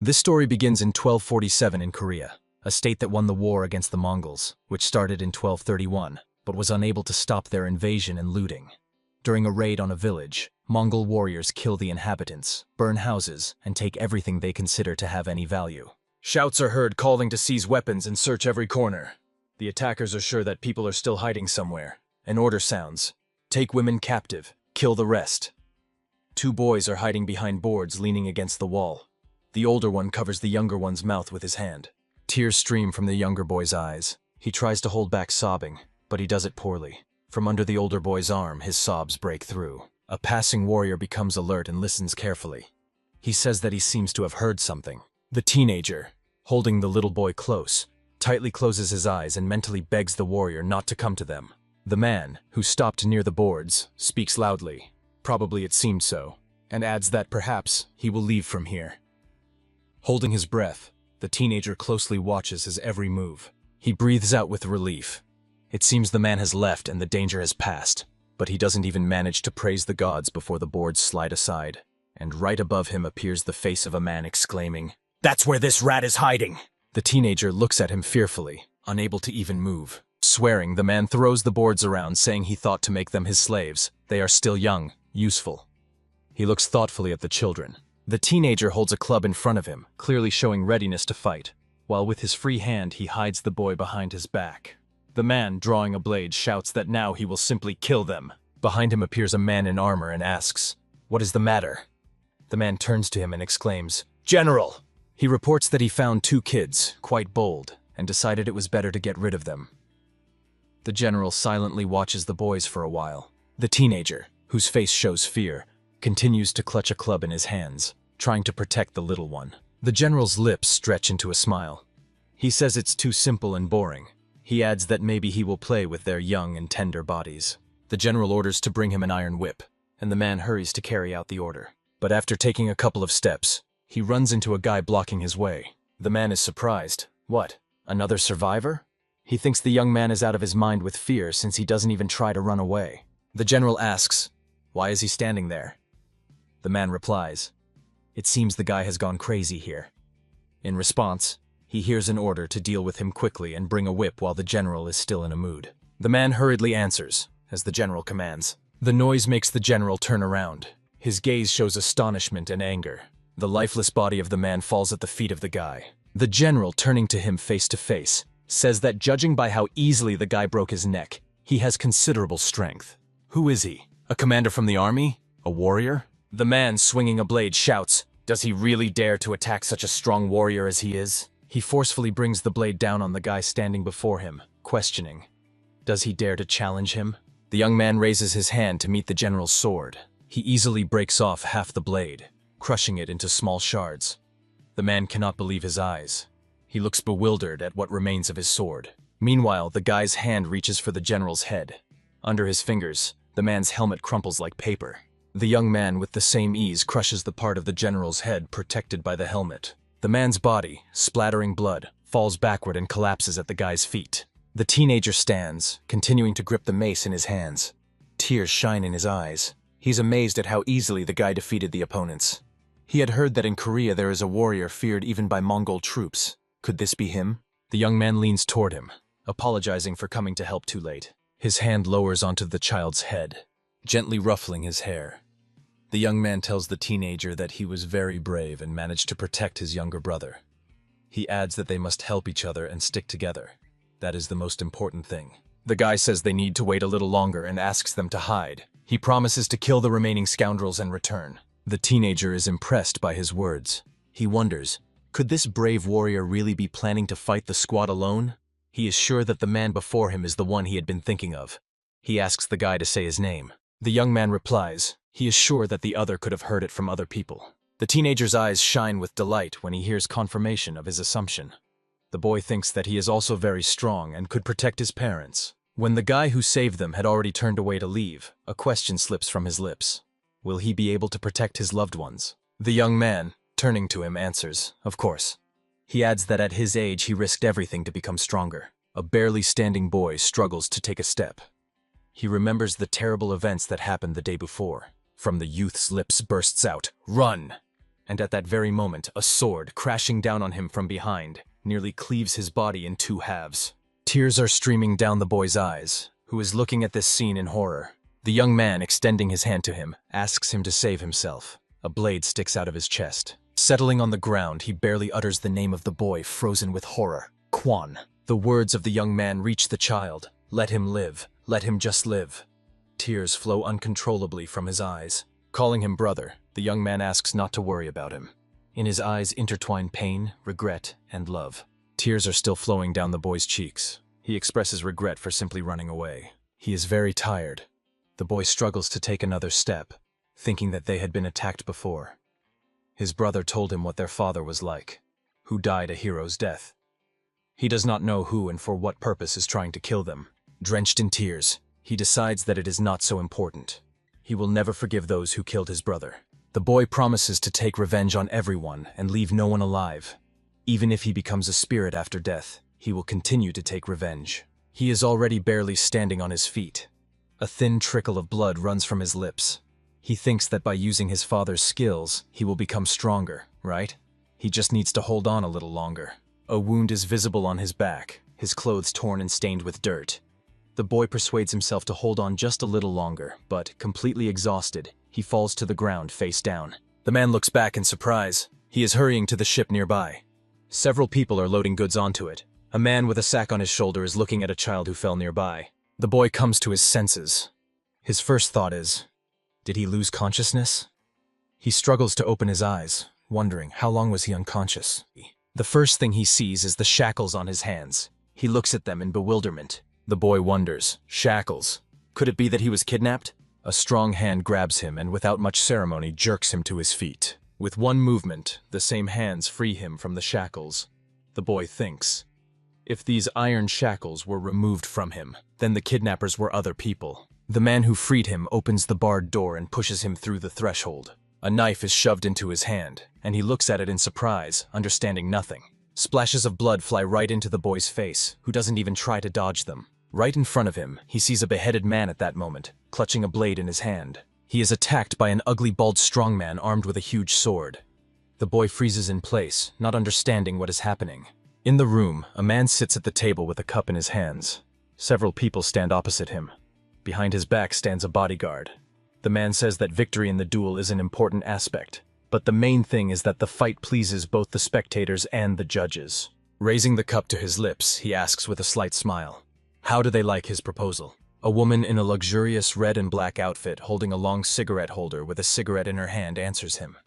This story begins in 1247 in Korea, a state that won the war against the Mongols, which started in 1231, but was unable to stop their invasion and looting. During a raid on a village, Mongol warriors kill the inhabitants, burn houses, and take everything they consider to have any value. Shouts are heard calling to seize weapons and search every corner. The attackers are sure that people are still hiding somewhere. An order sounds: take women captive, kill the rest. Two boys are hiding behind boards leaning against the wall. The older one covers the younger one's mouth with his hand. Tears stream from the younger boy's eyes. He tries to hold back sobbing, but he does it poorly. From under the older boy's arm, his sobs break through. A passing warrior becomes alert and listens carefully. He says that he seems to have heard something. The teenager, holding the little boy close, tightly closes his eyes and mentally begs the warrior not to come to them. The man, who stopped near the boards, speaks loudly. Probably it seemed so, and adds that perhaps he will leave from here. Holding his breath, the teenager closely watches his every move. He breathes out with relief. It seems the man has left and the danger has passed, but he doesn't even manage to praise the gods before the boards slide aside, and right above him appears the face of a man exclaiming, "That's where this rat is hiding!" The teenager looks at him fearfully, unable to even move. Swearing, the man throws the boards around, saying he thought to make them his slaves. They are still young, useful. He looks thoughtfully at the children. The teenager holds a club in front of him, clearly showing readiness to fight, while with his free hand he hides the boy behind his back. The man, drawing a blade, shouts that now he will simply kill them. Behind him appears a man in armor and asks, "What is the matter?" The man turns to him and exclaims, "General!" He reports that he found two kids, quite bold, and decided it was better to get rid of them. The general silently watches the boys for a while. The teenager, whose face shows fear, continues to clutch a club in his hands, trying to protect the little one. The general's lips stretch into a smile. He says it's too simple and boring. He adds that maybe he will play with their young and tender bodies. The general orders to bring him an iron whip, and the man hurries to carry out the order. But after taking a couple of steps, he runs into a guy blocking his way. The man is surprised. What? Another survivor? He thinks the young man is out of his mind with fear since he doesn't even try to run away. The general asks, "Why is he standing there?" The man replies, "It seems the guy has gone crazy here." In response, he hears an order to deal with him quickly and bring a whip while the general is still in a mood. The man hurriedly answers, as the general commands. The noise makes the general turn around. His gaze shows astonishment and anger. The lifeless body of the man falls at the feet of the guy. The general, turning to him face to face, says that judging by how easily the guy broke his neck, he has considerable strength. Who is he? A commander from the army? A warrior? The man, swinging a blade, shouts, "Does he really dare to attack such a strong warrior as he is?" He forcefully brings the blade down on the guy standing before him, questioning, "Does he dare to challenge him?" The young man raises his hand to meet the general's sword. He easily breaks off half the blade, crushing it into small shards. The man cannot believe his eyes. He looks bewildered at what remains of his sword. Meanwhile, the guy's hand reaches for the general's head. Under his fingers, the man's helmet crumples like paper. The young man, with the same ease, crushes the part of the general's head protected by the helmet. The man's body, splattering blood, falls backward and collapses at the guy's feet. The teenager stands, continuing to grip the mace in his hands. Tears shine in his eyes. He's amazed at how easily the guy defeated the opponents. He had heard that in Korea there is a warrior feared even by Mongol troops. Could this be him? The young man leans toward him, apologizing for coming to help too late. His hand lowers onto the child's head, gently ruffling his hair. The young man tells the teenager that he was very brave and managed to protect his younger brother. He adds that they must help each other and stick together. That is the most important thing. The guy says they need to wait a little longer and asks them to hide. He promises to kill the remaining scoundrels and return. The teenager is impressed by his words. He wonders, could this brave warrior really be planning to fight the squad alone? He is sure that the man before him is the one he had been thinking of. He asks the guy to say his name. The young man replies, he is sure that the other could have heard it from other people. The teenager's eyes shine with delight when he hears confirmation of his assumption. The boy thinks that he is also very strong and could protect his parents. When the guy who saved them had already turned away to leave, a question slips from his lips. Will he be able to protect his loved ones? The young man, turning to him, answers, "Of course." He adds that at his age he risked everything to become stronger. A barely standing boy struggles to take a step. He remembers the terrible events that happened the day before. From the youth's lips bursts out, "Run!" and at that very moment, a sword, crashing down on him from behind, nearly cleaves his body in two halves. Tears are streaming down the boy's eyes, who is looking at this scene in horror. The young man, extending his hand to him, asks him to save himself. A blade sticks out of his chest. Settling on the ground, he barely utters the name of the boy, frozen with horror. Kwan. The words of the young man reach the child. Let him live. Let him just live. Tears flow uncontrollably from his eyes. Calling him brother, the young man asks not to worry about him. In his eyes intertwine pain, regret, and love. Tears are still flowing down the boy's cheeks. He expresses regret for simply running away. He is very tired. The boy struggles to take another step, thinking that they had been attacked before. His brother told him what their father was like, who died a hero's death. He does not know who and for what purpose is trying to kill them. Drenched in tears, he decides that it is not so important. He will never forgive those who killed his brother. The boy promises to take revenge on everyone and leave no one alive. Even if he becomes a spirit after death, he will continue to take revenge. He is already barely standing on his feet. A thin trickle of blood runs from his lips. He thinks that by using his father's skills, he will become stronger, right? He just needs to hold on a little longer. A wound is visible on his back, his clothes torn and stained with dirt. The boy persuades himself to hold on just a little longer, but, completely exhausted, he falls to the ground face down. The man looks back in surprise. He is hurrying to the ship nearby. Several people are loading goods onto it. A man with a sack on his shoulder is looking at a child who fell nearby. The boy comes to his senses. His first thought is, did he lose consciousness? He struggles to open his eyes, wondering how long was he unconscious. The first thing he sees is the shackles on his hands. He looks at them in bewilderment. The boy wonders, shackles? Could it be that he was kidnapped? A strong hand grabs him and without much ceremony jerks him to his feet. With one movement, the same hands free him from the shackles. The boy thinks, if these iron shackles were removed from him, then the kidnappers were other people. The man who freed him opens the barred door and pushes him through the threshold. A knife is shoved into his hand, and he looks at it in surprise, understanding nothing. Splashes of blood fly right into the boy's face, who doesn't even try to dodge them. Right in front of him, he sees a beheaded man at that moment, clutching a blade in his hand. He is attacked by an ugly, bald strongman armed with a huge sword. The boy freezes in place, not understanding what is happening. In the room, a man sits at the table with a cup in his hands. Several people stand opposite him. Behind his back stands a bodyguard. The man says that victory in the duel is an important aspect, but the main thing is that the fight pleases both the spectators and the judges. Raising the cup to his lips, he asks with a slight smile, how do they like his proposal? A woman in a luxurious red and black outfit holding a long cigarette holder with a cigarette in her hand answers him.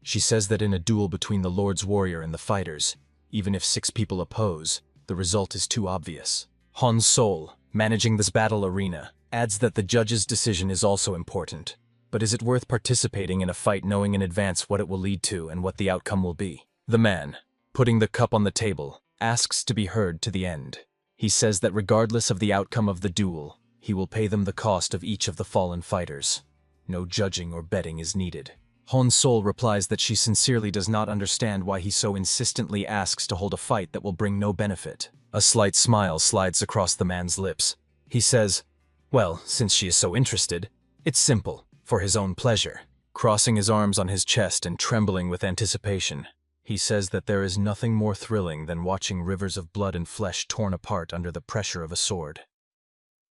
She says that in a duel between the Lord's warrior and the fighters, even if 6 people oppose, the result is too obvious. Han Sol, managing this battle arena, adds that the judge's decision is also important. But is it worth participating in a fight knowing in advance what it will lead to and what the outcome will be? The man, putting the cup on the table, asks to be heard to the end. He says that regardless of the outcome of the duel, he will pay them the cost of each of the fallen fighters. No judging or betting is needed. Han Sol replies that she sincerely does not understand why he so insistently asks to hold a fight that will bring no benefit. A slight smile slides across the man's lips. He says, well, since she is so interested, it's simple, for his own pleasure. Crossing his arms on his chest and trembling with anticipation, he says that there is nothing more thrilling than watching rivers of blood and flesh torn apart under the pressure of a sword.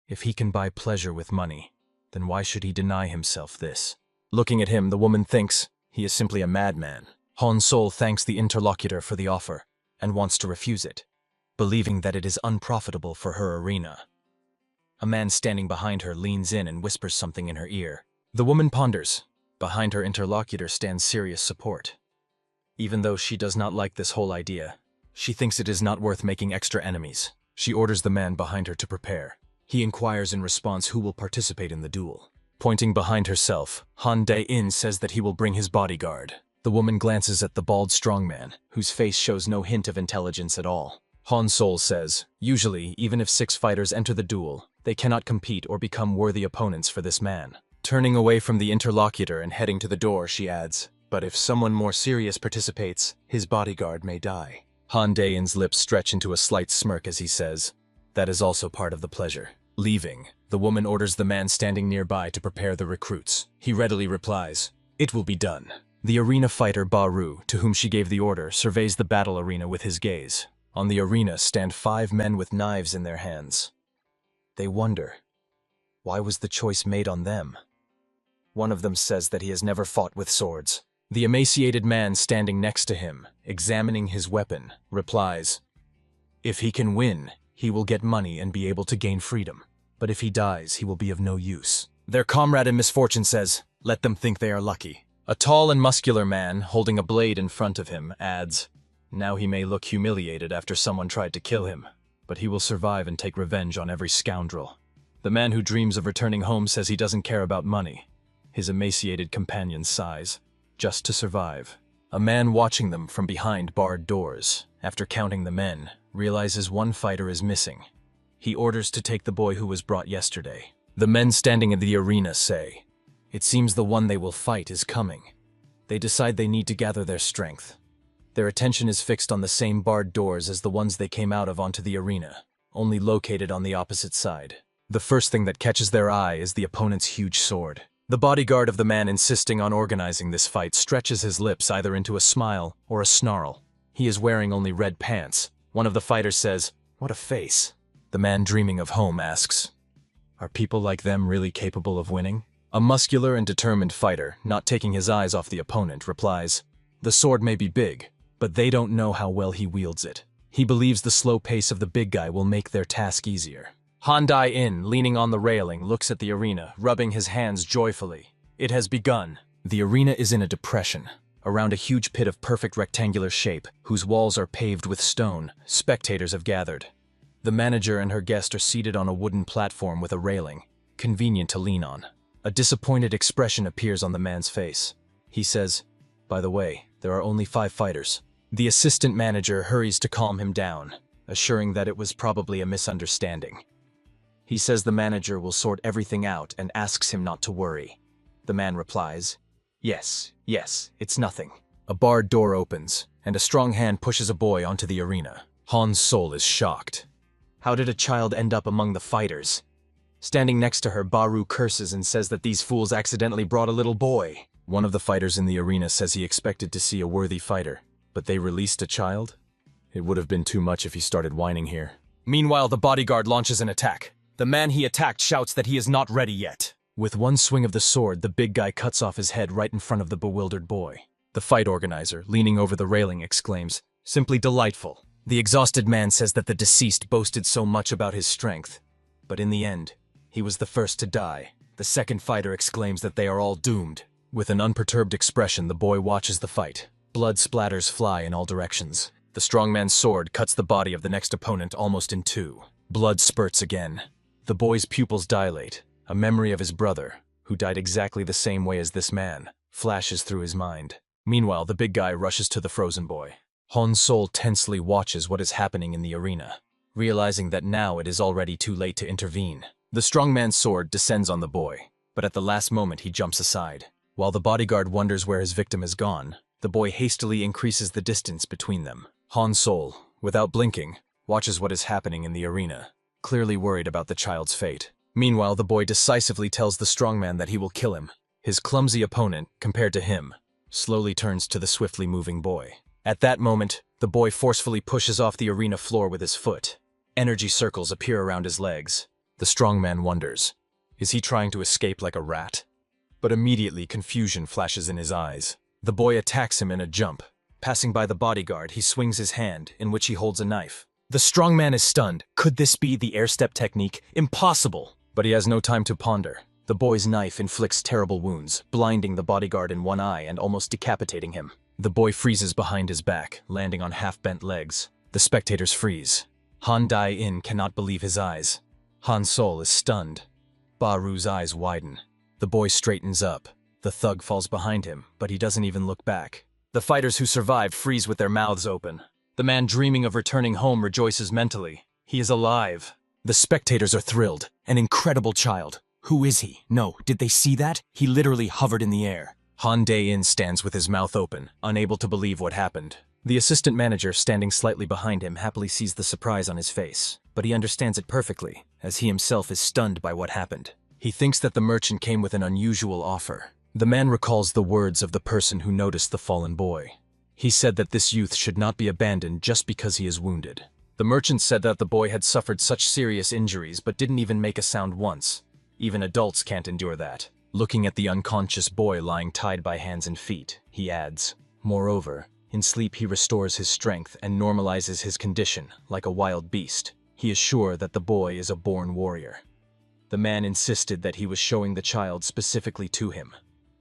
If he can buy pleasure with money, then why should he deny himself this? Looking at him, the woman thinks he is simply a madman. Han Sol thanks the interlocutor for the offer and wants to refuse it, believing that it is unprofitable for her arena. A man standing behind her leans in and whispers something in her ear. The woman ponders. Behind her interlocutor stands serious support. Even though she does not like this whole idea, she thinks it is not worth making extra enemies. She orders the man behind her to prepare. He inquires in response who will participate in the duel. Pointing behind herself, Han Dae-in says that he will bring his bodyguard. The woman glances at the bald strongman, whose face shows no hint of intelligence at all. Han Sol says, usually, even if 6 fighters enter the duel, they cannot compete or become worthy opponents for this man. Turning away from the interlocutor and heading to the door, she adds, but if someone more serious participates, his bodyguard may die. Han Dae-in's lips stretch into a slight smirk as he says, that is also part of the pleasure. Leaving, the woman orders the man standing nearby to prepare the recruits. He readily replies, it will be done. The arena fighter Baru, to whom she gave the order, surveys the battle arena with his gaze. On the arena stand 5 men with knives in their hands. They wonder, why was the choice made on them? One of them says that he has never fought with swords. The emaciated man standing next to him, examining his weapon, replies, "If he can win, he will get money and be able to gain freedom. But if he dies, he will be of no use." Their comrade in misfortune says, "Let them think they are lucky." A tall and muscular man, holding a blade in front of him, adds, "Now he may look humiliated after someone tried to kill him, but he will survive and take revenge on every scoundrel." The man who dreams of returning home says he doesn't care about money. His emaciated companion sighs, just to survive. A man watching them from behind barred doors, after counting the men, realizes one fighter is missing. He orders to take the boy who was brought yesterday. The men standing in the arena say, "It seems the one they will fight is coming." They decide they need to gather their strength. Their attention is fixed on the same barred doors as the ones they came out of onto the arena, only located on the opposite side. The first thing that catches their eye is the opponent's huge sword. The bodyguard of the man insisting on organizing this fight stretches his lips either into a smile or a snarl. He is wearing only red pants. One of the fighters says, "What a face." The man dreaming of home asks, "Are people like them really capable of winning?" A muscular and determined fighter, not taking his eyes off the opponent, replies, "The sword may be big, but they don't know how well he wields it." He believes the slow pace of the big guy will make their task easier. Han Dai-in, leaning on the railing, looks at the arena, rubbing his hands joyfully. It has begun. The arena is in a depression. Around a huge pit of perfect rectangular shape, whose walls are paved with stone, spectators have gathered. The manager and her guest are seated on a wooden platform with a railing, convenient to lean on. A disappointed expression appears on the man's face. He says, "By the way, there are only 5 fighters." The assistant manager hurries to calm him down, assuring that it was probably a misunderstanding. He says the manager will sort everything out and asks him not to worry. The man replies, Yes, it's nothing." A barred door opens, and a strong hand pushes a boy onto the arena. Han's soul is shocked. How did a child end up among the fighters? Standing next to her, Baru curses and says that these fools accidentally brought a little boy. One of the fighters in the arena says he expected to see a worthy fighter, but they released a child? It would have been too much if he started whining here. Meanwhile, the bodyguard launches an attack. The man he attacked shouts that he is not ready yet. With one swing of the sword, the big guy cuts off his head right in front of the bewildered boy. The fight organizer, leaning over the railing, exclaims, "Simply delightful." The exhausted man says that the deceased boasted so much about his strength, but in the end, he was the first to die. The second fighter exclaims that they are all doomed. With an unperturbed expression, the boy watches the fight. Blood splatters fly in all directions. The strong man's sword cuts the body of the next opponent almost in 2. Blood spurts again. The boy's pupils dilate. A memory of his brother, who died exactly the same way as this man, flashes through his mind. Meanwhile, the big guy rushes to the frozen boy. Han's soul tensely watches what is happening in the arena, realizing that now it is already too late to intervene. The strong man's sword descends on the boy, but at the last moment he jumps aside. While the bodyguard wonders where his victim has gone, the boy hastily increases the distance between them. Han's soul, without blinking, watches what is happening in the arena, clearly worried about the child's fate. Meanwhile, the boy decisively tells the strongman that he will kill him. His clumsy opponent, compared to him, slowly turns to the swiftly moving boy. At that moment, the boy forcefully pushes off the arena floor with his foot. Energy circles appear around his legs. The strongman wonders, is he trying to escape like a rat? But immediately confusion flashes in his eyes. The boy attacks him in a jump. Passing by the bodyguard, he swings his hand, in which he holds a knife. The strongman is stunned. Could this be the air step technique? Impossible! But he has no time to ponder. The boy's knife inflicts terrible wounds, blinding the bodyguard in one eye and almost decapitating him. The boy freezes behind his back, landing on half-bent legs. The spectators freeze. Han Dai-in cannot believe his eyes. Han's soul is stunned. Baru's eyes widen. The boy straightens up. The thug falls behind him, but he doesn't even look back. The fighters who survived freeze with their mouths open. The man dreaming of returning home rejoices mentally. He is alive. The spectators are thrilled. An incredible child. Who is he? No, did they see that? He literally hovered in the air. Han Dae-in stands with his mouth open, unable to believe what happened. The assistant manager, standing slightly behind him, happily sees the surprise on his face, but he understands it perfectly, as he himself is stunned by what happened. He thinks that the merchant came with an unusual offer. The man recalls the words of the person who noticed the fallen boy. He said that this youth should not be abandoned just because he is wounded. The merchant said that the boy had suffered such serious injuries but didn't even make a sound once. Even adults can't endure that. Looking at the unconscious boy lying tied by hands and feet, he adds, "Moreover, in sleep he restores his strength and normalizes his condition like a wild beast. He is sure that the boy is a born warrior." The man insisted that he was showing the child specifically to him,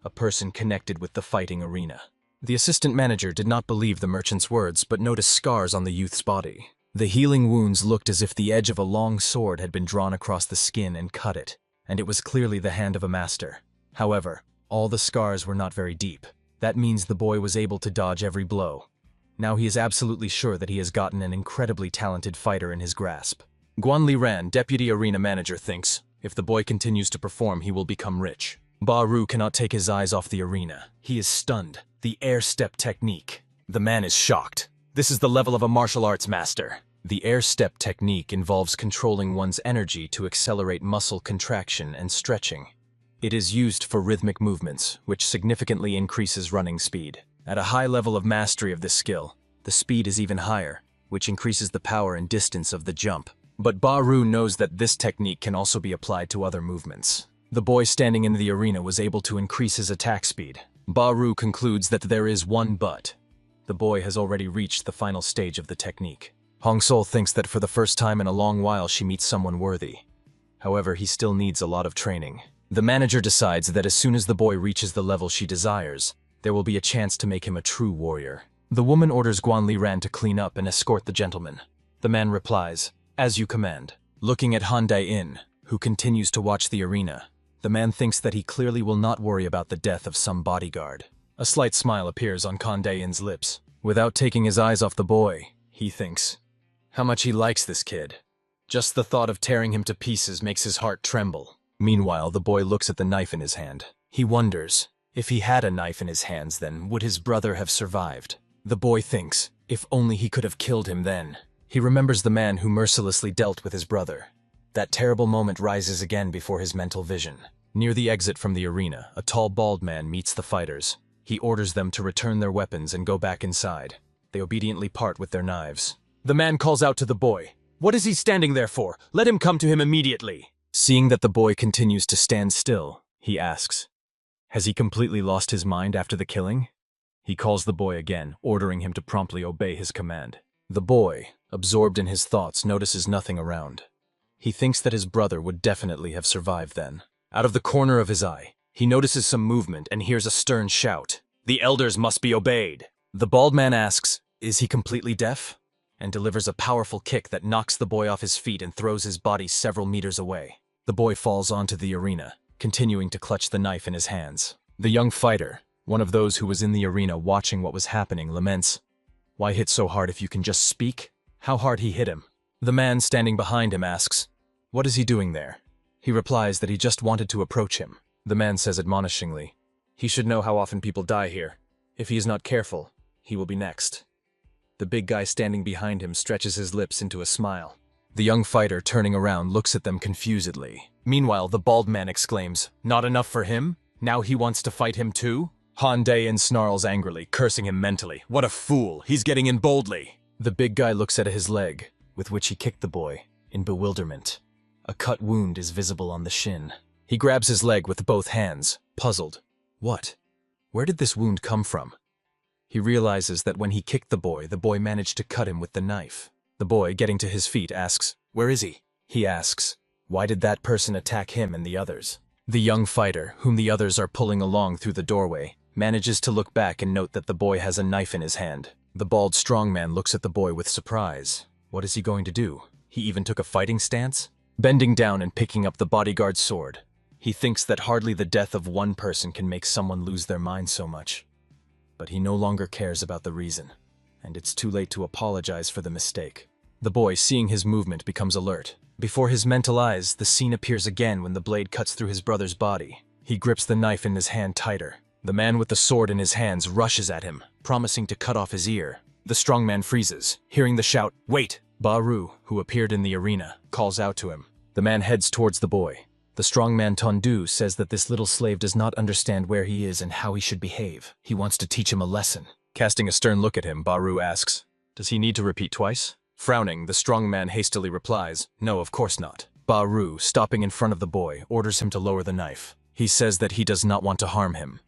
a person connected with the fighting arena. The assistant manager did not believe the merchant's words but noticed scars on the youth's body. The healing wounds looked as if the edge of a long sword had been drawn across the skin and cut it, and it was clearly the hand of a master. However, all the scars were not very deep. That means the boy was able to dodge every blow. Now he is absolutely sure that he has gotten an incredibly talented fighter in his grasp. Guan Liran, deputy arena manager, thinks, if the boy continues to perform, he will become rich. Ba Ru cannot take his eyes off the arena. He is stunned. The air step technique. The man is shocked. This is the level of a martial arts master. The air step technique involves controlling one's energy to accelerate muscle contraction and stretching. It is used for rhythmic movements, which significantly increases running speed. At a high level of mastery of this skill, the speed is even higher, which increases the power and distance of the jump. But Ba Ru knows that this technique can also be applied to other movements. The boy standing in the arena was able to increase his attack speed. Ba Ru concludes that there is one but. The boy has already reached the final stage of the technique. Hong Sol thinks that for the first time in a long while she meets someone worthy. However, he still needs a lot of training. The manager decides that as soon as the boy reaches the level she desires, there will be a chance to make him a true warrior. The woman orders Guan Liran to clean up and escort the gentleman. The man replies, "As you command." Looking at Han Dai-in, who continues to watch the arena, the man thinks that he clearly will not worry about the death of some bodyguard. A slight smile appears on Han Dai-in's lips. Without taking his eyes off the boy, he thinks, how much he likes this kid. Just the thought of tearing him to pieces makes his heart tremble. Meanwhile, the boy looks at the knife in his hand. He wonders, if he had a knife in his hands then, would his brother have survived? The boy thinks, if only he could have killed him then. He remembers the man who mercilessly dealt with his brother. That terrible moment rises again before his mental vision. Near the exit from the arena, a tall bald man meets the fighters. He orders them to return their weapons and go back inside. They obediently part with their knives. The man calls out to the boy, "What is he standing there for? Let him come to him immediately." Seeing that the boy continues to stand still, he asks, has he completely lost his mind after the killing? He calls the boy again, ordering him to promptly obey his command. The boy, absorbed in his thoughts, notices nothing around. He thinks that his brother would definitely have survived then. Out of the corner of his eye, he notices some movement and hears a stern shout. "The elders must be obeyed." The bald man asks, is he completely deaf? And delivers a powerful kick that knocks the boy off his feet and throws his body several meters away. The boy falls onto the arena, continuing to clutch the knife in his hands. The young fighter, one of those who was in the arena watching what was happening, laments, "Why hit so hard if you can just speak?" How hard he hit him. The man standing behind him asks, "What is he doing there?" He replies that he just wanted to approach him. The man says admonishingly, "He should know how often people die here. If he is not careful, he will be next." The big guy standing behind him stretches his lips into a smile. The young fighter, turning around, looks at them confusedly. Meanwhile, the bald man exclaims, "Not enough for him? Now he wants to fight him too?" Han Dae-in snarls angrily, cursing him mentally. "What a fool! He's getting in boldly!" The big guy looks at his leg, with which he kicked the boy, in bewilderment. A cut wound is visible on the shin. He grabs his leg with both hands, puzzled. What? Where did this wound come from? He realizes that when he kicked the boy managed to cut him with the knife. The boy, getting to his feet, asks, "Where is he?" He asks, "Why did that person attack him and the others?" The young fighter, whom the others are pulling along through the doorway, manages to look back and note that the boy has a knife in his hand. The bald strongman looks at the boy with surprise. What is he going to do? He even took a fighting stance? Bending down and picking up the bodyguard's sword, he thinks that hardly the death of one person can make someone lose their mind so much. But he no longer cares about the reason, and it's too late to apologize for the mistake. The boy, seeing his movement, becomes alert. Before his mental eyes, the scene appears again when the blade cuts through his brother's body. He grips the knife in his hand tighter. The man with the sword in his hands rushes at him, promising to cut off his ear. The strongman freezes, hearing the shout, "Wait!" Ba Ru, who appeared in the arena, calls out to him. The man heads towards the boy. The strongman Tondu says that this little slave does not understand where he is and how he should behave. He wants to teach him a lesson. Casting a stern look at him, Baru asks, "Does he need to repeat twice?" Frowning, the strongman hastily replies, "No, of course not." Baru, stopping in front of the boy, orders him to lower the knife. He says that he does not want to harm him.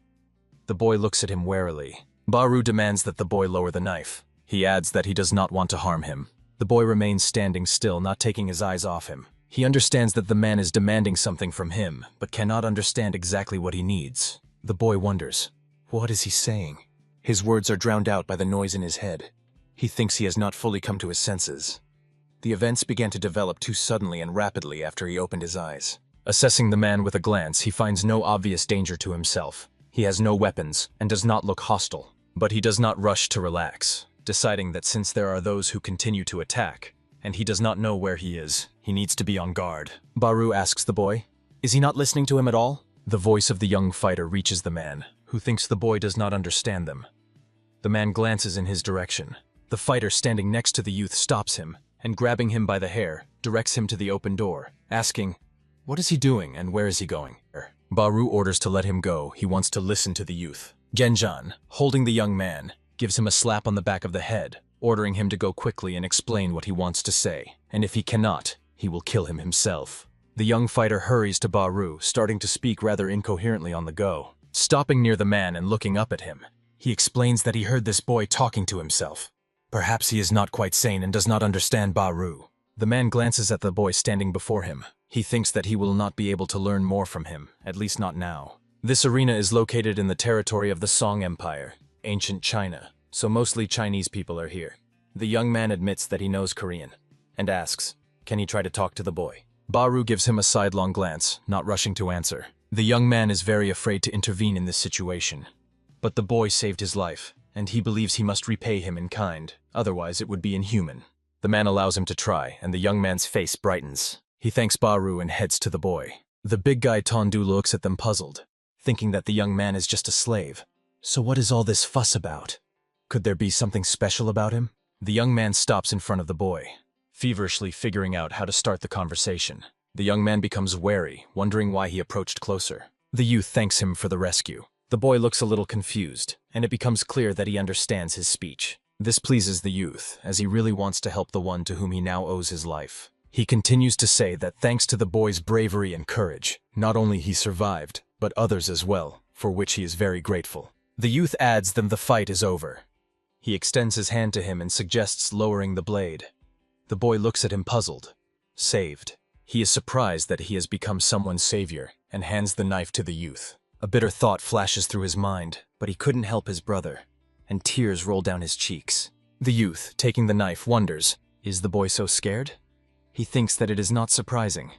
The boy looks at him warily. Baru demands that the boy lower the knife. He adds that he does not want to harm him. The boy remains standing still, not taking his eyes off him. He understands that the man is demanding something from him, but cannot understand exactly what he needs. The boy wonders, what is he saying? His words are drowned out by the noise in his head. He thinks he has not fully come to his senses. The events began to develop too suddenly and rapidly after he opened his eyes. Assessing the man with a glance, he finds no obvious danger to himself. He has no weapons and does not look hostile. But he does not rush to relax, deciding that since there are those who continue to attack, and he does not know where he is, he needs to be on guard. Baru asks the boy, "Is he not listening to him at all?" The voice of the young fighter reaches the man, who thinks the boy does not understand them. The man glances in his direction. The fighter standing next to the youth stops him, and grabbing him by the hair, directs him to the open door, asking, "What is he doing and where is he going?" Baru orders to let him go. He wants to listen to the youth. Genjan, holding the young man, gives him a slap on the back of the head, ordering him to go quickly and explain what he wants to say, and if he cannot, he will kill him himself. The young fighter hurries to Baru, starting to speak rather incoherently on the go. Stopping near the man and looking up at him, he explains that he heard this boy talking to himself. Perhaps he is not quite sane and does not understand Baru. The man glances at the boy standing before him. He thinks that he will not be able to learn more from him, at least not now. This arena is located in the territory of the Song Empire, ancient China, so mostly Chinese people are here. The young man admits that he knows Korean, and asks, can he try to talk to the boy? Baru gives him a sidelong glance, not rushing to answer. The young man is very afraid to intervene in this situation. But the boy saved his life, and he believes he must repay him in kind, otherwise it would be inhuman. The man allows him to try, and the young man's face brightens. He thanks Baru and heads to the boy. The big guy Tondu looks at them puzzled, thinking that the young man is just a slave. So what is all this fuss about? Could there be something special about him? The young man stops in front of the boy, feverishly figuring out how to start the conversation. The young man becomes wary, wondering why he approached closer. The youth thanks him for the rescue. The boy looks a little confused, and it becomes clear that he understands his speech. This pleases the youth, as he really wants to help the one to whom he now owes his life. He continues to say that thanks to the boy's bravery and courage, not only he survived, but others as well, for which he is very grateful. The youth adds that the fight is over. He extends his hand to him and suggests lowering the blade. The boy looks at him puzzled. Saved. He is surprised that he has become someone's savior, and hands the knife to the youth. A bitter thought flashes through his mind, but he couldn't help his brother, and tears roll down his cheeks. The youth, taking the knife, wonders, is the boy so scared? He thinks that it is not surprising.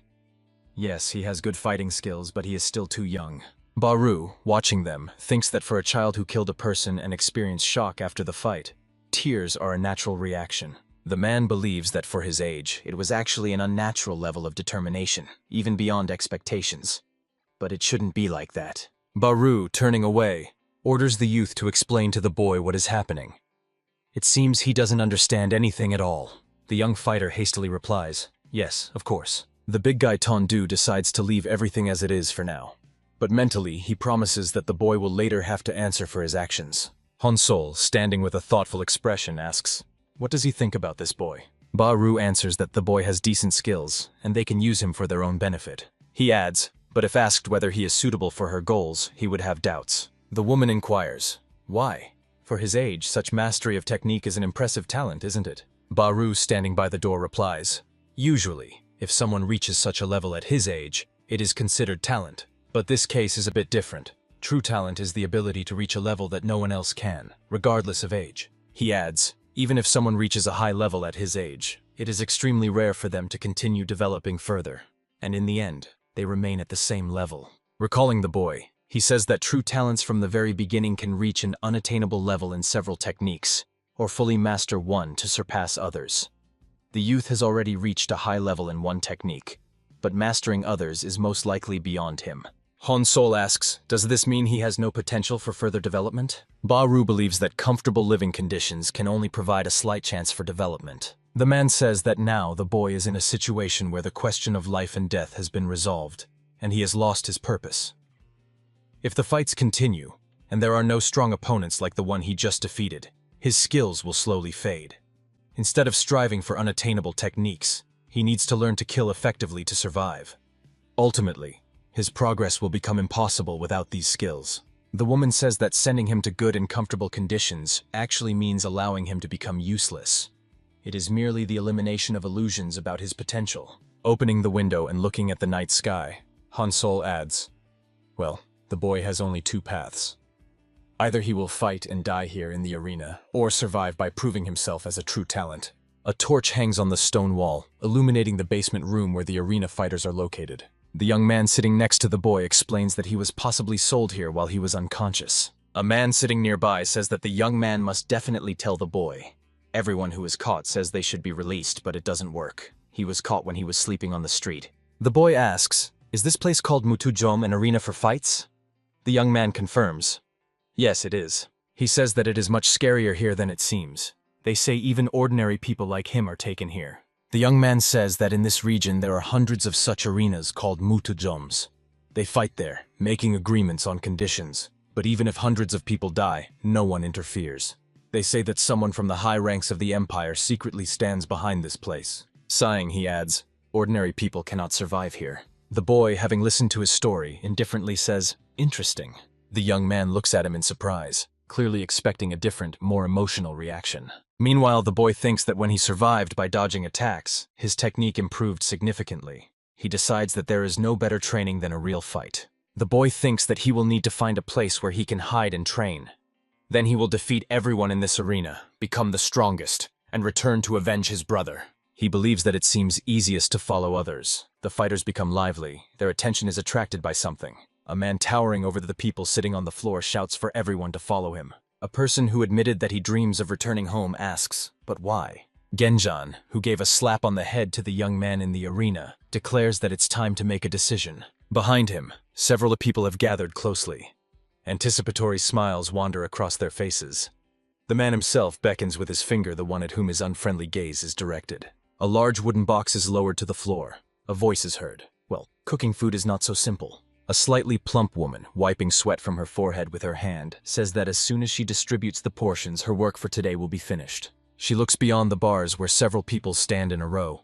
Yes, he has good fighting skills, but he is still too young. Baru, watching them, thinks that for a child who killed a person and experienced shock after the fight, tears are a natural reaction. The man believes that for his age, it was actually an unnatural level of determination, even beyond expectations. But it shouldn't be like that. Baru, turning away, orders the youth to explain to the boy what is happening. It seems he doesn't understand anything at all. The young fighter hastily replies, yes, of course. The big guy Tondu decides to leave everything as it is for now. But mentally, he promises that the boy will later have to answer for his actions. Honsol, standing with a thoughtful expression, asks, what does he think about this boy? Baru answers that the boy has decent skills, and they can use him for their own benefit. He adds, but if asked whether he is suitable for her goals, he would have doubts. The woman inquires, why? For his age, such mastery of technique is an impressive talent, isn't it? Baru, standing by the door, replies, usually, if someone reaches such a level at his age, it is considered talent. But this case is a bit different. True talent is the ability to reach a level that no one else can, regardless of age. He adds, even if someone reaches a high level at his age, it is extremely rare for them to continue developing further. And in the end, they remain at the same level. Recalling the boy, he says that true talents from the very beginning can reach an unattainable level in several techniques, or fully master one to surpass others. The youth has already reached a high level in one technique, but mastering others is most likely beyond him. Honsol asks, does this mean he has no potential for further development? Baru believes that comfortable living conditions can only provide a slight chance for development. The man says that now the boy is in a situation where the question of life and death has been resolved, and he has lost his purpose. If the fights continue, and there are no strong opponents like the one he just defeated, his skills will slowly fade. Instead of striving for unattainable techniques, he needs to learn to kill effectively to survive. Ultimately, his progress will become impossible without these skills. The woman says that sending him to good and comfortable conditions actually means allowing him to become useless. It is merely the elimination of illusions about his potential. Opening the window and looking at the night sky, Hansol adds, "Well, the boy has only two paths. Either he will fight and die here in the arena, or survive by proving himself as a true talent." A torch hangs on the stone wall, illuminating the basement room where the arena fighters are located. The young man sitting next to the boy explains that he was possibly sold here while he was unconscious. A man sitting nearby says that the young man must definitely tell the boy. Everyone who is caught says they should be released, but it doesn't work. He was caught when he was sleeping on the street. The boy asks, "Is this place called Mutujom, an arena for fights?" The young man confirms, "Yes, it is." He says that it is much scarier here than it seems. They say even ordinary people like him are taken here. The young man says that in this region there are hundreds of such arenas called Mutujoms. They fight there, making agreements on conditions. But even if hundreds of people die, no one interferes. They say that someone from the high ranks of the empire secretly stands behind this place. Sighing, he adds, "Ordinary people cannot survive here." The boy, having listened to his story, indifferently says, "Interesting." The young man looks at him in surprise, clearly expecting a different, more emotional reaction. Meanwhile, the boy thinks that when he survived by dodging attacks, his technique improved significantly. He decides that there is no better training than a real fight. The boy thinks that he will need to find a place where he can hide and train. Then he will defeat everyone in this arena, become the strongest, and return to avenge his brother. He believes that it seems easiest to follow others. The fighters become lively. Their attention is attracted by something. A man towering over the people sitting on the floor shouts for everyone to follow him. A person who admitted that he dreams of returning home asks, "But why?" Genjan, who gave a slap on the head to the young man in the arena, declares that it's time to make a decision. Behind him, several people have gathered closely. Anticipatory smiles wander across their faces. The man himself beckons with his finger the one at whom his unfriendly gaze is directed. A large wooden box is lowered to the floor. A voice is heard. Well, cooking food is not so simple. A slightly plump woman, wiping sweat from her forehead with her hand, says that as soon as she distributes the portions, her work for today will be finished. She looks beyond the bars where several people stand in a row.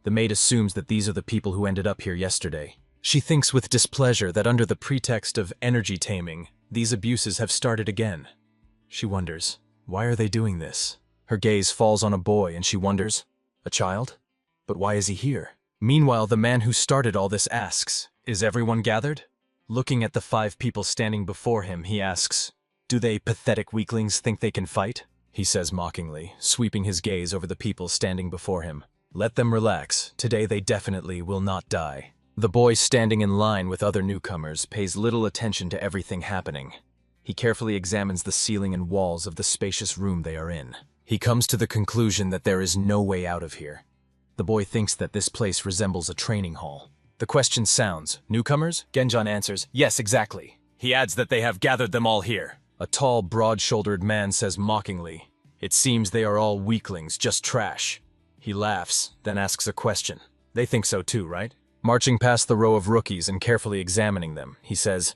The maid assumes that these are the people who ended up here yesterday. She thinks with displeasure that under the pretext of energy taming, these abuses have started again. She wonders, why are they doing this? Her gaze falls on a boy and she wonders, a child? But why is he here? Meanwhile, the man who started all this asks, "Is everyone gathered?" Looking at the 5 people standing before him, he asks, "Do they pathetic weaklings think they can fight?" He says mockingly, sweeping his gaze over the people standing before him. "Let them relax. Today they definitely will not die." The boy standing in line with other newcomers pays little attention to everything happening. He carefully examines the ceiling and walls of the spacious room they are in. He comes to the conclusion that there is no way out of here. The boy thinks that this place resembles a training hall. The question sounds, "Newcomers?" Genjan answers, "Yes, exactly." He adds that they have gathered them all here. A tall, broad-shouldered man says mockingly, "It seems they are all weaklings, just trash." He laughs, then asks a question. They think so too, right? Marching past the row of rookies and carefully examining them, he says,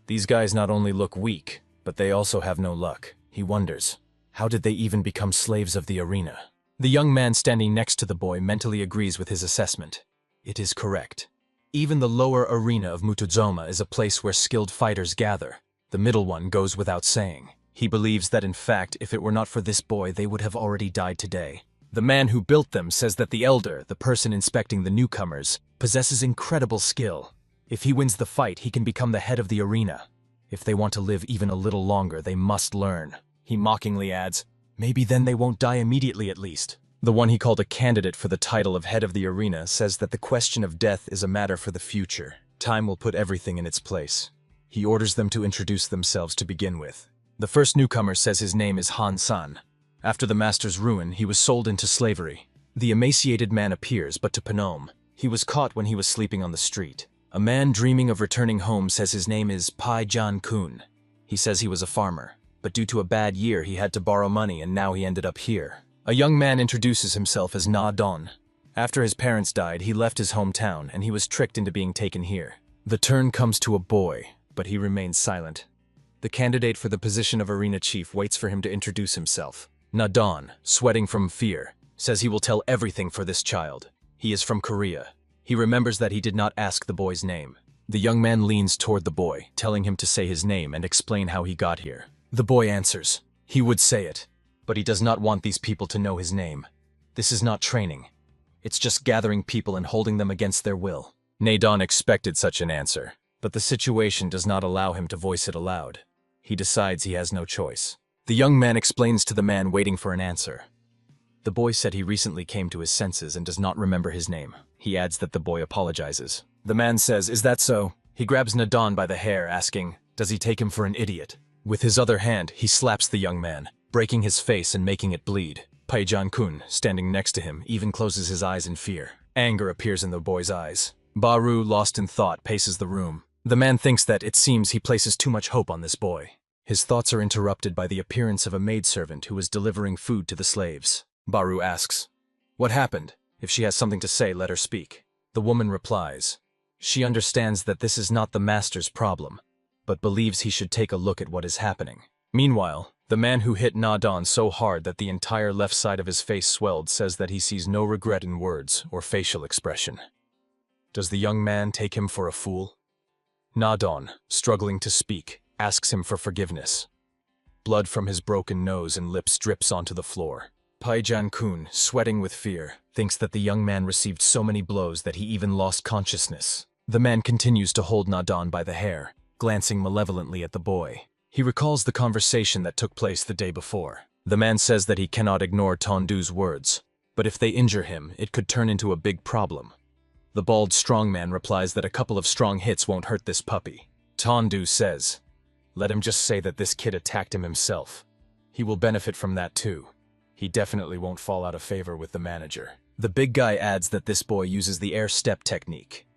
"These guys not only look weak, but they also have no luck." He wonders, how did they even become slaves of the arena? The young man standing next to the boy mentally agrees with his assessment. It is correct. Even the lower arena of Mutujoma is a place where skilled fighters gather. The middle one goes without saying. He believes that in fact, if it were not for this boy, they would have already died today. The man who built them says that the elder, the person inspecting the newcomers, possesses incredible skill. If he wins the fight, he can become the head of the arena. If they want to live even a little longer, they must learn. He mockingly adds, "Maybe then they won't die immediately at least." The one he called a candidate for the title of head of the arena says that the question of death is a matter for the future. Time will put everything in its place. He orders them to introduce themselves to begin with. The first newcomer says his name is Han San. After the master's ruin, he was sold into slavery. The emaciated man appears, but to Phnom. He was caught when he was sleeping on the street. A man dreaming of returning home says his name is Pai Jan Kun. He says he was a farmer, but due to a bad year he had to borrow money and now he ended up here. A young man introduces himself as Na Don. After his parents died, he left his hometown and he was tricked into being taken here. The turn comes to a boy, but he remains silent. The candidate for the position of arena chief waits for him to introduce himself. Na-don, sweating from fear, says he will tell everything for this child. He is from Korea. He remembers that he did not ask the boy's name. The young man leans toward the boy, telling him to say his name and explain how he got here. The boy answers. He would say it, but he does not want these people to know his name. This is not training. It's just gathering people and holding them against their will. Na-don expected such an answer, but the situation does not allow him to voice it aloud. He decides he has no choice. The young man explains to the man waiting for an answer. The boy said he recently came to his senses and does not remember his name. He adds that the boy apologizes. The man says, "Is that so?" He grabs Na-don by the hair, asking, does he take him for an idiot? With his other hand, he slaps the young man, breaking his face and making it bleed. Paejan-kun, standing next to him, even closes his eyes in fear. Anger appears in the boy's eyes. Baru, lost in thought, paces the room. The man thinks that it seems he places too much hope on this boy. His thoughts are interrupted by the appearance of a maidservant who is delivering food to the slaves. Baru asks, "What happened? If she has something to say, let her speak." The woman replies, she understands that this is not the master's problem, but believes he should take a look at what is happening. Meanwhile, the man who hit Na-don so hard that the entire left side of his face swelled says that he sees no regret in words or facial expression. Does the young man take him for a fool? Na-don, struggling to speak, asks him for forgiveness. Blood from his broken nose and lips drips onto the floor. Paejan-kun, sweating with fear, thinks that the young man received so many blows that he even lost consciousness. The man continues to hold Na-don by the hair, glancing malevolently at the boy. He recalls the conversation that took place the day before. The man says that he cannot ignore Tondu's words, but if they injure him, it could turn into a big problem. The bald strong man replies that a couple of strong hits won't hurt this puppy. Tondu says, "Let him just say that this kid attacked him himself. He will benefit from that too. He definitely won't fall out of favor with the manager." The big guy adds that this boy uses the air step technique.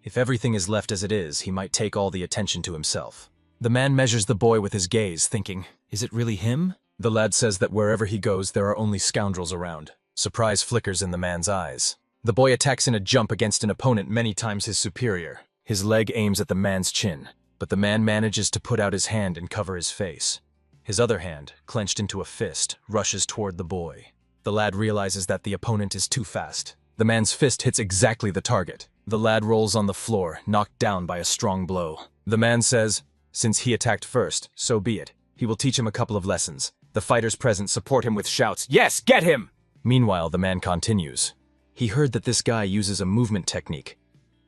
If everything is left as it is, he might take all the attention to himself. The man measures the boy with his gaze, thinking, is it really him? The lad says that wherever he goes, there are only scoundrels around. Surprise flickers in the man's eyes. The boy attacks in a jump against an opponent many times his superior. His leg aims at the man's chin, but the man manages to put out his hand and cover his face. His other hand, clenched into a fist, rushes toward the boy. The lad realizes that the opponent is too fast. The man's fist hits exactly the target. The lad rolls on the floor, knocked down by a strong blow. The man says, since he attacked first, so be it. He will teach him a couple of lessons. The fighters present support him with shouts, "Yes, get him!" Meanwhile, the man continues. He heard that this guy uses a movement technique,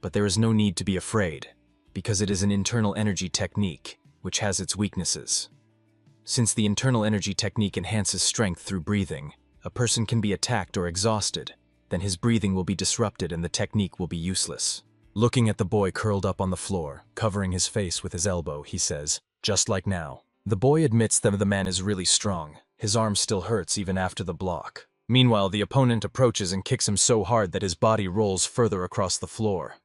but there is no need to be afraid, because it is an internal energy technique, which has its weaknesses. Since the internal energy technique enhances strength through breathing, a person can be attacked or exhausted, then his breathing will be disrupted and the technique will be useless. Looking at the boy curled up on the floor, covering his face with his elbow, he says, "Just like now." The boy admits that the man is really strong. His arm still hurts even after the block. Meanwhile, the opponent approaches and kicks him so hard that his body rolls further across the floor.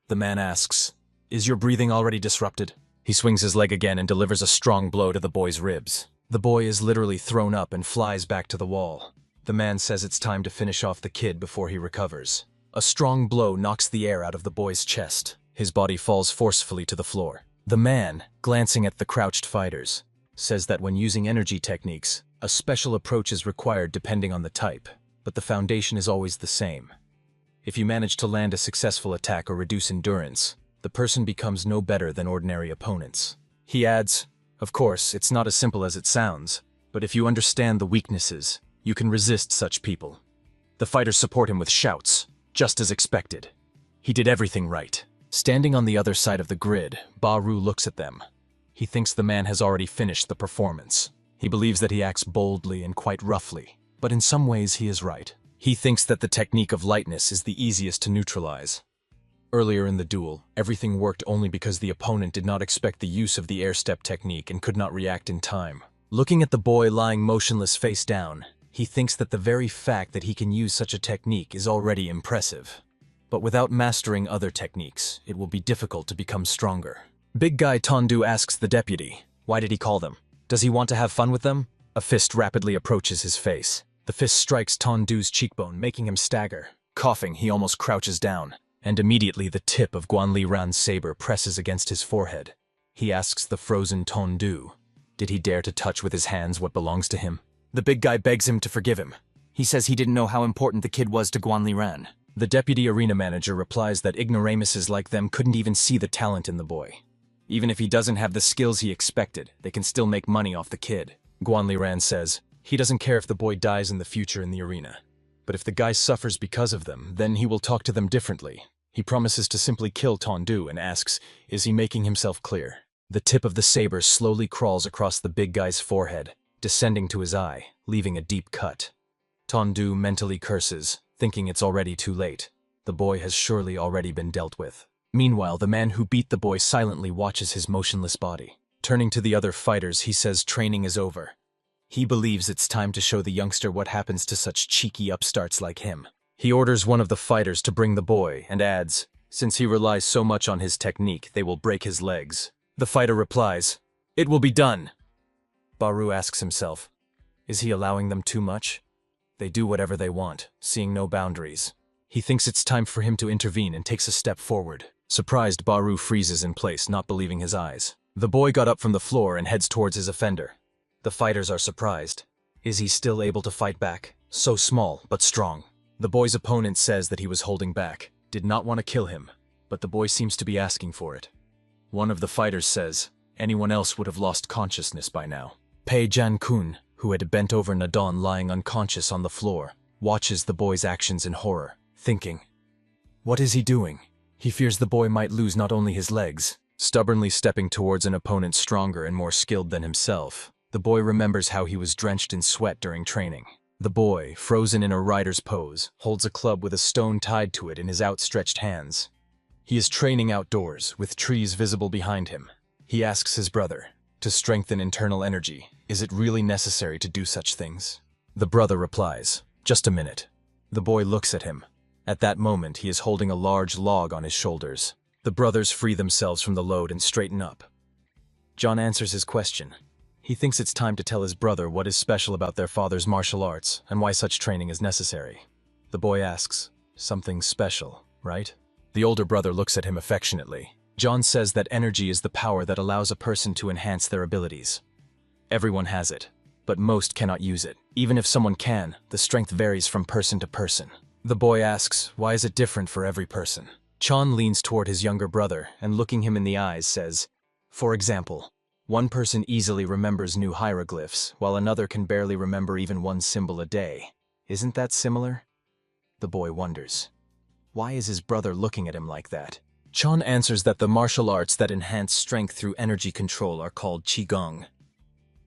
The man asks, "Is your breathing already disrupted?" He swings his leg again and delivers a strong blow to the boy's ribs. The boy is literally thrown up and flies back to the wall. The man says it's time to finish off the kid before he recovers. A strong blow knocks the air out of the boy's chest. His body falls forcefully to the floor. The man, glancing at the crouched fighters, says that when using energy techniques, a special approach is required depending on the type, but the foundation is always the same. If you manage to land a successful attack or reduce endurance, the person becomes no better than ordinary opponents. He adds, of course, it's not as simple as it sounds, but if you understand the weaknesses, you can resist such people. The fighters support him with shouts, just as expected. He did everything right. Standing on the other side of the grid, Baru looks at them. He thinks the man has already finished the performance. He believes that he acts boldly and quite roughly, but in some ways he is right. He thinks that the technique of lightness is the easiest to neutralize. Earlier in the duel, everything worked only because the opponent did not expect the use of the air step technique and could not react in time. Looking at the boy lying motionless face down, he thinks that the very fact that he can use such a technique is already impressive. But without mastering other techniques, it will be difficult to become stronger. Big guy Tondu asks the deputy, why did he call them? Does he want to have fun with them? A fist rapidly approaches his face. The fist strikes Tondu's cheekbone, making him stagger. Coughing, he almost crouches down, and immediately the tip of Guanli Ran's saber presses against his forehead. He asks the frozen Tondu, did he dare to touch with his hands what belongs to him? The big guy begs him to forgive him. He says he didn't know how important the kid was to Guanli Ran. The deputy arena manager replies that ignoramuses like them couldn't even see the talent in the boy. Even if he doesn't have the skills he expected, they can still make money off the kid. Guanli Ran says he doesn't care if the boy dies in the future in the arena. But if the guy suffers because of them, then he will talk to them differently. He promises to simply kill Tondu and asks, is he making himself clear? The tip of the saber slowly crawls across the big guy's forehead, descending to his eye, leaving a deep cut. Tondu mentally curses, thinking it's already too late. The boy has surely already been dealt with. Meanwhile, the man who beat the boy silently watches his motionless body. Turning to the other fighters, he says training is over. He believes it's time to show the youngster what happens to such cheeky upstarts like him. He orders one of the fighters to bring the boy and adds, since he relies so much on his technique, they will break his legs. The fighter replies, it will be done. Baru asks himself, is he allowing them too much? They do whatever they want, seeing no boundaries. He thinks it's time for him to intervene and takes a step forward. Surprised, Baru freezes in place, not believing his eyes. The boy got up from the floor and heads towards his offender. The fighters are surprised. Is he still able to fight back? So small, but strong. The boy's opponent says that he was holding back, did not want to kill him, but the boy seems to be asking for it. One of the fighters says, anyone else would have lost consciousness by now. Pei Jan-kun, who had bent over Nadon lying unconscious on the floor, watches the boy's actions in horror, thinking, what is he doing? He fears the boy might lose not only his legs. Stubbornly stepping towards an opponent stronger and more skilled than himself, the boy remembers how he was drenched in sweat during training. The boy, frozen in a rider's pose, holds a club with a stone tied to it in his outstretched hands. He is training outdoors, with trees visible behind him. He asks his brother, to strengthen internal energy, is it really necessary to do such things? The brother replies, just a minute. The boy looks at him. At that moment, he is holding a large log on his shoulders. The brothers free themselves from the load and straighten up. John answers his question. He thinks it's time to tell his brother what is special about their father's martial arts and why such training is necessary. The boy asks, something special, right? The older brother looks at him affectionately. John says that energy is the power that allows a person to enhance their abilities. Everyone has it, but most cannot use it. Even if someone can, the strength varies from person to person. The boy asks, why is it different for every person? Chan leans toward his younger brother and looking him in the eyes says, for example, one person easily remembers new hieroglyphs, while another can barely remember even one symbol a day. Isn't that similar? The boy wonders. Why is his brother looking at him like that? Chan answers that the martial arts that enhance strength through energy control are called Qigong.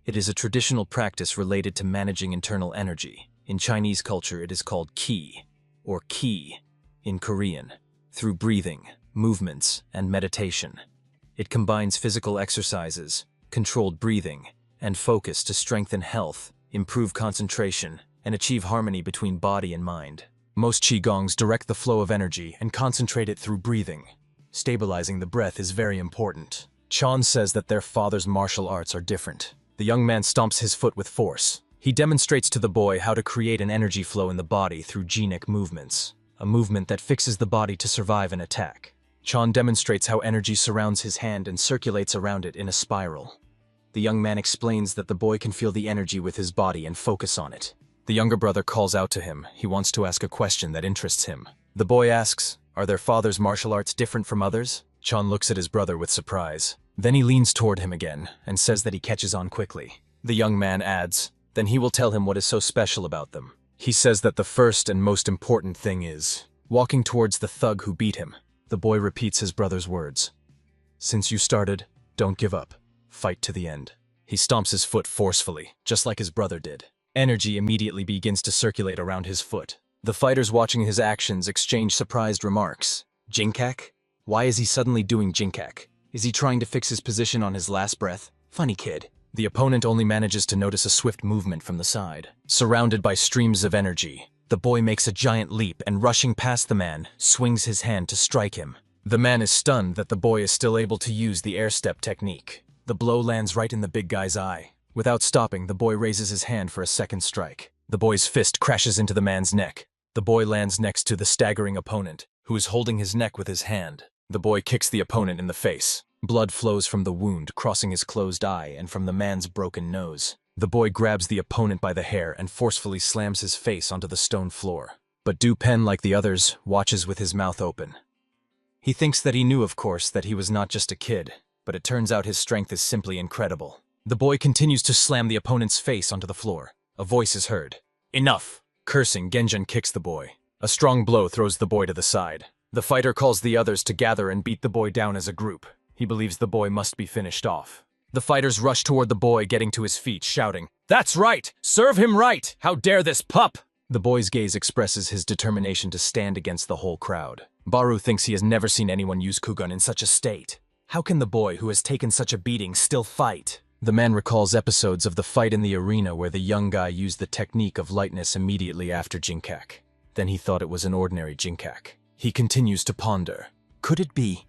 It is a traditional practice related to managing internal energy. In Chinese culture, it is called Qi, or Qi, in Korean, through breathing, movements, and meditation. It combines physical exercises, controlled breathing, and focus to strengthen health, improve concentration, and achieve harmony between body and mind. Most Qigongs direct the flow of energy and concentrate it through breathing. Stabilizing the breath is very important. Chan says that their father's martial arts are different. The young man stomps his foot with force. He demonstrates to the boy how to create an energy flow in the body through genic movements, a movement that fixes the body to survive an attack. Chan demonstrates how energy surrounds his hand and circulates around it in a spiral. The young man explains that the boy can feel the energy with his body and focus on it. The younger brother calls out to him. He wants to ask a question that interests him. The boy asks, are their father's martial arts different from others? Chan looks at his brother with surprise. Then he leans toward him again and says that he catches on quickly. The young man adds, then he will tell him what is so special about them. He says that the first and most important thing is walking towards the thug who beat him. The boy repeats his brother's words. Since you started, don't give up. Fight to the end. He stomps his foot forcefully, just like his brother did. Energy immediately begins to circulate around his foot. The fighters watching his actions exchange surprised remarks. Jinkak? Why is he suddenly doing Jinkak? Is he trying to fix his position on his last breath? Funny kid. The opponent only manages to notice a swift movement from the side. Surrounded by streams of energy, the boy makes a giant leap and rushing past the man, swings his hand to strike him. The man is stunned that the boy is still able to use the air step technique. The blow lands right in the big guy's eye. Without stopping, the boy raises his hand for a second strike. The boy's fist crashes into the man's neck. The boy lands next to the staggering opponent, who is holding his neck with his hand. The boy kicks the opponent in the face. Blood flows from the wound, crossing his closed eye and from the man's broken nose. The boy grabs the opponent by the hair and forcefully slams his face onto the stone floor. But Du Pen, like the others, watches with his mouth open. He thinks that he knew, of course, that he was not just a kid, but it turns out his strength is simply incredible. The boy continues to slam the opponent's face onto the floor. A voice is heard. Enough! Cursing, Genjin kicks the boy. A strong blow throws the boy to the side. The fighter calls the others to gather and beat the boy down as a group. He believes the boy must be finished off. The fighters rush toward the boy, getting to his feet, shouting, "That's right! Serve him right! How dare this pup!" The boy's gaze expresses his determination to stand against the whole crowd. Baru thinks he has never seen anyone use Kugun in such a state. How can the boy, who has taken such a beating, still fight? The man recalls episodes of the fight in the arena where the young guy used the technique of lightness immediately after Jinkak. Then he thought it was an ordinary Jinkak. He continues to ponder. Could it be?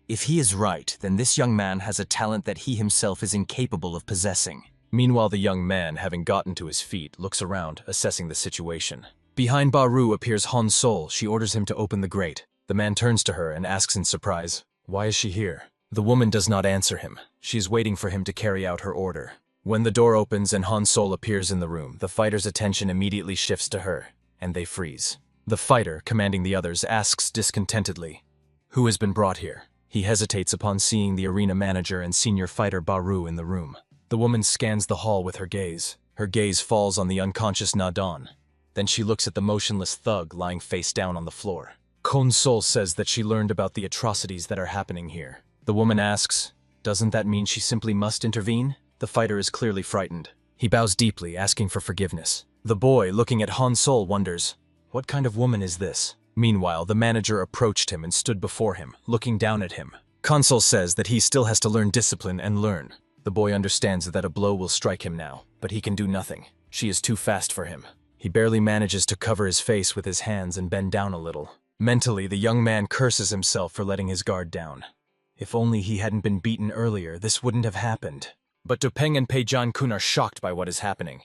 If he is right, then this young man has a talent that he himself is incapable of possessing. Meanwhile, the young man, having gotten to his feet, looks around, assessing the situation. Behind Baru appears Han Sol. She orders him to open the grate. The man turns to her and asks in surprise, "Why is she here?" The woman does not answer him. She is waiting for him to carry out her order. When the door opens and Han Sol appears in the room, the fighter's attention immediately shifts to her, and they freeze. The fighter, commanding the others, asks discontentedly, "Who has been brought here?" He hesitates upon seeing the arena manager and senior fighter Baru in the room. The woman scans the hall with her gaze. Her gaze falls on the unconscious Nadon. Then she looks at the motionless thug lying face down on the floor. Kon Sol says that she learned about the atrocities that are happening here. The woman asks, "Doesn't that mean she simply must intervene?" The fighter is clearly frightened. He bows deeply, asking for forgiveness. The boy, looking at Han Sol, wonders, what kind of woman is this? Meanwhile, the manager approached him and stood before him, looking down at him. Consul says that he still has to learn discipline and learn. The boy understands that a blow will strike him now, but he can do nothing. She is too fast for him. He barely manages to cover his face with his hands and bend down a little. Mentally, the young man curses himself for letting his guard down. If only he hadn't been beaten earlier, this wouldn't have happened. But Dopeng and Peijan-kun are shocked by what is happening.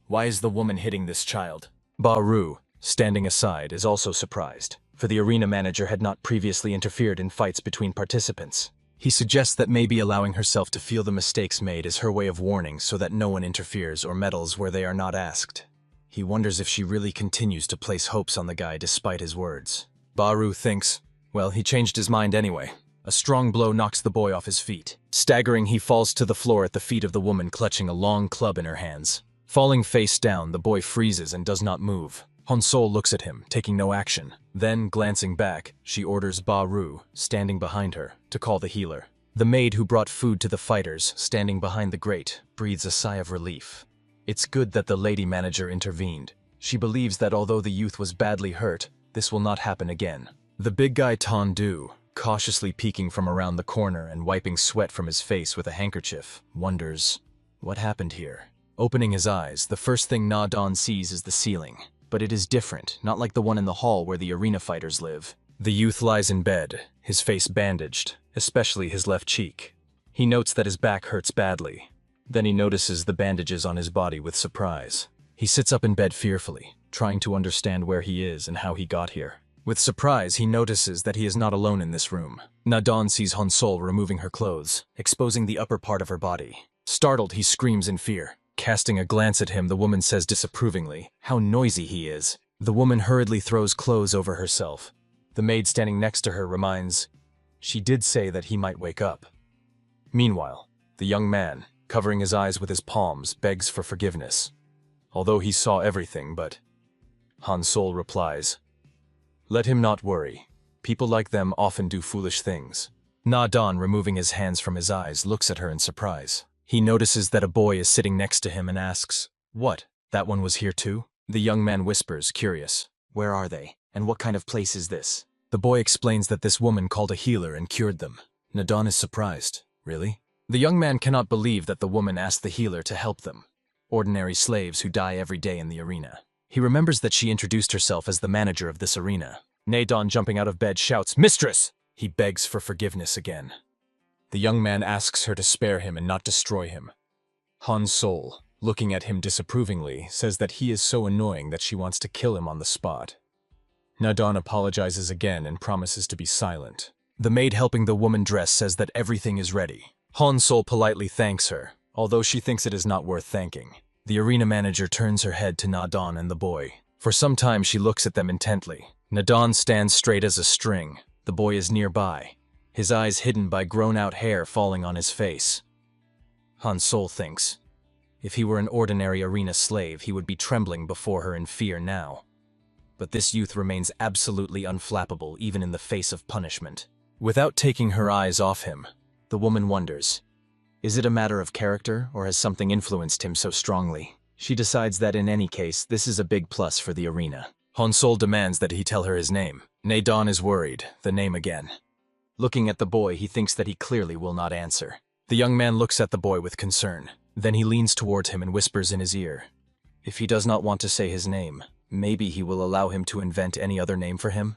Why is the woman hitting this child? Baru, standing aside, is also surprised, for the arena manager had not previously interfered in fights between participants. He suggests that maybe allowing herself to feel the mistakes made is her way of warning so that no one interferes or meddles where they are not asked. He wonders if she really continues to place hopes on the guy despite his words. Baru thinks, well, he changed his mind anyway. A strong blow knocks the boy off his feet. Staggering, he falls to the floor at the feet of the woman clutching a long club in her hands. Falling face down, the boy freezes and does not move. Honsol looks at him, taking no action. Then, glancing back, she orders Baru, standing behind her, to call the healer. The maid who brought food to the fighters, standing behind the grate, breathes a sigh of relief. It's good that the lady manager intervened. She believes that although the youth was badly hurt, this will not happen again. The big guy Tondu, cautiously peeking from around the corner and wiping sweat from his face with a handkerchief, wonders, what happened here? Opening his eyes, the first thing Na Don sees is the ceiling. But it is different, not like the one in the hall where the arena fighters live. The youth lies in bed, his face bandaged, especially his left cheek. He notes that his back hurts badly. Then he notices the bandages on his body with surprise. He sits up in bed fearfully, trying to understand where he is and how he got here. With surprise, he notices that he is not alone in this room. Nadon sees Honsol removing her clothes, exposing the upper part of her body. Startled, he screams in fear. Casting a glance at him, the woman says disapprovingly, "How noisy he is." The woman hurriedly throws clothes over herself. The maid standing next to her reminds, she did say that he might wake up. Meanwhile, the young man, covering his eyes with his palms, begs for forgiveness. Although he saw everything, but... Honsol replies, "Let him not worry. People like them often do foolish things." Na Don, removing his hands from his eyes, looks at her in surprise. He notices that a boy is sitting next to him and asks, "What, that one was here too?" The young man whispers, curious, "Where are they? And what kind of place is this?" The boy explains that this woman called a healer and cured them. Nadon is surprised. Really? The young man cannot believe that the woman asked the healer to help them. Ordinary slaves who die every day in the arena. He remembers that she introduced herself as the manager of this arena. Nadon, jumping out of bed, shouts, "Mistress!" He begs for forgiveness again. The young man asks her to spare him and not destroy him. Honsol, looking at him disapprovingly, says that he is so annoying that she wants to kill him on the spot. Na-don apologizes again and promises to be silent. The maid helping the woman dress says that everything is ready. Han-sol politely thanks her, although she thinks it is not worth thanking. The arena manager turns her head to Na-don and the boy. For some time she looks at them intently. Na-don stands straight as a string. The boy is nearby, his eyes hidden by grown-out hair falling on his face. Han-sol thinks, if he were an ordinary arena slave, he would be trembling before her in fear now. But this youth remains absolutely unflappable even in the face of punishment. Without taking her eyes off him, the woman wonders, is it a matter of character or has something influenced him so strongly? She decides that in any case, this is a big plus for the arena. Han-sol demands that he tell her his name. Na-don is worried, the name again. Looking at the boy, he thinks that he clearly will not answer. The young man looks at the boy with concern. Then he leans towards him and whispers in his ear, if he does not want to say his name, maybe he will allow him to invent any other name for him?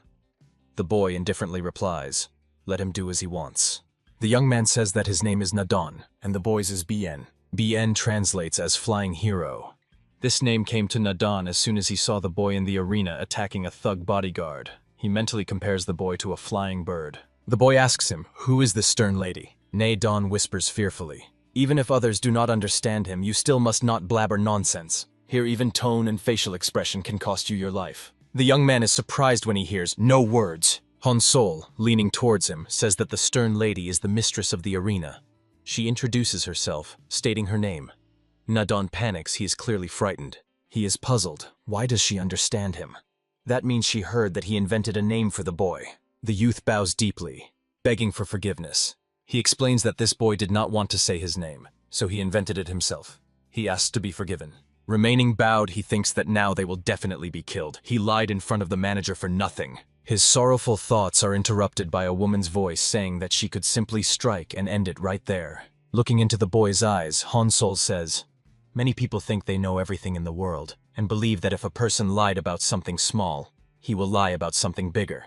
The boy indifferently replies, let him do as he wants. The young man says that his name is Na-don, and the boy's is BN. BN translates as flying hero. This name came to Na-don as soon as he saw the boy in the arena attacking a thug bodyguard. He mentally compares the boy to a flying bird. The boy asks him, who is this stern lady? Na-don whispers fearfully, even if others do not understand him, you still must not blabber nonsense. Here even tone and facial expression can cost you your life. The young man is surprised when he hears, no words. Han-sol, leaning towards him, says that the stern lady is the mistress of the arena. She introduces herself, stating her name. Na-don panics, he is clearly frightened. He is puzzled. Why does she understand him? That means she heard that he invented a name for the boy. The youth bows deeply, begging for forgiveness. He explains that this boy did not want to say his name, so he invented it himself. He asks to be forgiven. Remaining bowed, he thinks that now they will definitely be killed. He lied in front of the manager for nothing. His sorrowful thoughts are interrupted by a woman's voice saying that she could simply strike and end it right there. Looking into the boy's eyes, Han-sol says, many people think they know everything in the world and believe that if a person lied about something small, he will lie about something bigger.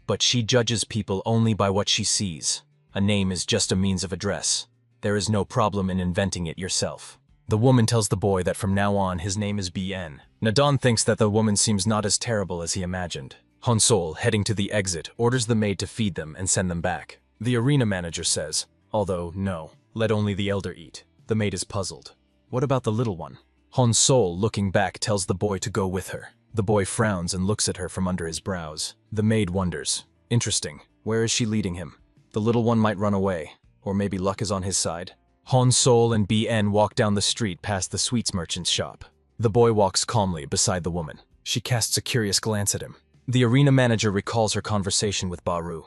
But she judges people only by what she sees. A name is just a means of address. There is no problem in inventing it yourself. The woman tells the boy that from now on his name is BN. Na-don thinks that the woman seems not as terrible as he imagined. Han-sol, heading to the exit, orders the maid to feed them and send them back. The arena manager says, although no, let only the elder eat. The maid is puzzled. What about the little one? Han-sol, looking back, tells the boy to go with her. The boy frowns and looks at her from under his brows. The maid wonders, interesting, where is she leading him? The little one might run away, or maybe luck is on his side. Han-sol and BN walk down the street past the sweets merchant's shop. The boy walks calmly beside the woman. She casts a curious glance at him. The arena manager recalls her conversation with Baru.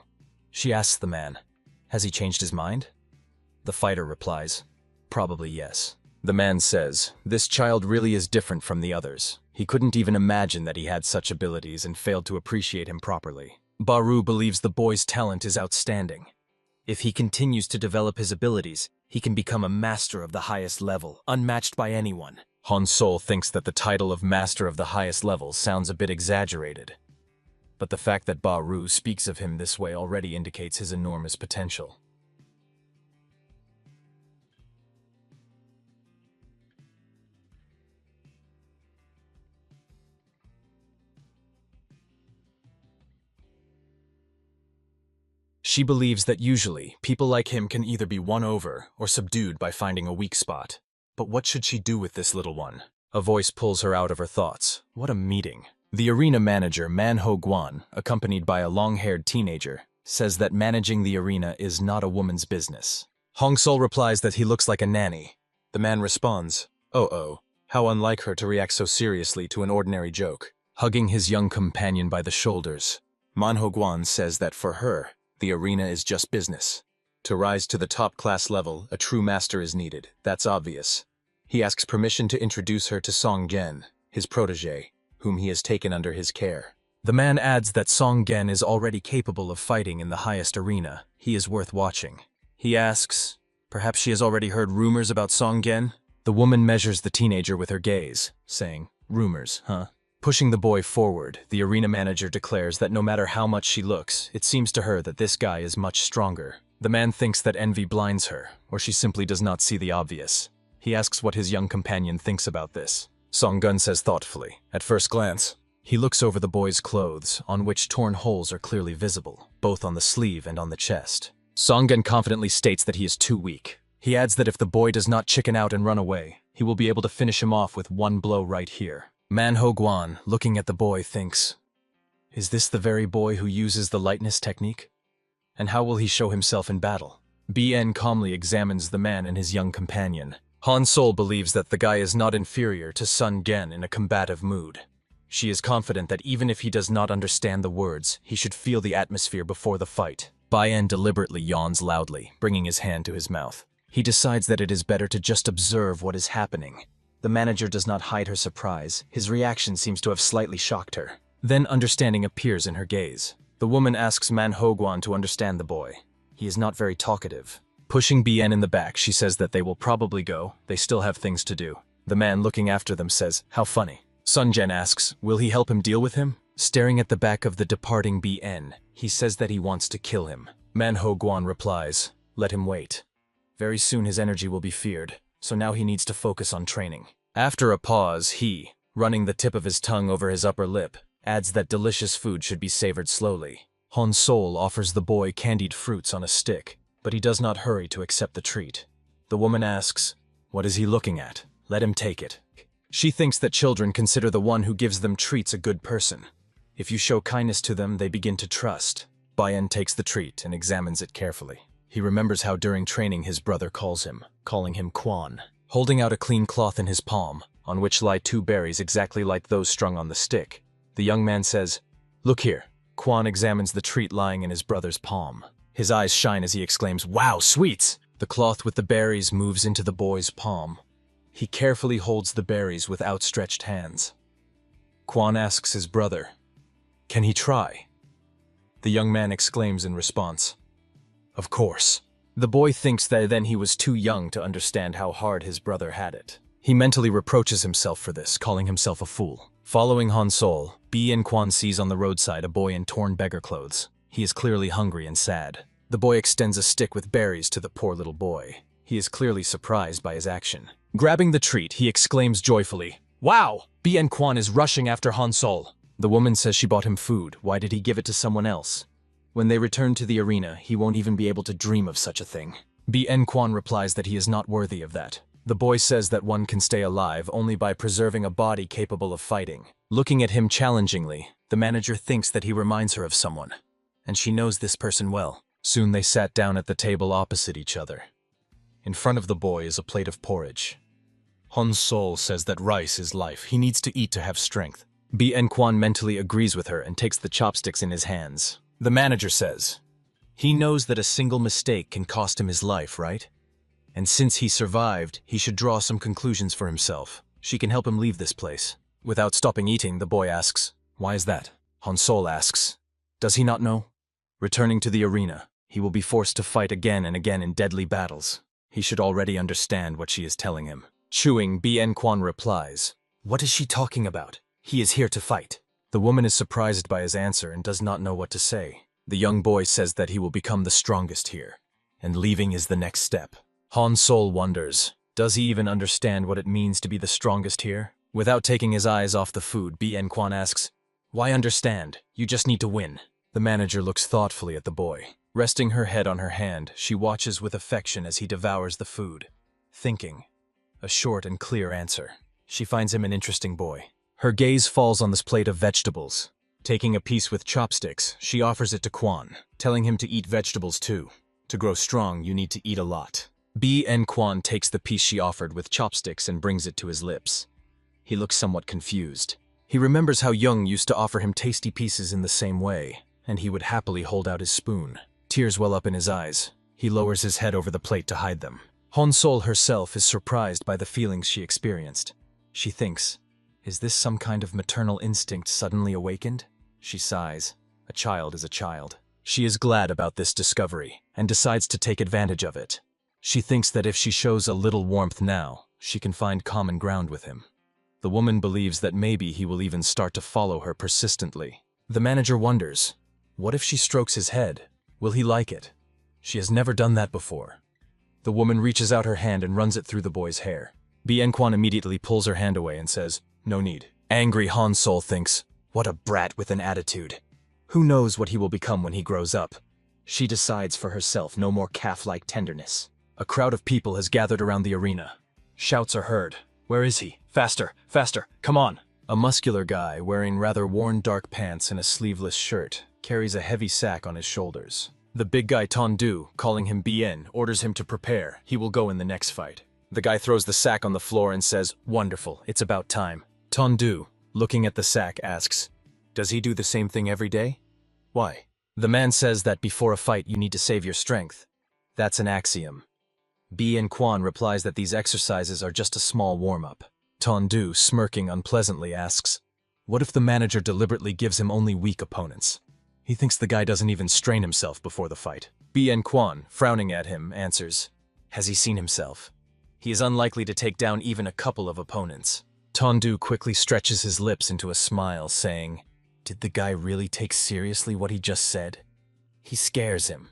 She asks the man, has he changed his mind? The fighter replies, probably yes. The man says, this child really is different from the others. He couldn't even imagine that he had such abilities and failed to appreciate him properly. Baru believes the boy's talent is outstanding. If he continues to develop his abilities, he can become a master of the highest level, unmatched by anyone. Han-sol thinks that the title of master of the highest level sounds a bit exaggerated. But the fact that Baru speaks of him this way already indicates his enormous potential. She believes that usually, people like him can either be won over or subdued by finding a weak spot. But what should she do with this little one? A voice pulls her out of her thoughts. What a meeting. The arena manager, Manhwa, accompanied by a long-haired teenager, says that managing the arena is not a woman's business. Han-sol replies that he looks like a nanny. The man responds, oh, how unlike her to react so seriously to an ordinary joke. Hugging his young companion by the shoulders, Manhwa says that for her, the arena is just business. To rise to the top-class level, a true master is needed, that's obvious. He asks permission to introduce her to Song-gen, his protege, whom he has taken under his care. The man adds that Song-gen is already capable of fighting in the highest arena. He is worth watching. He asks, perhaps she has already heard rumors about Song-gen? The woman measures the teenager with her gaze, saying, rumors, huh? Pushing the boy forward, the arena manager declares that no matter how much she looks, it seems to her that this guy is much stronger. The man thinks that envy blinds her, or she simply does not see the obvious. He asks what his young companion thinks about this. Song-gen says thoughtfully, at first glance, He looks over the boy's clothes, on which torn holes are clearly visible, both on the sleeve and on the chest. Songen confidently states that he is too weak. He adds that if the boy does not chicken out and run away, he will be able to finish him off with one blow right here. Manhwa Guan, looking at the boy, thinks, is this the very boy who uses the lightness technique? And how will he show himself in battle? BN calmly examines the man and his young companion. Han Sol believes that the guy is not inferior to Sun Gen in a combative mood. She is confident that even if he does not understand the words, he should feel the atmosphere before the fight. Bian deliberately yawns loudly, bringing his hand to his mouth. He decides that it is better to just observe what is happening. The manager does not hide her surprise. His reaction seems to have slightly shocked her. Then understanding appears in her gaze. The woman asks Manhwa Guan to understand the boy. He is not very talkative. Pushing BN in the back, she says that they will probably go. They still have things to do. The man looking after them says, how funny. Sun Gen asks, will he help him deal with him? Staring at the back of the departing BN, he says that he wants to kill him. Manhwa Guan replies, let him wait. Very soon his energy will be feared, so now he needs to focus on training. After a pause, he, running the tip of his tongue over his upper lip, adds that delicious food should be savored slowly. Han Sol offers the boy candied fruits on a stick, but he does not hurry to accept the treat. The woman asks, what is he looking at? Let him take it. She thinks that children consider the one who gives them treats a good person. If you show kindness to them, they begin to trust. Bian takes the treat and examines it carefully. He remembers how during training his brother calling him Quan. Holding out a clean cloth in his palm, on which lie 2 berries exactly like those strung on the stick, the young man says, look here. Quan examines the treat lying in his brother's palm. His eyes shine as he exclaims, wow, sweets! The cloth with the berries moves into the boy's palm. He carefully holds the berries with outstretched hands. Quan asks his brother, can he try? The young man exclaims in response, of course. The boy thinks that then he was too young to understand how hard his brother had it. He mentally reproaches himself for this, calling himself a fool. Following Han Sol, BN Quan sees on the roadside a boy in torn beggar clothes. He is clearly hungry and sad. The boy extends a stick with berries to the poor little boy. He is clearly surprised by his action. Grabbing the treat, he exclaims joyfully, wow! BN Quan is rushing after Han Sol. The woman says she bought him food. Why did he give it to someone else? When they return to the arena, he won't even be able to dream of such a thing. BN Quan replies that he is not worthy of that. The boy says that one can stay alive only by preserving a body capable of fighting. Looking at him challengingly, the manager thinks that he reminds her of someone, and she knows this person well. Soon they sat down at the table opposite each other. In front of the boy is a plate of porridge. Han Sol says that rice is life. He needs to eat to have strength. BN Quan mentally agrees with her and takes the chopsticks in his hands. The manager says, he knows that a single mistake can cost him his life, right? And since he survived, he should draw some conclusions for himself. She can help him leave this place. Without stopping eating, the boy asks, why is that? Han Sol asks, does he not know? Returning to the arena, he will be forced to fight again and again in deadly battles. He should already understand what she is telling him. Chewing, BN Quan replies, what is she talking about? He is here to fight. The woman is surprised by his answer and does not know what to say. The young boy says that he will become the strongest here, and leaving is the next step. Han Sol wonders, does he even understand what it means to be the strongest here? Without taking his eyes off the food, BN Quan asks, why understand? You just need to win. The manager looks thoughtfully at the boy. Resting her head on her hand, she watches with affection as he devours the food. Thinking, a short and clear answer. She finds him an interesting boy. Her gaze falls on this plate of vegetables. Taking a piece with chopsticks, she offers it to Quan, telling him to eat vegetables too. To grow strong, you need to eat a lot. BN Quan takes the piece she offered with chopsticks and brings it to his lips. He looks somewhat confused. He remembers how Young used to offer him tasty pieces in the same way, and he would happily hold out his spoon. Tears well up in his eyes. He lowers his head over the plate to hide them. Han Sol herself is surprised by the feelings she experienced. She thinks, is this some kind of maternal instinct suddenly awakened? She sighs. A child is a child. She is glad about this discovery, and decides to take advantage of it. She thinks that if she shows a little warmth now, she can find common ground with him. The woman believes that maybe he will even start to follow her persistently. The manager wonders, what if she strokes his head? Will he like it? She has never done that before. The woman reaches out her hand and runs it through the boy's hair. BN Quan immediately pulls her hand away and says, no need. Angry Han Sol thinks, What a brat with an attitude. Who knows what he will become when he grows up? She decides for herself, no more calf-like tenderness. A crowd of people has gathered around the arena. Shouts are heard. Where is he? Faster, faster, come on! A muscular guy wearing rather worn dark pants and a sleeveless shirt carries a heavy sack on his shoulders. The big guy Tondu, calling him BN, orders him to prepare. He will go in the next fight. The guy throws the sack on the floor and says, "Wonderful, it's about time." Tondu, looking at the sack, asks, "Does he do the same thing every day?" "Why?" The man says that before a fight you need to save your strength. That's an axiom. BN Kwan replies that these exercises are just a small warm-up. Tondu, smirking unpleasantly, asks, "What if the manager deliberately gives him only weak opponents? He thinks the guy doesn't even strain himself before the fight." BN Kwan, frowning at him, answers, "Has he seen himself? He is unlikely to take down even a couple of opponents." Tondu quickly stretches his lips into a smile, saying, "Did the guy really take seriously what he just said? He scares him."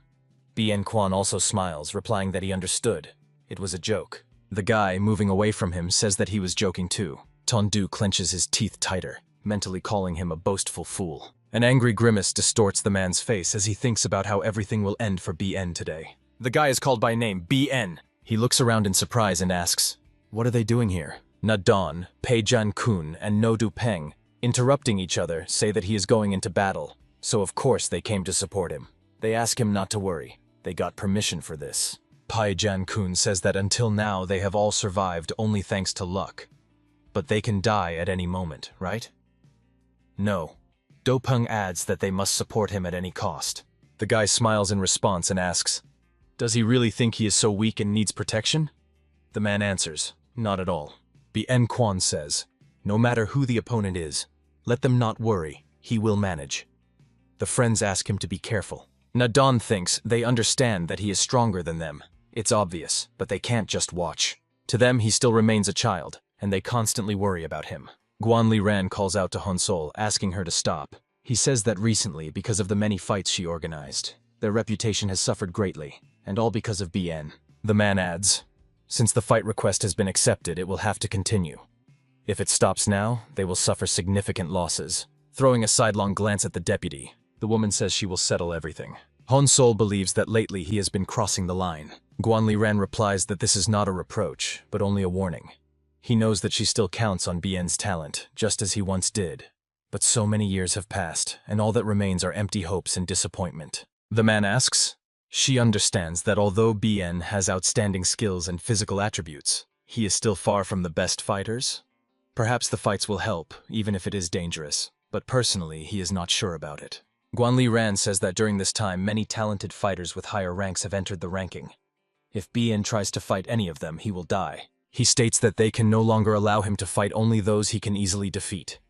BN Kwan also smiles, replying that he understood. It was a joke. The guy, moving away from him, says that he was joking too. Tondu clenches his teeth tighter, mentally calling him a boastful fool. An angry grimace distorts the man's face as he thinks about how everything will end for BN today. The guy is called by name, BN. He looks around in surprise and asks, "What are they doing here?" Nadon, Peijan-kun, and Nodu Peng, interrupting each other, say that he is going into battle, so of course they came to support him. They ask him not to worry. They got permission for this. Peijan-kun says that until now they have all survived only thanks to luck. But they can die at any moment, right? No. Dopeng adds that they must support him at any cost. The guy smiles in response and asks, "Does he really think he is so weak and needs protection?" The man answers, "Not at all." BN Kwan says, "No matter who the opponent is, let them not worry, he will manage." The friends ask him to be careful. Nadon thinks they understand that he is stronger than them. It's obvious, but they can't just watch. To them, he still remains a child, and they constantly worry about him. Guanli Ran calls out to Honsol, asking her to stop. He says that recently, because of the many fights she organized, their reputation has suffered greatly, and all because of BN. The man adds, "Since the fight request has been accepted, it will have to continue. If it stops now, they will suffer significant losses." Throwing a sidelong glance at the deputy, the woman says she will settle everything. Honsol believes that lately he has been crossing the line. Guanli Ran replies that this is not a reproach, but only a warning. He knows that she still counts on BN's talent, just as he once did. But so many years have passed, and all that remains are empty hopes and disappointment. The man asks. She understands that although BN has outstanding skills and physical attributes, he is still far from the best fighters. Perhaps the fights will help, even if it is dangerous, but personally he is not sure about it. Guanli Ran says that during this time many talented fighters with higher ranks have entered the ranking. If BN tries to fight any of them, he will die. He states that they can no longer allow him to fight only those he can easily defeat.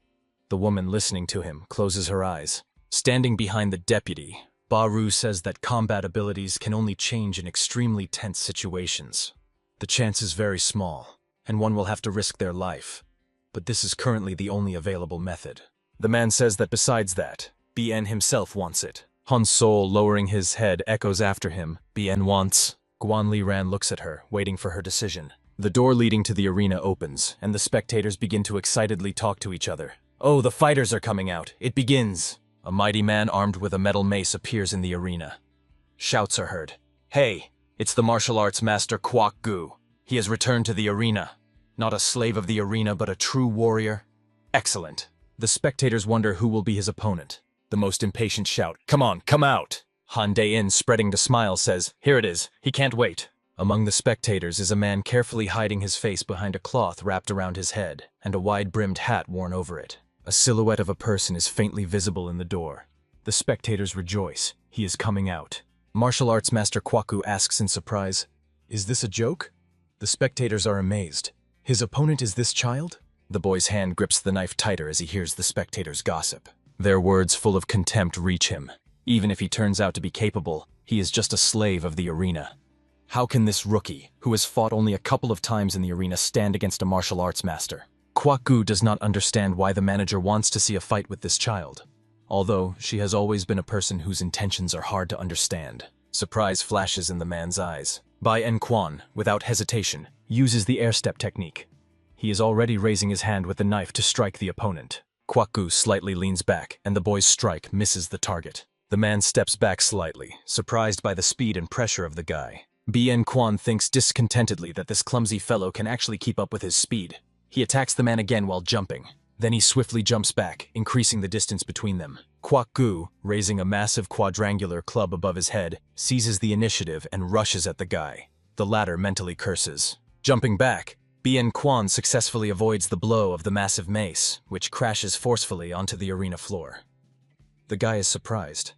The woman listening to him closes her eyes. Standing behind the deputy, Baru says that combat abilities can only change in extremely tense situations. The chance is very small, and one will have to risk their life. But this is currently the only available method. The man says that besides that, BN himself wants it. Honsol, lowering his head, echoes after him, "BN wants." Guanli Ran looks at her, waiting for her decision. The door leading to the arena opens, and the spectators begin to excitedly talk to each other. "Oh, the fighters are coming out. It begins." A mighty man armed with a metal mace appears in the arena. Shouts are heard. "Hey, it's the martial arts master Kwok Gu. He has returned to the arena. Not a slave of the arena, but a true warrior. Excellent." The spectators wonder who will be his opponent. The most impatient shout, "Come on, come out!" Han Dae-in, spreading a smile, says, "Here it is. He can't wait." Among the spectators is a man carefully hiding his face behind a cloth wrapped around his head, and a wide-brimmed hat worn over it. A silhouette of a person is faintly visible in the door. The spectators rejoice. He is coming out. Martial arts master Kwaku asks in surprise, "Is this a joke?" The spectators are amazed. His opponent is this child? The boy's hand grips the knife tighter as he hears the spectators' gossip. Their words full of contempt reach him. Even if he turns out to be capable, he is just a slave of the arena. How can this rookie, who has fought only a couple of times in the arena, stand against a martial arts master? Kwaku does not understand why the manager wants to see a fight with this child, although she has always been a person whose intentions are hard to understand. Surprise flashes in the man's eyes. Bai En Quan, without hesitation, uses the air step technique. He is already raising his hand with the knife to strike the opponent. Kwaku slightly leans back, and the boy's strike misses the target. The man steps back slightly, surprised by the speed and pressure of the guy. Bien Quan thinks discontentedly that this clumsy fellow can actually keep up with his speed. He attacks the man again while jumping. Then he swiftly jumps back, increasing the distance between them. Kwaku, raising a massive quadrangular club above his head, seizes the initiative and rushes at the guy. The latter mentally curses. Jumping back, Bien Quan successfully avoids the blow of the massive mace, which crashes forcefully onto the arena floor. The guy is surprised.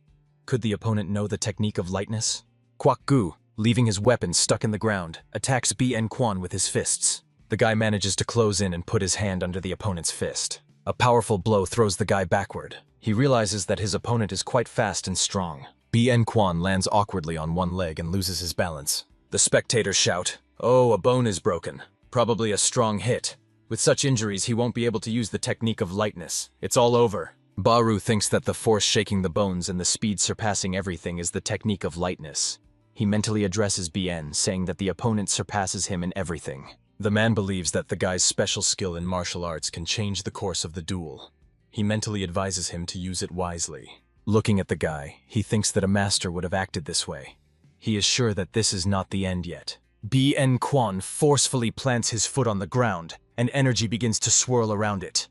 Could the opponent know the technique of lightness? Kwaku, leaving his weapon stuck in the ground, attacks Bien Quan with his fists. The guy manages to close in and put his hand under the opponent's fist. A powerful blow throws the guy backward. He realizes that his opponent is quite fast and strong. Bien Quan lands awkwardly on one leg and loses his balance. The spectators shout, "Oh, a bone is broken. Probably a strong hit. With such injuries, he won't be able to use the technique of lightness. It's all over." Baru thinks that the force shaking the bones and the speed surpassing everything is the technique of lightness. He mentally addresses Bien, saying that the opponent surpasses him in everything. The man believes that the guy's special skill in martial arts can change the course of the duel. He mentally advises him to use it wisely. Looking at the guy, he thinks that a master would have acted this way. He is sure that this is not the end yet. Bien Quan forcefully plants his foot on the ground, and energy begins to swirl around it.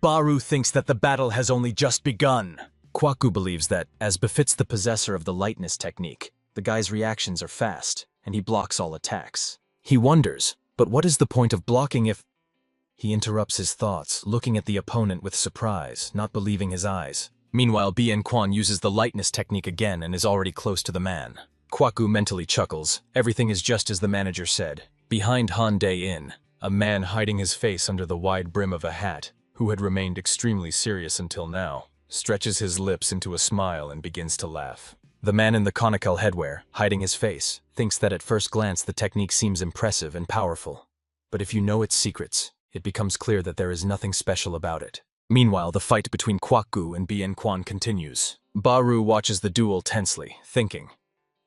Baru thinks that the battle has only just begun. Kwaku believes that, as befits the possessor of the lightness technique, the guy's reactions are fast, and he blocks all attacks. He wonders, but what is the point of blocking if... He interrupts his thoughts, looking at the opponent with surprise, not believing his eyes. Meanwhile, Bien Quan uses the lightness technique again and is already close to the man. Kwaku mentally chuckles. Everything is just as the manager said. Behind Han Dae-in, a man hiding his face under the wide brim of a hat, who had remained extremely serious until now, stretches his lips into a smile and begins to laugh. The man in the conical headwear, hiding his face, thinks that at first glance the technique seems impressive and powerful. But if you know its secrets, it becomes clear that there is nothing special about it. Meanwhile, the fight between Kwaku and Bien Quan continues. Baru watches the duel tensely, thinking.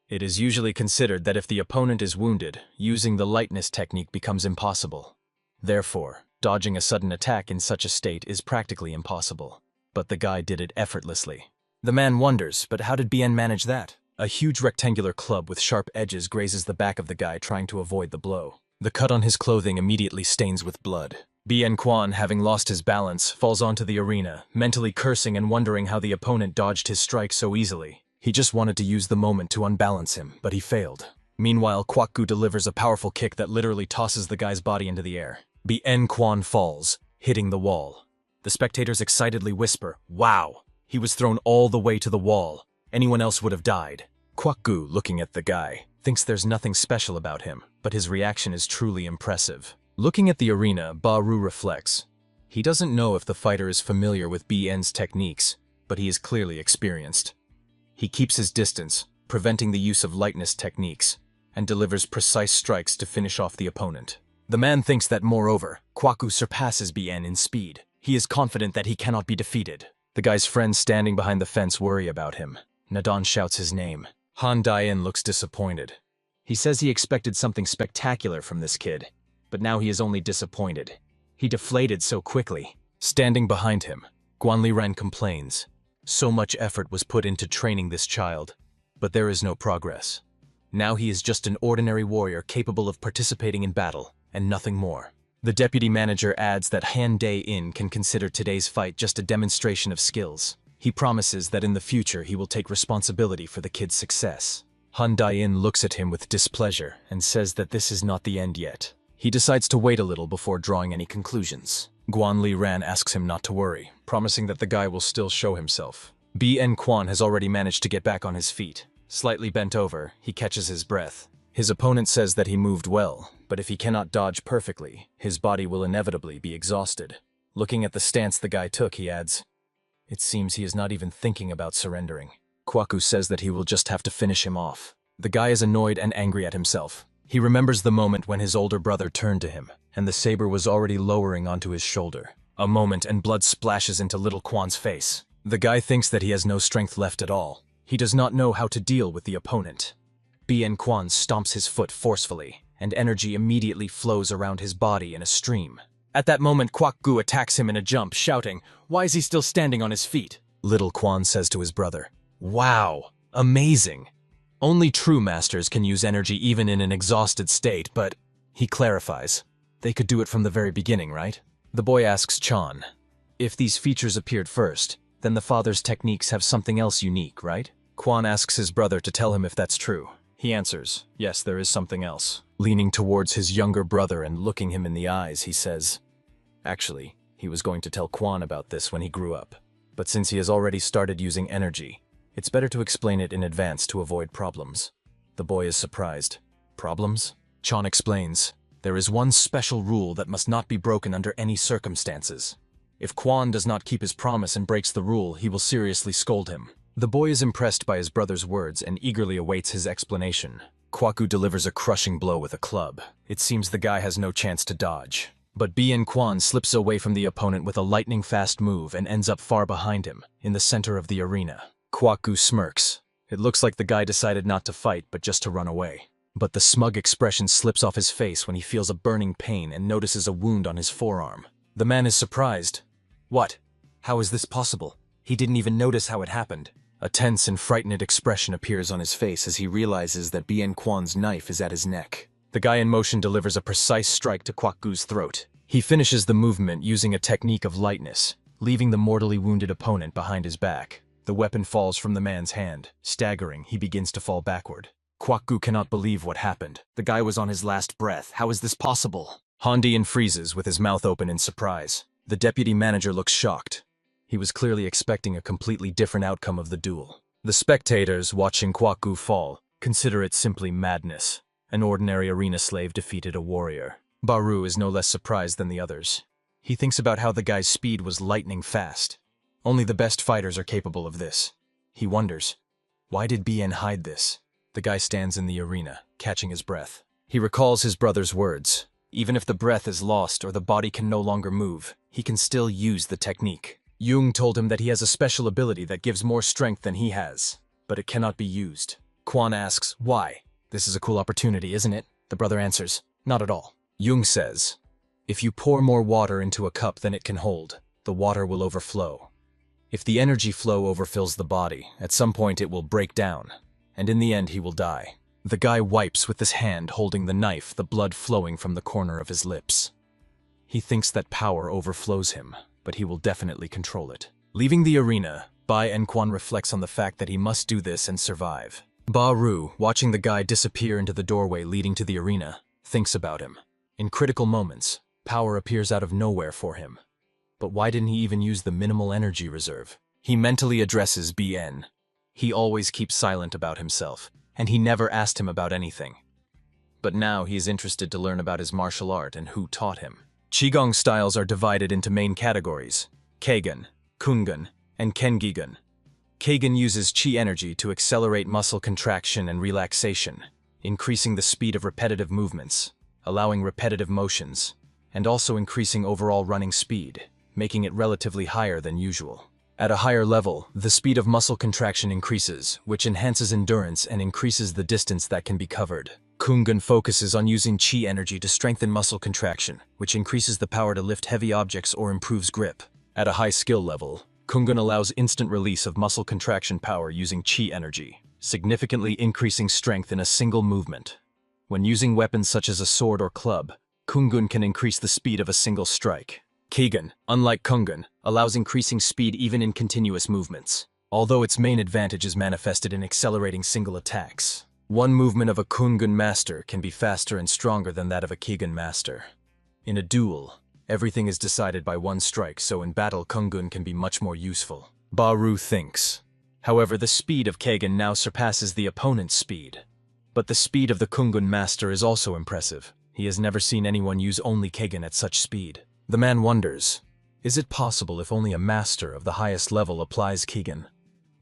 It is usually considered that if the opponent is wounded, using the lightness technique becomes impossible. Therefore, dodging a sudden attack in such a state is practically impossible. But the guy did it effortlessly. The man wonders, but how did Bien manage that? A huge rectangular club with sharp edges grazes the back of the guy, trying to avoid the blow. The cut on his clothing immediately stains with blood. Bien Quan, having lost his balance, falls onto the arena, mentally cursing and wondering how the opponent dodged his strike so easily. He just wanted to use the moment to unbalance him, but he failed. Meanwhile, Kwaku delivers a powerful kick that literally tosses the guy's body into the air. Bien Quan falls, hitting the wall. The spectators excitedly whisper, "Wow! He was thrown all the way to the wall. Anyone else would have died." Kwaku, looking at the guy, thinks there's nothing special about him, but his reaction is truly impressive. Looking at the arena, Baru reflects. He doesn't know if the fighter is familiar with Bien's techniques, but he is clearly experienced. He keeps his distance, preventing the use of lightness techniques, and delivers precise strikes to finish off the opponent. The man thinks that, moreover, Kwaku surpasses Bien in speed. He is confident that he cannot be defeated. The guy's friends standing behind the fence worry about him. Nadan shouts his name. Han Dae-in looks disappointed. He says he expected something spectacular from this kid, but now he is only disappointed. He deflated so quickly. Standing behind him, Guan Liren complains. So much effort was put into training this child, but there is no progress. Now he is just an ordinary warrior capable of participating in battle, and nothing more. The deputy manager adds that Han Dae-in can consider today's fight just a demonstration of skills. He promises that in the future he will take responsibility for the kid's success. Han Dae-in looks at him with displeasure and says that this is not the end yet. He decides to wait a little before drawing any conclusions. Guan Liren asks him not to worry, promising that the guy will still show himself. Bien Quan has already managed to get back on his feet. Slightly bent over, he catches his breath. His opponent says that he moved well, but if he cannot dodge perfectly, his body will inevitably be exhausted. Looking at the stance the guy took, he adds, "It seems he is not even thinking about surrendering." Kwaku says that he will just have to finish him off. The guy is annoyed and angry at himself. He remembers the moment when his older brother turned to him, and the saber was already lowering onto his shoulder. A moment and blood splashes into little Quan's face. The guy thinks that he has no strength left at all. He does not know how to deal with the opponent. Bien Quan stomps his foot forcefully, and energy immediately flows around his body in a stream. At that moment, Kwak-gu attacks him in a jump, shouting, "Why is he still standing on his feet?" Little Quan says to his brother, "Wow, amazing. Only true masters can use energy even in an exhausted state, but," he clarifies, "they could do it from the very beginning, right?" The boy asks Chan, "If these features appeared first, then the father's techniques have something else unique, right?" Quan asks his brother to tell him if that's true. He answers, "Yes, there is something else." Leaning towards his younger brother and looking him in the eyes, he says, "Actually, he was going to tell Quan about this when he grew up. But since he has already started using energy, it's better to explain it in advance to avoid problems." The boy is surprised. "Problems?" Chan explains, "There is one special rule that must not be broken under any circumstances. If Quan does not keep his promise and breaks the rule, he will seriously scold him." The boy is impressed by his brother's words and eagerly awaits his explanation. Kwaku delivers a crushing blow with a club. It seems the guy has no chance to dodge. But Bien Quan slips away from the opponent with a lightning-fast move and ends up far behind him, in the center of the arena. Kwaku smirks. It looks like the guy decided not to fight, but just to run away. But the smug expression slips off his face when he feels a burning pain and notices a wound on his forearm. The man is surprised. "What? How is this possible? He didn't even notice how it happened." A tense and frightened expression appears on his face as he realizes that Bien Quan's knife is at his neck. The guy in motion delivers a precise strike to Kwak-gu's throat. He finishes the movement using a technique of lightness, leaving the mortally wounded opponent behind his back. The weapon falls from the man's hand. Staggering, he begins to fall backward. Kwak-gu cannot believe what happened. The guy was on his last breath. How is this possible? Hondian freezes with his mouth open in surprise. The deputy manager looks shocked. He was clearly expecting a completely different outcome of the duel. The spectators, watching Kwak-gu fall, consider it simply madness. An ordinary arena slave defeated a warrior. Baru is no less surprised than the others. He thinks about how the guy's speed was lightning fast. Only the best fighters are capable of this. He wonders, why did Bien hide this? The guy stands in the arena, catching his breath. He recalls his brother's words. Even if the breath is lost or the body can no longer move, he can still use the technique. Jung told him that he has a special ability that gives more strength than he has, but it cannot be used. Quan asks, "Why? This is a cool opportunity, isn't it?" The brother answers, "Not at all." Jung says, "If you pour more water into a cup than it can hold, the water will overflow. If the energy flow overfills the body, at some point it will break down, and in the end he will die." The guy wipes with his hand holding the knife, the blood flowing from the corner of his lips. He thinks that power overflows him, but he will definitely control it. Leaving the arena, Bai Enquan reflects on the fact that he must do this and survive. Ba Ru, watching the guy disappear into the doorway leading to the arena, thinks about him. In critical moments, power appears out of nowhere for him. But why didn't he even use the minimal energy reserve? He mentally addresses Bien. He always keeps silent about himself, and he never asked him about anything. But now he is interested to learn about his martial art and who taught him. Qigong styles are divided into main categories: Keigen, Kungan, and Kengigen. Keigen uses qi energy to accelerate muscle contraction and relaxation, increasing the speed of repetitive movements, allowing repetitive motions, and also increasing overall running speed, making it relatively higher than usual. At a higher level, the speed of muscle contraction increases, which enhances endurance and increases the distance that can be covered. Kungan focuses on using qi energy to strengthen muscle contraction, which increases the power to lift heavy objects or improves grip. At a high skill level, Kungan allows instant release of muscle contraction power using qi energy, significantly increasing strength in a single movement. When using weapons such as a sword or club, Kungun can increase the speed of a single strike. Keigen, unlike Kungan, allows increasing speed even in continuous movements, although its main advantage is manifested in accelerating single attacks. One movement of a Kungun master can be faster and stronger than that of a Keigen master. In a duel, everything is decided by one strike, so in battle Kungun can be much more useful. Ba Ru thinks. However, the speed of Keigen now surpasses the opponent's speed. But the speed of the Kungun master is also impressive. He has never seen anyone use only Keigen at such speed. The man wonders, is it possible if only a master of the highest level applies Keigen?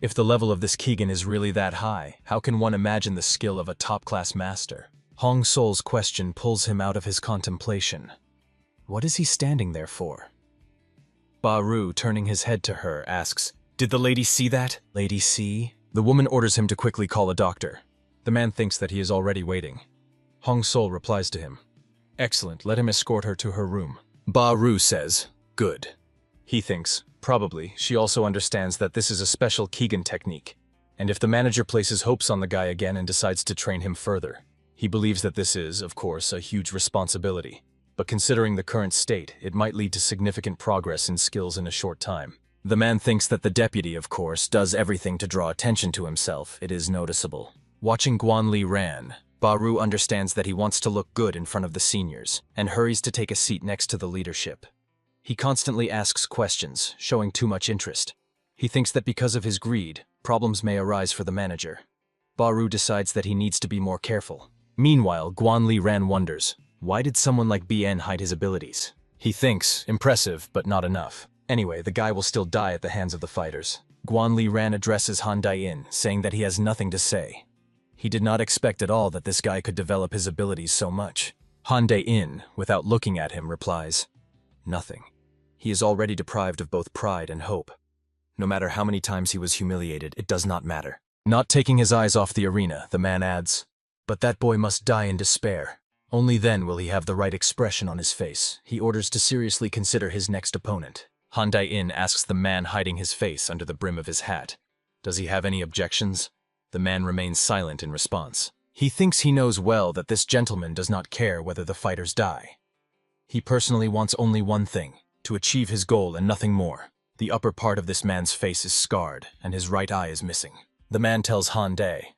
If the level of this Keigen is really that high, how can one imagine the skill of a top-class master? Hong Sol's question pulls him out of his contemplation. What is he standing there for? Ba Ru, turning his head to her, asks, "Did the lady see that?" "Lady see?" The woman orders him to quickly call a doctor. The man thinks that he is already waiting. Hong Sol replies to him, "Excellent, let him escort her to her room." Ba-Ru says, good. He thinks, probably, she also understands that this is a special Keegan technique, and if the manager places hopes on the guy again and decides to train him further, he believes that this is, of course, a huge responsibility. But considering the current state, it might lead to significant progress in skills in a short time. The man thinks that the deputy, of course, does everything to draw attention to himself. It is noticeable. Watching Guanli Ran, Ba-Ru understands that he wants to look good in front of the seniors, and hurries to take a seat next to the leadership. He constantly asks questions, showing too much interest. He thinks that because of his greed, problems may arise for the manager. Ba-Ru decides that he needs to be more careful. Meanwhile, Guanli Ran wonders, why did someone like BN hide his abilities? He thinks, impressive, but not enough. Anyway, the guy will still die at the hands of the fighters. Guanli Ran addresses Han Dai-in, saying that he has nothing to say. He did not expect at all that this guy could develop his abilities so much. Han Dai-in, without looking at him, replies, nothing. He is already deprived of both pride and hope. No matter how many times he was humiliated, it does not matter. Not taking his eyes off the arena, the man adds, but that boy must die in despair. Only then will he have the right expression on his face. He orders to seriously consider his next opponent. Han Dai-in asks the man hiding his face under the brim of his hat, does he have any objections? The man remains silent in response. He thinks he knows well that this gentleman does not care whether the fighters die. He personally wants only one thing, to achieve his goal and nothing more. The upper part of this man's face is scarred, and his right eye is missing. The man tells Han Dae,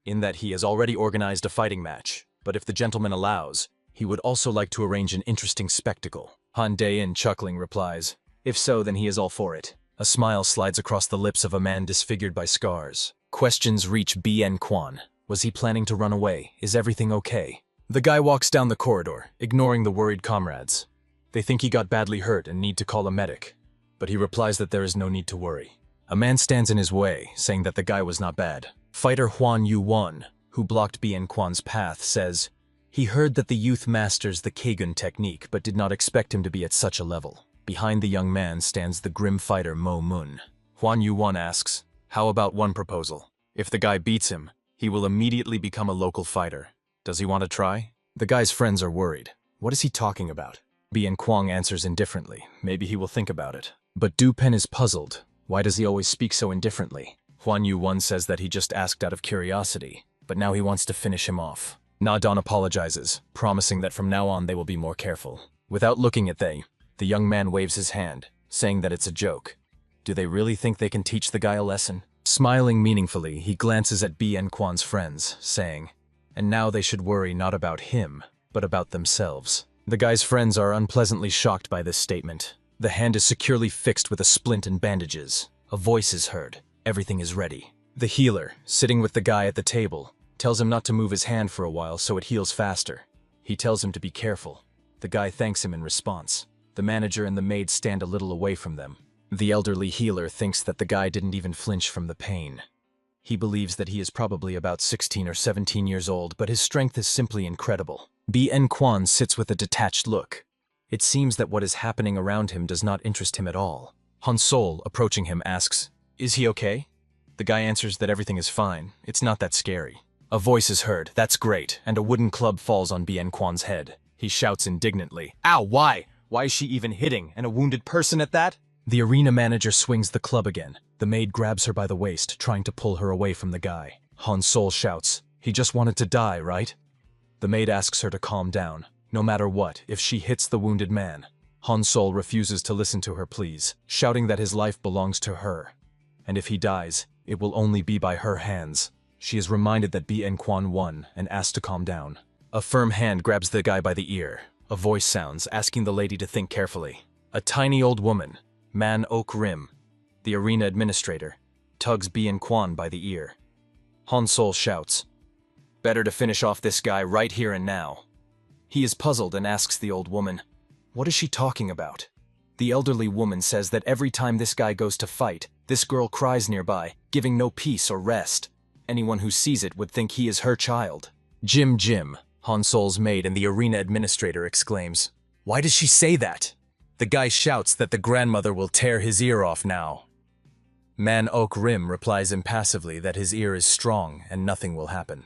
in that he has already organized a fighting match, but if the gentleman allows, he would also like to arrange an interesting spectacle. Han Dae-in, chuckling, replies, if so, then he is all for it. A smile slides across the lips of a man disfigured by scars. Questions reach BN Kwan. Was he planning to run away? Is everything okay? The guy walks down the corridor, ignoring the worried comrades. They think he got badly hurt and need to call a medic, but he replies that there is no need to worry. A man stands in his way, saying that the guy was not bad. Fighter Huan Yu-won, who blocked BN Kwan's path, says, he heard that the youth masters the Keigun technique, but did not expect him to be at such a level. Behind the young man stands the grim fighter Mo Mun. Huan Yu-won asks, how about one proposal? If the guy beats him, he will immediately become a local fighter. Does he want to try? The guy's friends are worried. What is he talking about? BN Kwang answers indifferently. Maybe he will think about it. But Du Pen is puzzled. Why does he always speak so indifferently? Huan Yu-won says that he just asked out of curiosity, but now he wants to finish him off. Na Don apologizes, promising that from now on they will be more careful. Without looking at the young man waves his hand, saying that it's a joke. Do they really think they can teach the guy a lesson? Smiling meaningfully, he glances at BN Kwan's friends, saying, and now they should worry not about him, but about themselves. The guy's friends are unpleasantly shocked by this statement. The hand is securely fixed with a splint and bandages. A voice is heard. Everything is ready. The healer, sitting with the guy at the table, tells him not to move his hand for a while so it heals faster. He tells him to be careful. The guy thanks him in response. The manager and the maid stand a little away from them. The elderly healer thinks that the guy didn't even flinch from the pain. He believes that he is probably about 16 or 17 years old, but his strength is simply incredible. BN Kwan sits with a detached look. It seems that what is happening around him does not interest him at all. Han Sol, approaching him, asks, is he okay? The guy answers that everything is fine. It's not that scary. A voice is heard, that's great, and a wooden club falls on BN Kwan's head. He shouts indignantly, ow, why? Why is she even hitting, and a wounded person at that? The arena manager swings the club again. The maid grabs her by the waist, trying to pull her away from the guy. Han Sol shouts, he just wanted to die, right? The maid asks her to calm down. No matter what, if she hits the wounded man. Han Sol refuses to listen to her pleas, shouting that his life belongs to her. And if he dies, it will only be by her hands. She is reminded that BN Kwan won and asked to calm down. A firm hand grabs the guy by the ear. A voice sounds, asking the lady to think carefully. A tiny old woman, Man Ok Rim, the arena administrator, tugs BN Kwan by the ear. Han Sol shouts, better to finish off this guy right here and now. He is puzzled and asks the old woman, what is she talking about? The elderly woman says that every time this guy goes to fight, this girl cries nearby, giving no peace or rest. Anyone who sees it would think he is her child. Jim, Han Sol's maid and the arena administrator exclaims, why does she say that? The guy shouts that the grandmother will tear his ear off now. Man Ok Rim replies impassively that his ear is strong and nothing will happen.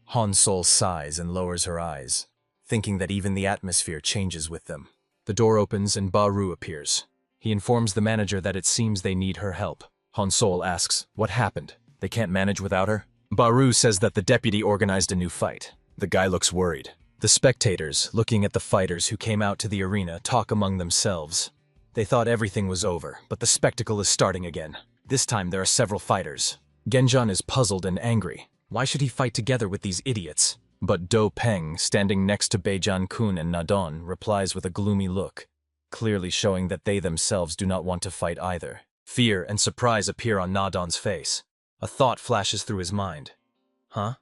Han Sol sighs and lowers her eyes, thinking that even the atmosphere changes with them. The door opens and Baru appears. He informs the manager that it seems they need her help. Hansol asks, what happened? They can't manage without her? Baru says that the deputy organized a new fight. The guy looks worried. The spectators, looking at the fighters who came out to the arena, talk among themselves. They thought everything was over, but the spectacle is starting again. This time there are several fighters. Genjan is puzzled and angry. Why should he fight together with these idiots? But Do Peng, standing next to Beijan-kun and Nadon, replies with a gloomy look, clearly showing that they themselves do not want to fight either. Fear and surprise appear on Nadon's face. A thought flashes through his mind. Huh?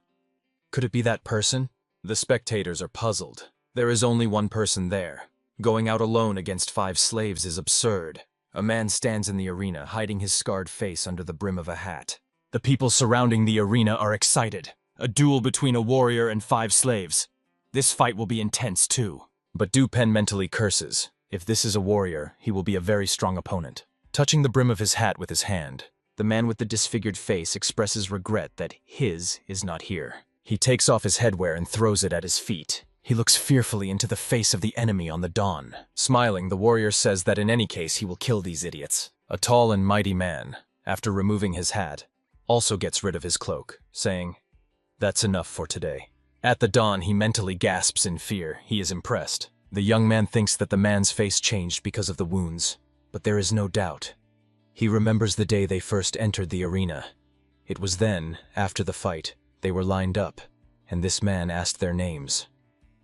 Could it be that person? The spectators are puzzled. There is only one person there. Going out alone against 5 slaves is absurd. A man stands in the arena, hiding his scarred face under the brim of a hat. The people surrounding the arena are excited. A duel between a warrior and 5 slaves. This fight will be intense too. But Du Pen mentally curses. If this is a warrior, he will be a very strong opponent. Touching the brim of his hat with his hand, the man with the disfigured face expresses regret that his is not here. He takes off his headwear and throws it at his feet. He looks fearfully into the face of the enemy on the dawn. Smiling, the warrior says that in any case he will kill these idiots. A tall and mighty man, after removing his hat, also gets rid of his cloak, saying, "That's enough for today." At the dawn, he mentally gasps in fear. He is impressed. The young man thinks that the man's face changed because of the wounds, but there is no doubt. He remembers the day they first entered the arena. It was then, after the fight, they were lined up, and this man asked their names.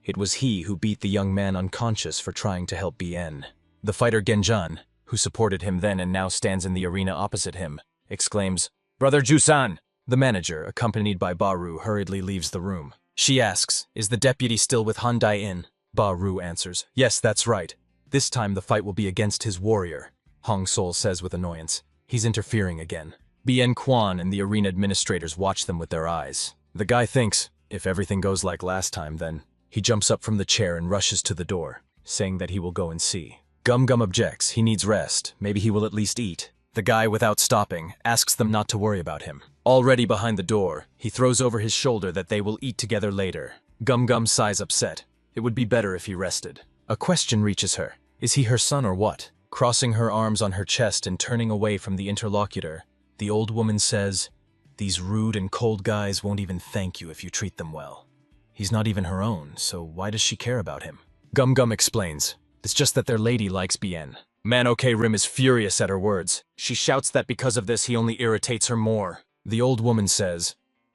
It was he who beat the young man unconscious for trying to help BN. The fighter Genjan, who supported him then and now stands in the arena opposite him, exclaims, "Brother Jusan!" The manager, accompanied by Baru, hurriedly leaves the room. She asks, "Is the deputy still with Handai Inn?" Baru answers, "Yes, that's right. This time the fight will be against his warrior." Hong Sol says with annoyance, "He's interfering again." Bien Quan and the arena administrators watch them with their eyes. The guy thinks, if everything goes like last time, then he jumps up from the chair and rushes to the door, saying that he will go and see. Gum Gum objects. He needs rest. Maybe he will at least eat. The guy, without stopping, asks them not to worry about him. Already behind the door, he throws over his shoulder that they will eat together later. Gum Gum sighs upset. It would be better if he rested. A question reaches her. Is he her son or what? Crossing her arms on her chest and turning away from the interlocutor, the old woman says, "These rude and cold guys won't even thank you if you treat them well. He's not even her own, so why does she care about him?" Gum Gum explains, "It's just that their lady likes Bien." Man-OK Rim is furious at her words. She shouts that because of this he only irritates her more. The old woman says,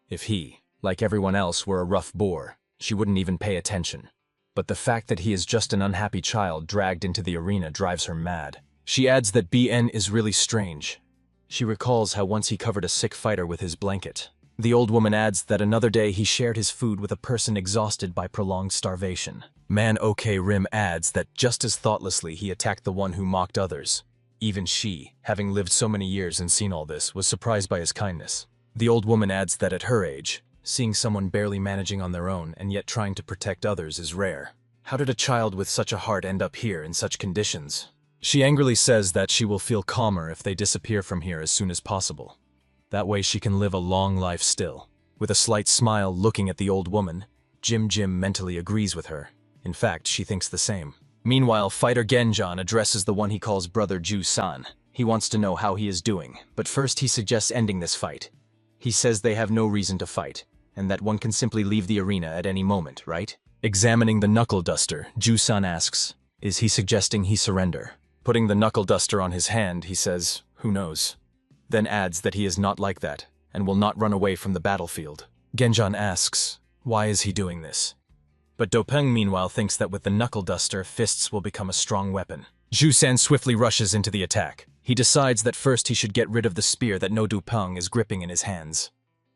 if he, like everyone else, were a rough boar, she wouldn't even pay attention. But the fact that he is just an unhappy child dragged into the arena drives her mad. She adds that BN is really strange. She recalls how once he covered a sick fighter with his blanket. The old woman adds that another day he shared his food with a person exhausted by prolonged starvation. Man-OK Rim adds that just as thoughtlessly he attacked the one who mocked others. Even she, having lived so many years and seen all this, was surprised by his kindness. The old woman adds that at her age, seeing someone barely managing on their own and yet trying to protect others is rare. How did a child with such a heart end up here in such conditions? She angrily says that she will feel calmer if they disappear from here as soon as possible. That way she can live a long life still. With a slight smile looking at the old woman, Jim mentally agrees with her. In fact, she thinks the same. Meanwhile, fighter Genjan addresses the one he calls Brother Ju-san. He wants to know how he is doing, but first he suggests ending this fight. He says they have no reason to fight, and that one can simply leave the arena at any moment, right? Examining the knuckle duster, Ju-san asks, is he suggesting he surrender? Putting the knuckle duster on his hand, he says, who knows? Then adds that he is not like that, and will not run away from the battlefield. Genjan asks, why is he doing this? But Dopeng meanwhile thinks that with the knuckle duster, fists will become a strong weapon. Ju-san swiftly rushes into the attack. He decides that first he should get rid of the spear that No Dupeng is gripping in his hands.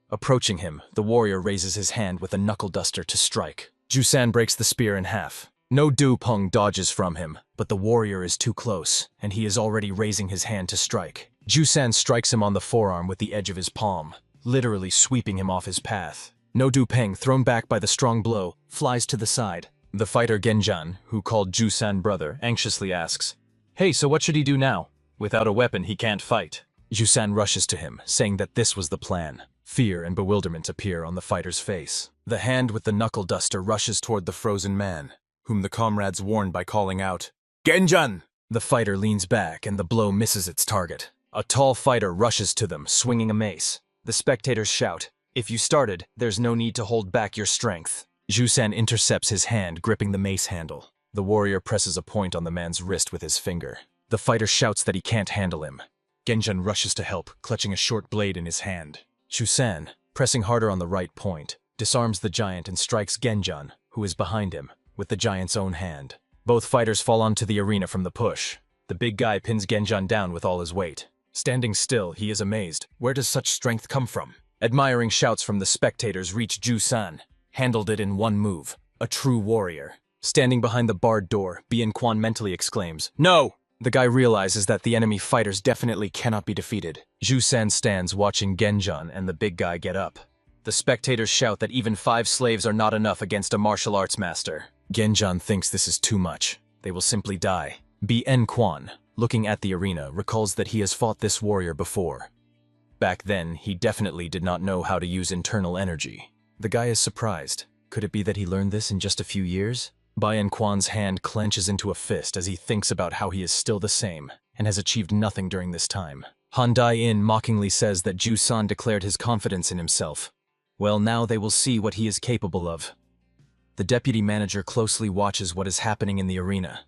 Approaching him, the warrior raises his hand with a knuckle duster to strike. Ju-san breaks the spear in half. No Dupeng dodges from him, but the warrior is too close, and he is already raising his hand to strike. Ju-san strikes him on the forearm with the edge of his palm, literally sweeping him off his path. No Dupeng, thrown back by the strong blow, flies to the side. The fighter Genjan, who called Ju-san brother, anxiously asks, "Hey, so what should he do now? Without a weapon, he can't fight." Ju-san rushes to him, saying that this was the plan. Fear and bewilderment appear on the fighter's face. The hand with the knuckle duster rushes toward the frozen man, whom the comrades warn by calling out, Genjan! The fighter leans back and the blow misses its target. A tall fighter rushes to them, swinging a mace. The spectators shout, "If you started, there's no need to hold back your strength." Jusan intercepts his hand, gripping the mace handle. The warrior presses a point on the man's wrist with his finger. The fighter shouts that he can't handle him. Genjan rushes to help, clutching a short blade in his hand. Jusan, pressing harder on the right point, disarms the giant and strikes Genjan, who is behind him, with the giant's own hand. Both fighters fall onto the arena from the push. The big guy pins Genjan down with all his weight. Standing still, he is amazed. Where does such strength come from? Admiring shouts from the spectators reach Jusan. Handled it in one move. A true warrior. Standing behind the barred door, Bien Quan mentally exclaims, "No!" The guy realizes that the enemy fighters definitely cannot be defeated. Jusan stands watching Genjan and the big guy get up. The spectators shout that even 5 slaves are not enough against a martial arts master. Genjan thinks this is too much. They will simply die. Bien Quan, looking at the arena, recalls that he has fought this warrior before. Back then, he definitely did not know how to use internal energy. The guy is surprised. Could it be that he learned this in just a few years? Bien Quan's hand clenches into a fist as he thinks about how he is still the same and has achieved nothing during this time. Han Dai-in mockingly says that Jusan declared his confidence in himself. Well, now they will see what he is capable of. The deputy manager closely watches what is happening in the arena.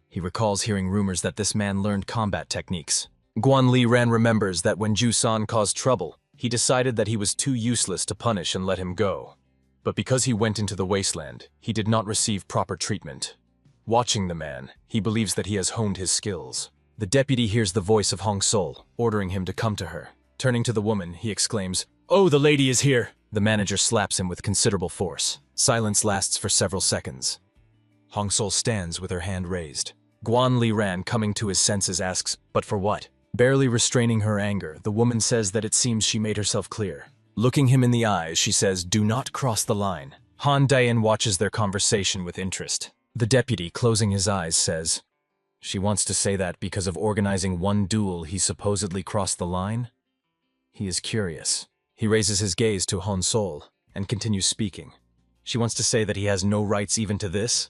He recalls hearing rumors that this man learned combat techniques. Guan Li Ran remembers that when Jusan caused trouble, he decided that he was too useless to punish and let him go. But because he went into the wasteland, he did not receive proper treatment. Watching the man, he believes that he has honed his skills. The deputy hears the voice of Hong Sol, ordering him to come to her. Turning to the woman, he exclaims, "Oh, the lady is here!" The manager slaps him with considerable force. Silence lasts for several seconds. Hong Sol stands with her hand raised. Guan Li Ran, coming to his senses, asks, "But for what?" Barely restraining her anger, the woman says that it seems she made herself clear. Looking him in the eyes, she says, "Do not cross the line." Han Dayan watches their conversation with interest. The deputy, closing his eyes, says, "She wants to say that because of organizing one duel he supposedly crossed the line?" He is curious. He raises his gaze to Hon Sol and continues speaking. She wants to say that he has no rights even to this?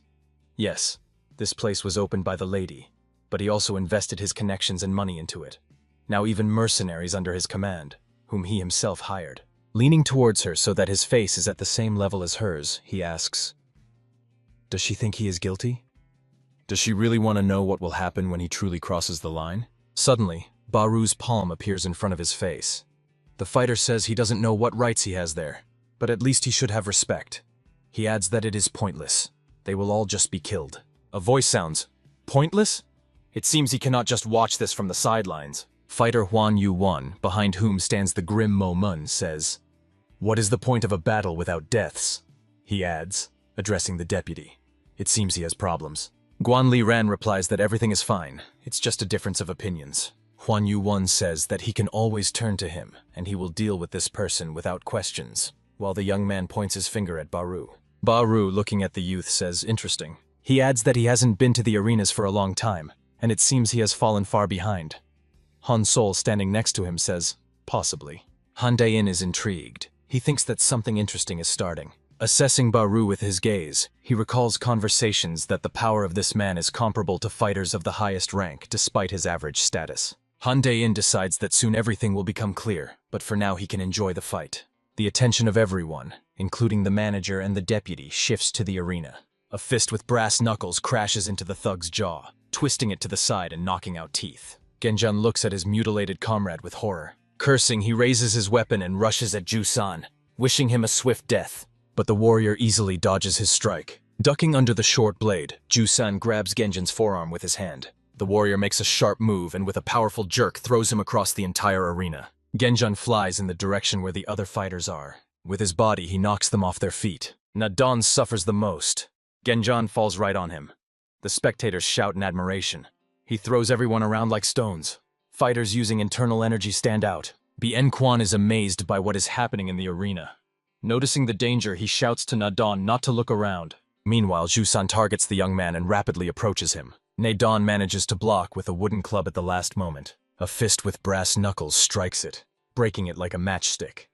Yes, this place was opened by the lady, but he also invested his connections and money into it. Now even mercenaries under his command, whom he himself hired. Leaning towards her so that his face is at the same level as hers, he asks, "Does she think he is guilty? Does she really want to know what will happen when he truly crosses the line?" Suddenly, Baru's palm appears in front of his face. The fighter says he doesn't know what rights he has there, but at least he should have respect. He adds that it is pointless. They will all just be killed. A voice sounds, "Pointless?" It seems he cannot just watch this from the sidelines. Fighter Huan Yu-wan, behind whom stands the grim Mo Mun, says, "What is the point of a battle without deaths?" He adds, addressing the deputy. It seems he has problems. Guan Li Ran replies that everything is fine, it's just a difference of opinions. Huan Yu-wan says that he can always turn to him, and he will deal with this person without questions, while the young man points his finger at Baru. Baru, looking at the youth, says, "Interesting." He adds that he hasn't been to the arenas for a long time, and it seems he has fallen far behind. Han Sol, standing next to him, says, "Possibly." Han Dayin is intrigued. He thinks that something interesting is starting. Assessing Baru with his gaze, he recalls conversations that the power of this man is comparable to fighters of the highest rank despite his average status. Han Dayin decides that soon everything will become clear, but for now he can enjoy the fight. The attention of everyone, including the manager and the deputy, shifts to the arena. A fist with brass knuckles crashes into the thug's jaw, twisting it to the side and knocking out teeth. Genjan looks at his mutilated comrade with horror. Cursing, he raises his weapon and rushes at Jusan, wishing him a swift death. But the warrior easily dodges his strike. Ducking under the short blade, Jusan grabs Genjan's forearm with his hand. The warrior makes a sharp move and with a powerful jerk throws him across the entire arena. Genjan flies in the direction where the other fighters are. With his body, he knocks them off their feet. Nadon suffers the most. Genjan falls right on him. The spectators shout in admiration. He throws everyone around like stones. Fighters using internal energy stand out. Bien Quan is amazed by what is happening in the arena. Noticing the danger, he shouts to Nadon not to look around. Meanwhile, Jusan targets the young man and rapidly approaches him. Nadon manages to block with a wooden club at the last moment. A fist with brass knuckles strikes it, breaking it like a matchstick.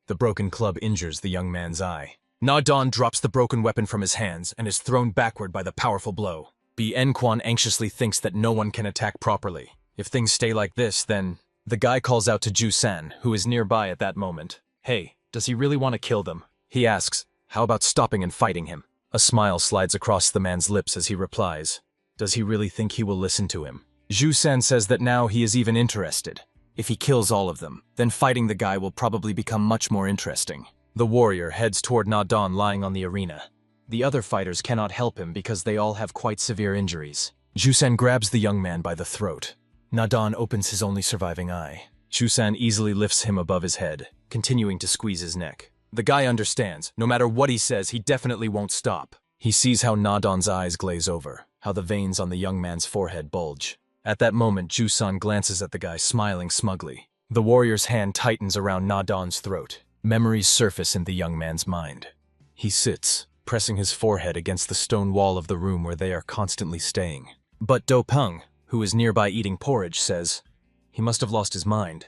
The broken club injures the young man's eye. Nadon drops the broken weapon from his hands and is thrown backward by the powerful blow. Quan anxiously thinks that no one can attack properly. If things stay like this, then... The guy calls out to Ju-san, who is nearby at that moment. Hey, does he really want to kill them? He asks, how about stopping and fighting him? A smile slides across the man's lips as he replies, does he really think he will listen to him? Ju-san says that now he is even interested. If he kills all of them, then fighting the guy will probably become much more interesting. The warrior heads toward Na-don lying on the arena. The other fighters cannot help him because they all have quite severe injuries. Ju-san grabs the young man by the throat. Na-don opens his only surviving eye. Ju-san easily lifts him above his head, continuing to squeeze his neck. The guy understands. No matter what he says, he definitely won't stop. He sees how Na-don's eyes glaze over, how the veins on the young man's forehead bulge. At that moment, Ju-san glances at the guy, smiling smugly. The warrior's hand tightens around Na-don's throat. Memories surface in the young man's mind. He sits, pressing his forehead against the stone wall of the room where they are constantly staying. But Do-pung, who is nearby eating porridge, says, he must have lost his mind.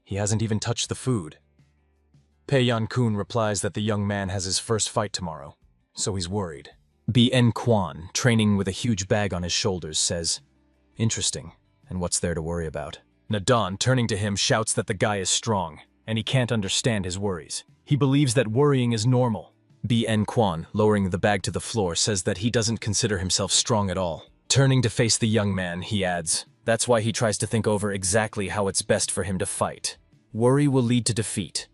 He hasn't even touched the food. Pei-yan-kun replies that the young man has his first fight tomorrow, so he's worried. Quan, training with a huge bag on his shoulders, says, interesting, and what's there to worry about? Na-don, turning to him, shouts that the guy is strong, and he can't understand his worries. He believes that worrying is normal. Quan, lowering the bag to the floor, says that he doesn't consider himself strong at all. Turning to face the young man, he adds, that's why he tries to think over exactly how it's best for him to fight. Worry will lead to defeat.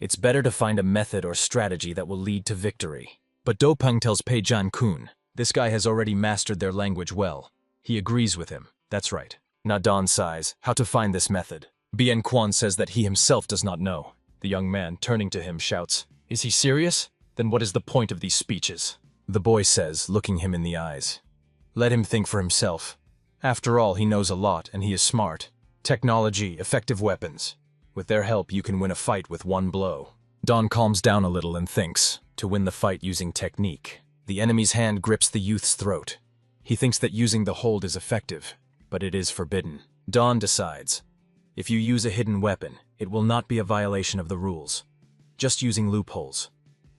It's better to find a method or strategy that will lead to victory. But Do-pung tells Pei-yan-kun, this guy has already mastered their language well. He agrees with him. That's right. Na-don sighs, how to find this method. Quan says that he himself does not know. The young man, turning to him, shouts, is he serious? Then what is the point of these speeches? The boy says, looking him in the eyes, let him think for himself. After all, he knows a lot, and he is smart. Technology, effective weapons. With their help, you can win a fight with one blow. Don calms down a little and thinks, to win the fight using technique. The enemy's hand grips the youth's throat. He thinks that using the hold is effective, but it is forbidden. Don decides, if you use a hidden weapon, it will not be a violation of the rules. Just using loopholes.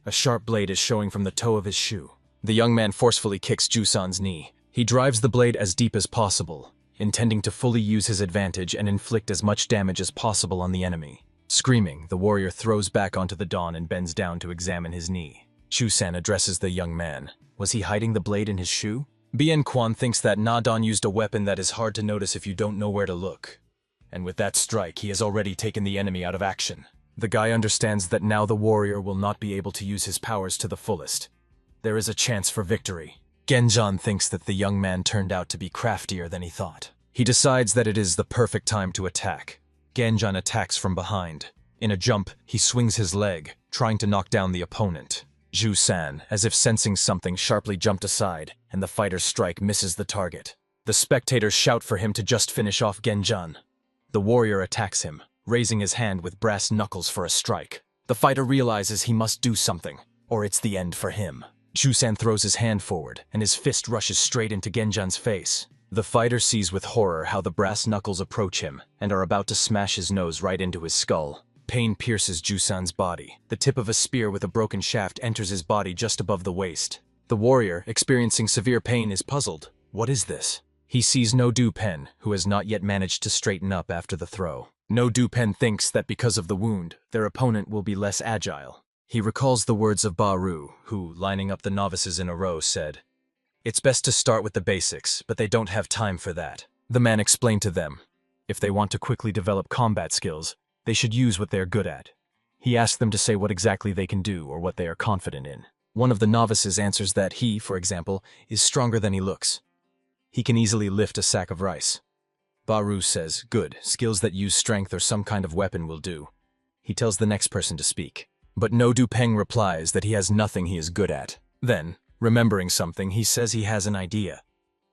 A sharp blade is showing from the toe of his shoe. The young man forcefully kicks Ju-san's knee. He drives the blade as deep as possible, intending to fully use his advantage and inflict as much damage as possible on the enemy. Screaming, the warrior throws back onto the Don and bends down to examine his knee. Ju-san addresses the young man. Was he hiding the blade in his shoe? Quan thinks that Na-don used a weapon that is hard to notice if you don't know where to look. And with that strike, he has already taken the enemy out of action. The guy understands that now the warrior will not be able to use his powers to the fullest. There is a chance for victory. Genjan thinks that the young man turned out to be craftier than he thought. He decides that it is the perfect time to attack. Genjan attacks from behind. In a jump, he swings his leg, trying to knock down the opponent. Ju-san, as if sensing something, sharply jumped aside, and the fighter's strike misses the target. The spectators shout for him to just finish off Genjan. The warrior attacks him, raising his hand with brass knuckles for a strike. The fighter realizes he must do something, or it's the end for him. Ju-san throws his hand forward, and his fist rushes straight into Genjan's face. The fighter sees with horror how the brass knuckles approach him, and are about to smash his nose right into his skull. Pain pierces Ju-san's body. The tip of a spear with a broken shaft enters his body just above the waist. The warrior, experiencing severe pain, is puzzled. What is this? He sees No Du-pen, who has not yet managed to straighten up after the throw. No Du-pen thinks that because of the wound, their opponent will be less agile. He recalls the words of Baru, who, lining up the novices in a row, said, it's best to start with the basics, but they don't have time for that. The man explained to them, if they want to quickly develop combat skills, they should use what they are good at. He asked them to say what exactly they can do or what they are confident in. One of the novices answers that he, for example, is stronger than he looks. He can easily lift a sack of rice. Baru says, good, skills that use strength or some kind of weapon will do. He tells the next person to speak. But No Du-peng replies that he has nothing he is good at. Then, remembering something, he says he has an idea.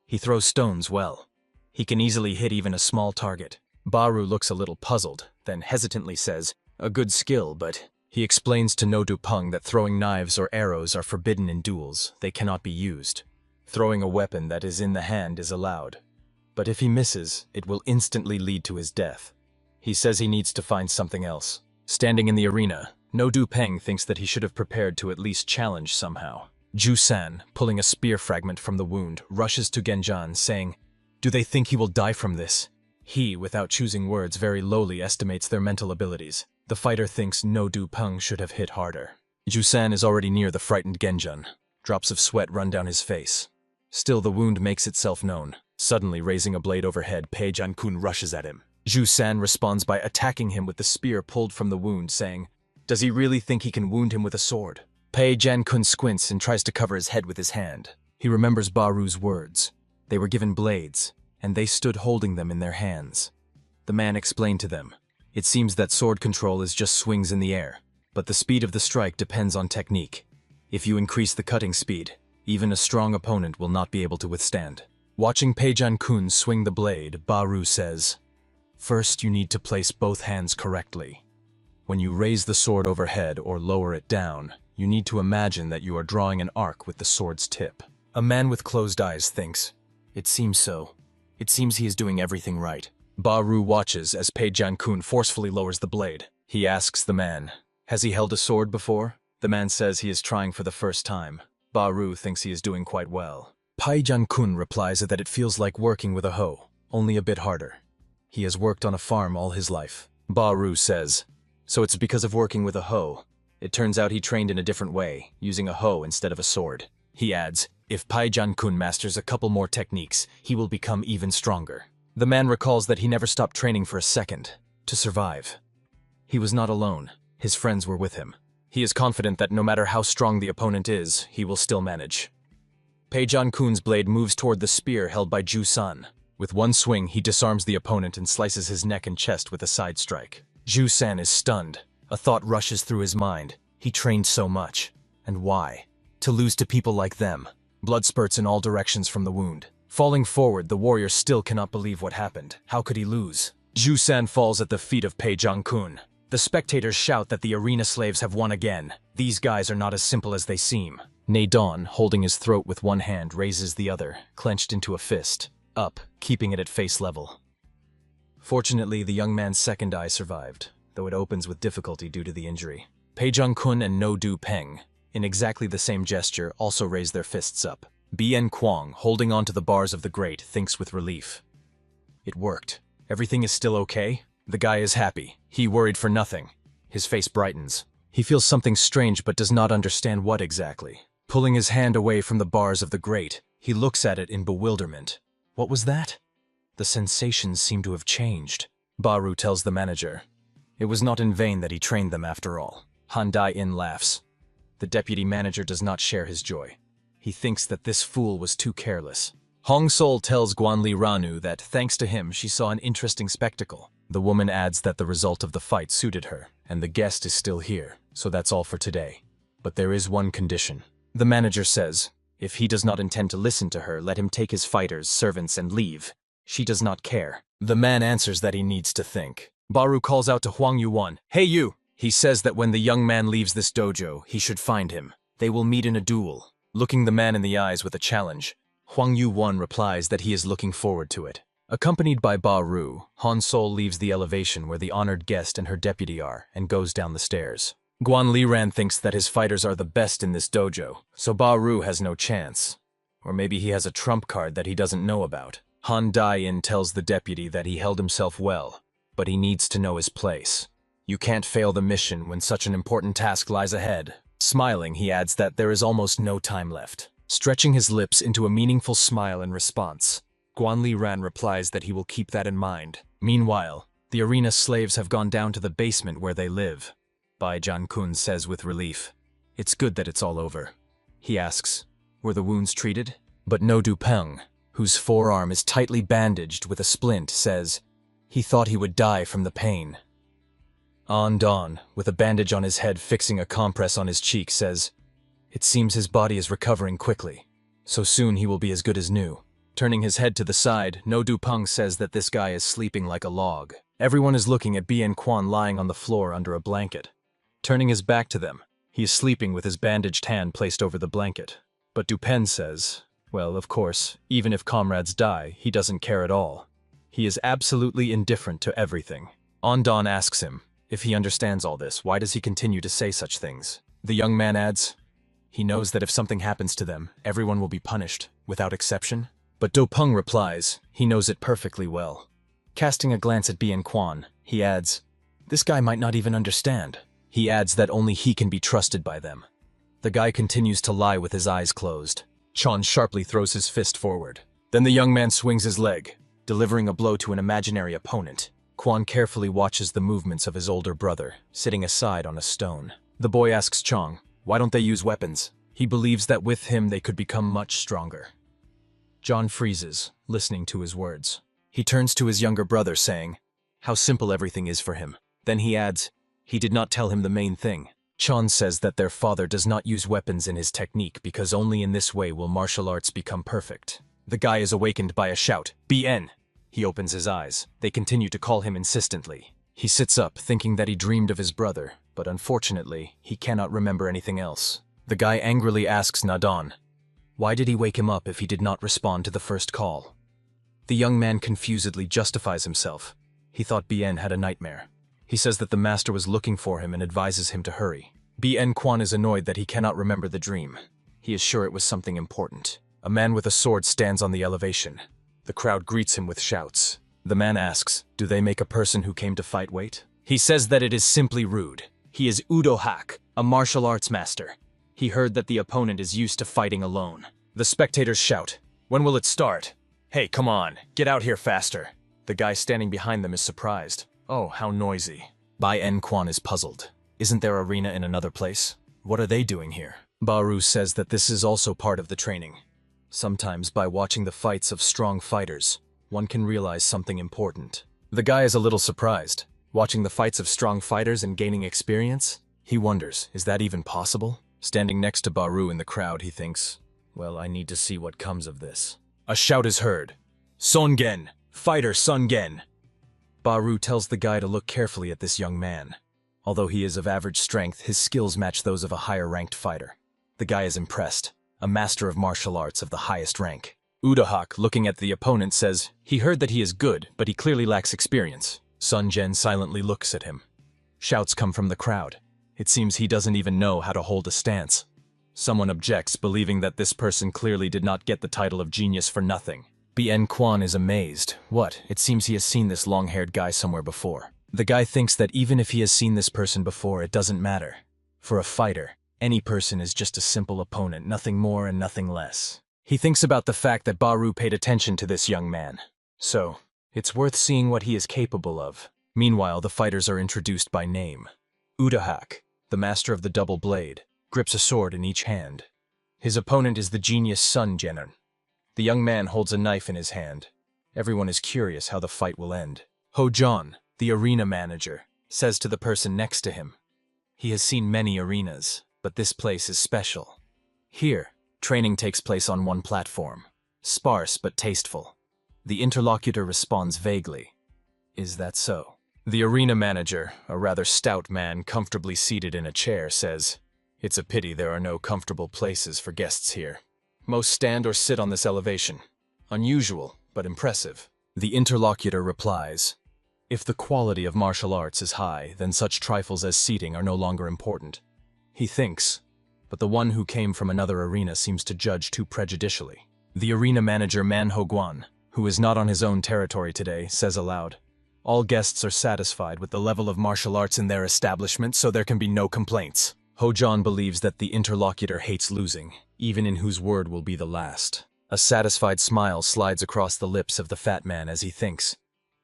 He throws stones well. He can easily hit even a small target. Baru looks a little puzzled, then hesitantly says, a good skill, but... He explains to No Du-peng that throwing knives or arrows are forbidden in duels. They cannot be used. Throwing a weapon that is in the hand is allowed. But if he misses, it will instantly lead to his death. He says he needs to find something else. Standing in the arena, No Du-peng thinks that he should have prepared to at least challenge somehow. Ju-san, pulling a spear fragment from the wound, rushes to Genjan, saying, "Do they think he will die from this?" He, without choosing words, very lowly estimates their mental abilities. The fighter thinks No Du-peng should have hit harder. Ju-san is already near the frightened Genjan. Drops of sweat run down his face. Still, the wound makes itself known. Suddenly, raising a blade overhead, Pei Jan-kun rushes at him. Ju-san responds by attacking him with the spear pulled from the wound, saying, "Does he really think he can wound him with a sword?" Pei Jan-kun squints and tries to cover his head with his hand. He remembers Baru's words. They were given blades, and they stood holding them in their hands. The man explained to them, "It seems that sword control is just swings in the air, but the speed of the strike depends on technique. If you increase the cutting speed, even a strong opponent will not be able to withstand." Watching Pei Jan-kun swing the blade, Baru says, "First, you need to place both hands correctly. When you raise the sword overhead or lower it down, you need to imagine that you are drawing an arc with the sword's tip." A man with closed eyes thinks, "It seems so. It seems he is doing everything right." Baru watches as Pei Jan-kun forcefully lowers the blade. He asks the man, "Has he held a sword before?" The man says he is trying for the first time. Baru thinks he is doing quite well. Pei Jan-kun replies that it feels like working with a hoe, only a bit harder. He has worked on a farm all his life. Baru says, "So it's because of working with a hoe. It turns out he trained in a different way, using a hoe instead of a sword." He adds, "If Pei Jan-kun masters a couple more techniques, he will become even stronger." The man recalls that he never stopped training for a second, to survive. He was not alone. His friends were with him. He is confident that no matter how strong the opponent is, he will still manage. Pei Jan-kun's blade moves toward the spear held by Ju-san. With one swing, he disarms the opponent and slices his neck and chest with a side strike. Ju-san is stunned. A thought rushes through his mind. He trained so much. And why? To lose to people like them. Blood spurts in all directions from the wound. Falling forward, the warrior still cannot believe what happened. How could he lose? Ju-san falls at the feet of Pei Jan-kun. The spectators shout that the arena slaves have won again. These guys are not as simple as they seem. Nadon, holding his throat with one hand, raises the other, clenched into a fist. Up, keeping it at face level. Fortunately, the young man's second eye survived, though it opens with difficulty due to the injury. Pei Jan-kun and No Du-peng, in exactly the same gesture, also raise their fists up. Bien Kwang, holding onto the bars of the grate, thinks with relief. It worked. Everything is still okay? The guy is happy. He worried for nothing. His face brightens. He feels something strange but does not understand what exactly. Pulling his hand away from the bars of the grate, he looks at it in bewilderment. What was that? The sensations seem to have changed. Baru tells the manager. It was not in vain that he trained them after all. Han Dai-in laughs. The deputy manager does not share his joy. He thinks that this fool was too careless. Hong Sol tells Guanli Ranu that thanks to him she saw an interesting spectacle. The woman adds that the result of the fight suited her, and the guest is still here, so that's all for today. But there is one condition. The manager says, if he does not intend to listen to her, let him take his fighters, servants, and leave. She does not care. The man answers that he needs to think. Baru calls out to Huang Yuan, "Hey you!" He says that when the young man leaves this dojo, he should find him. They will meet in a duel. Looking the man in the eyes with a challenge, Huang Yuan replies that he is looking forward to it. Accompanied by Baru, Han Sol leaves the elevation where the honored guest and her deputy are and goes down the stairs. Guan Liran thinks that his fighters are the best in this dojo, so Baru has no chance. Or maybe he has a trump card that he doesn't know about. Han Dai-in tells the deputy that he held himself well, but he needs to know his place. You can't fail the mission when such an important task lies ahead. Smiling, he adds that there is almost no time left. Stretching his lips into a meaningful smile in response, Guan Liran replies that he will keep that in mind. Meanwhile, the arena slaves have gone down to the basement where they live. Bai Jan-kun says with relief, "It's good that it's all over." He asks, "Were the wounds treated?" But No Du-peng, whose forearm is tightly bandaged with a splint, says, "He thought he would die from the pain." Don, with a bandage on his head fixing a compress on his cheek, says, "It seems his body is recovering quickly. So soon he will be as good as new." Turning his head to the side, No Du-peng says that this guy is sleeping like a log. Everyone is looking at Bien Quan lying on the floor under a blanket. Turning his back to them, he is sleeping with his bandaged hand placed over the blanket. But Du-pen says, well, of course, even if comrades die, he doesn't care at all. He is absolutely indifferent to everything. Don asks him, if he understands all this, why does he continue to say such things? The young man adds, He knows that if something happens to them, everyone will be punished, without exception. But Do Peng replies, he knows it perfectly well. Casting a glance at Bien Quan, he adds, "This guy might not even understand." He adds that only he can be trusted by them. The guy continues to lie with his eyes closed. Chan sharply throws his fist forward. Then the young man swings his leg, delivering a blow to an imaginary opponent. Quan carefully watches the movements of his older brother, sitting aside on a stone. The boy asks Chong, why don't they use weapons? He believes that with him they could become much stronger. John freezes, listening to his words. He turns to his younger brother, saying, how simple everything is for him. Then he adds, he did not tell him the main thing. Chan says that their father does not use weapons in his technique because only in this way will martial arts become perfect. The guy is awakened by a shout, BN! He opens his eyes. They continue to call him insistently. He sits up, thinking that he dreamed of his brother, but unfortunately, he cannot remember anything else. The guy angrily asks Nadan, why did he wake him up if he did not respond to the first call? The young man confusedly justifies himself. He thought BN had a nightmare. He says that the master was looking for him and advises him to hurry. BN Quan is annoyed that he cannot remember the dream. He is sure it was something important. A man with a sword stands on the elevation. The crowd greets him with shouts. The man asks, do they make a person who came to fight wait? He says that it is simply rude. He is Udo Hak, a martial arts master. He heard that the opponent is used to fighting alone. The spectators shout, when will it start? Hey, come on, get out here faster. The guy standing behind them is surprised. Oh, how noisy. Bai En Quan is puzzled. Isn't there arena in another place? What are they doing here? Baru says that this is also part of the training. Sometimes by watching the fights of strong fighters, one can realize something important. The guy is a little surprised. Watching the fights of strong fighters and gaining experience? He wonders, is that even possible? Standing next to Baru in the crowd, he thinks, well, I need to see what comes of this. A shout is heard. Son Gen! Fighter Son Gen! Baru tells the guy to look carefully at this young man. Although he is of average strength, his skills match those of a higher-ranked fighter. The guy is impressed. A master of martial arts of the highest rank. Udahak, looking at the opponent, says, he heard that he is good, but he clearly lacks experience. Sun Gen silently looks at him. Shouts come from the crowd. It seems he doesn't even know how to hold a stance. Someone objects, believing that this person clearly did not get the title of genius for nothing. Bien Quan is amazed. What? It seems he has seen this long-haired guy somewhere before. The guy thinks that even if he has seen this person before, it doesn't matter. For a fighter, any person is just a simple opponent, nothing more and nothing less. He thinks about the fact that Baru paid attention to this young man. So, it's worth seeing what he is capable of. Meanwhile, the fighters are introduced by name. Udahak, the master of the double blade, grips a sword in each hand. His opponent is the genius Sun Genon. The young man holds a knife in his hand. Everyone is curious how the fight will end. Ho John, the arena manager, says to the person next to him, he has seen many arenas, but this place is special. Here, training takes place on one platform, sparse but tasteful. The interlocutor responds vaguely, is that so? The arena manager, a rather stout man comfortably seated in a chair, says, it's a pity there are no comfortable places for guests here. Most stand or sit on this elevation. Unusual, but impressive. The interlocutor replies, if the quality of martial arts is high, then such trifles as seating are no longer important. He thinks, but the one who came from another arena seems to judge too prejudicially. The arena manager Man Ho Guan, who is not on his own territory today, says aloud, all guests are satisfied with the level of martial arts in their establishment, so there can be no complaints. Ho John believes that the interlocutor hates losing, even in whose word will be the last. A satisfied smile slides across the lips of the fat man as he thinks,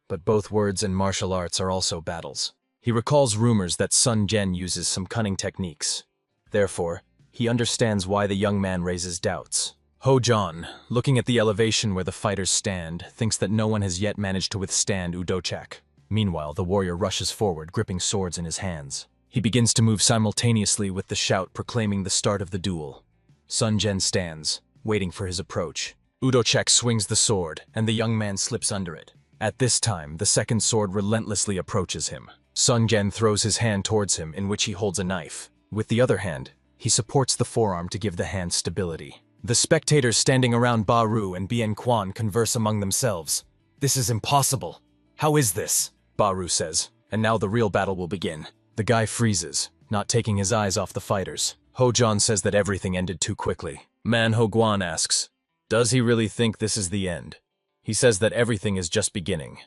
but both words and martial arts are also battles. He recalls rumors that Sun Gen uses some cunning techniques. Therefore, he understands why the young man raises doubts. Ho John, looking at the elevation where the fighters stand, thinks that no one has yet managed to withstand Udochak. Meanwhile, the warrior rushes forward, gripping swords in his hands. He begins to move simultaneously with the shout proclaiming the start of the duel. Sun Gen stands, waiting for his approach. Udochak swings the sword, and the young man slips under it. At this time, the second sword relentlessly approaches him. Sun Gen throws his hand towards him, in which he holds a knife. With the other hand, he supports the forearm to give the hand stability. The spectators standing around Baru and Bien Quan converse among themselves. This is impossible. How is this? Baru says, and now the real battle will begin. The guy freezes, not taking his eyes off the fighters. Ho-Jon says that everything ended too quickly. Man Ho-Guan asks, does he really think this is the end? He says that everything is just beginning.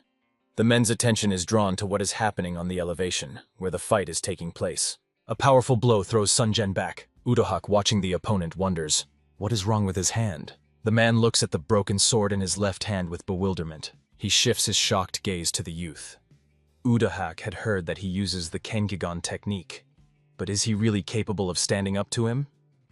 The men's attention is drawn to what is happening on the elevation, where the fight is taking place. A powerful blow throws Sun Jian back. Udohak, watching the opponent, wonders, what is wrong with his hand? The man looks at the broken sword in his left hand with bewilderment. He shifts his shocked gaze to the youth. Udohak had heard that he uses the Kengigan technique. But is he really capable of standing up to him?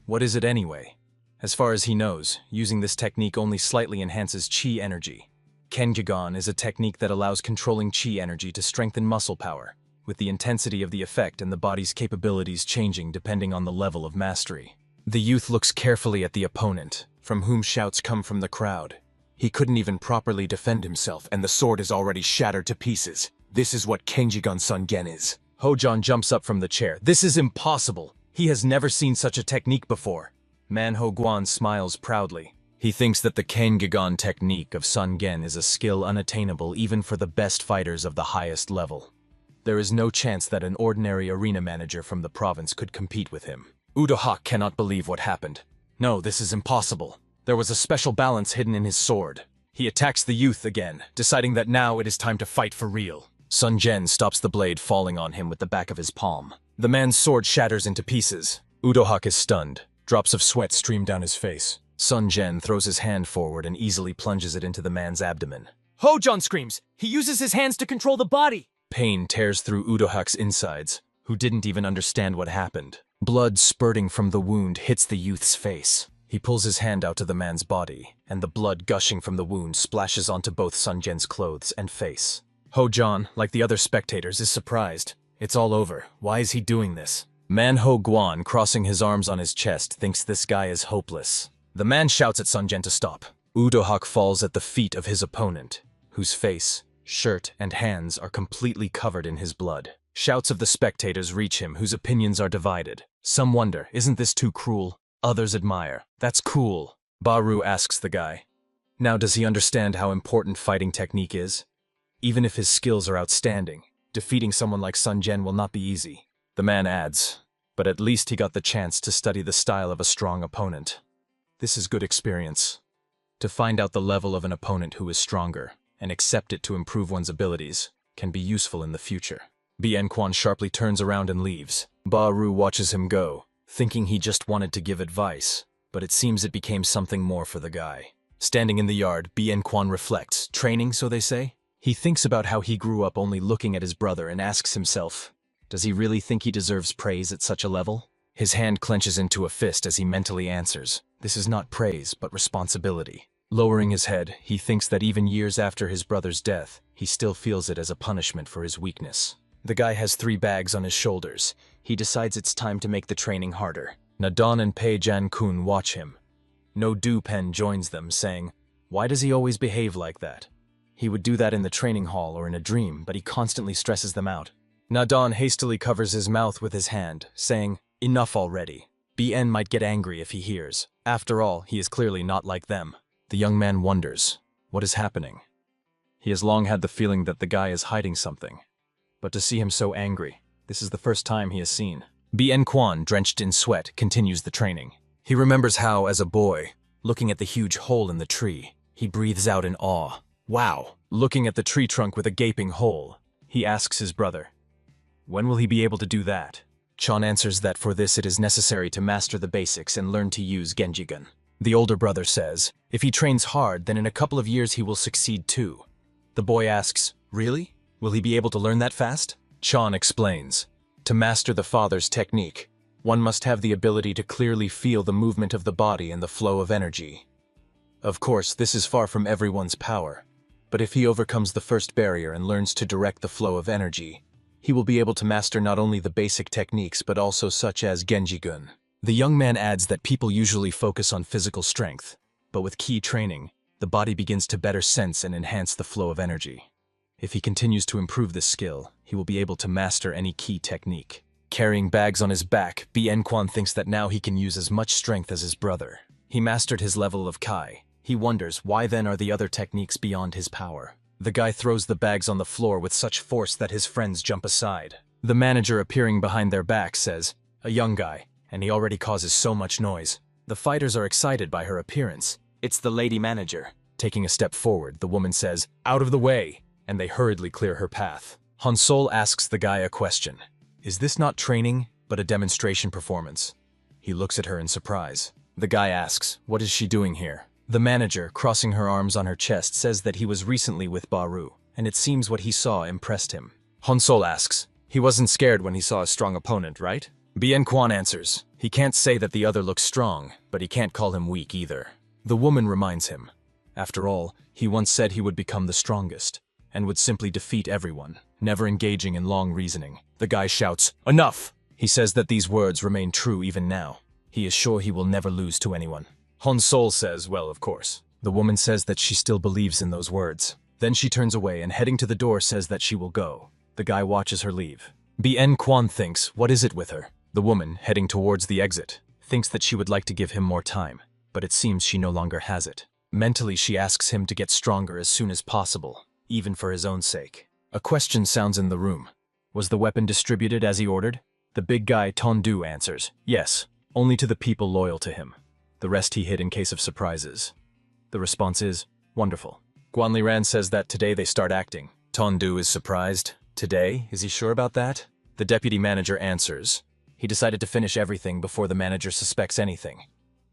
What is it anyway? As far as he knows, using this technique only slightly enhances chi energy. Kengigan is a technique that allows controlling chi energy to strengthen muscle power, with the intensity of the effect and the body's capabilities changing depending on the level of mastery. The youth looks carefully at the opponent, from whom shouts come from the crowd. He couldn't even properly defend himself, and the sword is already shattered to pieces. This is what Kenjigan Sungen is. Ho-Jon jumps up from the chair. This is impossible. He has never seen such a technique before. Man Ho-Guan smiles proudly. He thinks that the Kengigan technique of Sungen is a skill unattainable even for the best fighters of the highest level. There is no chance that an ordinary arena manager from the province could compete with him. Udohak cannot believe what happened. No, this is impossible. There was a special balance hidden in his sword. He attacks the youth again, deciding that now it is time to fight for real. Sun Jian stops the blade falling on him with the back of his palm. The man's sword shatters into pieces. Udohak is stunned. Drops of sweat stream down his face. Sun Jian throws his hand forward and easily plunges it into the man's abdomen. Ho-Jon screams! He uses his hands to control the body! Pain tears through Udohak's insides, who didn't even understand what happened. Blood spurting from the wound hits the youth's face. He pulls his hand out to the man's body, and the blood gushing from the wound splashes onto both Sun Jian's clothes and face. Ho-Jon, like the other spectators, is surprised. It's all over. Why is he doing this? Man Ho-Guan, crossing his arms on his chest, thinks this guy is hopeless. The man shouts at Sun Jian to stop. Udohak falls at the feet of his opponent, whose face, shirt, and hands are completely covered in his blood. Shouts of the spectators reach him, whose opinions are divided. Some wonder, isn't this too cruel? Others admire. That's cool. Baru asks the guy. Now does he understand how important fighting technique is? Even if his skills are outstanding, defeating someone like Sun Jian will not be easy. The man adds, but at least he got the chance to study the style of a strong opponent. This is good experience. To find out the level of an opponent who is stronger, and accept it to improve one's abilities, can be useful in the future. Bien Quan sharply turns around and leaves. Baru watches him go, thinking he just wanted to give advice, but it seems it became something more for the guy. Standing in the yard, Bien Quan reflects. Training, so they say? He thinks about how he grew up only looking at his brother and asks himself, does he really think he deserves praise at such a level? His hand clenches into a fist as he mentally answers, this is not praise, but responsibility. Lowering his head, he thinks that even years after his brother's death, he still feels it as a punishment for his weakness. The guy has 3 bags on his shoulders. He decides it's time to make the training harder. Nadon and Pei Jan-kun watch him. No Du Pen joins them, saying, why does he always behave like that? He would do that in the training hall or in a dream, but he constantly stresses them out. Nadon hastily covers his mouth with his hand, saying, enough already. Bien might get angry if he hears. After all, he is clearly not like them. The young man wonders, what is happening? He has long had the feeling that the guy is hiding something. But to see him so angry, this is the first time he has seen. Bien Quan, drenched in sweat, continues the training. He remembers how, as a boy, looking at the huge hole in the tree, he breathes out in awe. Wow! Looking at the tree trunk with a gaping hole, he asks his brother, when will he be able to do that? Chan answers that for this it is necessary to master the basics and learn to use Genjigun. The older brother says, if he trains hard, then in a couple of years he will succeed too. The boy asks, really? Will he be able to learn that fast? Chan explains, to master the father's technique, one must have the ability to clearly feel the movement of the body and the flow of energy. Of course, this is far from everyone's power, but if he overcomes the first barrier and learns to direct the flow of energy, he will be able to master not only the basic techniques but also such as Genjigun. The young man adds that people usually focus on physical strength, but with key training, the body begins to better sense and enhance the flow of energy. If he continues to improve this skill, he will be able to master any key technique. Carrying bags on his back, Bien Quan thinks that now he can use as much strength as his brother. He mastered his level of Kai. He wonders, why then are the other techniques beyond his power? The guy throws the bags on the floor with such force that his friends jump aside. The manager appearing behind their back says, a young guy, and he already causes so much noise. The fighters are excited by her appearance. It's the lady manager. Taking a step forward, the woman says, "Out of the way," and they hurriedly clear her path. Hansol asks the guy a question. Is this not training, but a demonstration performance? He looks at her in surprise. The guy asks, what is she doing here? The manager, crossing her arms on her chest, says that he was recently with Baru, and it seems what he saw impressed him. Hansol asks, he wasn't scared when he saw a strong opponent, right? Bien Quan answers, he can't say that the other looks strong, but he can't call him weak either. The woman reminds him, after all, he once said he would become the strongest, and would simply defeat everyone, never engaging in long reasoning. The guy shouts, enough! He says that these words remain true even now. He is sure he will never lose to anyone. Hansol says, well, of course. The woman says that she still believes in those words. Then she turns away and heading to the door says that she will go. The guy watches her leave. Bien Quan thinks, what is it with her? The woman, heading towards the exit, thinks that she would like to give him more time, but it seems she no longer has it. Mentally, she asks him to get stronger as soon as possible, even for his own sake. A question sounds in the room. Was the weapon distributed as he ordered? The big guy Tondu answers, yes, only to the people loyal to him. The rest he hid in case of surprises. The response is, wonderful. Guanliran says that today they start acting. Tondu is surprised. Today? Is he sure about that? The deputy manager answers. He decided to finish everything before the manager suspects anything.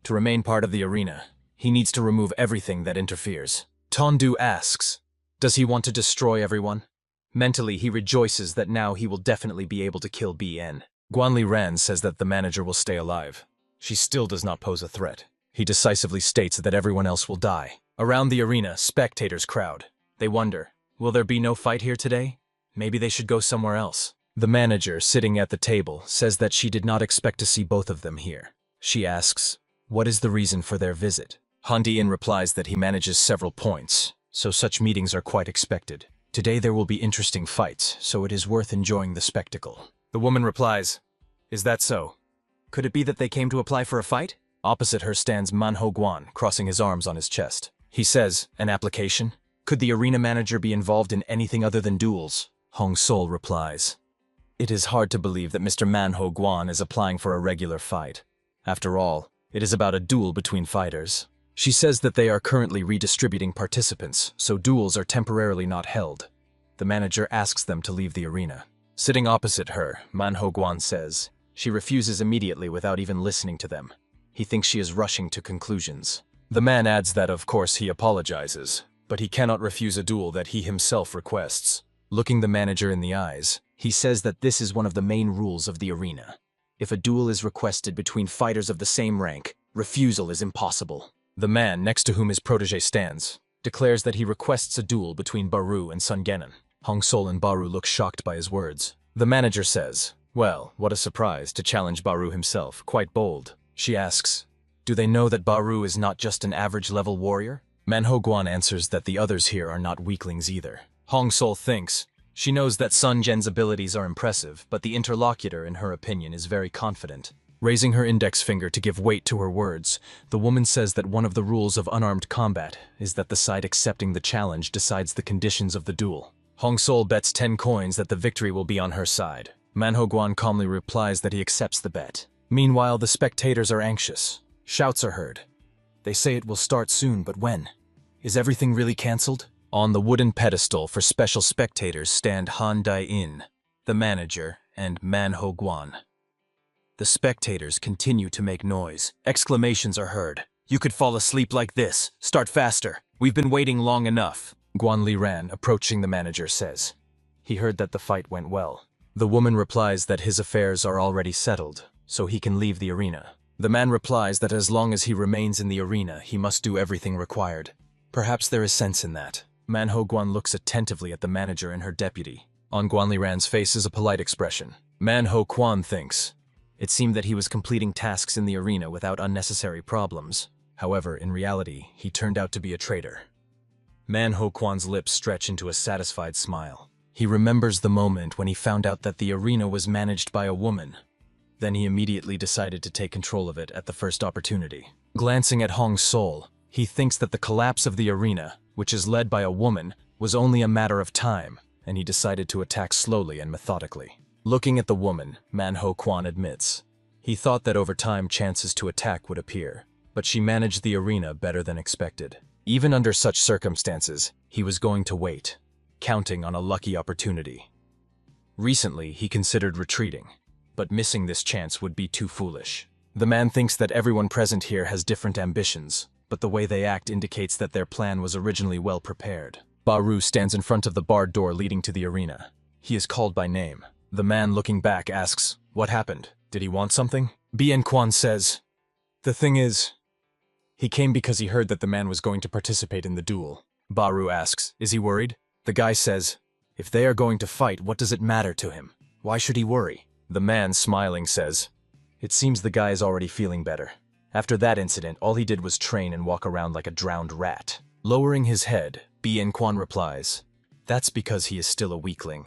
To remain part of the arena, he needs to remove everything that interferes. Tondu asks, does he want to destroy everyone? Mentally, he rejoices that now he will definitely be able to kill BN. Guanliran says that the manager will stay alive. She still does not pose a threat. He decisively states that everyone else will die. Around the arena, spectators crowd. They wonder, will there be no fight here today? Maybe they should go somewhere else. The manager, sitting at the table, says that she did not expect to see both of them here. She asks, what is the reason for their visit? Han-in replies that he manages several points, so such meetings are quite expected. Today there will be interesting fights, so it is worth enjoying the spectacle. The woman replies, is that so? Could it be that they came to apply for a fight? Opposite her stands Manho Guan, crossing his arms on his chest. He says, an application? Could the arena manager be involved in anything other than duels? Hong Sol replies, it is hard to believe that Mr. Manho Guan is applying for a regular fight. After all, it is about a duel between fighters. She says that they are currently redistributing participants, so duels are temporarily not held. The manager asks them to leave the arena. Sitting opposite her, Manho Guan says, she refuses immediately without even listening to them. He thinks she is rushing to conclusions. The man adds that of course he apologizes, but he cannot refuse a duel that he himself requests. Looking the manager in the eyes, he says that this is one of the main rules of the arena. If a duel is requested between fighters of the same rank, refusal is impossible. The man, next to whom his protege stands, declares that he requests a duel between Baru and Sun Genon. Hong Sol and Baru look shocked by his words. The manager says, well, what a surprise to challenge Baru himself, quite bold. She asks, do they know that Baru is not just an average-level warrior? Manho Guan answers that the others here are not weaklings either. Hong Sol thinks, she knows that Sun Gen's abilities are impressive, but the interlocutor, in her opinion, is very confident. Raising her index finger to give weight to her words, the woman says that one of the rules of unarmed combat is that the side accepting the challenge decides the conditions of the duel. Hong Sol bets 10 coins that the victory will be on her side. Manho Guan calmly replies that he accepts the bet. Meanwhile, the spectators are anxious. Shouts are heard. They say it will start soon, but when? Is everything really cancelled? On the wooden pedestal for special spectators stand Han Dai-in, the manager, and Manho Guan. The spectators continue to make noise. Exclamations are heard. You could fall asleep like this. Start faster. We've been waiting long enough. Guanliran, approaching the manager, says. He heard that the fight went well. The woman replies that his affairs are already settled, so he can leave the arena. The man replies that as long as he remains in the arena, he must do everything required. Perhaps there is sense in that. Manho Guan looks attentively at the manager and her deputy. On Guanliran's face is a polite expression. Manho Guan thinks. It seemed that he was completing tasks in the arena without unnecessary problems. However, in reality, he turned out to be a traitor. Manho Guan's lips stretch into a satisfied smile. He remembers the moment when he found out that the arena was managed by a woman. Then he immediately decided to take control of it at the first opportunity. Glancing at Hong Sol, he thinks that the collapse of the arena, which is led by a woman, was only a matter of time, and he decided to attack slowly and methodically. Looking at the woman, Manho Guan admits. He thought that over time chances to attack would appear, but she managed the arena better than expected. Even under such circumstances, he was going to wait, counting on a lucky opportunity. Recently, he considered retreating, but missing this chance would be too foolish. The man thinks that everyone present here has different ambitions, but the way they act indicates that their plan was originally well prepared. Baru stands in front of the barred door leading to the arena. He is called by name. The man looking back asks, "What happened? Did he want something?" Bien Quan says, "The thing is, he came because he heard that the man was going to participate in the duel." Baru asks, "Is he worried?" The guy says, "If they are going to fight, what does it matter to him? Why should he worry?" The man, smiling, says, "It seems the guy is already feeling better. After that incident, all he did was train and walk around like a drowned rat." Lowering his head, Bien Quan replies, "That's because he is still a weakling.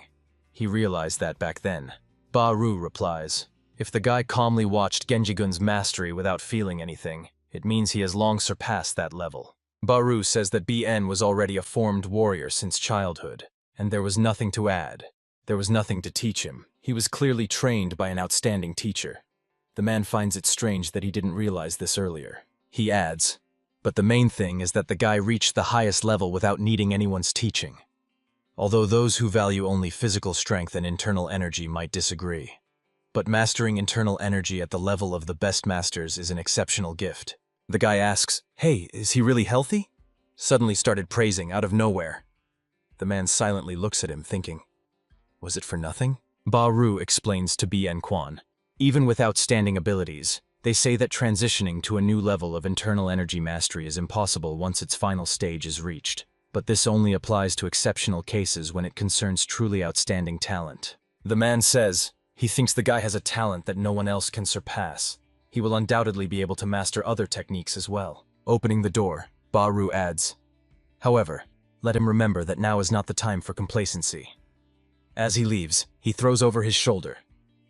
He realized that back then." Baru replies, "If the guy calmly watched Genjigun's mastery without feeling anything, it means he has long surpassed that level." Baru says that Bien was already a formed warrior since childhood, and there was nothing to add. There was nothing to teach him. He was clearly trained by an outstanding teacher. The man finds it strange that he didn't realize this earlier. He adds, "But the main thing is that the guy reached the highest level without needing anyone's teaching." Although those who value only physical strength and internal energy might disagree. But mastering internal energy at the level of the best masters is an exceptional gift. The guy asks, "Hey, is he really healthy?" Suddenly started praising out of nowhere. The man silently looks at him thinking, was it for nothing? Baru explains to Bien Quan, even with outstanding abilities, they say that transitioning to a new level of internal energy mastery is impossible once its final stage is reached. But this only applies to exceptional cases when it concerns truly outstanding talent. The man says, he thinks the guy has a talent that no one else can surpass. He will undoubtedly be able to master other techniques as well. Opening the door, Baru adds, "However, let him remember that now is not the time for complacency." As he leaves, he throws over his shoulder.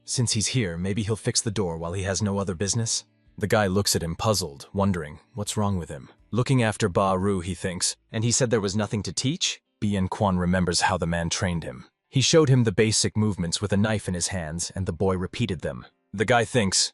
Since he's here, maybe he'll fix the door while he has no other business? The guy looks at him puzzled, wondering what's wrong with him. Looking after Baru, he thinks, and he said there was nothing to teach? Bien Quan remembers how the man trained him. He showed him the basic movements with a knife in his hands, and the boy repeated them. The guy thinks,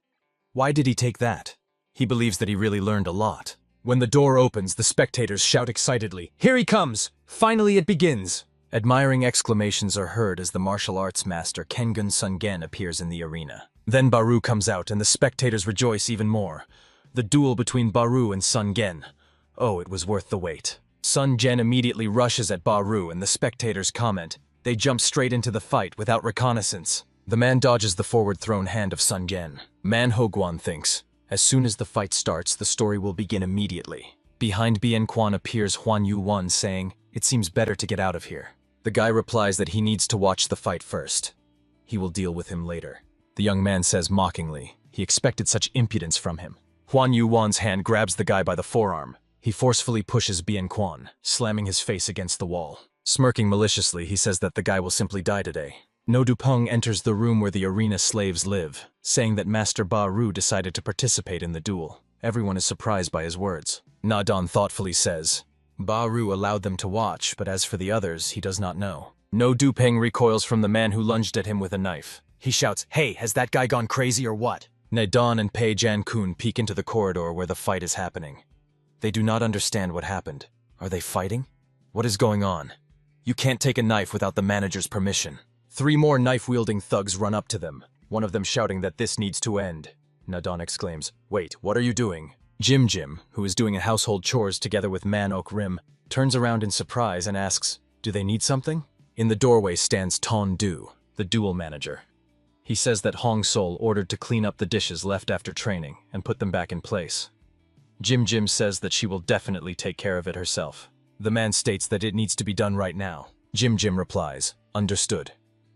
why did he take that? He believes that he really learned a lot. When the door opens, the spectators shout excitedly, "Here he comes! Finally it begins!" Admiring exclamations are heard as the martial arts master Kengun Sungen appears in the arena. Then Baru comes out and the spectators rejoice even more. The duel between Baru and Sungen. Oh, it was worth the wait. Sungen immediately rushes at Baru and the spectators comment, they jump straight into the fight without reconnaissance. The man dodges the forward-thrown hand of Sungen. Manhwa thinks, as soon as the fight starts, the story will begin immediately. Behind Bien Quan appears Huan Yu-won saying, it seems better to get out of here. The guy replies that he needs to watch the fight first. He will deal with him later. The young man says mockingly, he expected such impudence from him. Huan Yu-won's hand grabs the guy by the forearm. He forcefully pushes Bien Quan, slamming his face against the wall. Smirking maliciously, he says that the guy will simply die today. No Dupeng enters the room where the arena slaves live, saying that Master Baru decided to participate in the duel. Everyone is surprised by his words. Nadon thoughtfully says, Baru allowed them to watch, but as for the others, he does not know. No Dupeng recoils from the man who lunged at him with a knife. He shouts, hey, has that guy gone crazy or what? Nadon and Pei Jan-kun peek into the corridor where the fight is happening. They do not understand what happened. Are they fighting? What is going on? You can't take a knife without the manager's permission. 3 more knife-wielding thugs run up to them, one of them shouting that this needs to end. Nadon exclaims, wait, what are you doing? Jim, who is doing household chores together with Man Ok Rim, turns around in surprise and asks, do they need something? In the doorway stands Ton Du, the duel manager. He says that Hong Sol ordered to clean up the dishes left after training and put them back in place. Jim says that she will definitely take care of it herself. The man states that it needs to be done right now. Jim replies, understood.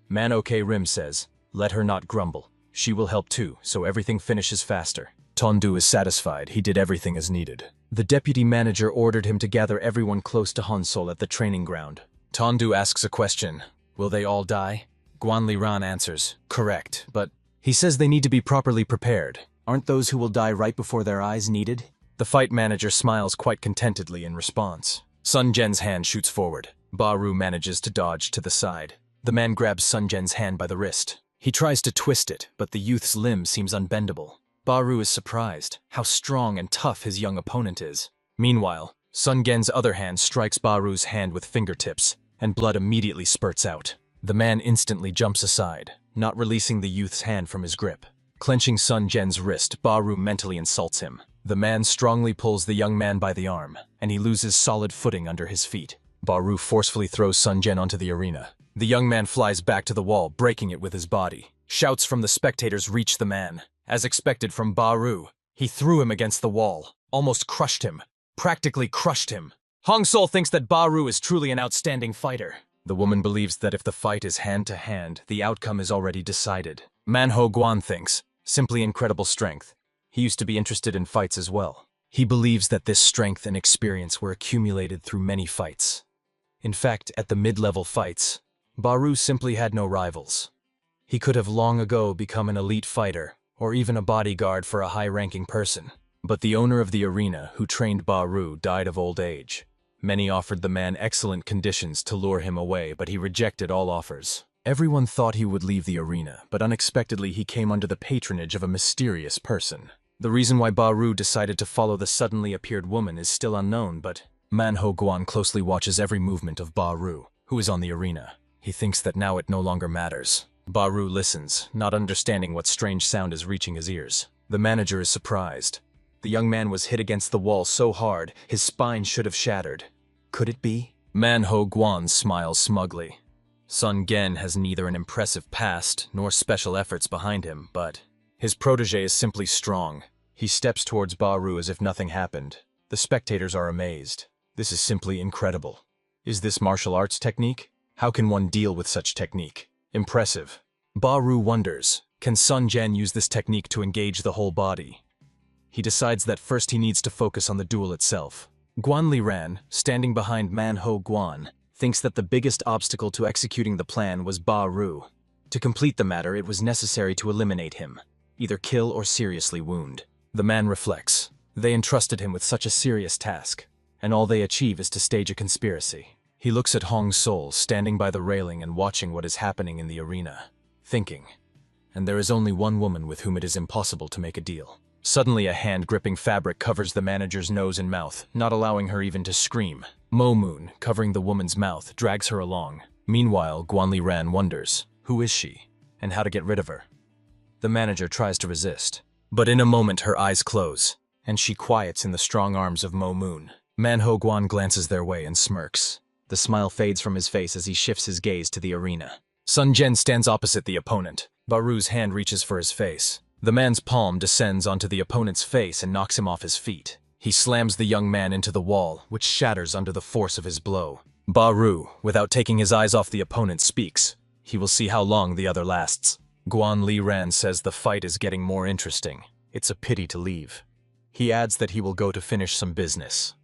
Man Ok Rim says, let her not grumble. She will help too, so everything finishes faster. Tondu is satisfied, he did everything as needed. The deputy manager ordered him to gather everyone close to Hansol at the training ground. Tondu asks a question, will they all die? Guan Ran answers, correct, but he says they need to be properly prepared. Aren't those who will die right before their eyes needed? The fight manager smiles quite contentedly in response. Sun Jen's hand shoots forward. Baru manages to dodge to the side. The man grabs Sun Jen's hand by the wrist. He tries to twist it, but the youth's limb seems unbendable. Baru is surprised how strong and tough his young opponent is. Meanwhile, Sun Gen's other hand strikes Baru's hand with fingertips, and blood immediately spurts out. The man instantly jumps aside, not releasing the youth's hand from his grip. Clenching Sun Gen's wrist, Baru mentally insults him. The man strongly pulls the young man by the arm, and he loses solid footing under his feet. Baru forcefully throws Sun Gen onto the arena. The young man flies back to the wall, breaking it with his body. Shouts from the spectators reach the man. As expected from Baru, he threw him against the wall, almost crushed him, practically crushed him. Hong Sol thinks that Baru is truly an outstanding fighter. The woman believes that if the fight is hand-to-hand, the outcome is already decided. Manhwa Guan thinks, simply incredible strength. He used to be interested in fights as well. He believes that this strength and experience were accumulated through many fights. In fact, at the mid-level fights, Baru simply had no rivals. He could have long ago become an elite fighter, or even a bodyguard for a high-ranking person. But the owner of the arena, who trained Baru, died of old age. Many offered the man excellent conditions to lure him away, but he rejected all offers. Everyone thought he would leave the arena, but unexpectedly he came under the patronage of a mysterious person. The reason why Baru decided to follow the suddenly appeared woman is still unknown, but Manhwa Guan closely watches every movement of Baru, who is on the arena. He thinks that now it no longer matters. Baru listens, not understanding what strange sound is reaching his ears. The manager is surprised. The young man was hit against the wall so hard, his spine should have shattered. Could it be? Manhwa Guan smiles smugly. Sun Gen has neither an impressive past nor special efforts behind him, but his protege is simply strong. He steps towards Baru as if nothing happened. The spectators are amazed. This is simply incredible. Is this martial arts technique? How can one deal with such technique? Impressive. Baru wonders, can Sun Gen use this technique to engage the whole body? He decides that first he needs to focus on the duel itself. Guan Liran, standing behind Manhwa Guan, thinks that the biggest obstacle to executing the plan was Baru. To complete the matter, it was necessary to eliminate him, either kill or seriously wound. The man reflects. They entrusted him with such a serious task, and all they achieve is to stage a conspiracy. He looks at Hong Sol, standing by the railing and watching what is happening in the arena, thinking. And there is only one woman with whom it is impossible to make a deal. Suddenly a hand gripping fabric covers the manager's nose and mouth, not allowing her even to scream. Mo Moon, covering the woman's mouth, drags her along. Meanwhile, Guan Liran wonders, who is she, and how to get rid of her? The manager tries to resist, but in a moment her eyes close, and she quiets in the strong arms of Mo Moon. Manhwa Guan glances their way and smirks. The smile fades from his face as he shifts his gaze to the arena. Sun Gen stands opposite the opponent. Baru's hand reaches for his face. The man's palm descends onto the opponent's face and knocks him off his feet. He slams the young man into the wall, which shatters under the force of his blow. Baru, without taking his eyes off the opponent, speaks. He will see how long the other lasts. Guan Liran says the fight is getting more interesting. It's a pity to leave. He adds that he will go to finish some business.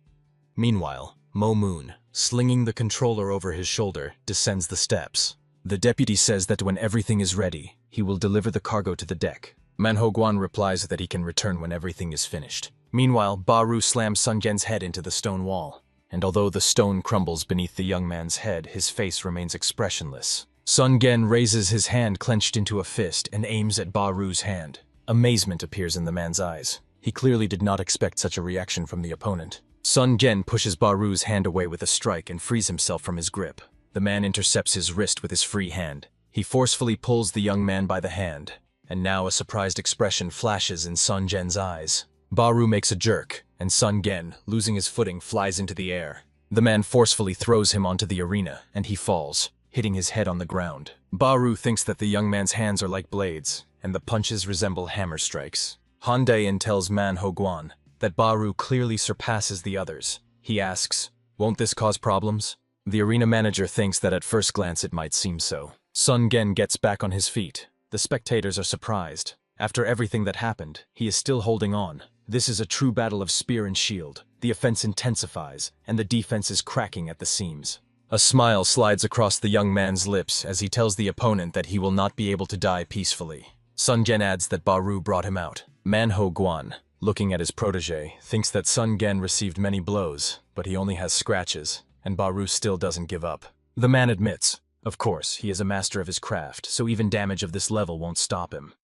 Meanwhile, Mo Moon, slinging the controller over his shoulder, descends the steps. The deputy says that when everything is ready, he will deliver the cargo to the deck. Manhwa Guan replies that he can return when everything is finished. Meanwhile, Baru slams Sun Gen's head into the stone wall, and although the stone crumbles beneath the young man's head, his face remains expressionless. Sun Gen raises his hand clenched into a fist and aims at Baru's hand. Amazement appears in the man's eyes. He clearly did not expect such a reaction from the opponent. Sun Gen pushes Baru's hand away with a strike and frees himself from his grip. The man intercepts his wrist with his free hand. He forcefully pulls the young man by the hand, and now a surprised expression flashes in Sun Gen's eyes. Baru makes a jerk, and Sun Gen, losing his footing, flies into the air. The man forcefully throws him onto the arena, and he falls, hitting his head on the ground. Baru thinks that the young man's hands are like blades, and the punches resemble hammer strikes. Han Dayan tells Manhwa Guan that Baru clearly surpasses the others. He asks, won't this cause problems? The arena manager thinks that at first glance it might seem so. Sun Gen gets back on his feet. The spectators are surprised. After everything that happened, he is still holding on. This is a true battle of spear and shield. The offense intensifies, and the defense is cracking at the seams. A smile slides across the young man's lips as he tells the opponent that he will not be able to die peacefully. Sun Gen adds that Baru brought him out. Manhwa Guan, looking at his protege, thinks that Sun Gen received many blows, but he only has scratches, and Baru still doesn't give up. The man admits, Of course, he is a master of his craft, so even damage of this level won't stop him.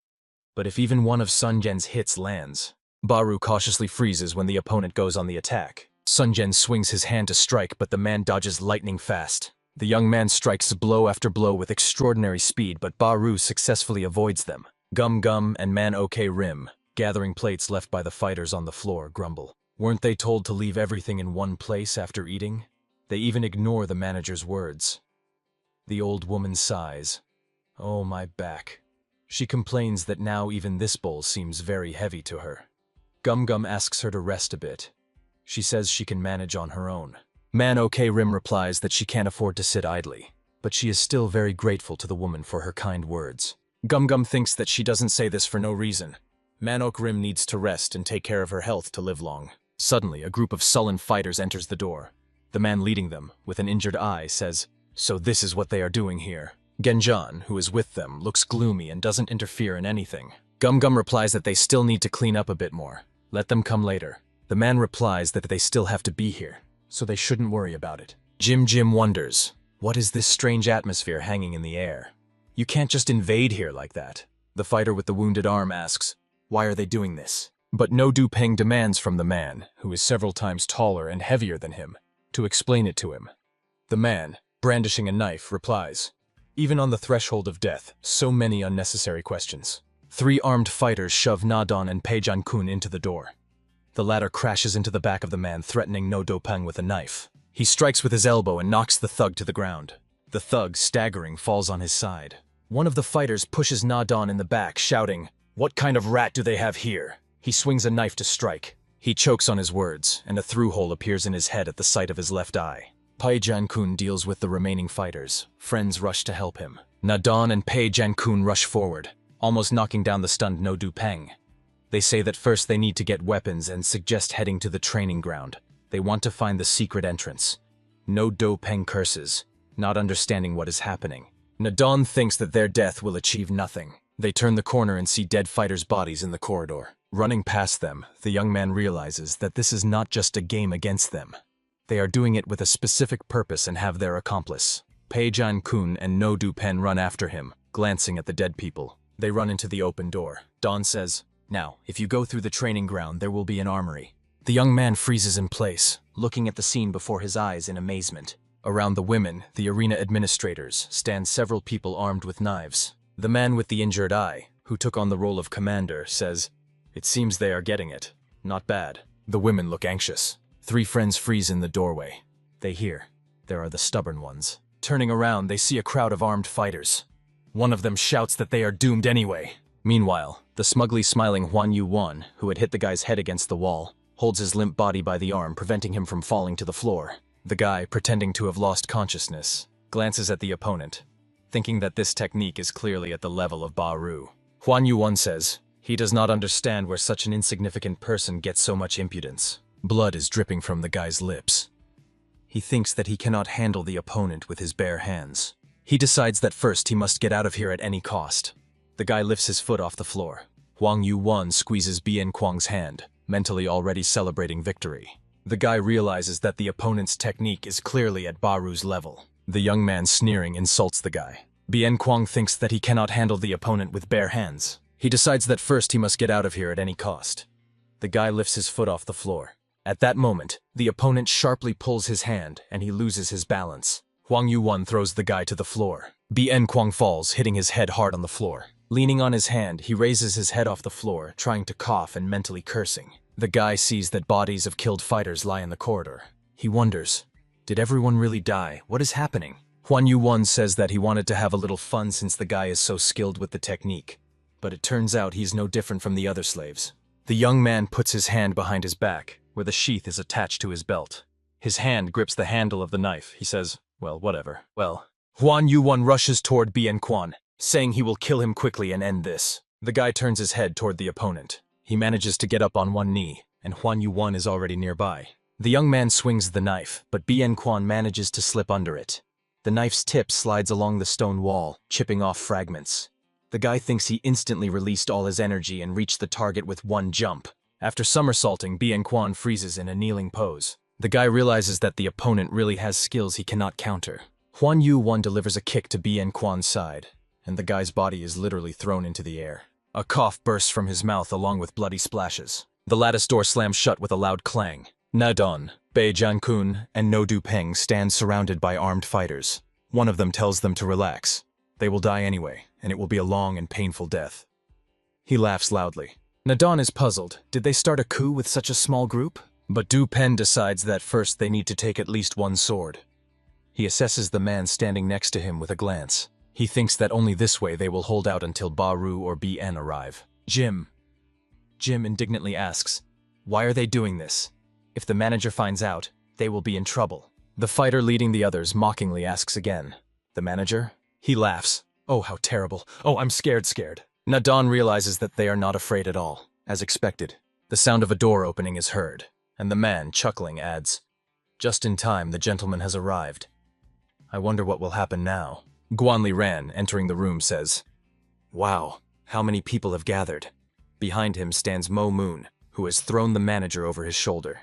But if even one of Sun Jian's hits lands, Baru cautiously freezes when the opponent goes on the attack. Sun Jian swings his hand to strike, but the man dodges lightning fast. The young man strikes blow after blow with extraordinary speed, but Baru successfully avoids them. Gum Gum and Man OK Rim, gathering plates left by the fighters on the floor, grumble. Weren't they told to leave everything in one place after eating? They even ignore the manager's words. The old woman sighs. Oh, my back. She complains that now even this bowl seems very heavy to her. Gum Gum asks her to rest a bit. She says she can manage on her own. Man OK Rim replies that she can't afford to sit idly, but she is still very grateful to the woman for her kind words. Gum Gum thinks that she doesn't say this for no reason. Man OK Rim needs to rest and take care of her health to live long. Suddenly, a group of sullen fighters enters the door. The man leading them, with an injured eye, says, "So this is what they are doing here." Genjan, who is with them, looks gloomy and doesn't interfere in anything. Gum Gum replies that they still need to clean up a bit more. Let them come later. The man replies that they still have to be here, so they shouldn't worry about it. Jim wonders, what is this strange atmosphere hanging in the air? You can't just invade here like that. The fighter with the wounded arm asks, why are they doing this? But No Du Peng demands from the man, who is several times taller and heavier than him, to explain it to him. The man, brandishing a knife, replies, even on the threshold of death, so many unnecessary questions. 3 armed fighters shove Na Don and Pei Jian-kun into the door. The latter crashes into the back of the man, threatening No Du Peng with a knife. He strikes with his elbow and knocks the thug to the ground. The thug, staggering, falls on his side. One of the fighters pushes Na Don in the back, shouting, "What kind of rat do they have here?" He swings a knife to strike. He chokes on his words, and a through-hole appears in his head at the sight of his left eye. Pei Jian-kun deals with the remaining fighters. Friends rush to help him. Na Don and Pei Jian-kun rush forward, almost knocking down the stunned No Du Peng. They say that first they need to get weapons and suggest heading to the training ground. They want to find the secret entrance. No Du Peng curses, not understanding what is happening. Na Don thinks that their death will achieve nothing. They turn the corner and see dead fighters' bodies in the corridor. Running past them, the young man realizes that this is not just a game against them. They are doing it with a specific purpose and have their accomplice. Pei Jian-kun and No Du Peng run after him, glancing at the dead people. They run into the open door. Don says, "Now, if you go through the training ground, there will be an armory." The young man freezes in place, looking at the scene before his eyes in amazement. Around the women, the arena administrators, stand several people armed with knives. The man with the injured eye, who took on the role of commander, says, "It seems they are getting it. Not bad." The women look anxious. 3 friends freeze in the doorway. They hear. There are the stubborn ones. Turning around, they see a crowd of armed fighters. One of them shouts that they are doomed anyway. Meanwhile, the smugly smiling Huan Yu-wan, who had hit the guy's head against the wall, holds his limp body by the arm, preventing him from falling to the floor. The guy, pretending to have lost consciousness, glances at the opponent, thinking that this technique is clearly at the level of Baru. Huan Yu-wan says, he does not understand where such an insignificant person gets so much impudence. Blood is dripping from the guy's lips. He thinks that he cannot handle the opponent with his bare hands. He decides that first he must get out of here at any cost. The guy lifts his foot off the floor. Huang Yu-wan squeezes Bien Kwang's hand, mentally already celebrating victory. The guy realizes that the opponent's technique is clearly at Baru's level. The young man, sneering, insults the guy. Bien Kwang thinks that he cannot handle the opponent with bare hands. He decides that first he must get out of here at any cost. The guy lifts his foot off the floor. At that moment, the opponent sharply pulls his hand, and he loses his balance. Huang Yu-wan throws the guy to the floor. Bien Kwang falls, hitting his head hard on the floor. Leaning on his hand, he raises his head off the floor, trying to cough and mentally cursing. The guy sees that bodies of killed fighters lie in the corridor. He wonders, did everyone really die? What is happening? Huan Yu-wan says that he wanted to have a little fun since the guy is so skilled with the technique. But it turns out he's no different from the other slaves. The young man puts his hand behind his back, where the sheath is attached to his belt. His hand grips the handle of the knife. He says, well, whatever. Well, Huan Yu-wan rushes toward Bien Kwang, saying he will kill him quickly and end this. The guy turns his head toward the opponent. He manages to get up on one knee, and Huan Yu-wan is already nearby. The young man swings the knife, but Bien Kwang manages to slip under it. The knife's tip slides along the stone wall, chipping off fragments. The guy thinks he instantly released all his energy and reached the target with one jump. After somersaulting, Bien Kwang freezes in a kneeling pose. The guy realizes that the opponent really has skills he cannot counter. Huan Yu-1 delivers a kick to Bien Quan's side, and the guy's body is literally thrown into the air. A cough bursts from his mouth along with bloody splashes. The lattice door slams shut with a loud clang. Nadon, Bei Jiankun, and No Du Peng stand surrounded by armed fighters. One of them tells them to relax. They will die anyway, and it will be a long and painful death. He laughs loudly. Nadon is puzzled. Did they start a coup with such a small group? But Du Pen decides that first they need to take at least one sword. He assesses the man standing next to him with a glance. He thinks that only this way they will hold out until Baru or Bien arrive. Jim indignantly asks, "Why are they doing this? If the manager finds out, they will be in trouble." The fighter leading the others mockingly asks again, "The manager?" He laughs. "Oh, how terrible. Oh, I'm scared. Nadon realizes that they are not afraid at all. As expected, the sound of a door opening is heard, and the man, chuckling, adds, "Just in time, the gentleman has arrived. I wonder what will happen now." Guanli Ran, entering the room, says, "Wow, how many people have gathered." Behind him stands Mo Moon, who has thrown the manager over his shoulder.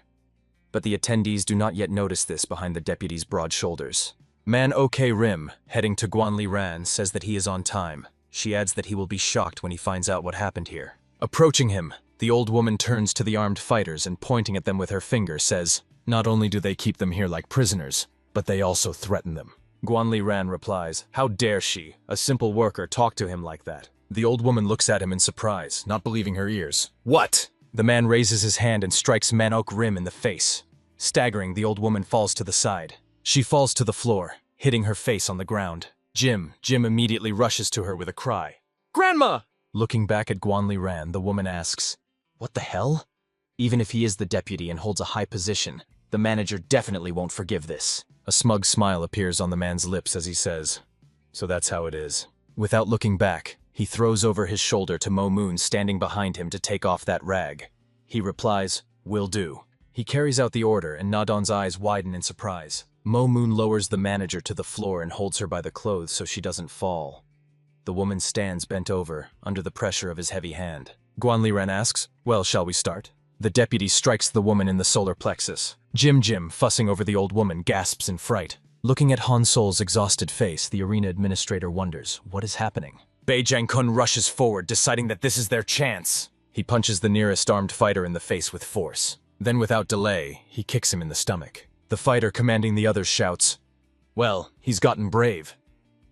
But the attendees do not yet notice this behind the deputy's broad shoulders. Man OK Rim, heading to Guanli Ran, says that he is on time. She adds that he will be shocked when he finds out what happened here. Approaching him, the old woman turns to the armed fighters and, pointing at them with her finger, says, "Not only do they keep them here like prisoners, but they also threaten them." Guanli Ran replies, "How dare she, a simple worker, talk to him like that?" The old woman looks at him in surprise, not believing her ears. "What?" The man raises his hand and strikes Manok Rim in the face. Staggering, the old woman falls to the side. She falls to the floor, hitting her face on the ground. Jim immediately rushes to her with a cry. Grandma! Looking back at Guanli Ran, the woman asks, "What the hell?" Even if he is the deputy and holds a high position, the manager definitely won't forgive this. A smug smile appears on the man's lips as he says, "So that's how it is." Without looking back, he throws over his shoulder to Mo Moon standing behind him to take off that rag. He replies, "Will do." He carries out the order and Nadon's eyes widen in surprise. Mo Moon lowers the manager to the floor and holds her by the clothes so she doesn't fall. The woman stands bent over, under the pressure of his heavy hand. Guanli Ran asks, "Well, shall we start?" The deputy strikes the woman in the solar plexus. Jim, fussing over the old woman, gasps in fright. Looking at Han Sol's exhausted face, the arena administrator wonders, what is happening? Bei Jiankun rushes forward, deciding that this is their chance. He punches the nearest armed fighter in the face with force. Then, without delay, he kicks him in the stomach. The fighter commanding the others shouts, "Well, he's gotten brave."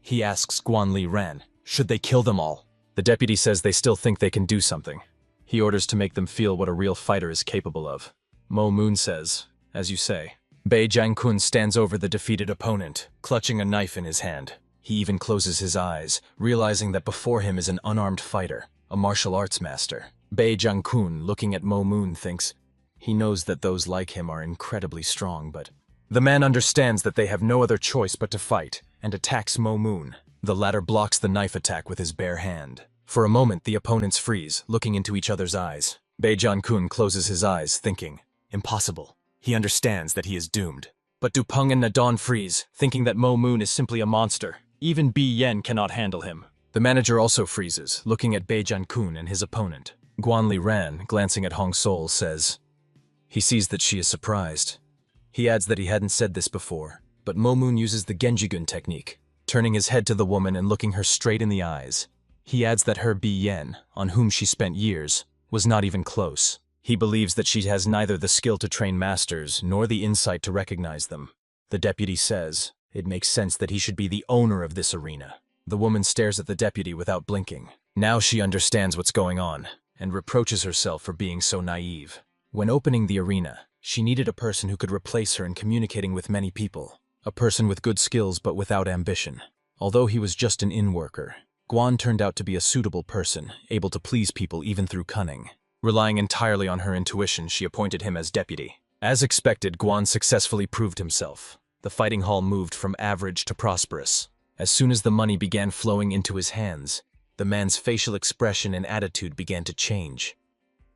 He asks Guanli Ran, "Should they kill them all?" The deputy says they still think they can do something. He orders to make them feel what a real fighter is capable of. Mo Moon says, "As you say." Bei Jiankun stands over the defeated opponent, clutching a knife in his hand. He even closes his eyes, realizing that before him is an unarmed fighter, a martial arts master. Bei Jiankun, looking at Mo Moon, thinks, he knows that those like him are incredibly strong, but the man understands that they have no other choice but to fight, and attacks Mo Moon. The latter blocks the knife attack with his bare hand. For a moment, the opponents freeze, looking into each other's eyes. Bei Jiankun closes his eyes, thinking, impossible. He understands that he is doomed. But Dupeng and Nadon freeze, thinking that Mo Moon is simply a monster. Even Bi Yen cannot handle him. The manager also freezes, looking at Bei Jiankun and his opponent. Guanli Ran, glancing at Hong Sol, says, he sees that she is surprised. He adds that he hadn't said this before, but Mo Moon uses the Genjigun technique, turning his head to the woman and looking her straight in the eyes. He adds that her Bi Yen, on whom she spent years, was not even close. He believes that she has neither the skill to train masters nor the insight to recognize them. The deputy says, it makes sense that he should be the owner of this arena. The woman stares at the deputy without blinking. Now she understands what's going on, and reproaches herself for being so naive. When opening the arena, she needed a person who could replace her in communicating with many people. A person with good skills but without ambition. Although he was just an in-worker, Guan turned out to be a suitable person, able to please people even through cunning. Relying entirely on her intuition, she appointed him as deputy. As expected, Guan successfully proved himself. The fighting hall moved from average to prosperous. As soon as the money began flowing into his hands, the man's facial expression and attitude began to change.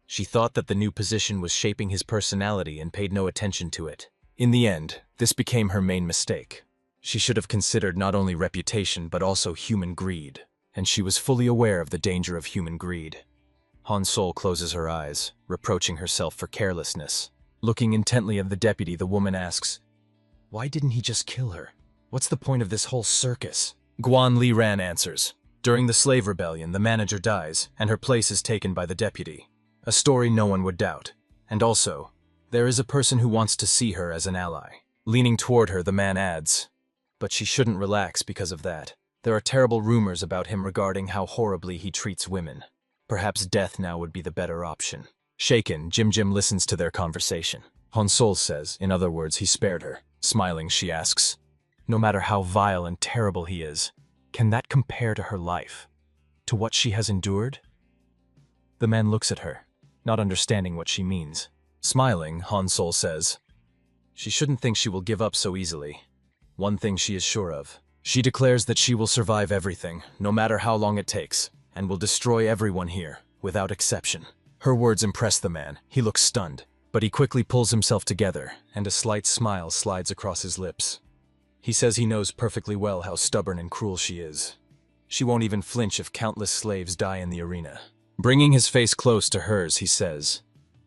She thought that the new position was shaping his personality and paid no attention to it. In the end, this became her main mistake. She should have considered not only reputation but also human greed, and she was fully aware of the danger of human greed. Han Sol closes her eyes, reproaching herself for carelessness. Looking intently at the deputy, the woman asks, why didn't he just kill her? What's the point of this whole circus? Guan Li Ran answers. During the slave rebellion, the manager dies, and her place is taken by the deputy. A story no one would doubt. And also, there is a person who wants to see her as an ally. Leaning toward her, the man adds, but she shouldn't relax because of that. There are terrible rumors about him regarding how horribly he treats women. Perhaps death now would be the better option. Shaken, Jim listens to their conversation. Honsol says, in other words, he spared her. Smiling, she asks, no matter how vile and terrible he is, can that compare to her life? To what she has endured? The man looks at her, not understanding what she means. Smiling, Honsol says, she shouldn't think she will give up so easily. One thing she is sure of. She declares that she will survive everything, no matter how long it takes, and will destroy everyone here, without exception. Her words impress the man. He looks stunned, but he quickly pulls himself together, and a slight smile slides across his lips. He says he knows perfectly well how stubborn and cruel she is. She won't even flinch if countless slaves die in the arena. Bringing his face close to hers, he says,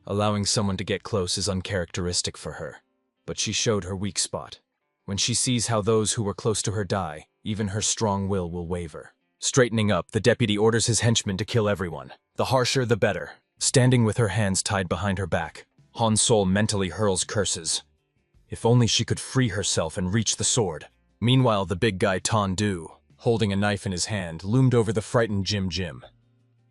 allowing someone to get close is uncharacteristic for her, but she showed her weak spot. When she sees how those who were close to her die, even her strong will waver. Straightening up, the deputy orders his henchmen to kill everyone. The harsher, the better. Standing with her hands tied behind her back, Honsol mentally hurls curses. If only she could free herself and reach the sword. Meanwhile, the big guy Ton Du, holding a knife in his hand, loomed over the frightened Jim.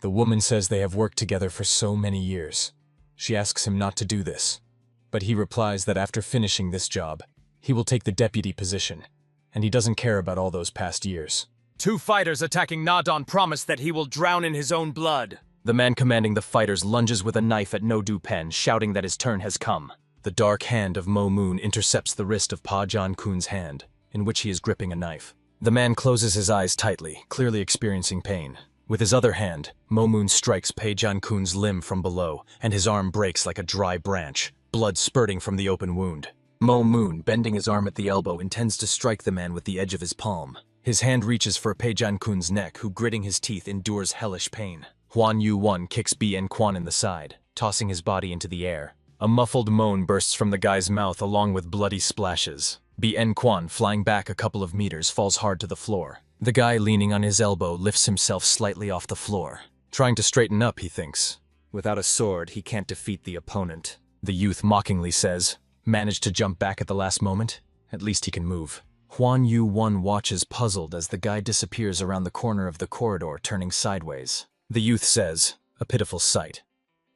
The woman says they have worked together for so many years. She asks him not to do this, but he replies that after finishing this job, he will take the deputy position, and he doesn't care about all those past years. 2 fighters attacking Nadon promise that he will drown in his own blood. The man commanding the fighters lunges with a knife at No Du Pen, shouting that his turn has come. The dark hand of Mo Moon intercepts the wrist of Pa Jan Kun's hand, in which he is gripping a knife. The man closes his eyes tightly, clearly experiencing pain. With his other hand, Mo Moon strikes Pa Jan Kun's limb from below, and his arm breaks like a dry branch, blood spurting from the open wound. Mo Moon, bending his arm at the elbow, intends to strike the man with the edge of his palm. His hand reaches for Pa Jan Kun's neck, who, gritting his teeth, endures hellish pain. Huan Yu-1 kicks Bien Quan in the side, tossing his body into the air. A muffled moan bursts from the guy's mouth along with bloody splashes. Bien Quan, flying back a couple of meters, falls hard to the floor. The guy, leaning on his elbow, lifts himself slightly off the floor. Trying to straighten up, he thinks. Without a sword, he can't defeat the opponent. The youth mockingly says, managed to jump back at the last moment? At least he can move. Huan Yu-1 watches puzzled as the guy disappears around the corner of the corridor, turning sideways. The youth says, a pitiful sight.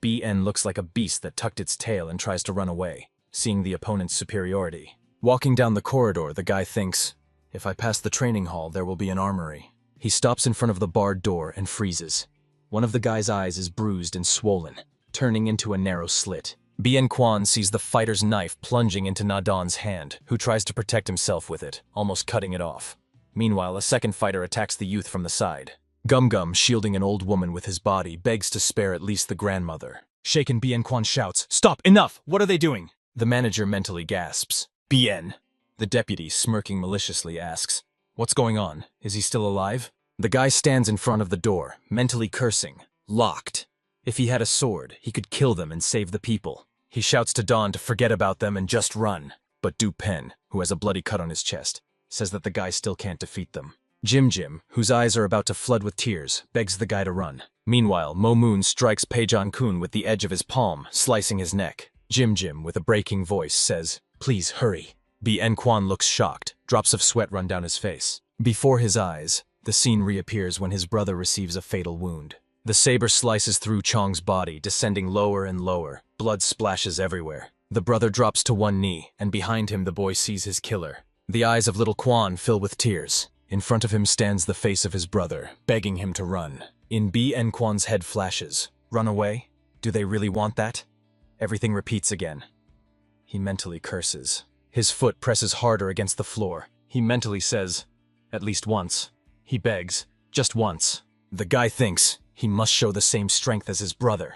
BN looks like a beast that tucked its tail and tries to run away, seeing the opponent's superiority. Walking down the corridor, the guy thinks, if I pass the training hall, there will be an armory. He stops in front of the barred door and freezes. One of the guy's eyes is bruised and swollen, turning into a narrow slit. Bien Quan sees the fighter's knife plunging into Nadon's hand, who tries to protect himself with it, almost cutting it off. Meanwhile, a second fighter attacks the youth from the side. Gum Gum, shielding an old woman with his body, begs to spare at least the grandmother. Shaken, Bien Quan shouts, "Stop! Enough! What are they doing?" The manager mentally gasps. Bien. The deputy, smirking maliciously, asks, what's going on? Is he still alive? The guy stands in front of the door, mentally cursing. Locked. If he had a sword, he could kill them and save the people. He shouts to Dawn to forget about them and just run. But Du Pen, who has a bloody cut on his chest, says that the guy still can't defeat them. Jim, whose eyes are about to flood with tears, begs the guy to run. Meanwhile, Mo Moon strikes Pa Jan Kun with the edge of his palm, slicing his neck. Jim, with a breaking voice, says, please hurry. Bien Quan looks shocked, drops of sweat run down his face. Before his eyes, the scene reappears when his brother receives a fatal wound. The saber slices through Chong's body, descending lower and lower. Blood splashes everywhere. The brother drops to one knee, and behind him the boy sees his killer. The eyes of little Quan fill with tears. In front of him stands the face of his brother, begging him to run. In Bien Quan's head flashes. Run away? Do they really want that? Everything repeats again. He mentally curses. His foot presses harder against the floor. He mentally says, at least once. He begs, just once. The guy thinks he must show the same strength as his brother.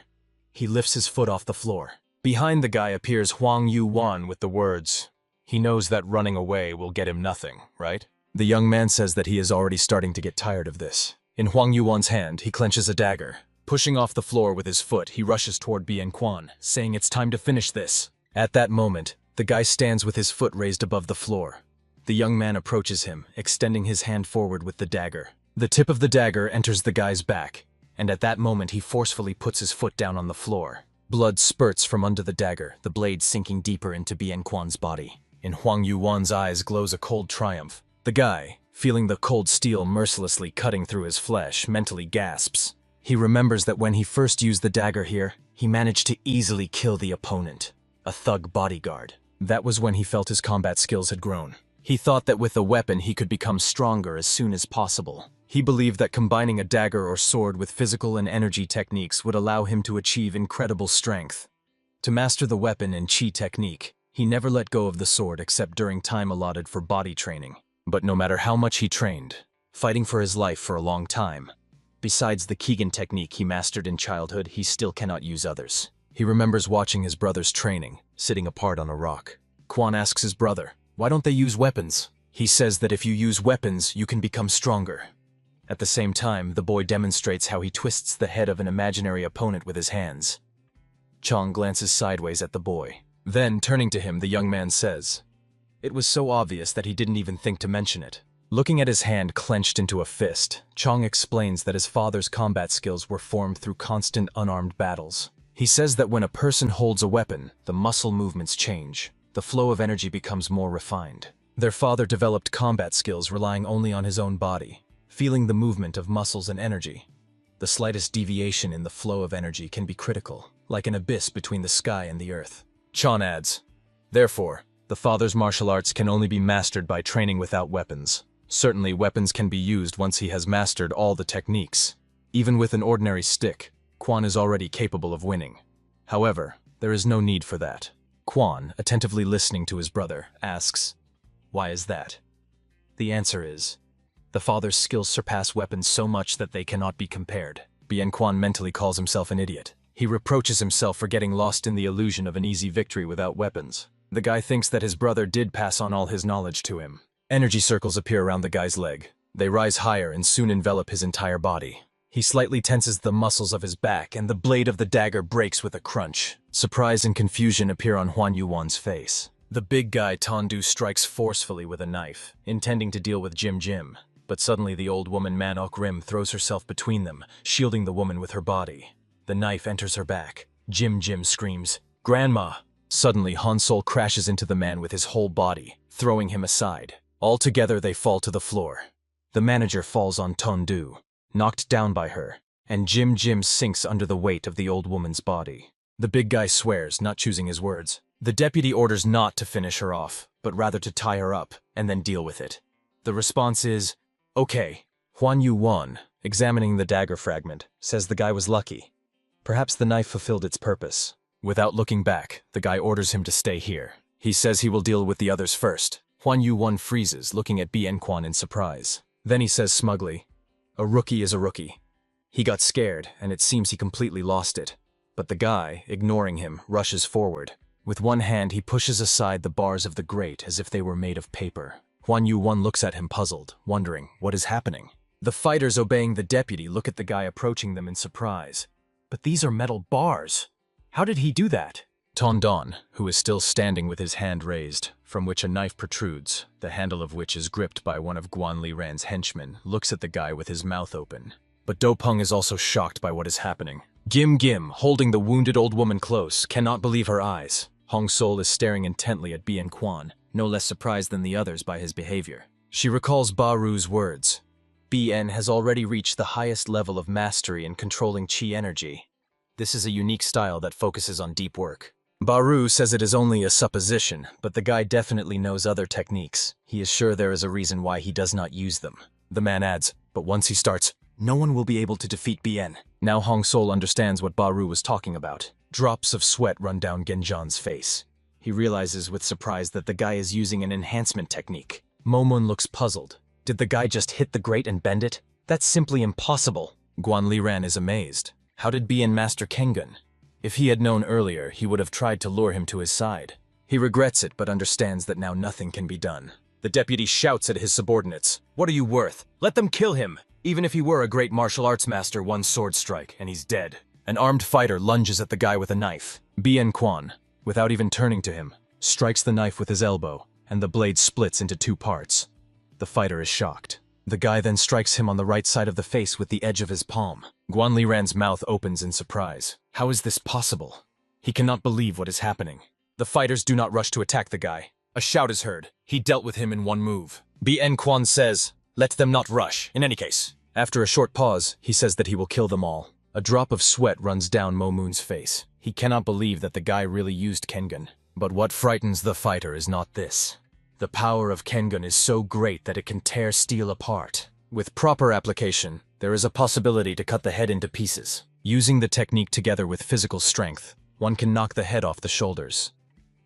He lifts his foot off the floor. Behind the guy appears Huang Yu-1 with the words, he knows that running away will get him nothing, right? The young man says that he is already starting to get tired of this. In Huang Yu-1's hand, he clenches a dagger. Pushing off the floor with his foot, he rushes toward Bien Quan, saying it's time to finish this. At that moment, the guy stands with his foot raised above the floor. The young man approaches him, extending his hand forward with the dagger. The tip of the dagger enters the guy's back, and at that moment he forcefully puts his foot down on the floor. Blood spurts from under the dagger, the blade sinking deeper into Bien Quan's body. In Huang Yuan's eyes glows a cold triumph. The guy, feeling the cold steel mercilessly cutting through his flesh, mentally gasps. He remembers that when he first used the dagger here, he managed to easily kill the opponent, a thug bodyguard. That was when he felt his combat skills had grown. He thought that with a weapon he could become stronger as soon as possible. He believed that combining a dagger or sword with physical and energy techniques would allow him to achieve incredible strength. To master the weapon and chi technique, he never let go of the sword except during time allotted for body training. But no matter how much he trained, fighting for his life for a long time, besides the Keegan technique he mastered in childhood, he still cannot use others. He remembers watching his brothers training, sitting apart on a rock. Quan asks his brother, "Why don't they use weapons?" He says that if you use weapons, you can become stronger. At the same time, the boy demonstrates how he twists the head of an imaginary opponent with his hands. Chong glances sideways at the boy. Then, turning to him, the young man says, "It was so obvious that he didn't even think to mention it." Looking at his hand clenched into a fist, Chong explains that his father's combat skills were formed through constant unarmed battles. He says that when a person holds a weapon, the muscle movements change. The flow of energy becomes more refined. Their father developed combat skills relying only on his own body, feeling the movement of muscles and energy. The slightest deviation in the flow of energy can be critical, like an abyss between the sky and the earth. Chon adds, "Therefore, the father's martial arts can only be mastered by training without weapons. Certainly, weapons can be used once he has mastered all the techniques. Even with an ordinary stick, Quan is already capable of winning. However, there is no need for that." Quan, attentively listening to his brother, asks, "Why is that?" The answer is, the father's skills surpass weapons so much that they cannot be compared. Bien Quan mentally calls himself an idiot. He reproaches himself for getting lost in the illusion of an easy victory without weapons. The guy thinks that his brother did pass on all his knowledge to him. Energy circles appear around the guy's leg. They rise higher and soon envelop his entire body. He slightly tenses the muscles of his back, and the blade of the dagger breaks with a crunch. Surprise and confusion appear on Huan Yuan's face. The big guy Tondu strikes forcefully with a knife, intending to deal with Jim. But suddenly the old woman Man Ok Rim throws herself between them, shielding the woman with her body. The knife enters her back. Jim screams, "Grandma!" Suddenly Han Sol crashes into the man with his whole body, throwing him aside. All together they fall to the floor. The manager falls on Tondu, knocked down by her, and Jim sinks under the weight of the old woman's body. The big guy swears, not choosing his words. The deputy orders not to finish her off, but rather to tie her up and then deal with it. The response is, "Okay." Huan Yuan, examining the dagger fragment, says the guy was lucky. Perhaps the knife fulfilled its purpose. Without looking back, the guy orders him to stay here. He says he will deal with the others first. Huan Yuan freezes, looking at Bien Quan in surprise. Then he says smugly, "A rookie is a rookie." He got scared, and it seems he completely lost it. But the guy, ignoring him, rushes forward. With one hand, he pushes aside the bars of the grate as if they were made of paper. Huan Yuan looks at him puzzled, wondering what is happening. The fighters obeying the deputy look at the guy approaching them in surprise. "But these are metal bars. How did he do that?" Tondon, who is still standing with his hand raised, from which a knife protrudes, the handle of which is gripped by one of Guan Li Ran's henchmen, looks at the guy with his mouth open. But Do Peng is also shocked by what is happening. Gim, holding the wounded old woman close, cannot believe her eyes. Hong Sol is staring intently at Bien Quan, no less surprised than the others by his behavior. She recalls Ba Ru's words. Bien has already reached the highest level of mastery in controlling chi energy. This is a unique style that focuses on deep work. Ba Ru says it is only a supposition, but the guy definitely knows other techniques. He is sure there is a reason why he does not use them. The man adds, "But once he starts, no one will be able to defeat Bien." Now Hong Sol understands what Ba Ru was talking about. Drops of sweat run down Genjan's face. He realizes with surprise that the guy is using an enhancement technique. Momon looks puzzled. Did the guy just hit the grate and bend it? That's simply impossible. Guan Li Ran is amazed. How did Bien master Kengun? If he had known earlier, he would have tried to lure him to his side. He regrets it, but understands that now nothing can be done. The deputy shouts at his subordinates, "What are you worth? Let them kill him! Even if he were a great martial arts master, one sword strike, and he's dead." An armed fighter lunges at the guy with a knife. Bien Quan, without even turning to him, strikes the knife with his elbow, and the blade splits into 2 parts. The fighter is shocked. The guy then strikes him on the right side of the face with the edge of his palm. Guanliran's mouth opens in surprise. How is this possible? He cannot believe what is happening. The fighters do not rush to attack the guy. A shout is heard. He dealt with him in 1 move. Bien Quan says, "Let them not rush, in any case." After a short pause, he says that he will kill them all. A drop of sweat runs down Mo Moon's face. He cannot believe that the guy really used Kengan. But what frightens the fighter is not this. The power of Kengan is so great that it can tear steel apart. With proper application, there is a possibility to cut the head into pieces. Using the technique together with physical strength, one can knock the head off the shoulders.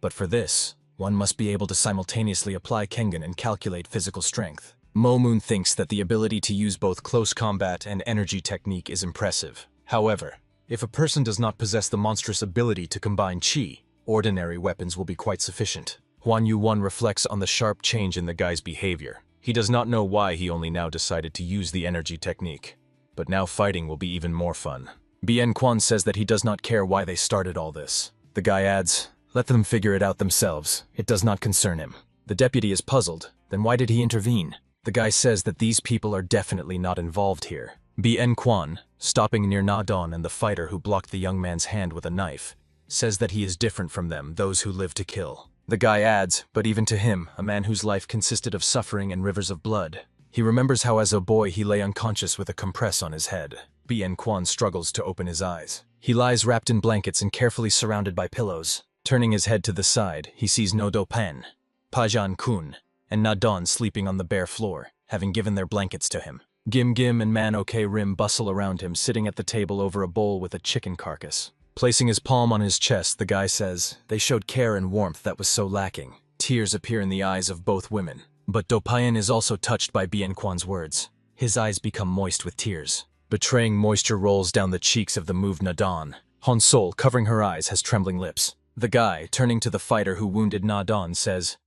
But for this, one must be able to simultaneously apply Kengan and calculate physical strength. Mo Moon thinks that the ability to use both close combat and energy technique is impressive. However, if a person does not possess the monstrous ability to combine chi, ordinary weapons will be quite sufficient. Huan Yu-Wan reflects on the sharp change in the guy's behavior. He does not know why he only now decided to use the energy technique. But now fighting will be even more fun. Bien Quan says that he does not care why they started all this. The guy adds, "Let them figure it out themselves. It does not concern him." The deputy is puzzled. Then why did he intervene? The guy says that these people are definitely not involved here. Bien Quan, stopping near Na Don and the fighter who blocked the young man's hand with a knife, says that he is different from them, those who live to kill. The guy adds, but even to him, a man whose life consisted of suffering and rivers of blood. He remembers how as a boy he lay unconscious with a compress on his head. Bien Quan struggles to open his eyes. He lies wrapped in blankets and carefully surrounded by pillows. Turning his head to the side, he sees No Do Pen, Pajan Kun, and Na Don sleeping on the bare floor, having given their blankets to him. Gim Gim and Man OK Rim bustle around him, sitting at the table over a bowl with a chicken carcass. Placing his palm on his chest, the guy says, "They showed care and warmth that was so lacking." Tears appear in the eyes of both women. But Dopayan is also touched by Bien Quan's words. His eyes become moist with tears. Betraying moisture rolls down the cheeks of the moved Na Don. Han Sol, covering her eyes, has trembling lips. The guy, turning to the fighter who wounded Na Don, says,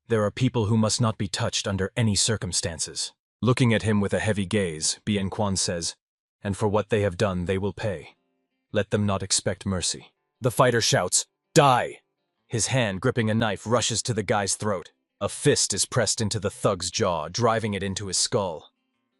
"There are people who must not be touched under any circumstances." Looking at him with a heavy gaze, Bien Quan says, "And for what they have done, they will pay. Let them not expect mercy." The fighter shouts, "Die!" His hand, gripping a knife, rushes to the guy's throat. A fist is pressed into the thug's jaw, driving it into his skull.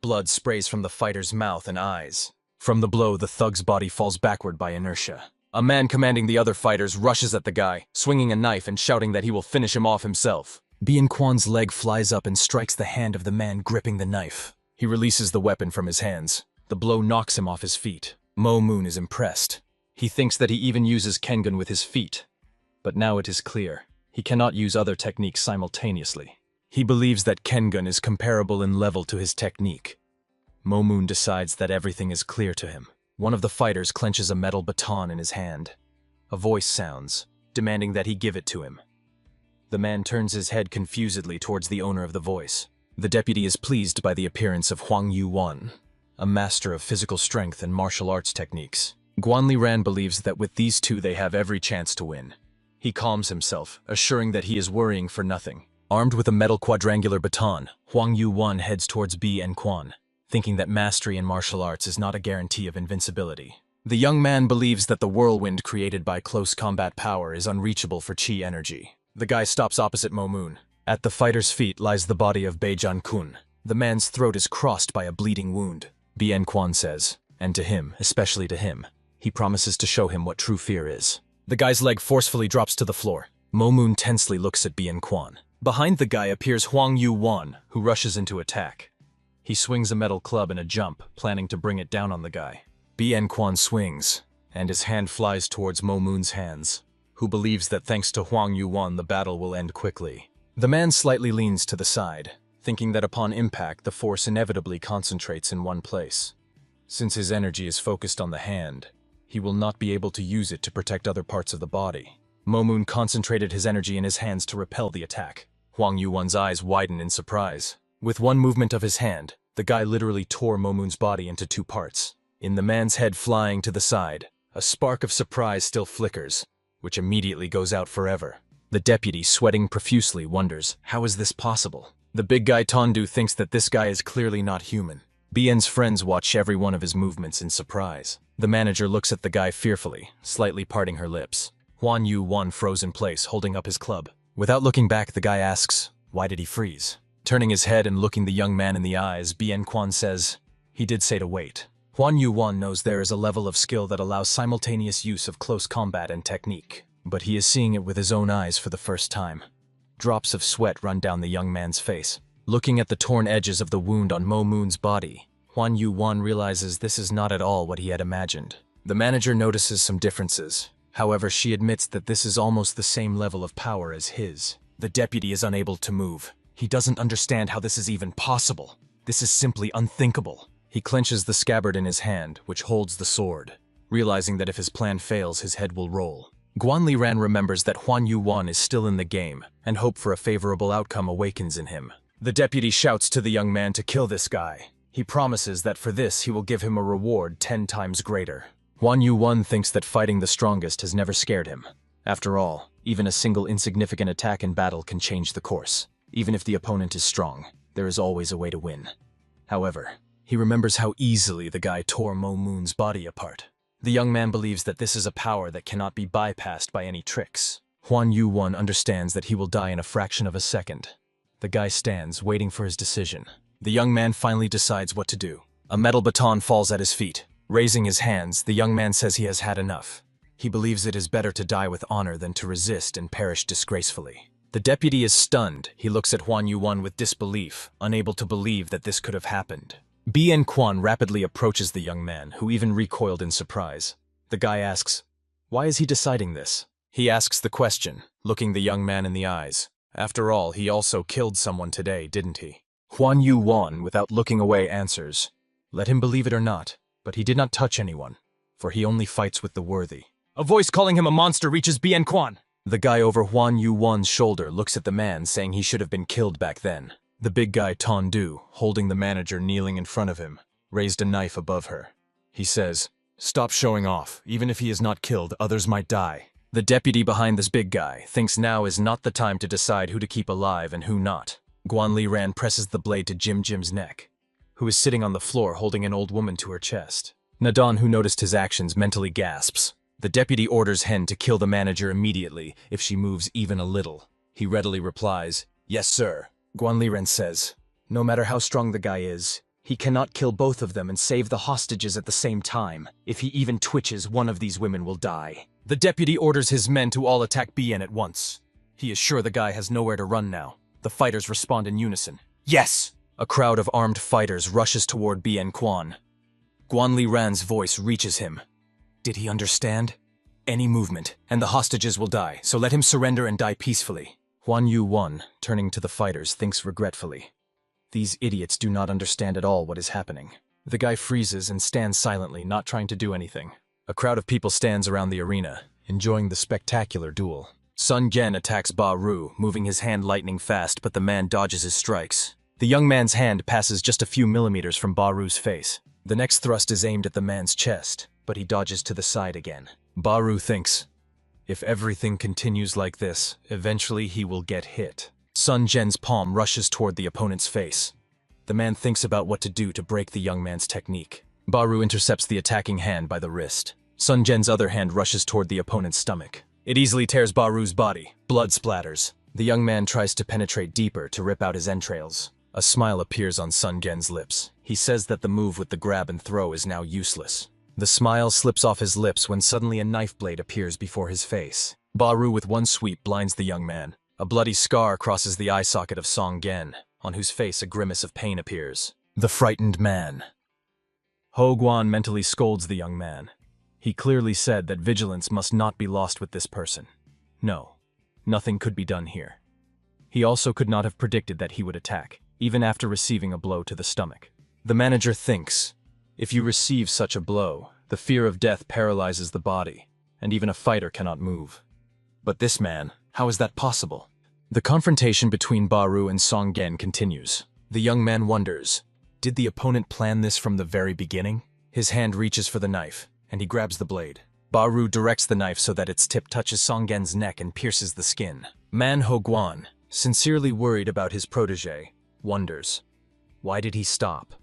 Blood sprays from the fighter's mouth and eyes. From the blow, the thug's body falls backward by inertia. A man commanding the other fighters rushes at the guy, swinging a knife and shouting that he will finish him off himself. Bien Quan's leg flies up and strikes the hand of the man gripping the knife. He releases the weapon from his hands. The blow knocks him off his feet. Mo Moon is impressed. He thinks that he even uses Kengan with his feet. But now it is clear. He cannot use other techniques simultaneously. He believes that Kengan is comparable in level to his technique. Mo Moon decides that everything is clear to him. One of the fighters clenches a metal baton in his hand. A voice sounds, demanding that he give it to him. The man turns his head confusedly towards the owner of the voice. The deputy is pleased by the appearance of Huang Yu-Wan, a master of physical strength and martial arts techniques. Guanliran believes that with these two they have every chance to win. He calms himself, assuring that he is worrying for nothing. Armed with a metal quadrangular baton, Huang Yu-Wan heads towards Bien Quan, thinking that mastery in martial arts is not a guarantee of invincibility. The young man believes that the whirlwind created by close combat power is unreachable for chi energy. The guy stops opposite Mo Moon. At the fighter's feet lies the body of Beijan Kun. The man's throat is crossed by a bleeding wound. Bien Quan says, and to him, especially to him, he promises to show him what true fear is. The guy's leg forcefully drops to the floor. Mo Moon tensely looks at Bien Quan. Behind the guy appears Huang Yu-Wan, who rushes into attack. He swings a metal club in a jump, planning to bring it down on the guy. Bien Quan swings, and his hand flies towards Mo Moon's hands, who believes that thanks to Huang Yu-Wan the battle will end quickly. The man slightly leans to the side, thinking that upon impact the force inevitably concentrates in one place. Since his energy is focused on the hand, he will not be able to use it to protect other parts of the body. Mo Moon concentrated his energy in his hands to repel the attack. Huang Yu-Wan's eyes widen in surprise. With one movement of his hand, the guy literally tore Mo Moon's body into 2 parts. In the man's head flying to the side, a spark of surprise still flickers, which immediately goes out forever. The deputy, sweating profusely, wonders, how is this possible? The big guy Tondu thinks that this guy is clearly not human. Bien's friends watch every one of his movements in surprise. The manager looks at the guy fearfully, slightly parting her lips. Huan Yu-Wan froze in place, holding up his club. Without looking back, the guy asks, why did he freeze? Turning his head and looking the young man in the eyes, Bien Quan says, he did say to wait. Huan Yuan knows there is a level of skill that allows simultaneous use of close combat and technique, but he is seeing it with his own eyes for the first time. Drops of sweat run down the young man's face. Looking at the torn edges of the wound on Mo Moon's body, Huan Yuan realizes this is not at all what he had imagined. The manager notices some differences. However, she admits that this is almost the same level of power as his. The deputy is unable to move. He doesn't understand how this is even possible. This is simply unthinkable. He clenches the scabbard in his hand, which holds the sword, realizing that if his plan fails, his head will roll. Guan Ran remembers that Huan Yuan is still in the game, and hope for a favorable outcome awakens in him. The deputy shouts to the young man to kill this guy. He promises that for this he will give him a reward 10 times greater. Huan Yuan thinks that fighting the strongest has never scared him. After all, even a single insignificant attack in battle can change the course. Even if the opponent is strong, there is always a way to win. However, he remembers how easily the guy tore Mo Moon's body apart. The young man believes that this is a power that cannot be bypassed by any tricks. Huan Yuan understands that he will die in a fraction of a second. The guy stands, waiting for his decision. The young man finally decides what to do. A metal baton falls at his feet. Raising his hands, the young man says he has had enough. He believes it is better to die with honor than to resist and perish disgracefully. The deputy is stunned. He looks at Huan Yuan with disbelief, unable to believe that this could have happened. Bien Quan rapidly approaches the young man, who even recoiled in surprise. The guy asks, why is he deciding this? He asks the question, looking the young man in the eyes. After all, he also killed someone today, didn't he? Huan Yuan, without looking away, answers, let him believe it or not, but he did not touch anyone, for he only fights with the worthy. A voice calling him a monster reaches Bien Quan. The guy over Huan Yuan's shoulder looks at the man, saying he should have been killed back then. The big guy Ton Du, holding the manager kneeling in front of him, raised a knife above her. He says, stop showing off. Even if he is not killed, others might die. The deputy behind this big guy thinks now is not the time to decide who to keep alive and who not. Guan Ran presses the blade to Jim's neck, who is sitting on the floor holding an old woman to her chest. Nadan, who noticed his actions, mentally gasps. The deputy orders Hen to kill the manager immediately if she moves even a little. He readily replies, yes, sir. Guan Ran says, no matter how strong the guy is, he cannot kill both of them and save the hostages at the same time. If he even twitches, one of these women will die. The deputy orders his men to all attack Bien at once. He is sure the guy has nowhere to run now. The fighters respond in unison. Yes! A crowd of armed fighters rushes toward Bien Quan. Guan Ran's voice reaches him. Did he understand? Any movement, and the hostages will die, so let him surrender and die peacefully. Huan Yuan, turning to the fighters, thinks regretfully. These idiots do not understand at all what is happening. The guy freezes and stands silently, not trying to do anything. A crowd of people stands around the arena, enjoying the spectacular duel. Sun Gen attacks Ba Ru, moving his hand lightning fast, but the man dodges his strikes. The young man's hand passes just a few millimeters from Ba Ru's face. The next thrust is aimed at the man's chest, but he dodges to the side again. Ba Ru thinks, if everything continues like this, eventually he will get hit. Sun Gen's palm rushes toward the opponent's face. The man thinks about what to do to break the young man's technique. Ba Ru intercepts the attacking hand by the wrist. Sun Gen's other hand rushes toward the opponent's stomach. It easily tears Ba Ru's body. Blood splatters. The young man tries to penetrate deeper to rip out his entrails. A smile appears on Sun Gen's lips. He says that the move with the grab and throw is now useless. The smile slips off his lips when suddenly a knife blade appears before his face. Ba Ru with one sweep blinds the young man. A bloody scar crosses the eye socket of Song Gen, on whose face a grimace of pain appears. The frightened man. Ho Guan mentally scolds the young man. He clearly said that vigilance must not be lost with this person. No, nothing could be done here. He also could not have predicted that he would attack, even after receiving a blow to the stomach. The manager thinks, if you receive such a blow, the fear of death paralyzes the body, and even a fighter cannot move. But this man, how is that possible? The confrontation between Ba Ru and Song Gen continues. The young man wonders, did the opponent plan this from the very beginning? His hand reaches for the knife, and he grabs the blade. Ba Ru directs the knife so that its tip touches Song Gen's neck and pierces the skin. Man Ho Guan, sincerely worried about his protege, wonders, why did he stop?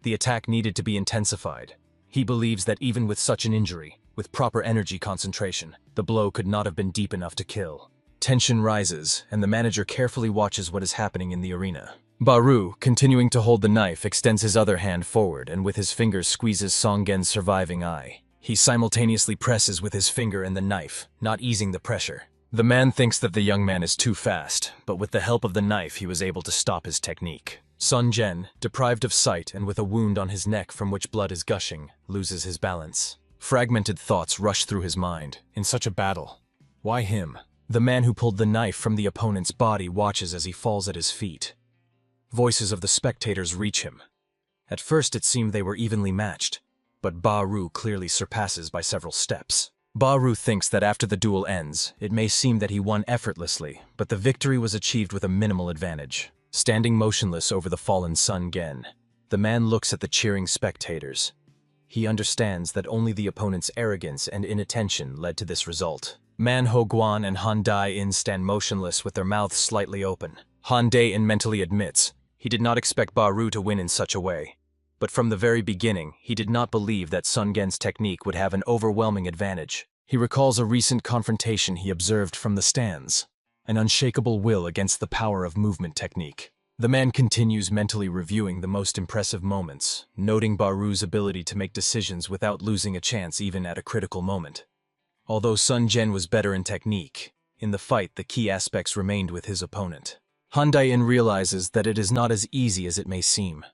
The attack needed to be intensified. He believes that even with such an injury, with proper energy concentration, the blow could not have been deep enough to kill. Tension rises, and the manager carefully watches what is happening in the arena. Baru, continuing to hold the knife, extends his other hand forward and with his fingers squeezes Songgen's surviving eye. He simultaneously presses with his finger and the knife, not easing the pressure. The man thinks that the young man is too fast, but with the help of the knife he was able to stop his technique. Songgen, deprived of sight and with a wound on his neck from which blood is gushing, loses his balance. Fragmented thoughts rush through his mind. In such a battle, why him? The man who pulled the knife from the opponent's body watches as he falls at his feet. Voices of the spectators reach him. At first it seemed they were evenly matched, but Baru clearly surpasses by several steps. Baru thinks that after the duel ends, it may seem that he won effortlessly, but the victory was achieved with a minimal advantage. Standing motionless over the fallen Songgen, the man looks at the cheering spectators. He understands that only the opponent's arrogance and inattention led to this result. Manhwa Guan and Han Dae-in stand motionless with their mouths slightly open. Han Dae-in mentally admits he did not expect Baru to win in such a way. But from the very beginning, he did not believe that Songgen's technique would have an overwhelming advantage. He recalls a recent confrontation he observed from the stands, an unshakable will against the power of movement technique. The man continues mentally reviewing the most impressive moments, noting Baru's ability to make decisions without losing a chance even at a critical moment. Although Songgen was better in technique, in the fight the key aspects remained with his opponent. Han Dae-in realizes that it is not as easy as it may seem.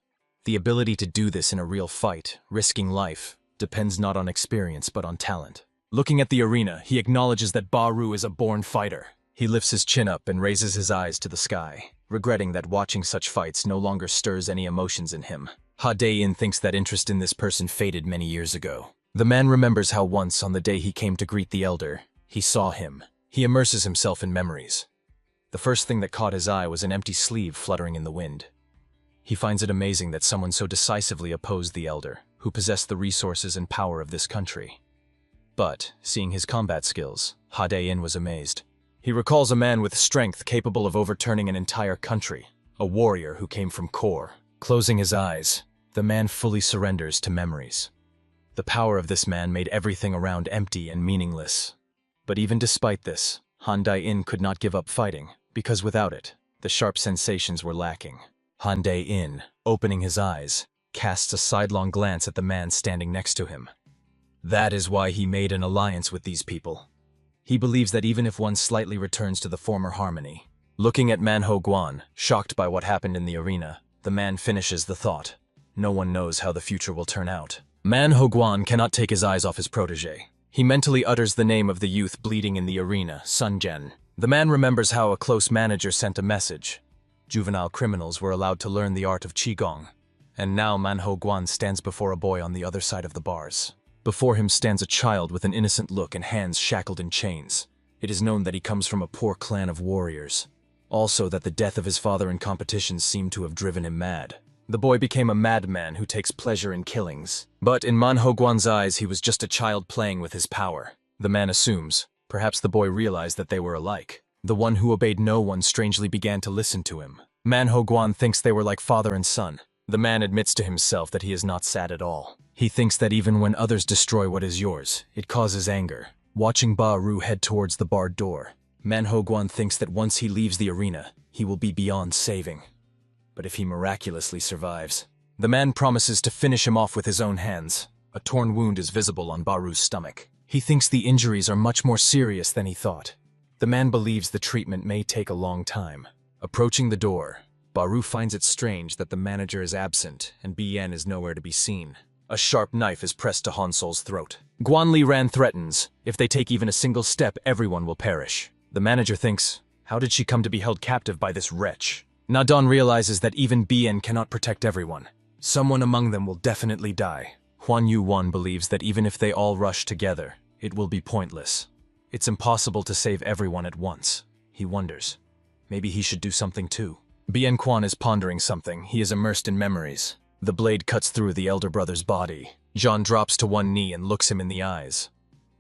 The ability to do this in a real fight, risking life, depends not on experience but on talent. Looking at the arena, he acknowledges that Baru is a born fighter. He lifts his chin up and raises his eyes to the sky, regretting that watching such fights no longer stirs any emotions in him. Ha Dae-in thinks that interest in this person faded many years ago. The man remembers how once, on the day he came to greet the elder, he saw him. He immerses himself in memories. The first thing that caught his eye was an empty sleeve fluttering in the wind. He finds it amazing that someone so decisively opposed the elder, who possessed the resources and power of this country. But, seeing his combat skills, Ha Dae-in was amazed. He recalls a man with strength capable of overturning an entire country, a warrior who came from Kor. Closing his eyes, the man fully surrenders to memories. The power of this man made everything around empty and meaningless. But even despite this, Han Dae-in could not give up fighting, because without it, the sharp sensations were lacking. Han Dae-in, opening his eyes, casts a sidelong glance at the man standing next to him. That is why he made an alliance with these people. He believes that even if one slightly returns to the former harmony. Looking at Manhwa Guan, shocked by what happened in the arena, the man finishes the thought. No one knows how the future will turn out. Manhwa Guan cannot take his eyes off his protege. He mentally utters the name of the youth bleeding in the arena, Songgen. The man remembers how a close manager sent a message. Juvenile criminals were allowed to learn the art of Qigong. And now Manhwa Guan stands before a boy on the other side of the bars. Before him stands a child with an innocent look and hands shackled in chains. It is known that he comes from a poor clan of warriors. Also that the death of his father in competitions seemed to have driven him mad. The boy became a madman who takes pleasure in killings. But in Manhwa Guan's eyes, he was just a child playing with his power. The man assumes, perhaps the boy realized that they were alike. The one who obeyed no one strangely began to listen to him. Manhwa Guan thinks they were like father and son. The man admits to himself that he is not sad at all. He thinks that even when others destroy what is yours, it causes anger. Watching Baru head towards the barred door, Manhwa Guan thinks that once he leaves the arena, he will be beyond saving. But if he miraculously survives, the man promises to finish him off with his own hands. A torn wound is visible on Baru's stomach. He thinks the injuries are much more serious than he thought. The man believes the treatment may take a long time. Approaching the door, Baru finds it strange that the manager is absent and Bien is nowhere to be seen. A sharp knife is pressed to Hansol's throat. Guanli Ran threatens, if they take even a single step, everyone will perish. The manager thinks, how did she come to be held captive by this wretch? Nadon realizes that even Bien cannot protect everyone. Someone among them will definitely die. Huan Yu-wan believes that even if they all rush together, it will be pointless. It's impossible to save everyone at once. He wonders, maybe he should do something too. Bien Quan is pondering something. He is immersed in memories. The blade cuts through the elder brother's body. Jean drops to one knee and looks him in the eyes.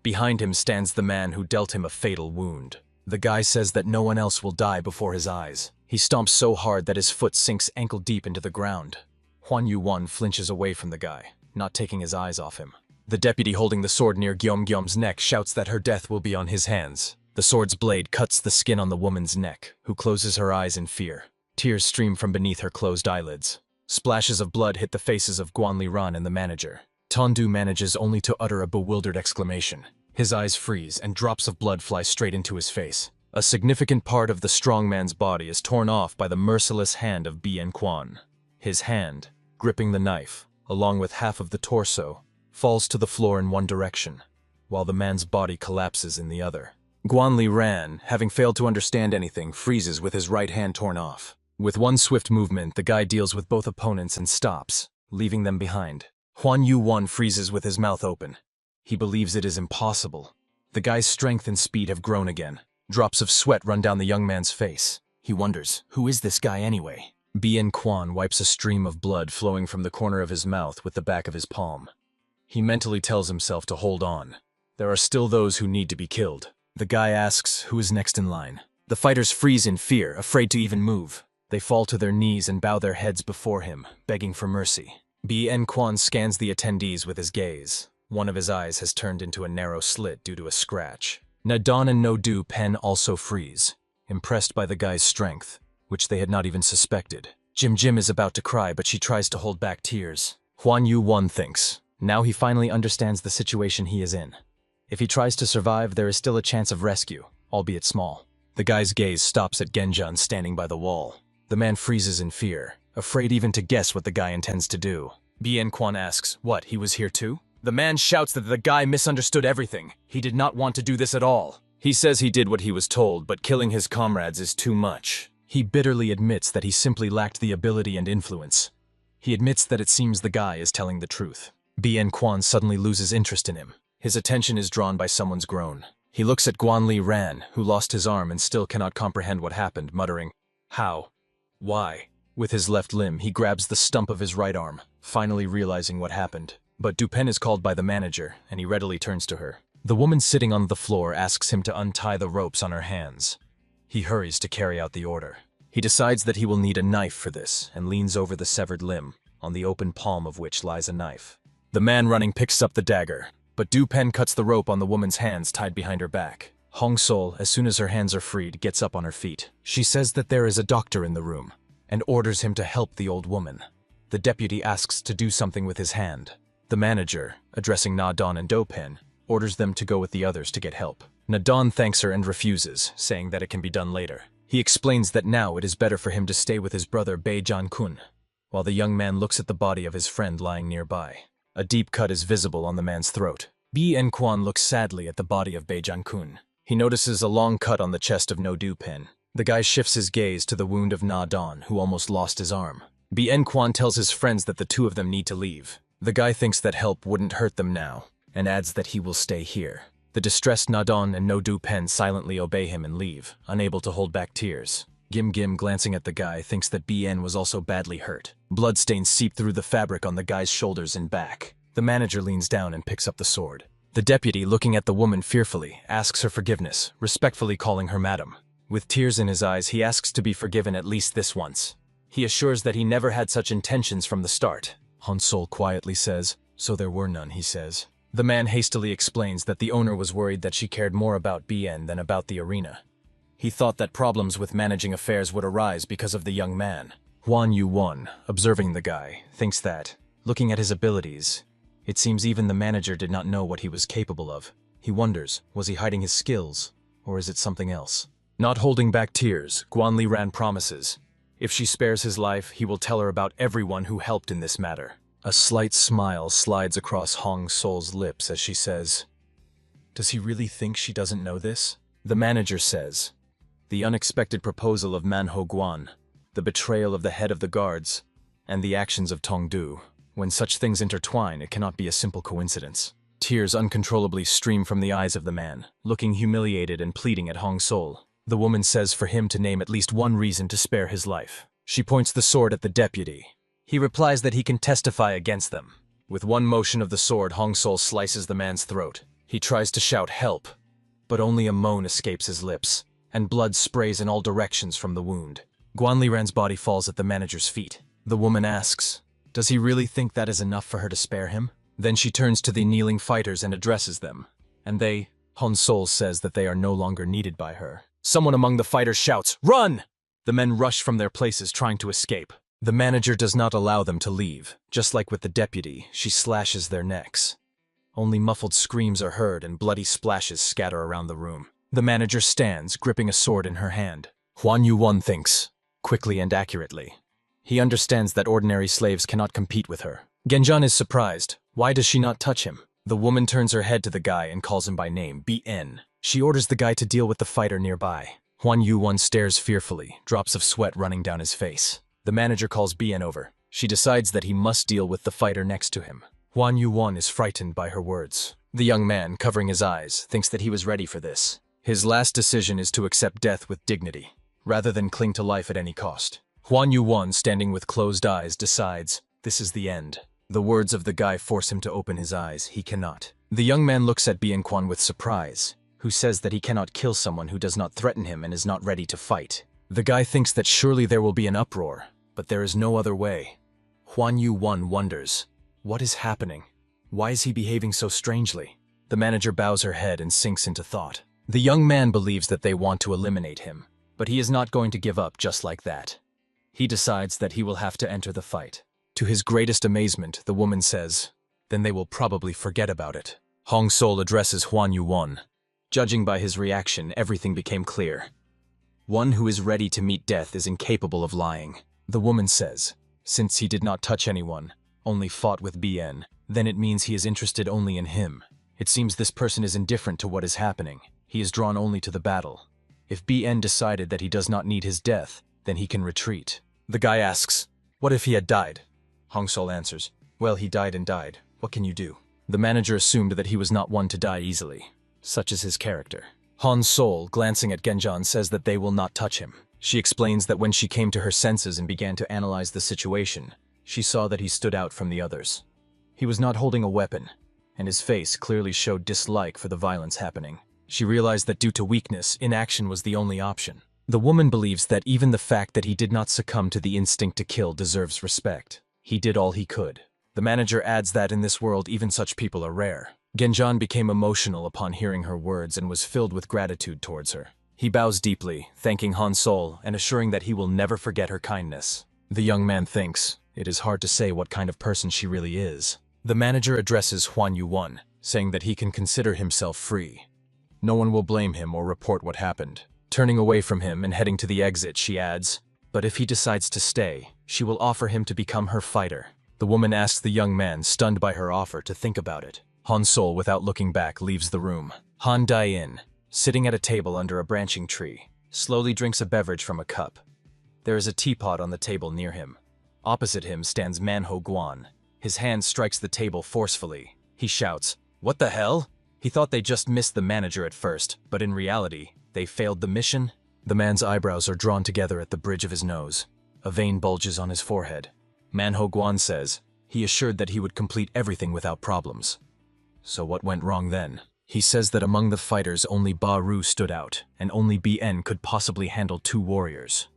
Behind him stands the man who dealt him a fatal wound. The guy says that no one else will die before his eyes. He stomps so hard that his foot sinks ankle deep into the ground. Huan Yu-wan flinches away from the guy, not taking his eyes off him. The deputy holding the sword near Gyeom-gyeom's neck shouts that her death will be on his hands. The sword's blade cuts the skin on the woman's neck, who closes her eyes in fear. Tears stream from beneath her closed eyelids. Splashes of blood hit the faces of Guanli Ran and the manager. Tondu manages only to utter a bewildered exclamation. His eyes freeze and drops of blood fly straight into his face. A significant part of the strong man's body is torn off by the merciless hand of Bien Quan. His hand, gripping the knife, along with half of the torso, falls to the floor in one direction, while the man's body collapses in the other. Guanli Ran, having failed to understand anything, freezes with his right hand torn off. With one swift movement, the guy deals with both opponents and stops, leaving them behind. Huan Yu-Wan freezes with his mouth open. He believes it is impossible. The guy's strength and speed have grown again. Drops of sweat run down the young man's face. He wonders, who is this guy anyway? Bien Quan wipes a stream of blood flowing from the corner of his mouth with the back of his palm. He mentally tells himself to hold on. There are still those who need to be killed. The guy asks who is next in line. The fighters freeze in fear, afraid to even move. They fall to their knees and bow their heads before him, begging for mercy. Bien Quan scans the attendees with his gaze. One of his eyes has turned into a narrow slit due to a scratch. Nadon and Nodu Pen also freeze, impressed by the guy's strength, which they had not even suspected. Jim is about to cry, but she tries to hold back tears. Huan Yu-Wan thinks. Now he finally understands the situation he is in. If he tries to survive, there is still a chance of rescue, albeit small. The guy's gaze stops at Genjun standing by the wall. The man freezes in fear, afraid even to guess what the guy intends to do. Bien Quan asks, what, he was here too? The man shouts that the guy misunderstood everything. He did not want to do this at all. He says he did what he was told, but killing his comrades is too much. He bitterly admits that he simply lacked the ability and influence. He admits that it seems the guy is telling the truth. Bien Quan suddenly loses interest in him. His attention is drawn by someone's groan. He looks at Guanli Ran, who lost his arm and still cannot comprehend what happened, muttering, "How? Why?" With his left limb, he grabs the stump of his right arm, finally realizing what happened. But Dupen is called by the manager, and he readily turns to her. The woman sitting on the floor asks him to untie the ropes on her hands. He hurries to carry out the order. He decides that he will need a knife for this, and leans over the severed limb, on the open palm of which lies a knife. The man running picks up the dagger, but Dupen cuts the rope on the woman's hands tied behind her back. Hong Sol, as soon as her hands are freed, gets up on her feet. She says that there is a doctor in the room, and orders him to help the old woman. The deputy asks to do something with his hand. The manager, addressing Nadon and Dopen, orders them to go with the others to get help. Nadon thanks her and refuses, saying that it can be done later. He explains that now it is better for him to stay with his brother Bei-Jan Kun, while the young man looks at the body of his friend lying nearby. A deep cut is visible on the man's throat. Bien Quan looks sadly at the body of Bei-Jan Kun. He notices a long cut on the chest of Nodu Pen. The guy shifts his gaze to the wound of Nadon, who almost lost his arm. Bien Quan tells his friends that the two of them need to leave. The guy thinks that help wouldn't hurt them now, and adds that he will stay here. The distressed Nadon and Nodu Pen silently obey him and leave, unable to hold back tears. Gim, glancing at the guy, thinks that Bien was also badly hurt. Bloodstains seep through the fabric on the guy's shoulders and back. The manager leans down and picks up the sword. The deputy, looking at the woman fearfully, asks her forgiveness, respectfully calling her madam. With tears in his eyes, he asks to be forgiven at least this once. He assures that he never had such intentions from the start. Han Sol quietly says, "So there were none," he says. The man hastily explains that the owner was worried that she cared more about Bien than about the arena. He thought that problems with managing affairs would arise because of the young man. Huan Yu-Wan, observing the guy, thinks that, looking at his abilities, it seems even the manager did not know what he was capable of. He wonders, was he hiding his skills, or is it something else? Not holding back tears, Guanli Ran promises, if she spares his life, he will tell her about everyone who helped in this matter. A slight smile slides across Hong Sol's lips as she says, "Does he really think she doesn't know this?" The manager says, "The unexpected proposal of Manhwa Guan, the betrayal of the head of the guards, and the actions of Tongdu. When such things intertwine, it cannot be a simple coincidence." Tears uncontrollably stream from the eyes of the man, looking humiliated and pleading at Hong Sol. The woman says for him to name at least one reason to spare his life. She points the sword at the deputy. He replies that he can testify against them. With one motion of the sword, Hong Sol slices the man's throat. He tries to shout help, but only a moan escapes his lips, and blood sprays in all directions from the wound. Guanli Ran's body falls at the manager's feet. The woman asks, does he really think that is enough for her to spare him? Then she turns to the kneeling fighters and addresses them, and they, Sol says that they are no longer needed by her. Someone among the fighters shouts, "Run!" The men rush from their places trying to escape. The manager does not allow them to leave. Just like with the deputy, she slashes their necks. Only muffled screams are heard and bloody splashes scatter around the room. The manager stands, gripping a sword in her hand. Huan Yuan thinks, quickly and accurately. He understands that ordinary slaves cannot compete with her. Genjan is surprised. Why does she not touch him? The woman turns her head to the guy and calls him by name, BN. She orders the guy to deal with the fighter nearby. Huan Yuan stares fearfully, drops of sweat running down his face. The manager calls BN over. She decides that he must deal with the fighter next to him. Huan Yuan is frightened by her words. The young man, covering his eyes, thinks that he was ready for this. His last decision is to accept death with dignity, rather than cling to life at any cost. Huan Yuan, standing with closed eyes, decides, this is the end. The words of the guy force him to open his eyes. He cannot. The young man looks at Bien Quan with surprise, who says that he cannot kill someone who does not threaten him and is not ready to fight. The guy thinks that surely there will be an uproar, but there is no other way. Huan Yuan wonders, what is happening? Why is he behaving so strangely? The manager bows her head and sinks into thought. The young man believes that they want to eliminate him, but he is not going to give up just like that. He decides that he will have to enter the fight. To his greatest amazement, the woman says, then they will probably forget about it. Hong Sol addresses Huan Yuan. Judging by his reaction, everything became clear. One who is ready to meet death is incapable of lying. The woman says, since he did not touch anyone, only fought with BN, then it means he is interested only in him. It seems this person is indifferent to what is happening. He is drawn only to the battle. If BN decided that he does not need his death, then he can retreat. The guy asks, what if he had died? Hong Sol answers, well, he died and died. What can you do? The manager assumed that he was not one to die easily. Such is his character. Han Sol, glancing at Genjan, says that they will not touch him. She explains that when she came to her senses and began to analyze the situation, she saw that he stood out from the others. He was not holding a weapon, and his face clearly showed dislike for the violence happening. She realized that due to weakness, inaction was the only option. The woman believes that even the fact that he did not succumb to the instinct to kill deserves respect. He did all he could. The manager adds that in this world even such people are rare. Genjan became emotional upon hearing her words and was filled with gratitude towards her. He bows deeply, thanking Han Sol and assuring that he will never forget her kindness. The young man thinks, it is hard to say what kind of person she really is. The manager addresses Huan Yuan, saying that he can consider himself free. No one will blame him or report what happened. Turning away from him and heading to the exit, she adds, but if he decides to stay, she will offer him to become her fighter. The woman asks the young man, stunned by her offer, to think about it. Han Sol, without looking back, leaves the room. Han Dai-in, sitting at a table under a branching tree, slowly drinks a beverage from a cup. There is a teapot on the table near him. Opposite him stands Manho Guan. His hand strikes the table forcefully. He shouts, what the hell? He thought they just missed the manager at first, but in reality, they failed the mission? The man's eyebrows are drawn together at the bridge of his nose. A vein bulges on his forehead. Manho Guan says, he assured that he would complete everything without problems. So what went wrong then? He says that among the fighters only Ba Ru stood out, and only BN could possibly handle 2 warriors.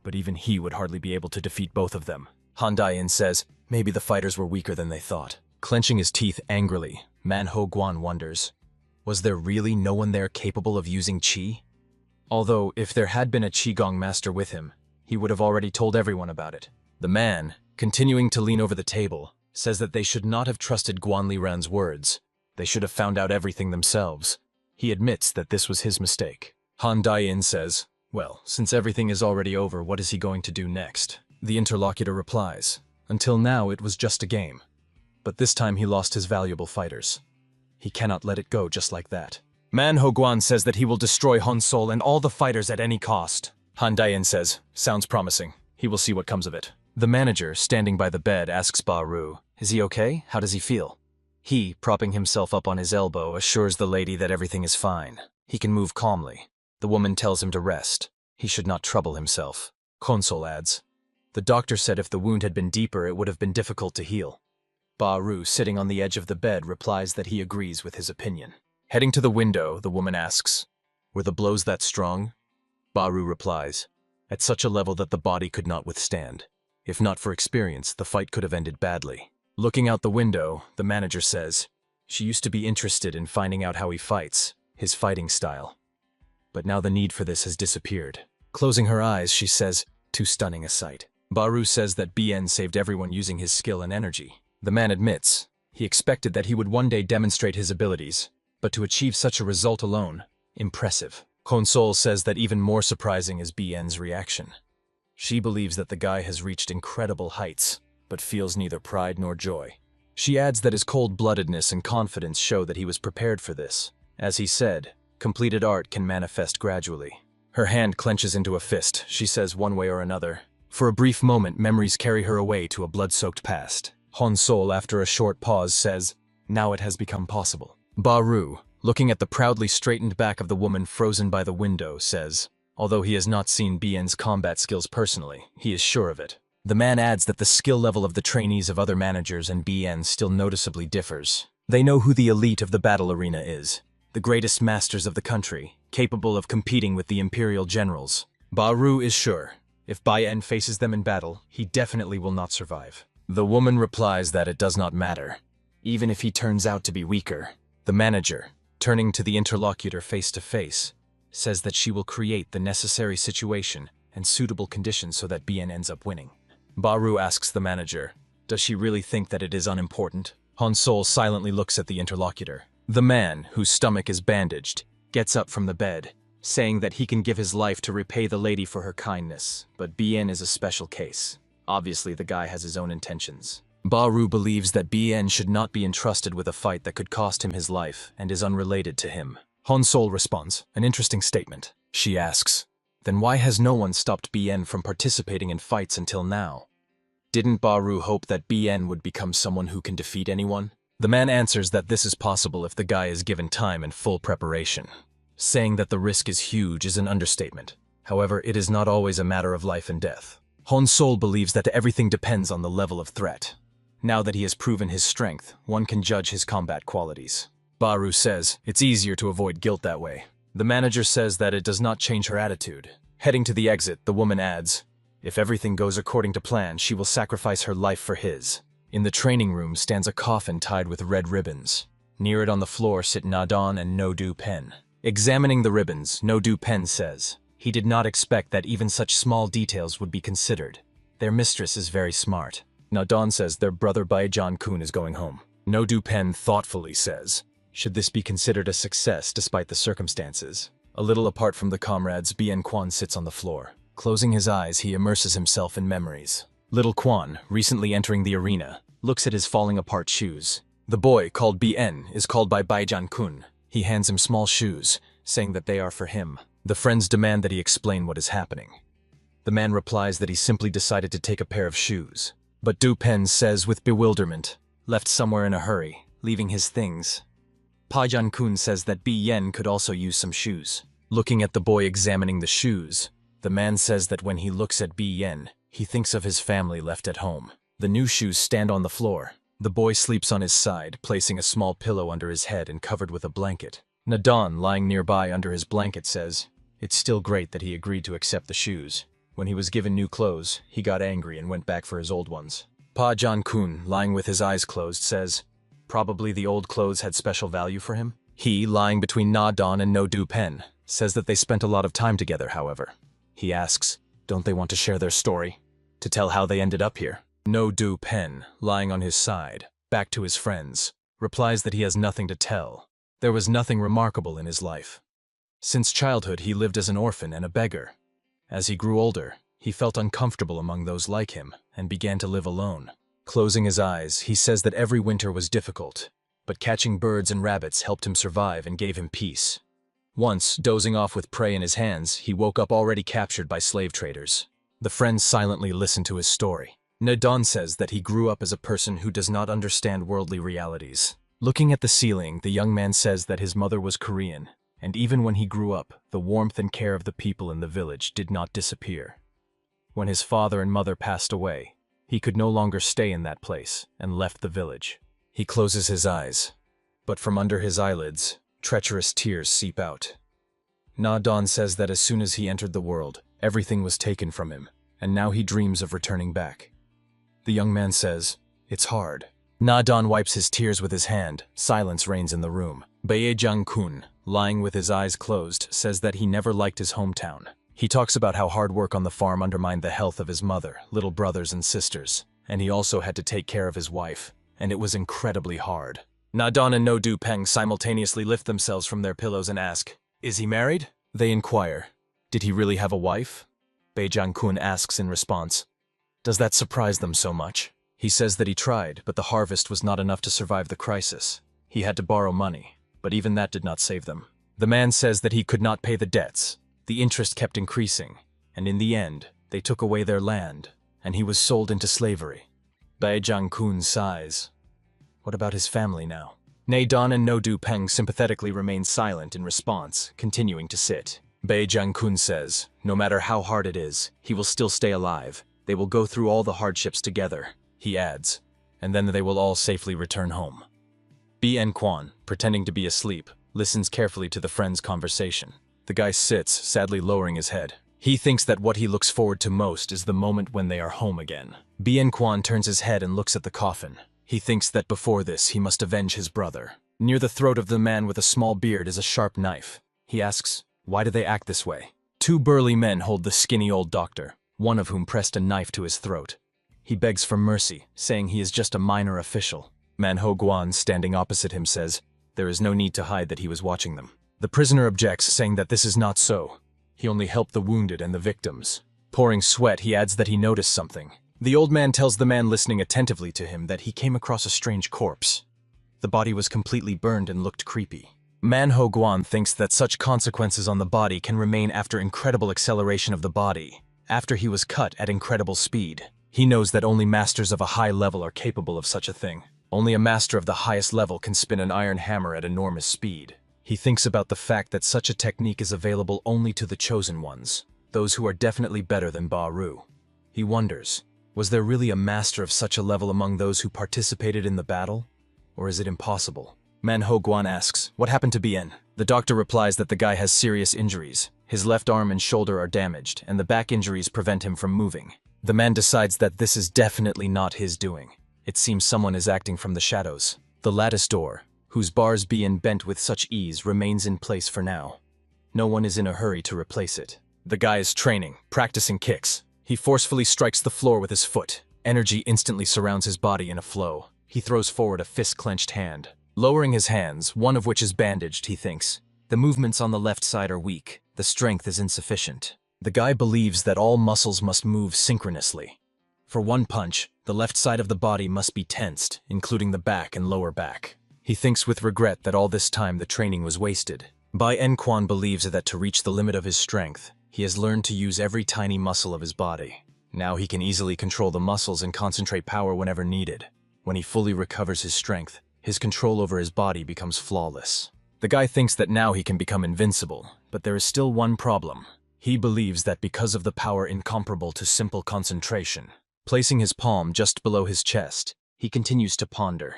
But even he would hardly be able to defeat both of them. Han Dai-in says, maybe the fighters were weaker than they thought. Clenching his teeth angrily, Manho Guan wonders, was there really no one there capable of using Qi? Although, if there had been a Qigong master with him, he would have already told everyone about it. The man, continuing to lean over the table, says that they should not have trusted Guan Liran's words. They should have found out everything themselves. He admits that this was his mistake. Han Dai-in says, well, since everything is already over, what is he going to do next? The interlocutor replies, until now it was just a game. But this time he lost his valuable fighters. He cannot let it go just like that. Manho Guan says that he will destroy Han Sol and all the fighters at any cost. Han Dai-in says, sounds promising. He will see what comes of it. The manager, standing by the bed, asks Ba Ru, is he okay? How does he feel? He, propping himself up on his elbow, assures the lady that everything is fine. He can move calmly. The woman tells him to rest. He should not trouble himself. Consol adds, the doctor said if the wound had been deeper, it would have been difficult to heal. Ba Ru, sitting on the edge of the bed, replies that he agrees with his opinion. Heading to the window, the woman asks, were the blows that strong? Ba Ru replies, at such a level that the body could not withstand. If not for experience, the fight could have ended badly. Looking out the window, the manager says, she used to be interested in finding out how he fights. his fighting style. But now the need for this has disappeared. Closing her eyes, she says, "Too stunning a sight." Baru says that BN saved everyone using his skill and energy. The man admits he expected that he would one day demonstrate his abilities, but to achieve such a result alone, impressive. Console says that even more surprising is BN's reaction. She believes that the guy has reached incredible heights, but feels neither pride nor joy. She adds that his cold-bloodedness and confidence show that he was prepared for this. As he said, completed art can manifest gradually. Her hand clenches into a fist, she says one way or another. For a brief moment, memories carry her away to a blood-soaked past. Honsol, after a short pause, says, "Now it has become possible." Baru, looking at the proudly straightened back of the woman frozen by the window, says, although he has not seen BN's combat skills personally, he is sure of it. The man adds that the skill level of the trainees of other managers and BN still noticeably differs. They know who the elite of the battle arena is, the greatest masters of the country, capable of competing with the imperial generals. Baru is sure, if BN faces them in battle, he definitely will not survive. The woman replies that it does not matter, even if he turns out to be weaker. The manager, turning to the interlocutor face to face, says that she will create the necessary situation and suitable conditions so that BN ends up winning. Baru asks the manager, does she really think that it is unimportant? Honsol silently looks at the interlocutor. The man, whose stomach is bandaged, gets up from the bed, saying that he can give his life to repay the lady for her kindness, but BN is a special case. Obviously, the guy has his own intentions. Baru believes that BN should not be entrusted with a fight that could cost him his life and is unrelated to him. Honsol responds, an interesting statement. She asks, then why has no one stopped BN from participating in fights until now? Didn't Baru hope that BN would become someone who can defeat anyone? The man answers that this is possible if the guy is given time and full preparation. Saying that the risk is huge is an understatement. However, it is not always a matter of life and death. Honsol believes that everything depends on the level of threat. Now that he has proven his strength, one can judge his combat qualities. Baru says, it's easier to avoid guilt that way. The manager says that it does not change her attitude. Heading to the exit, the woman adds, if everything goes according to plan, she will sacrifice her life for his. In the training room stands a coffin tied with red ribbons. Near it on the floor sit Nadon and No-Do Pen. Examining the ribbons, No-Do Pen says, he did not expect that even such small details would be considered. Their mistress is very smart. Nadon says their brother Baijan-kun is going home. No-Do Pen thoughtfully says, should this be considered a success despite the circumstances? A little apart from the comrades, Bien Quan sits on the floor. Closing his eyes, he immerses himself in memories. Little Quan, recently entering the arena, looks at his falling apart shoes. The boy, called Bien, is called by Baijan-kun. He hands him small shoes, saying that they are for him. The friends demand that he explain what is happening. The man replies that he simply decided to take a pair of shoes. But Du Pen says with bewilderment, left somewhere in a hurry, leaving his things. Baijan-kun says that Bien could also use some shoes. Looking at the boy examining the shoes, the man says that when he looks at Bien, he thinks of his family left at home. The new shoes stand on the floor. The boy sleeps on his side, placing a small pillow under his head and covered with a blanket. Nadon, lying nearby under his blanket, says, it's still great that he agreed to accept the shoes. When he was given new clothes, he got angry and went back for his old ones. Baijan-kun, lying with his eyes closed, says, probably the old clothes had special value for him. He, lying between Nadon and No-Do Pen, says that they spent a lot of time together, however. He asks, don't they want to share their story? To tell how they ended up here? No-Do Pen, lying on his side, back to his friends, replies that he has nothing to tell. There was nothing remarkable in his life. Since childhood, he lived as an orphan and a beggar. As he grew older, he felt uncomfortable among those like him and began to live alone. Closing his eyes, he says that every winter was difficult, but catching birds and rabbits helped him survive and gave him peace. Once, dozing off with prey in his hands, he woke up already captured by slave traders. The friends silently listened to his story. Nadon says that he grew up as a person who does not understand worldly realities. Looking at the ceiling, the young man says that his mother was Korean, and even when he grew up, the warmth and care of the people in the village did not disappear. When his father and mother passed away, he could no longer stay in that place and left the village. He closes his eyes, but from under his eyelids, treacherous tears seep out. Nadon says that as soon as he entered the world, everything was taken from him, and now he dreams of returning back. The young man says, it's hard. Nadon wipes his tears with his hand. Silence reigns in the room. Baijan-kun, lying with his eyes closed, says that he never liked his hometown. He talks about how hard work on the farm undermined the health of his mother, little brothers and sisters, and he also had to take care of his wife, and it was incredibly hard. Na-don and No-Du-Peng simultaneously lift themselves from their pillows and ask, "Is he married?" They inquire, "Did he really have a wife?" Bei-Jang-kun asks in response, "Does that surprise them so much?" He says that he tried, but the harvest was not enough to survive the crisis. He had to borrow money, but even that did not save them. The man says that he could not pay the debts. The interest kept increasing, and in the end, they took away their land, and he was sold into slavery. Bei-Jang-kun sighs. What about his family now? Na-don and No-Du-Peng sympathetically remain silent in response, continuing to sit. Bei-Jang-kun says, no matter how hard it is, he will still stay alive. They will go through all the hardships together, he adds, and then they will all safely return home. Bi-En-Kwan, pretending to be asleep, listens carefully to the friends' conversation. The guy sits, sadly lowering his head. He thinks that what he looks forward to most is the moment when they are home again. Bi-En-Kwan turns his head and looks at the coffin. He thinks that before this, he must avenge his brother. Near the throat of the man with a small beard is a sharp knife. He asks, why do they act this way? Two burly men hold the skinny old doctor, one of whom pressed a knife to his throat. He begs for mercy, saying he is just a minor official. Manhwa Guan, standing opposite him, says, there is no need to hide that he was watching them. The prisoner objects, saying that this is not so. He only helped the wounded and the victims. Pouring sweat, he adds that he noticed something. The old man tells the man listening attentively to him that he came across a strange corpse. The body was completely burned and looked creepy. Manhwa Guan thinks that such consequences on the body can remain after incredible acceleration of the body, after he was cut at incredible speed. He knows that only masters of a high level are capable of such a thing. Only a master of the highest level can spin an iron hammer at enormous speed. He thinks about the fact that such a technique is available only to the chosen ones, those who are definitely better than Ba-Ru. He wonders, was there really a master of such a level among those who participated in the battle? Or is it impossible? Manhwa Guan asks, what happened to Bien? The doctor replies that the guy has serious injuries. His left arm and shoulder are damaged, and the back injuries prevent him from moving. The man decides that this is definitely not his doing. It seems someone is acting from the shadows. The lattice door, whose bars Bien bent with such ease, remains in place for now. No one is in a hurry to replace it. The guy is training, practicing kicks. He forcefully strikes the floor with his foot. Energy instantly surrounds his body in a flow. He throws forward a fist-clenched hand. Lowering his hands, one of which is bandaged, he thinks. The movements on the left side are weak. The strength is insufficient. The guy believes that all muscles must move synchronously. For one punch, the left side of the body must be tensed, including the back and lower back. He thinks with regret that all this time the training was wasted. Bei-En-Kwan believes that to reach the limit of his strength, he has learned to use every tiny muscle of his body. Now he can easily control the muscles and concentrate power whenever needed. When he fully recovers his strength, his control over his body becomes flawless. The guy thinks that now he can become invincible, but there is still one problem. He believes that because of the power incomparable to simple concentration, placing his palm just below his chest, he continues to ponder.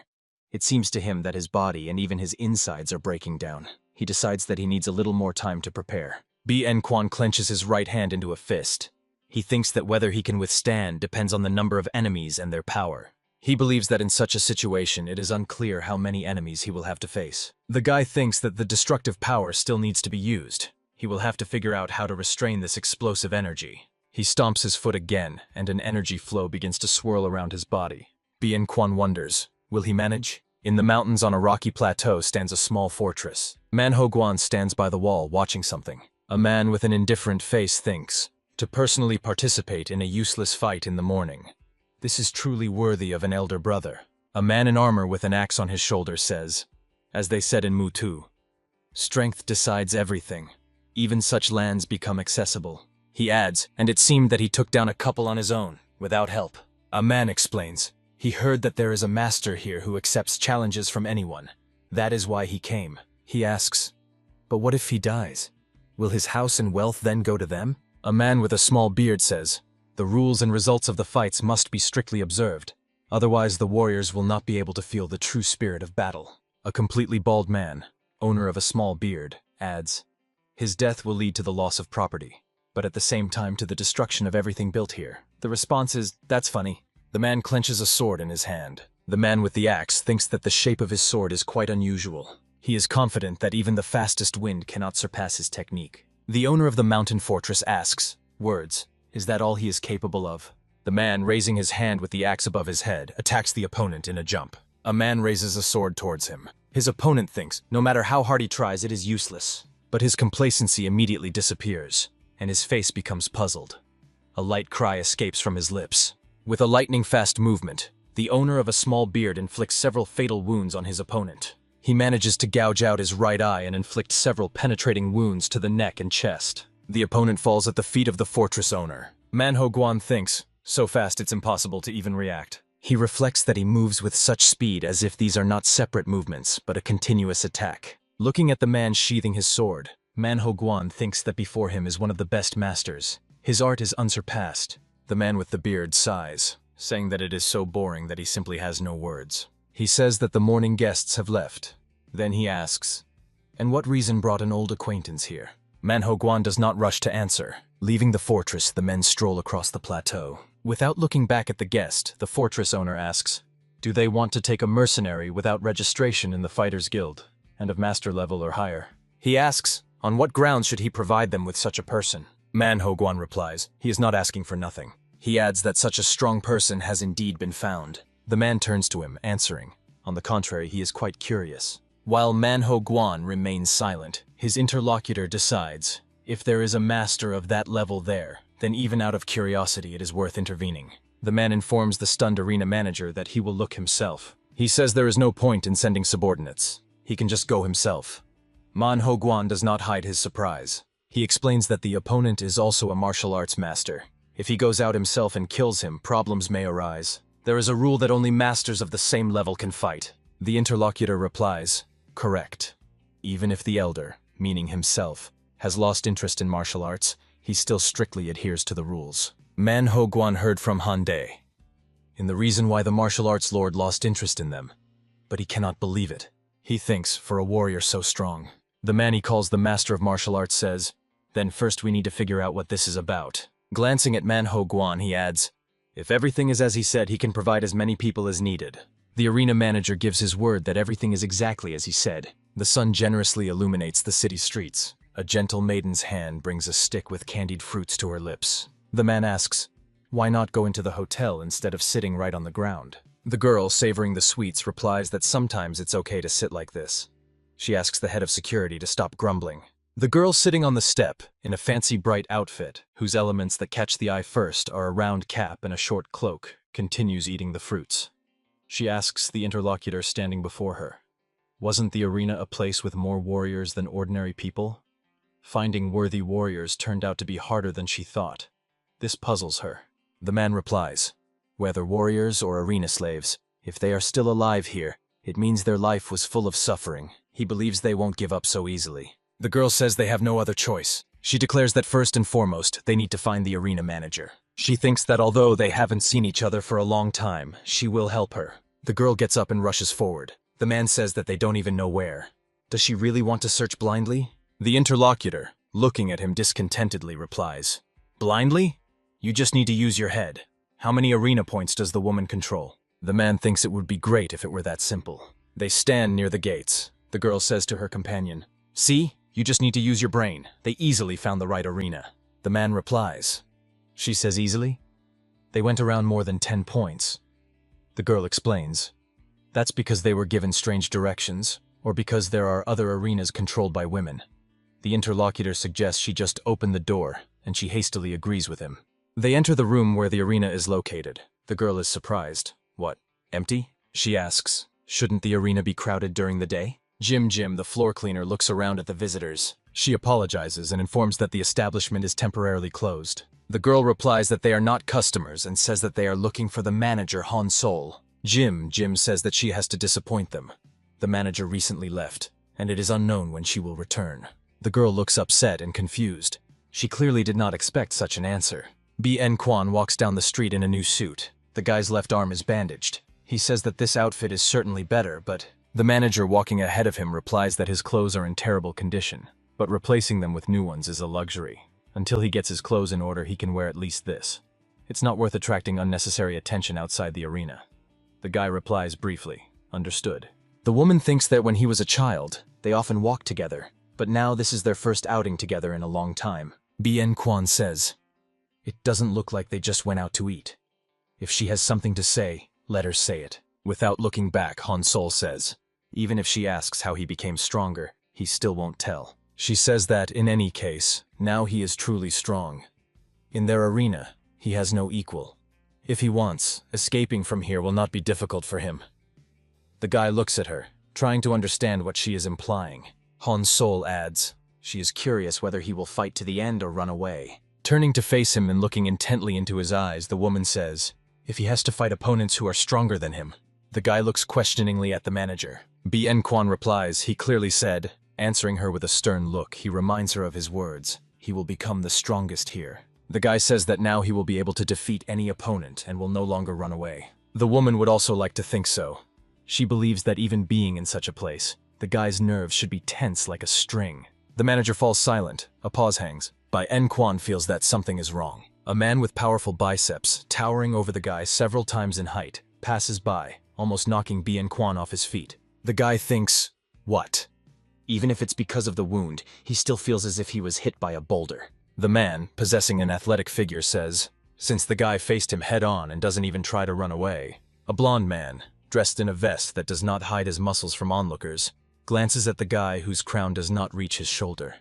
It seems to him that his body and even his insides are breaking down. He decides that he needs a little more time to prepare. Bi-En-Kwan clenches his right hand into a fist. He thinks that whether he can withstand depends on the number of enemies and their power. He believes that in such a situation, it is unclear how many enemies he will have to face. The guy thinks that the destructive power still needs to be used. He will have to figure out how to restrain this explosive energy. He stomps his foot again, and an energy flow begins to swirl around his body. Bi-En-Kwan wonders, will he manage? In the mountains on a rocky plateau stands a small fortress. Manhwa Guan stands by the wall, watching something. A man with an indifferent face thinks, to personally participate in a useless fight in the morning. This is truly worthy of an elder brother. A man in armor with an axe on his shoulder says, as they said in Mutu, strength decides everything. Even such lands become accessible. He adds, and it seemed that he took down a couple on his own, without help. A man explains, he heard that there is a master here who accepts challenges from anyone. That is why he came. He asks, but what if he dies? Will his house and wealth then go to them? A man with a small beard says, the rules and results of the fights must be strictly observed. Otherwise the warriors will not be able to feel the true spirit of battle. A completely bald man, owner of a small beard, adds, his death will lead to the loss of property, but at the same time to the destruction of everything built here. The response is, that's funny. The man clenches a sword in his hand. The man with the axe thinks that the shape of his sword is quite unusual. He is confident that even the fastest wind cannot surpass his technique. The owner of the mountain fortress asks, "Words, is that all he is capable of?" The man, raising his hand with the axe above his head, attacks the opponent in a jump. A man raises a sword towards him. His opponent thinks, no matter how hard he tries, it is useless. But his complacency immediately disappears, and his face becomes puzzled. A light cry escapes from his lips. With a lightning-fast movement, the owner of a small beard inflicts several fatal wounds on his opponent. He manages to gouge out his right eye and inflict several penetrating wounds to the neck and chest. The opponent falls at the feet of the fortress owner. Manhwa thinks, so fast it's impossible to even react. He reflects that he moves with such speed as if these are not separate movements, but a continuous attack. Looking at the man sheathing his sword, Manhwa thinks that before him is one of the best masters. His art is unsurpassed. The man with the beard sighs, saying that it is so boring that he simply has no words. He says that the morning guests have left. Then he asks, "And what reason brought an old acquaintance here?" Manhwa does not rush to answer. Leaving the fortress, the men stroll across the plateau. Without looking back at the guest, the fortress owner asks, "Do they want to take a mercenary without registration in the Fighters Guild, and of master level or higher?" He asks, on what grounds should he provide them with such a person? Manhwa replies, he is not asking for nothing. He adds that such a strong person has indeed been found. The man turns to him, answering. On the contrary, he is quite curious. While Manhwa remains silent, his interlocutor decides, if there is a master of that level there, then even out of curiosity it is worth intervening. The man informs the stunned arena manager that he will look himself. He says there is no point in sending subordinates. He can just go himself. Manhwa does not hide his surprise. He explains that the opponent is also a martial arts master. If he goes out himself and kills him, problems may arise. There is a rule that only masters of the same level can fight. The interlocutor replies, correct. Even if the elder, meaning himself, has lost interest in martial arts, he still strictly adheres to the rules. Manhwa heard from Hande in the reason why the martial arts lord lost interest in them, but he cannot believe it. He thinks, for a warrior so strong. The man he calls the master of martial arts says, then first we need to figure out what this is about. Glancing at Manhwa, he adds, if everything is as he said, he can provide as many people as needed. The arena manager gives his word that everything is exactly as he said. The sun generously illuminates the city streets. A gentle maiden's hand brings a stick with candied fruits to her lips. The man asks, why not go into the hotel instead of sitting right on the ground? The girl, savoring the sweets, replies that sometimes it's okay to sit like this. She asks the head of security to stop grumbling. The girl sitting on the step, in a fancy bright outfit, whose elements that catch the eye first are a round cap and a short cloak, continues eating the fruits. She asks the interlocutor standing before her, wasn't the arena a place with more warriors than ordinary people? Finding worthy warriors turned out to be harder than she thought. This puzzles her. The man replies, whether warriors or arena slaves, if they are still alive here, it means their life was full of suffering. He believes they won't give up so easily. The girl says they have no other choice. She declares that first and foremost, they need to find the arena manager. She thinks that although they haven't seen each other for a long time, she will help her. The girl gets up and rushes forward. The man says that they don't even know where. Does she really want to search blindly? The interlocutor, looking at him discontentedly, replies, blindly? You just need to use your head. How many arena points does the woman control? The man thinks it would be great if it were that simple. They stand near the gates. The girl says to her companion, see? You just need to use your brain. They easily found the right arena. The man replies. She says easily? They went around more than 10 points. The girl explains. That's because they were given strange directions, or because there are other arenas controlled by women. The interlocutor suggests she just open the door, and she hastily agrees with him. They enter the room where the arena is located. The girl is surprised. What, empty? She asks. Shouldn't the arena be crowded during the day? Jim, the floor cleaner, looks around at the visitors. She apologizes and informs that the establishment is temporarily closed. The girl replies that they are not customers and says that they are looking for the manager, Han Sol. Jim says that she has to disappoint them. The manager recently left, and it is unknown when she will return. The girl looks upset and confused. She clearly did not expect such an answer. B.N. Kwan walks down the street in a new suit. The guy's left arm is bandaged. He says that this outfit is certainly better, but the manager walking ahead of him replies that his clothes are in terrible condition, but replacing them with new ones is a luxury. Until he gets his clothes in order, he can wear at least this. It's not worth attracting unnecessary attention outside the arena. The guy replies briefly, understood. The woman thinks that when he was a child, They often walk together, but now this is their first outing together in a long time. Bien Quan says, "It doesn't look like they just went out to eat. If she has something to say, let her say it." Without looking back, Han Sol says, even if she asks how he became stronger, he still won't tell. She says that, in any case, now he is truly strong. In their arena, he has no equal. If he wants, escaping from here will not be difficult for him. The guy looks at her, trying to understand what she is implying. Han Sol adds, she is curious whether he will fight to the end or run away. Turning to face him and looking intently into his eyes, the woman says, if he has to fight opponents who are stronger than him. The guy looks questioningly at the manager. Bien Quan replies, he clearly said, answering her with a stern look. He reminds her of his words. He will become the strongest here. The guy says that now he will be able to defeat any opponent and will no longer run away. The woman would also like to think so. She believes that even being in such a place, the guy's nerves should be tense like a string. The manager falls silent. A pause hangs. Bien Quan feels that something is wrong. A man with powerful biceps, towering over the guy several times in height, passes by, almost knocking Bien Quan off his feet. The guy thinks, what? Even if it's because of the wound, he still feels as if he was hit by a boulder. The man, possessing an athletic figure, says, since the guy faced him head-on and doesn't even try to run away. A blond man, dressed in a vest that does not hide his muscles from onlookers, glances at the guy whose crown does not reach his shoulder.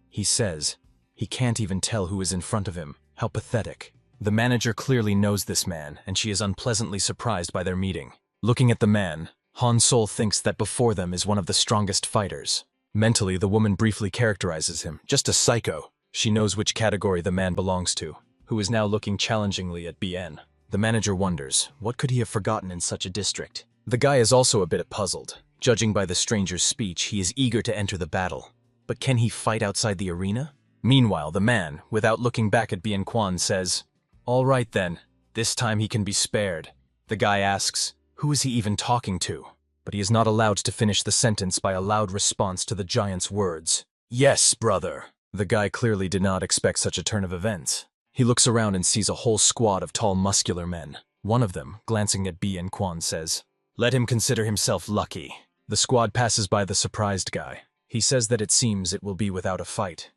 He says, he can't even tell who is in front of him. How pathetic. The manager clearly knows this man, and she is unpleasantly surprised by their meeting. Looking at the man, Han Sol thinks that before them is one of the strongest fighters. Mentally, the woman briefly characterizes him, just a psycho. She knows which category the man belongs to, who is now looking challengingly at Bien. The manager wonders, what could he have forgotten in such a district? The guy is also a bit puzzled. Judging by the stranger's speech, he is eager to enter the battle. But can he fight outside the arena? Meanwhile, the man, without looking back at Bien Quan, says, all right then, this time he can be spared. The guy asks, who is he even talking to? But he is not allowed to finish the sentence by a loud response to the giant's words. Yes, brother. The guy clearly did not expect such a turn of events. He looks around and sees a whole squad of tall, muscular men. One of them, glancing at Bien Quan, says, let him consider himself lucky. The squad passes by the surprised guy. He says that it seems it will be without a fight.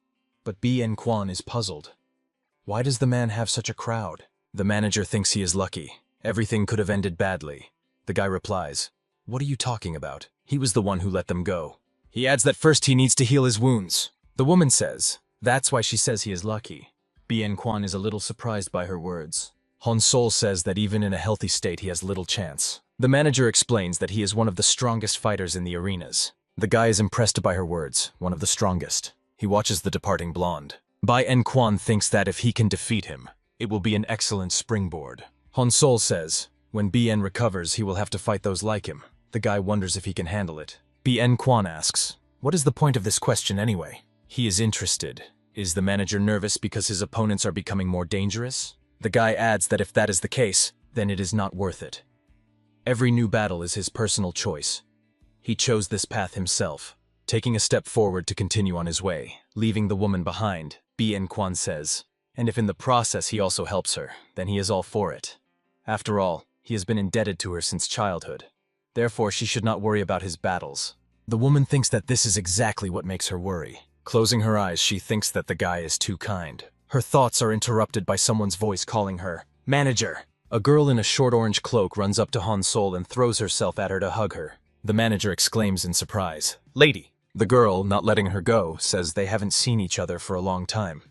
But Bien Quan is puzzled. Why does the man have such a crowd? The manager thinks he is lucky. Everything could have ended badly. The guy replies, what are you talking about? He was the one who let them go. He adds that first he needs to heal his wounds. The woman says, that's why she says he is lucky. Bien Quan is a little surprised by her words. Han Sol says that even in a healthy state he has little chance. The manager explains that he is one of the strongest fighters in the arenas. The guy is impressed by her words, one of the strongest. He watches the departing blonde. Bien Quan thinks that if he can defeat him, it will be an excellent springboard. Han Sol says, when Bien recovers, he will have to fight those like him. The guy wonders if he can handle it. Bien Quan asks, what is the point of this question anyway? He is interested. Is the manager nervous because his opponents are becoming more dangerous? The guy adds that if that is the case, then it is not worth it. Every new battle is his personal choice. He chose this path himself. Taking a step forward to continue on his way, leaving the woman behind, Bien Quan says, and if in the process he also helps her, then he is all for it. After all, he has been indebted to her since childhood. Therefore, she should not worry about his battles. The woman thinks that this is exactly what makes her worry. Closing her eyes, she thinks that the guy is too kind. Her thoughts are interrupted by someone's voice calling her, manager! A girl in a short orange cloak runs up to Han Sol and throws herself at her to hug her. The manager exclaims in surprise, lady! The girl, not letting her go, says they haven't seen each other for a long time.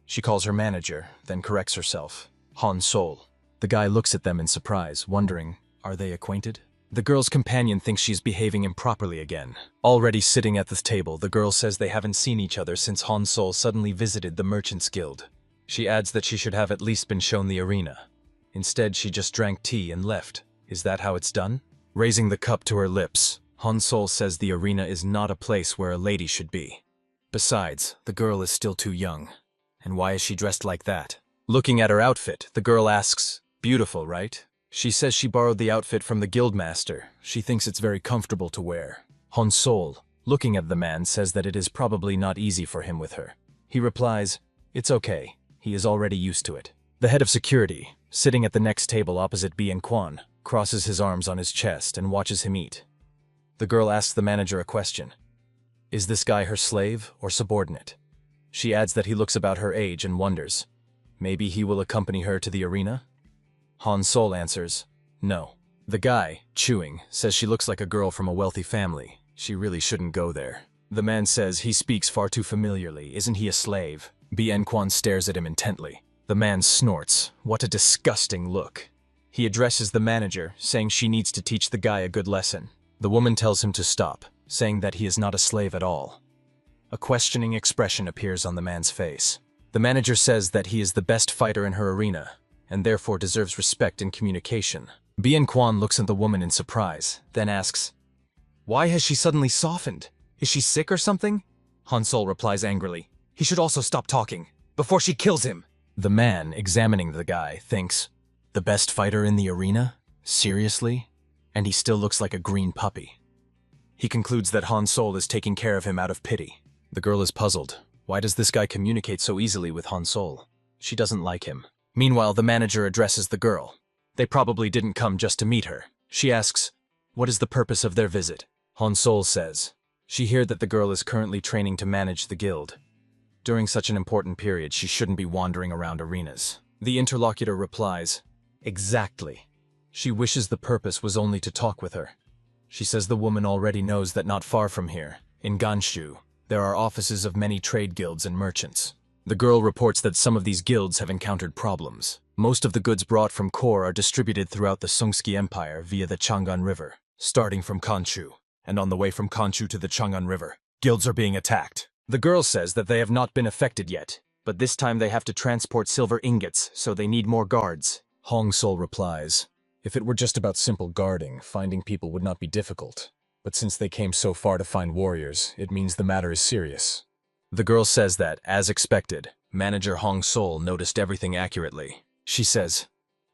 She calls her manager, then corrects herself. Han Sol. The guy looks at them in surprise, wondering, are they acquainted? The girl's companion thinks she's behaving improperly again. Already sitting at the table, the girl says they haven't seen each other since Han Sol suddenly visited the Merchants Guild. She adds that she should have at least been shown the arena. Instead, she just drank tea and left. Is that how it's done? Raising the cup to her lips, Han Sol says the arena is not a place where a lady should be. Besides, the girl is still too young. And why is she dressed like that? Looking at her outfit, the girl asks, beautiful, right? She says she borrowed the outfit from the guildmaster. She thinks it's very comfortable to wear. Han Sol, looking at the man, says that it is probably not easy for him with her. He replies, it's okay. He is already used to it. The head of security, sitting at the next table opposite Bien Quan, crosses his arms on his chest and watches him eat. The girl asks the manager a question. Is this guy her slave or subordinate? She adds that he looks about her age and wonders. Maybe he will accompany her to the arena? Han Sol answers, no. The guy, chewing, says she looks like a girl from a wealthy family. She really shouldn't go there. The man says he speaks far too familiarly. Isn't he a slave? Bien Quan stares at him intently. The man snorts. What a disgusting look. He addresses the manager, saying she needs to teach the guy a good lesson. The woman tells him to stop, saying that he is not a slave at all. A questioning expression appears on the man's face. The manager says that he is the best fighter in her arena, and therefore deserves respect and communication. Bien Quan looks at the woman in surprise, then asks, "Why has she suddenly softened? Is she sick or something?" Han Sol replies angrily, "He should also stop talking, before she kills him." The man, examining the guy, thinks, the best fighter in the arena? Seriously? And he still looks like a green puppy. He concludes that Han Sol is taking care of him out of pity. The girl is puzzled. Why does this guy communicate so easily with Han Sol? She doesn't like him. Meanwhile, the manager addresses the girl. They probably didn't come just to meet her. She asks, what is the purpose of their visit? Han Sol says, she heard that the girl is currently training to manage the guild. During such an important period, she shouldn't be wandering around arenas. The interlocutor replies, exactly. She wishes the purpose was only to talk with her. She says the woman already knows that not far from here, in Ganshu, there are offices of many trade guilds and merchants. The girl reports that some of these guilds have encountered problems. Most of the goods brought from Kor are distributed throughout the Songski Empire via the Chang'an River, starting from Kanchu, and on the way from Kanchu to the Chang'an River. Guilds are being attacked. The girl says that they have not been affected yet, but this time they have to transport silver ingots, so they need more guards. Hong Sol replies, if it were just about simple guarding, finding people would not be difficult. But since they came so far to find warriors, it means the matter is serious. The girl says that, as expected, manager Hong Sol noticed everything accurately. She says,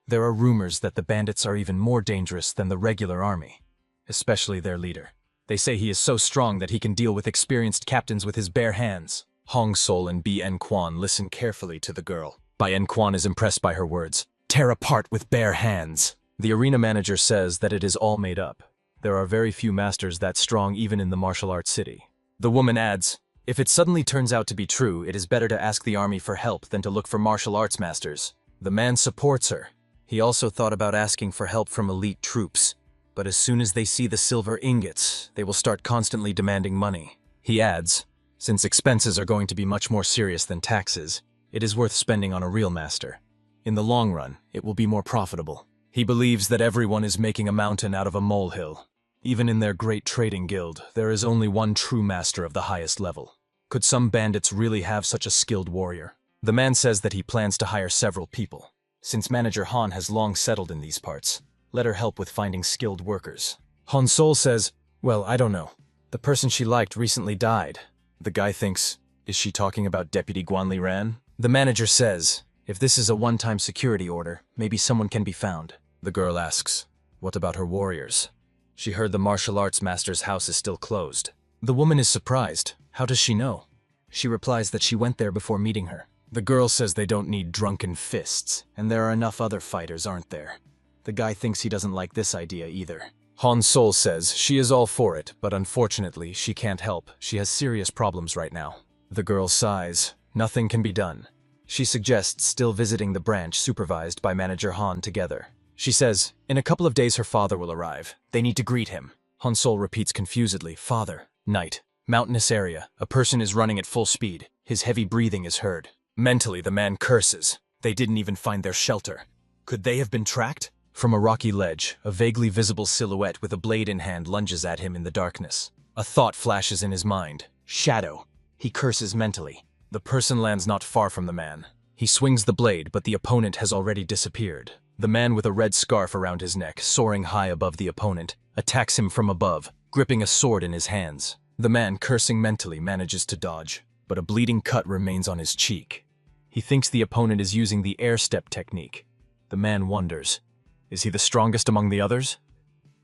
there are rumors that the bandits are even more dangerous than the regular army, especially their leader. They say he is so strong that he can deal with experienced captains with his bare hands. Hong Sol and Bien Quan listen carefully to the girl. Bien Quan is impressed by her words. Tear apart with bare hands. The arena manager says that it is all made up. There are very few masters that strong even in the martial arts city. The woman adds, if it suddenly turns out to be true, it is better to ask the army for help than to look for martial arts masters. The man supports her. He also thought about asking for help from elite troops. But as soon as they see the silver ingots, they will start constantly demanding money. He adds, since expenses are going to be much more serious than taxes, it is worth spending on a real master. In the long run, it will be more profitable. He believes that everyone is making a mountain out of a molehill. Even in their great trading guild, there is only one true master of the highest level. Could some bandits really have such a skilled warrior? The man says that he plans to hire several people. Since manager Han has long settled in these parts, let her help with finding skilled workers. Han Sol says, well, I don't know. The person she liked recently died. The guy thinks, is she talking about Deputy Guanli Ran? The manager says, if this is a one-time security order, maybe someone can be found. The girl asks, what about her warriors? She heard the martial arts master's house is still closed. The woman is surprised. How does she know? She replies that she went there before meeting her. The girl says they don't need drunken fists, and there are enough other fighters, aren't there? The guy thinks he doesn't like this idea either. Han Sol says she is all for it, but unfortunately she can't help. She has serious problems right now. The girl sighs. Nothing can be done. She suggests still visiting the branch supervised by manager Han together. She says, in a couple of days her father will arrive. They need to greet him. Han Sol repeats confusedly, father. Night. Mountainous area. A person is running at full speed. His heavy breathing is heard. Mentally, the man curses. They didn't even find their shelter. Could they have been tracked? From a rocky ledge, a vaguely visible silhouette with a blade in hand lunges at him in the darkness. A thought flashes in his mind. Shadow. He curses mentally. The person lands not far from the man. He swings the blade, but the opponent has already disappeared. The man with a red scarf around his neck, soaring high above the opponent, attacks him from above, gripping a sword in his hands. The man, cursing mentally, manages to dodge, but a bleeding cut remains on his cheek. He thinks the opponent is using the air step technique. The man wonders, is he the strongest among the others?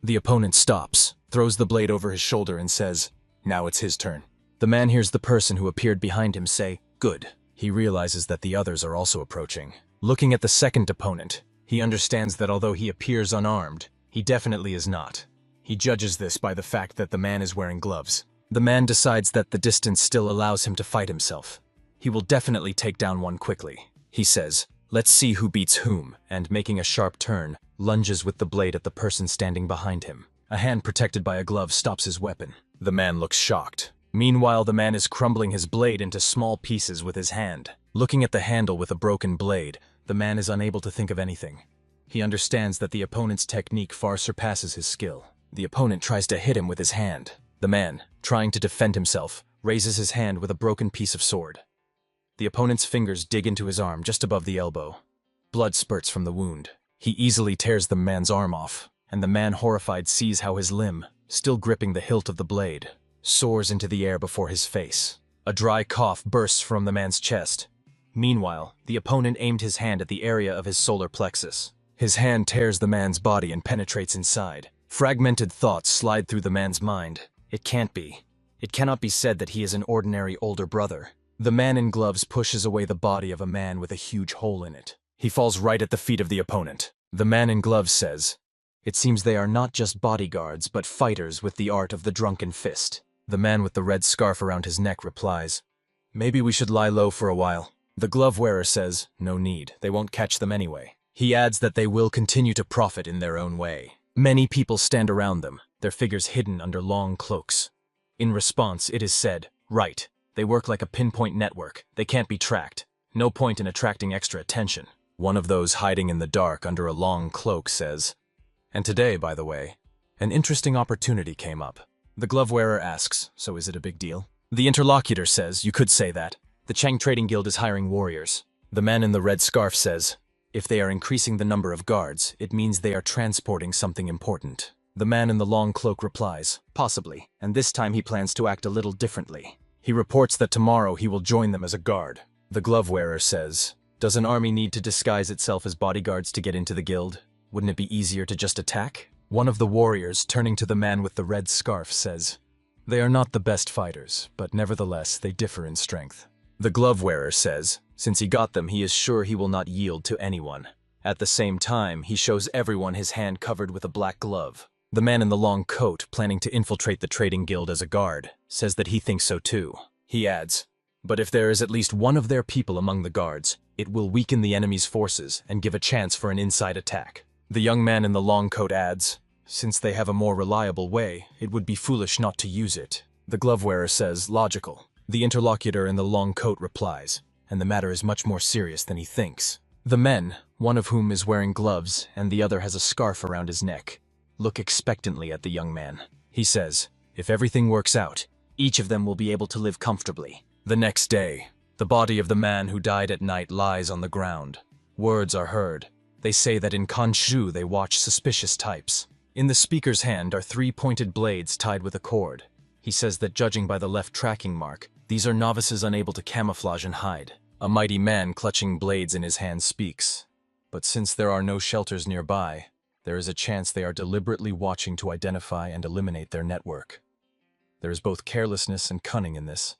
The opponent stops, throws the blade over his shoulder and says, now it's his turn. The man hears the person who appeared behind him say, good. He realizes that the others are also approaching. Looking at the second opponent, he understands that although he appears unarmed, he definitely is not. He judges this by the fact that the man is wearing gloves. The man decides that the distance still allows him to fight himself. He will definitely take down one quickly. He says, "Let's see who beats whom," and making a sharp turn, lunges with the blade at the person standing behind him. A hand protected by a glove stops his weapon. The man looks shocked. Meanwhile, the man is crumbling his blade into small pieces with his hand. Looking at the handle with a broken blade, the man is unable to think of anything. He understands that the opponent's technique far surpasses his skill. The opponent tries to hit him with his hand. The man, trying to defend himself, raises his hand with a broken piece of sword. The opponent's fingers dig into his arm just above the elbow. Blood spurts from the wound. He easily tears the man's arm off, and the man, horrified, sees how his limb, still gripping the hilt of the blade, soars into the air before his face. A dry cough bursts from the man's chest. Meanwhile, the opponent aimed his hand at the area of his solar plexus. His hand tears the man's body and penetrates inside. Fragmented thoughts slide through the man's mind. It can't be. It cannot be said that he is an ordinary older brother. The man in gloves pushes away the body of a man with a huge hole in it. He falls right at the feet of the opponent. The man in gloves says, "It seems they are not just bodyguards, but fighters with the art of the drunken fist." The man with the red scarf around his neck replies, "Maybe we should lie low for a while." The glove wearer says, "No need, they won't catch them anyway." He adds that they will continue to profit in their own way. Many people stand around them, their figures hidden under long cloaks. In response, it is said, "Right, they work like a pinpoint network. They can't be tracked. No point in attracting extra attention." One of those hiding in the dark under a long cloak says, "And today, by the way, an interesting opportunity came up." The glove wearer asks, "So is it a big deal?" The interlocutor says, "You could say that. The Chang Trading Guild is hiring warriors." The man in the red scarf says, "If they are increasing the number of guards, it means they are transporting something important." The man in the long cloak replies, "Possibly, and this time he plans to act a little differently." He reports that tomorrow he will join them as a guard. The glove wearer says, "Does an army need to disguise itself as bodyguards to get into the guild? Wouldn't it be easier to just attack?" One of the warriors, turning to the man with the red scarf, says, "They are not the best fighters, but nevertheless they differ in strength." The glove wearer says, since he got them, he is sure he will not yield to anyone. At the same time, he shows everyone his hand covered with a black glove. The man in the long coat, planning to infiltrate the trading guild as a guard, says that he thinks so too. He adds, "But if there is at least one of their people among the guards, it will weaken the enemy's forces and give a chance for an inside attack." The young man in the long coat adds, "Since they have a more reliable way, it would be foolish not to use it." The glove wearer says, "Logical." The interlocutor in the long coat replies, "And the matter is much more serious than he thinks." The men, one of whom is wearing gloves and the other has a scarf around his neck, look expectantly at the young man. He says, "If everything works out, each of them will be able to live comfortably." The next day, the body of the man who died at night lies on the ground. Words are heard. They say that in Kanshu they watch suspicious types. In the speaker's hand are 3 pointed blades tied with a cord. He says that judging by the left tracking mark, these are novices unable to camouflage and hide. A mighty man clutching blades in his hand speaks. But since there are no shelters nearby, there is a chance they are deliberately watching to identify and eliminate their network. There is both carelessness and cunning in this.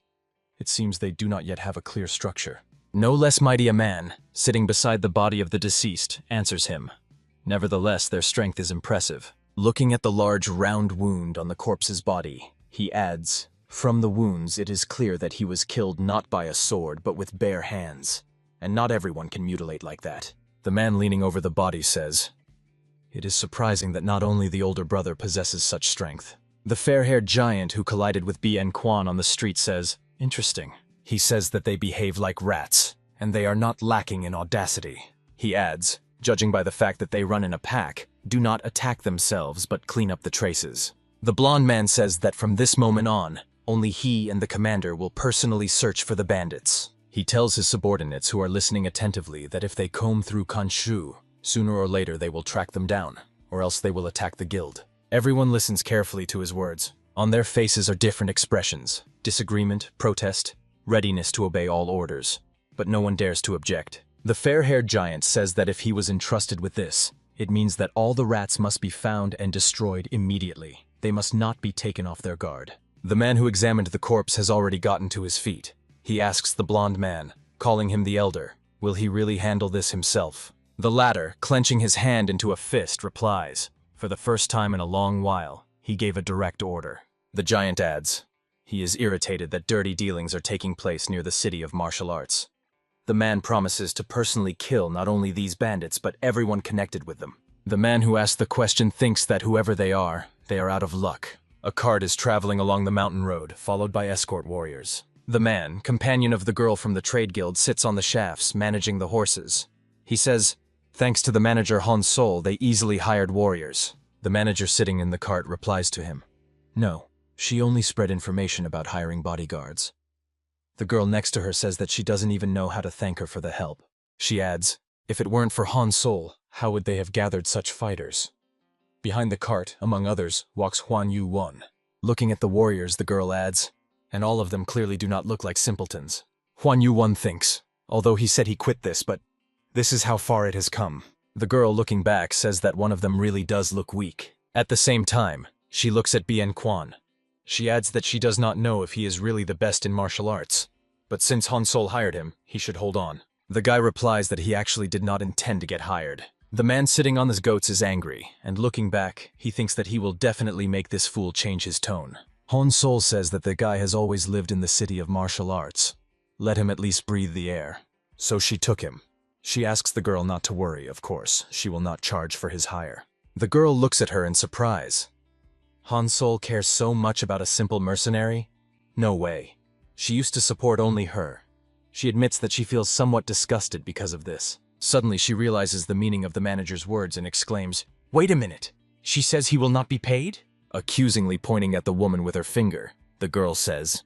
It seems they do not yet have a clear structure. No less mighty a man, sitting beside the body of the deceased, answers him. Nevertheless, their strength is impressive. Looking at the large round wound on the corpse's body, he adds, "From the wounds, it is clear that he was killed not by a sword, but with bare hands. And not everyone can mutilate like that." The man leaning over the body says, "It is surprising that not only the older brother possesses such strength." The fair-haired giant who collided with B.N. Kwan on the street says, "Interesting." He says that they behave like rats, and they are not lacking in audacity. He adds, "Judging by the fact that they run in a pack, do not attack themselves but clean up the traces." The blonde man says that from this moment on, only he and the commander will personally search for the bandits. He tells his subordinates who are listening attentively that if they comb through Kanshu, sooner or later they will track them down, or else they will attack the guild. Everyone listens carefully to his words. On their faces are different expressions: disagreement, protest, readiness to obey all orders. But no one dares to object. The fair-haired giant says that if he was entrusted with this, it means that all the rats must be found and destroyed immediately. They must not be taken off their guard. The man who examined the corpse has already gotten to his feet. He asks the blonde man, calling him the elder, will he really handle this himself? The latter, clenching his hand into a fist, replies, for the first time in a long while, he gave a direct order. The giant adds, He is irritated that dirty dealings are taking place near the city of martial arts. The man promises to personally kill not only these bandits but everyone connected with them. The man who asked the question thinks that whoever they are out of luck. A cart is traveling along the mountain road, followed by escort warriors. The man, companion of the girl from the trade guild, sits on the shafts, managing the horses. He says, thanks to the manager Han Sol, they easily hired warriors. The manager sitting in the cart replies to him, no, she only spread information about hiring bodyguards. The girl next to her says that she doesn't even know how to thank her for the help. She adds, if it weren't for Han Sol, how would they have gathered such fighters? Behind the cart, among others, walks Huan Yu Won. Looking at the warriors, the girl adds, and all of them clearly do not look like simpletons. Huan Yu Won thinks, although he said he quit this, but this is how far it has come. The girl looking back says that one of them really does look weak. At the same time, she looks at Bien Quan. She adds that she does not know if he is really the best in martial arts, but since Han Sol hired him, he should hold on. The guy replies that he actually did not intend to get hired. The man sitting on his goats is angry, and looking back, he thinks that he will definitely make this fool change his tone. Han Sol says that the guy has always lived in the city of martial arts. Let him at least breathe the air. So she took him. She asks the girl not to worry, of course. She will not charge for his hire. The girl looks at her in surprise. Han Sol cares so much about a simple mercenary? No way. She used to support only her. She admits that she feels somewhat disgusted because of this. Suddenly she realizes the meaning of the manager's words and exclaims, wait a minute, she says he will not be paid? Accusingly pointing at the woman with her finger, the girl says,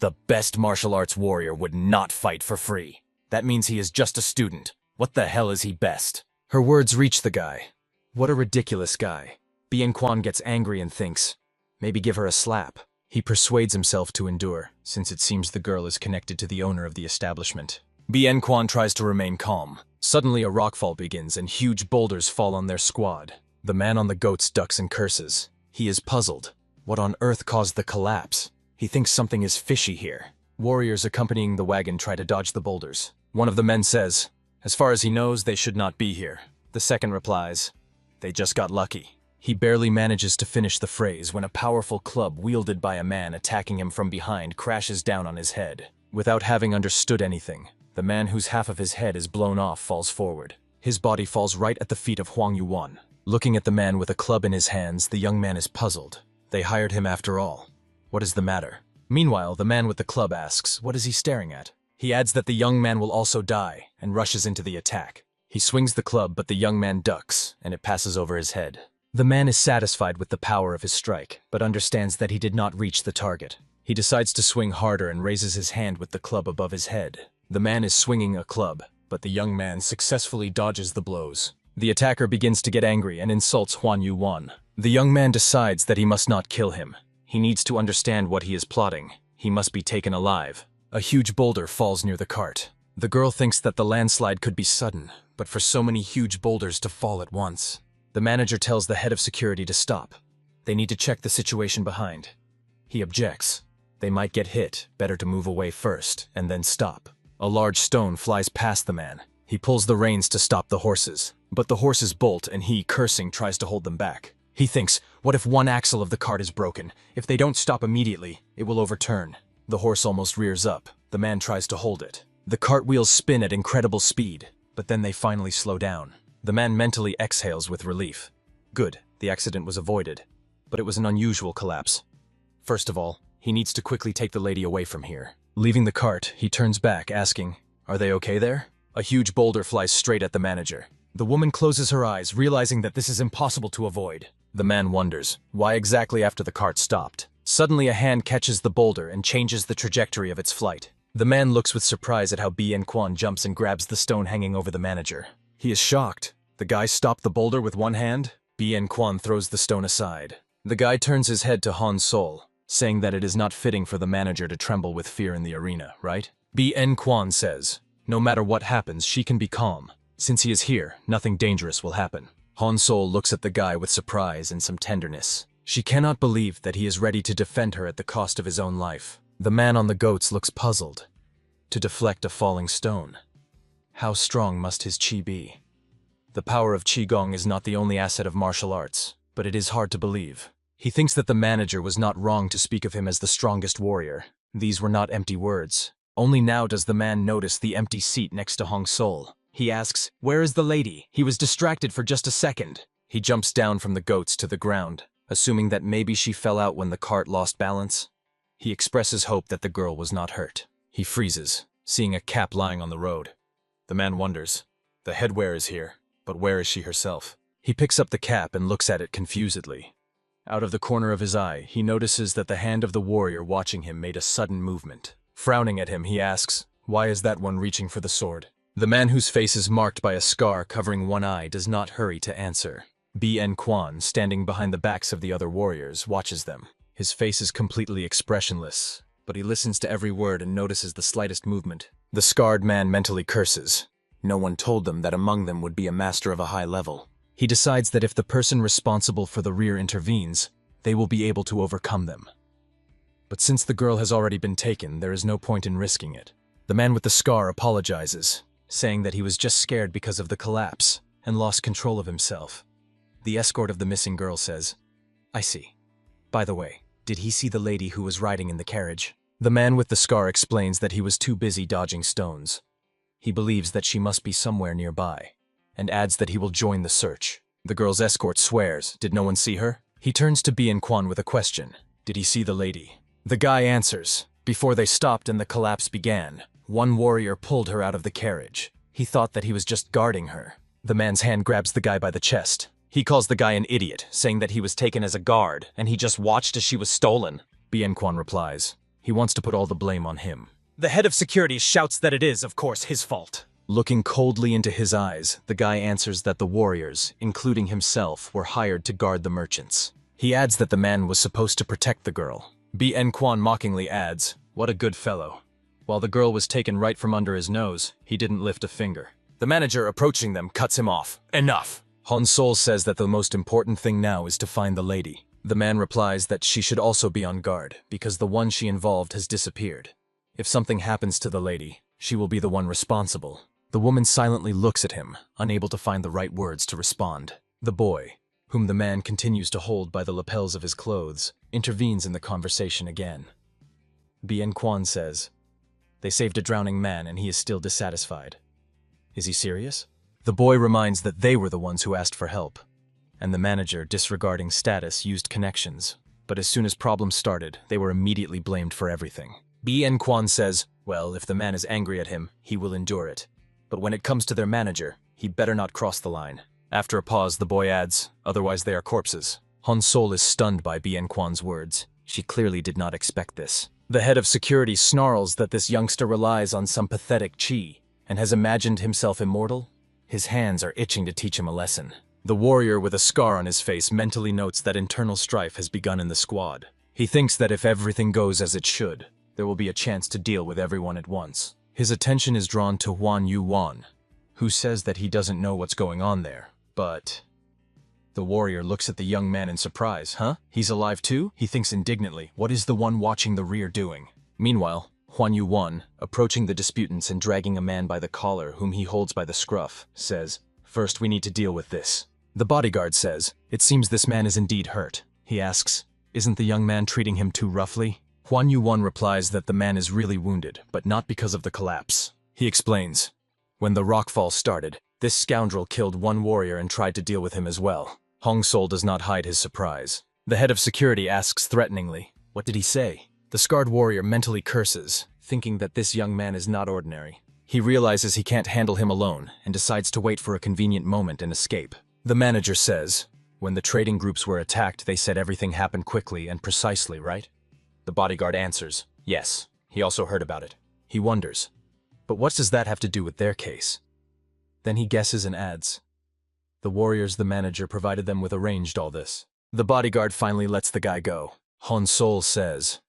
the best martial arts warrior would not fight for free. That means he is just a student. What the hell is he best? Her words reach the guy. What a ridiculous guy. Bien Quan gets angry and thinks, maybe give her a slap. He persuades himself to endure, since it seems the girl is connected to the owner of the establishment. Bien Quan tries to remain calm. Suddenly a rockfall begins and huge boulders fall on their squad. The man on the goats ducks and curses. He is puzzled. What on earth caused the collapse? He thinks something is fishy here. Warriors accompanying the wagon try to dodge the boulders. One of the men says, as far as he knows, they should not be here. The second replies, they just got lucky. He barely manages to finish the phrase when a powerful club wielded by a man attacking him from behind crashes down on his head. Without having understood anything, the man whose half of his head is blown off falls forward. His body falls right at the feet of Huang Yuan. Looking at the man with a club in his hands, the young man is puzzled. They hired him after all. What is the matter? Meanwhile, the man with the club asks, what is he staring at? He adds that the young man will also die, and rushes into the attack. He swings the club, but the young man ducks, and it passes over his head. The man is satisfied with the power of his strike, but understands that he did not reach the target. He decides to swing harder and raises his hand with the club above his head. The man is swinging a club, but the young man successfully dodges the blows. The attacker begins to get angry and insults Huan Yuan. The young man decides that he must not kill him. He needs to understand what he is plotting. He must be taken alive. A huge boulder falls near the cart. The girl thinks that the landslide could be sudden, but for so many huge boulders to fall at once. The manager tells the head of security to stop. They need to check the situation behind. He objects. They might get hit. Better to move away first, and then stop. A large stone flies past the man. He pulls the reins to stop the horses, but the horses bolt and he, cursing, tries to hold them back. He thinks, what if one axle of the cart is broken? If they don't stop immediately, it will overturn. The horse almost rears up. The man tries to hold it. The cart wheels spin at incredible speed, but then they finally slow down. The man mentally exhales with relief. Good, the accident was avoided, but it was an unusual collapse. First of all, he needs to quickly take the lady away from here. Leaving the cart, he turns back, asking, are they okay there? A huge boulder flies straight at the manager. The woman closes her eyes, realizing that this is impossible to avoid. The man wonders, why exactly after the cart stopped? Suddenly a hand catches the boulder and changes the trajectory of its flight. The man looks with surprise at how Bien Quan jumps and grabs the stone hanging over the manager. He is shocked. The guy stopped the boulder with one hand. Bien Quan throws the stone aside. The guy turns his head to Han Sol, saying that it is not fitting for the manager to tremble with fear in the arena, right? Bien Quan says, no matter what happens, she can be calm. Since he is here, nothing dangerous will happen. Han Sol looks at the guy with surprise and some tenderness. She cannot believe that he is ready to defend her at the cost of his own life. The man on the goats looks puzzled. To deflect a falling stone. How strong must his chi be? The power of Qigong is not the only asset of martial arts, but it is hard to believe. He thinks that the manager was not wrong to speak of him as the strongest warrior. These were not empty words. Only now does the man notice the empty seat next to Hong Sol. He asks, "Where is the lady?" He was distracted for just a second. He jumps down from the goats to the ground, assuming that maybe she fell out when the cart lost balance. He expresses hope that the girl was not hurt. He freezes, seeing a cap lying on the road. The man wonders. The headwear is here, but where is she herself? He picks up the cap and looks at it confusedly. Out of the corner of his eye, he notices that the hand of the warrior watching him made a sudden movement. Frowning at him, he asks, "Why is that one reaching for the sword?" The man whose face is marked by a scar covering one eye does not hurry to answer. B.N. Kwan, standing behind the backs of the other warriors, watches them. His face is completely expressionless, but he listens to every word and notices the slightest movement. The scarred man mentally curses. No one told them that among them would be a master of a high level. He decides that if the person responsible for the rear intervenes, they will be able to overcome them. But since the girl has already been taken, there is no point in risking it. The man with the scar apologizes, saying that he was just scared because of the collapse and lost control of himself. The escort of the missing girl says, "I see. By the way, did he see the lady who was riding in the carriage?" The man with the scar explains that he was too busy dodging stones. He believes that she must be somewhere nearby, and adds that he will join the search. The girl's escort swears, "Did no one see her?" He turns to B.N. Kwan with a question. "Did he see the lady?" The guy answers, "Before they stopped and the collapse began, one warrior pulled her out of the carriage. He thought that he was just guarding her." The man's hand grabs the guy by the chest. He calls the guy an idiot, saying that he was taken as a guard, and he just watched as she was stolen. B.N. Kwan replies, he wants to put all the blame on him. The head of security shouts that it is, of course, his fault. Looking coldly into his eyes, the guy answers that the warriors, including himself, were hired to guard the merchants. He adds that the man was supposed to protect the girl. B.N. Kwan mockingly adds, "What a good fellow." While the girl was taken right from under his nose, he didn't lift a finger. The manager, approaching them, cuts him off. "Enough!" Hon Sol says that the most important thing now is to find the lady. The man replies that she should also be on guard, because the one she involved has disappeared. If something happens to the lady, she will be the one responsible. The woman silently looks at him, unable to find the right words to respond. The boy, whom the man continues to hold by the lapels of his clothes, intervenes in the conversation again. B.N. Kwan says, "They saved a drowning man and he is still dissatisfied. Is he serious?" The boy reminds that they were the ones who asked for help, and the manager, disregarding status, used connections. But as soon as problems started, they were immediately blamed for everything. B.N. Kwan says, well, if the man is angry at him, he will endure it. But when it comes to their manager, he better not cross the line. After a pause, the boy adds, "Otherwise they are corpses." Hon Sol is stunned by B.N. Kwan's words. She clearly did not expect this. The head of security snarls that this youngster relies on some pathetic chi, and has imagined himself immortal. His hands are itching to teach him a lesson. The warrior with a scar on his face mentally notes that internal strife has begun in the squad. He thinks that if everything goes as it should, there will be a chance to deal with everyone at once. His attention is drawn to Huan Yu-wan, who says that he doesn't know what's going on there, but... The warrior looks at the young man in surprise. Huh? He's alive too? He thinks indignantly, what is the one watching the rear doing? Meanwhile, Huan Yu-wan, approaching the disputants and dragging a man by the collar whom he holds by the scruff, says, "First we need to deal with this." The bodyguard says, "It seems this man is indeed hurt." He asks, "Isn't the young man treating him too roughly?" Huan Yu-wan replies that the man is really wounded, but not because of the collapse. He explains, "When the rockfall started, this scoundrel killed one warrior and tried to deal with him as well." Hong Sol does not hide his surprise. The head of security asks threateningly, "What did he say?" The scarred warrior mentally curses, thinking that this young man is not ordinary. He realizes he can't handle him alone and decides to wait for a convenient moment and escape. The manager says, "When the trading groups were attacked, they said everything happened quickly and precisely, right?" The bodyguard answers, "Yes, he also heard about it." He wonders, "But what does that have to do with their case?" Then he guesses and adds, "The warriors the manager provided them with arranged all this." The bodyguard finally lets the guy go. Hon Sol says,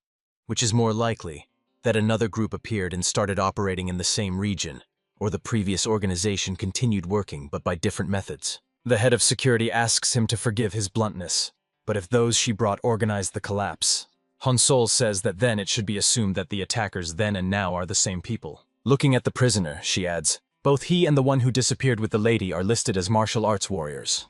"Which is more likely, that another group appeared and started operating in the same region, or the previous organization continued working but by different methods." The head of security asks him to forgive his bluntness, but if those she brought organized the collapse, Hon Sol says that then it should be assumed that the attackers then and now are the same people. Looking at the prisoner, she adds, "Both he and the one who disappeared with the lady are listed as martial arts warriors."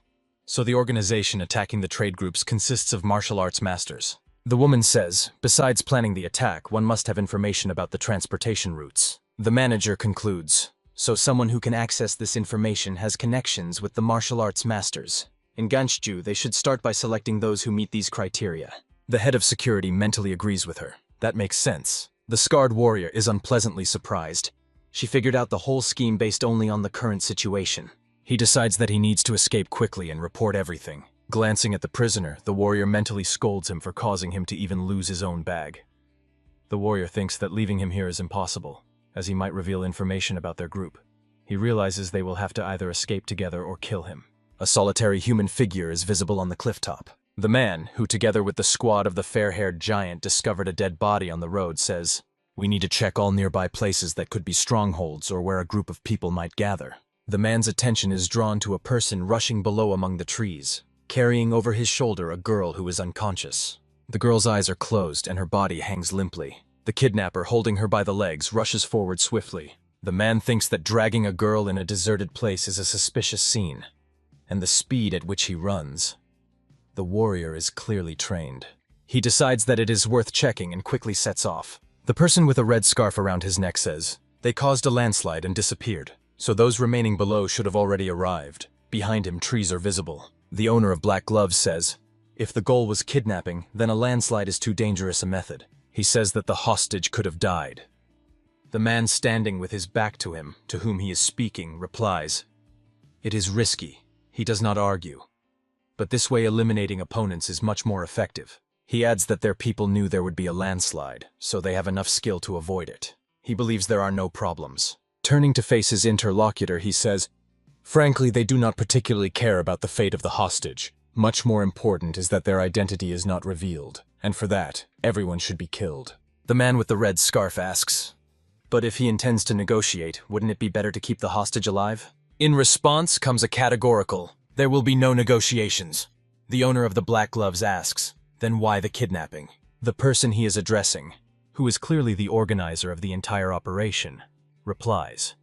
So the organization attacking the trade groups consists of martial arts masters. The woman says, besides planning the attack, one must have information about the transportation routes. The manager concludes, so someone who can access this information has connections with the martial arts masters. In Ganshju, they should start by selecting those who meet these criteria. The head of security mentally agrees with her. That makes sense. The scarred warrior is unpleasantly surprised. She figured out the whole scheme based only on the current situation. He decides that he needs to escape quickly and report everything. Glancing at the prisoner, the warrior mentally scolds him for causing him to even lose his own bag. The warrior thinks that leaving him here is impossible, as he might reveal information about their group. He realizes they will have to either escape together or kill him. A solitary human figure is visible on the cliff top. The man, who together with the squad of the fair-haired giant discovered a dead body on the road, says, "We need to check all nearby places that could be strongholds or where a group of people might gather." The man's attention is drawn to a person rushing below among the trees, carrying over his shoulder a girl who is unconscious. The girl's eyes are closed and her body hangs limply. The kidnapper, holding her by the legs, rushes forward swiftly. The man thinks that dragging a girl in a deserted place is a suspicious scene, and the speed at which he runs. The warrior is clearly trained. He decides that it is worth checking and quickly sets off. The person with a red scarf around his neck says, "They caused a landslide and disappeared, so those remaining below should have already arrived." Behind him, trees are visible. The owner of black gloves says, "If the goal was kidnapping, then a landslide is too dangerous a method." He says that the hostage could have died. The man standing with his back to him, to whom he is speaking, replies, "It is risky." He does not argue. But this way eliminating opponents is much more effective. He adds that their people knew there would be a landslide, so they have enough skill to avoid it. He believes there are no problems. Turning to face his interlocutor, he says, "Frankly, they do not particularly care about the fate of the hostage. Much more important is that their identity is not revealed, and for that, everyone should be killed." The man with the red scarf asks, "But if he intends to negotiate, wouldn't it be better to keep the hostage alive?" In response comes a categorical, "There will be no negotiations." The owner of the black gloves asks, "Then why the kidnapping?" The person he is addressing, who is clearly the organizer of the entire operation, replies,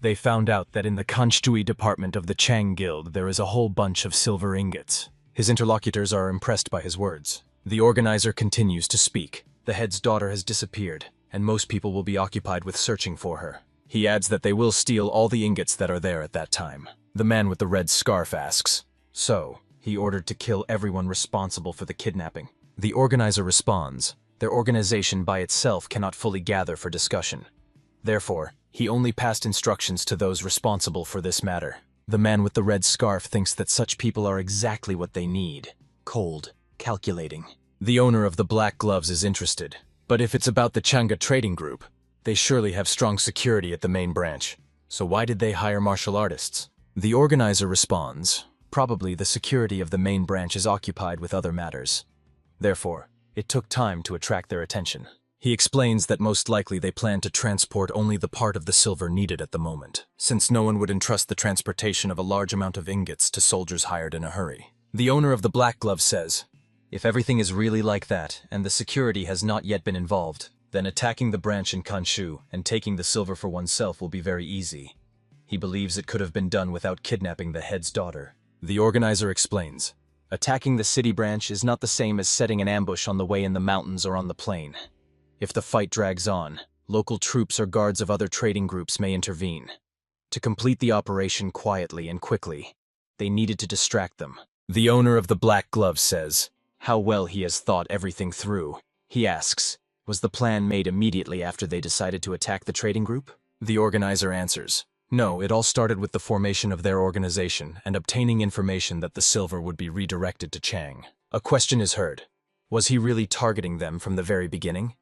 "They found out that in the Kanshui department of the Chang Guild there is a whole bunch of silver ingots." His interlocutors are impressed by his words. The organizer continues to speak. The head's daughter has disappeared, and most people will be occupied with searching for her. He adds that they will steal all the ingots that are there at that time. The man with the red scarf asks, "So, he ordered to kill everyone responsible for the kidnapping?" The organizer responds, "Their organization by itself cannot fully gather for discussion. Therefore, he only passed instructions to those responsible for this matter." The man with the red scarf thinks that such people are exactly what they need. Cold, calculating. The owner of the black gloves is interested. But if it's about the Changa trading group, they surely have strong security at the main branch. So why did they hire martial artists? The organizer responds, "Probably the security of the main branch is occupied with other matters. Therefore, it took time to attract their attention." He explains that most likely they plan to transport only the part of the silver needed at the moment, since no one would entrust the transportation of a large amount of ingots to soldiers hired in a hurry. The owner of the black glove says, "If everything is really like that, and the security has not yet been involved, then attacking the branch in Kanshu and taking the silver for oneself will be very easy. He believes it could have been done without kidnapping the head's daughter." The organizer explains, "Attacking the city branch is not the same as setting an ambush on the way in the mountains or on the plain. If the fight drags on, local troops or guards of other trading groups may intervene. To complete the operation quietly and quickly, they needed to distract them." The owner of the black glove says, how well he has thought everything through. He asks, "Was the plan made immediately after they decided to attack the trading group?" The organizer answers, "No, it all started with the formation of their organization and obtaining information that the silver would be redirected to Chang." A question is heard. Was he really targeting them from the very beginning?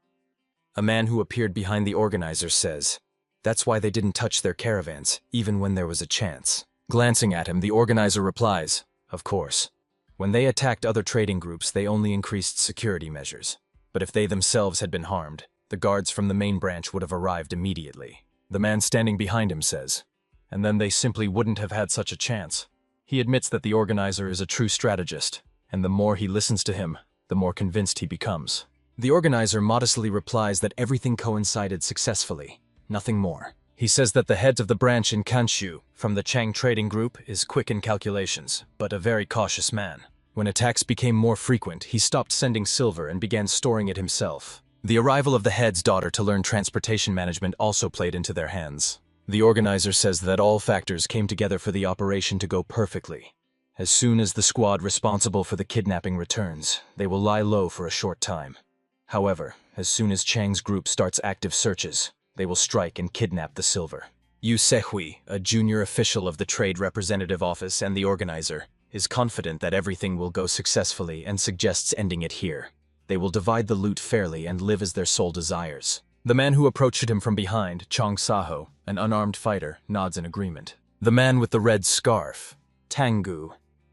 A man who appeared behind the organizer says, "That's why they didn't touch their caravans, even when there was a chance." Glancing at him, the organizer replies, "Of course. When they attacked other trading groups, they only increased security measures. But if they themselves had been harmed, the guards from the main branch would have arrived immediately." The man standing behind him says, "And then they simply wouldn't have had such a chance." He admits that the organizer is a true strategist, and the more he listens to him, the more convinced he becomes. The organizer modestly replies that everything coincided successfully, nothing more. He says that the head of the branch in Kanshu from the Chang trading group is quick in calculations, but a very cautious man. When attacks became more frequent, he stopped sending silver and began storing it himself. The arrival of the head's daughter to learn transportation management also played into their hands. The organizer says that all factors came together for the operation to go perfectly. As soon as the squad responsible for the kidnapping returns, they will lie low for a short time. However, as soon as Chang's group starts active searches, they will strike and kidnap the silver. Yu Sehui, a junior official of the Trade Representative Office and the organizer, is confident that everything will go successfully and suggests ending it here. They will divide the loot fairly and live as their soul desires. The man who approached him from behind, Chong Saho, an unarmed fighter, nods in agreement. The man with the red scarf, Tangu,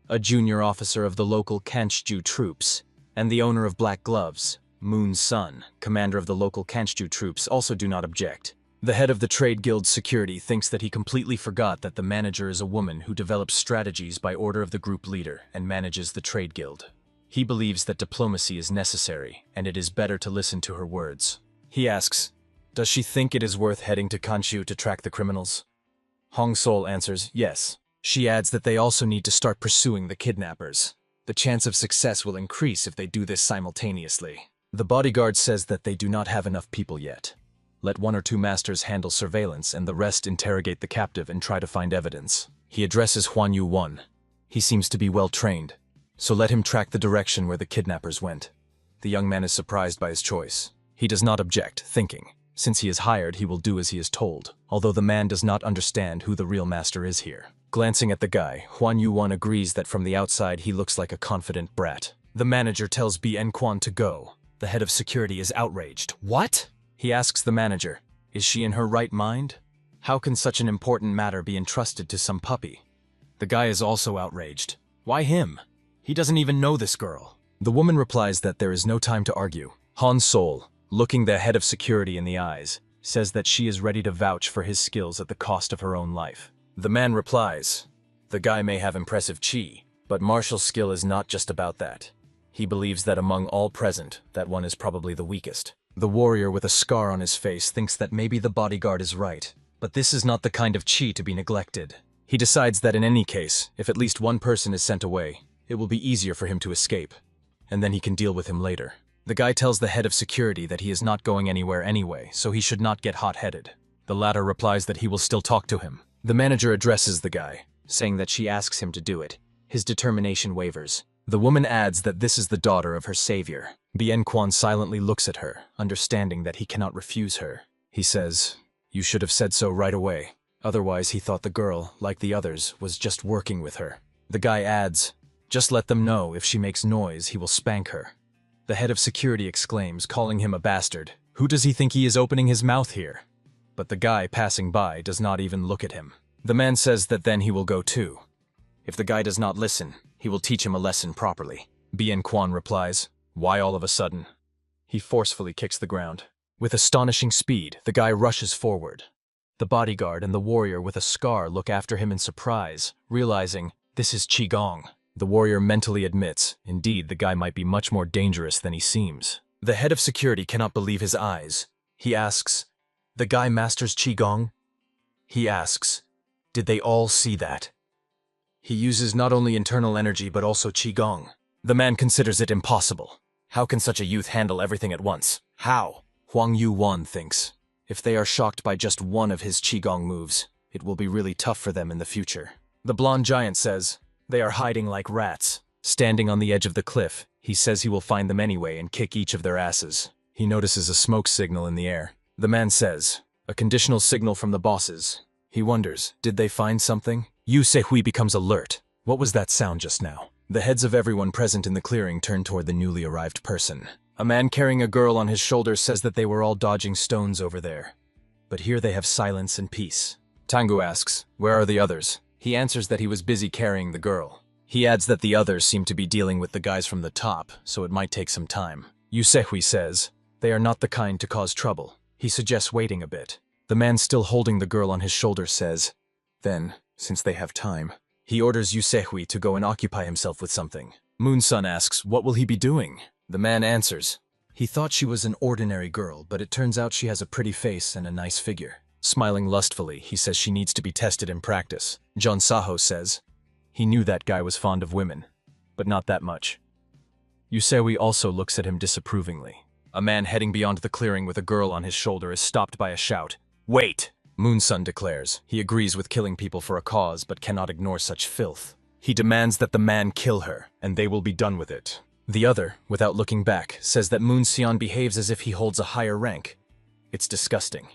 a junior officer of the local Kanchju troops, and the owner of black gloves, Moon's son, commander of the local Kanchju troops, also do not object. The head of the Trade Guild's security thinks that he completely forgot that the manager is a woman who develops strategies by order of the group leader and manages the Trade Guild. He believes that diplomacy is necessary, and it is better to listen to her words. He asks, does she think it is worth heading to Kanshu to track the criminals? Hong Sol answers, yes. She adds that they also need to start pursuing the kidnappers. The chance of success will increase if they do this simultaneously. The bodyguard says that they do not have enough people yet. Let 1 or 2 masters handle surveillance and the rest interrogate the captive and try to find evidence. He addresses Huan Yu 1. He seems to be well trained, so let him track the direction where the kidnappers went. The young man is surprised by his choice. He does not object, thinking, since he is hired, he will do as he is told, although the man does not understand who the real master is here. Glancing at the guy, Huan Yu 1 agrees that from the outside he looks like a confident brat. The manager tells Bien Quan to go. The head of security is outraged. What? He asks the manager, is she in her right mind? How can such an important matter be entrusted to some puppy? The guy is also outraged. Why him? He doesn't even know this girl. The woman replies that there is no time to argue. Han Sol, looking the head of security in the eyes, says that she is ready to vouch for his skills at the cost of her own life. The man replies, the guy may have impressive chi, but martial skill is not just about that. He believes that among all present, that one is probably the weakest. The warrior with a scar on his face thinks that maybe the bodyguard is right, but this is not the kind of chi to be neglected. He decides that in any case, if at least one person is sent away, it will be easier for him to escape, and then he can deal with him later. The guy tells the head of security that he is not going anywhere anyway, so he should not get hot-headed. The latter replies that he will still talk to him. The manager addresses the guy, saying that she asks him to do it. His determination wavers. The woman adds that this is the daughter of her savior. Bien Quan silently looks at her, understanding that he cannot refuse her. He says, you should have said so right away. Otherwise, he thought the girl, like the others, was just working with her. The guy adds, just let them know if she makes noise, he will spank her. The head of security exclaims, calling him a bastard. Who does he think he is opening his mouth here? But the guy passing by does not even look at him. The man says that then he will go too. If the guy does not listen, he will teach him a lesson properly. Bien Quan replies, why all of a sudden? He forcefully kicks the ground. With astonishing speed, the guy rushes forward. The bodyguard and the warrior with a scar look after him in surprise, realizing this is Qigong. The warrior mentally admits, indeed, the guy might be much more dangerous than he seems. The head of security cannot believe his eyes. He asks, the guy masters Qigong? He asks, did they all see that? He uses not only internal energy but also Qigong. The man considers it impossible. How can such a youth handle everything at once? How? Huang Yu Wan thinks. If they are shocked by just one of his Qigong moves, it will be really tough for them in the future. The blonde giant says, they are hiding like rats. Standing on the edge of the cliff, he says he will find them anyway and kick each of their asses. He notices a smoke signal in the air. The man says, a conditional signal from the bosses. He wonders, did they find something? Yu Sehui becomes alert. What was that sound just now? The heads of everyone present in the clearing turn toward the newly arrived person. A man carrying a girl on his shoulders says that they were all dodging stones over there. But here they have silence and peace. Tangu asks, where are the others? He answers that he was busy carrying the girl. He adds that the others seem to be dealing with the guys from the top, so it might take some time. Yu Sehui says, they are not the kind to cause trouble. He suggests waiting a bit. The man still holding the girl on his shoulder says, then, since they have time. He orders Yu Sehui to go and occupy himself with something. Moonsun asks, what will he be doing? The man answers, he thought she was an ordinary girl, but it turns out she has a pretty face and a nice figure. Smiling lustfully, he says she needs to be tested in practice. John Saho says, he knew that guy was fond of women, but not that much. Yusewi also looks at him disapprovingly. A man heading beyond the clearing with a girl on his shoulder is stopped by a shout. "Wait!" Moonsun declares. He agrees with killing people for a cause, but cannot ignore such filth. He demands that the man kill her, and they will be done with it. The other, without looking back, says that Moonsion behaves as if he holds a higher rank. It's disgusting.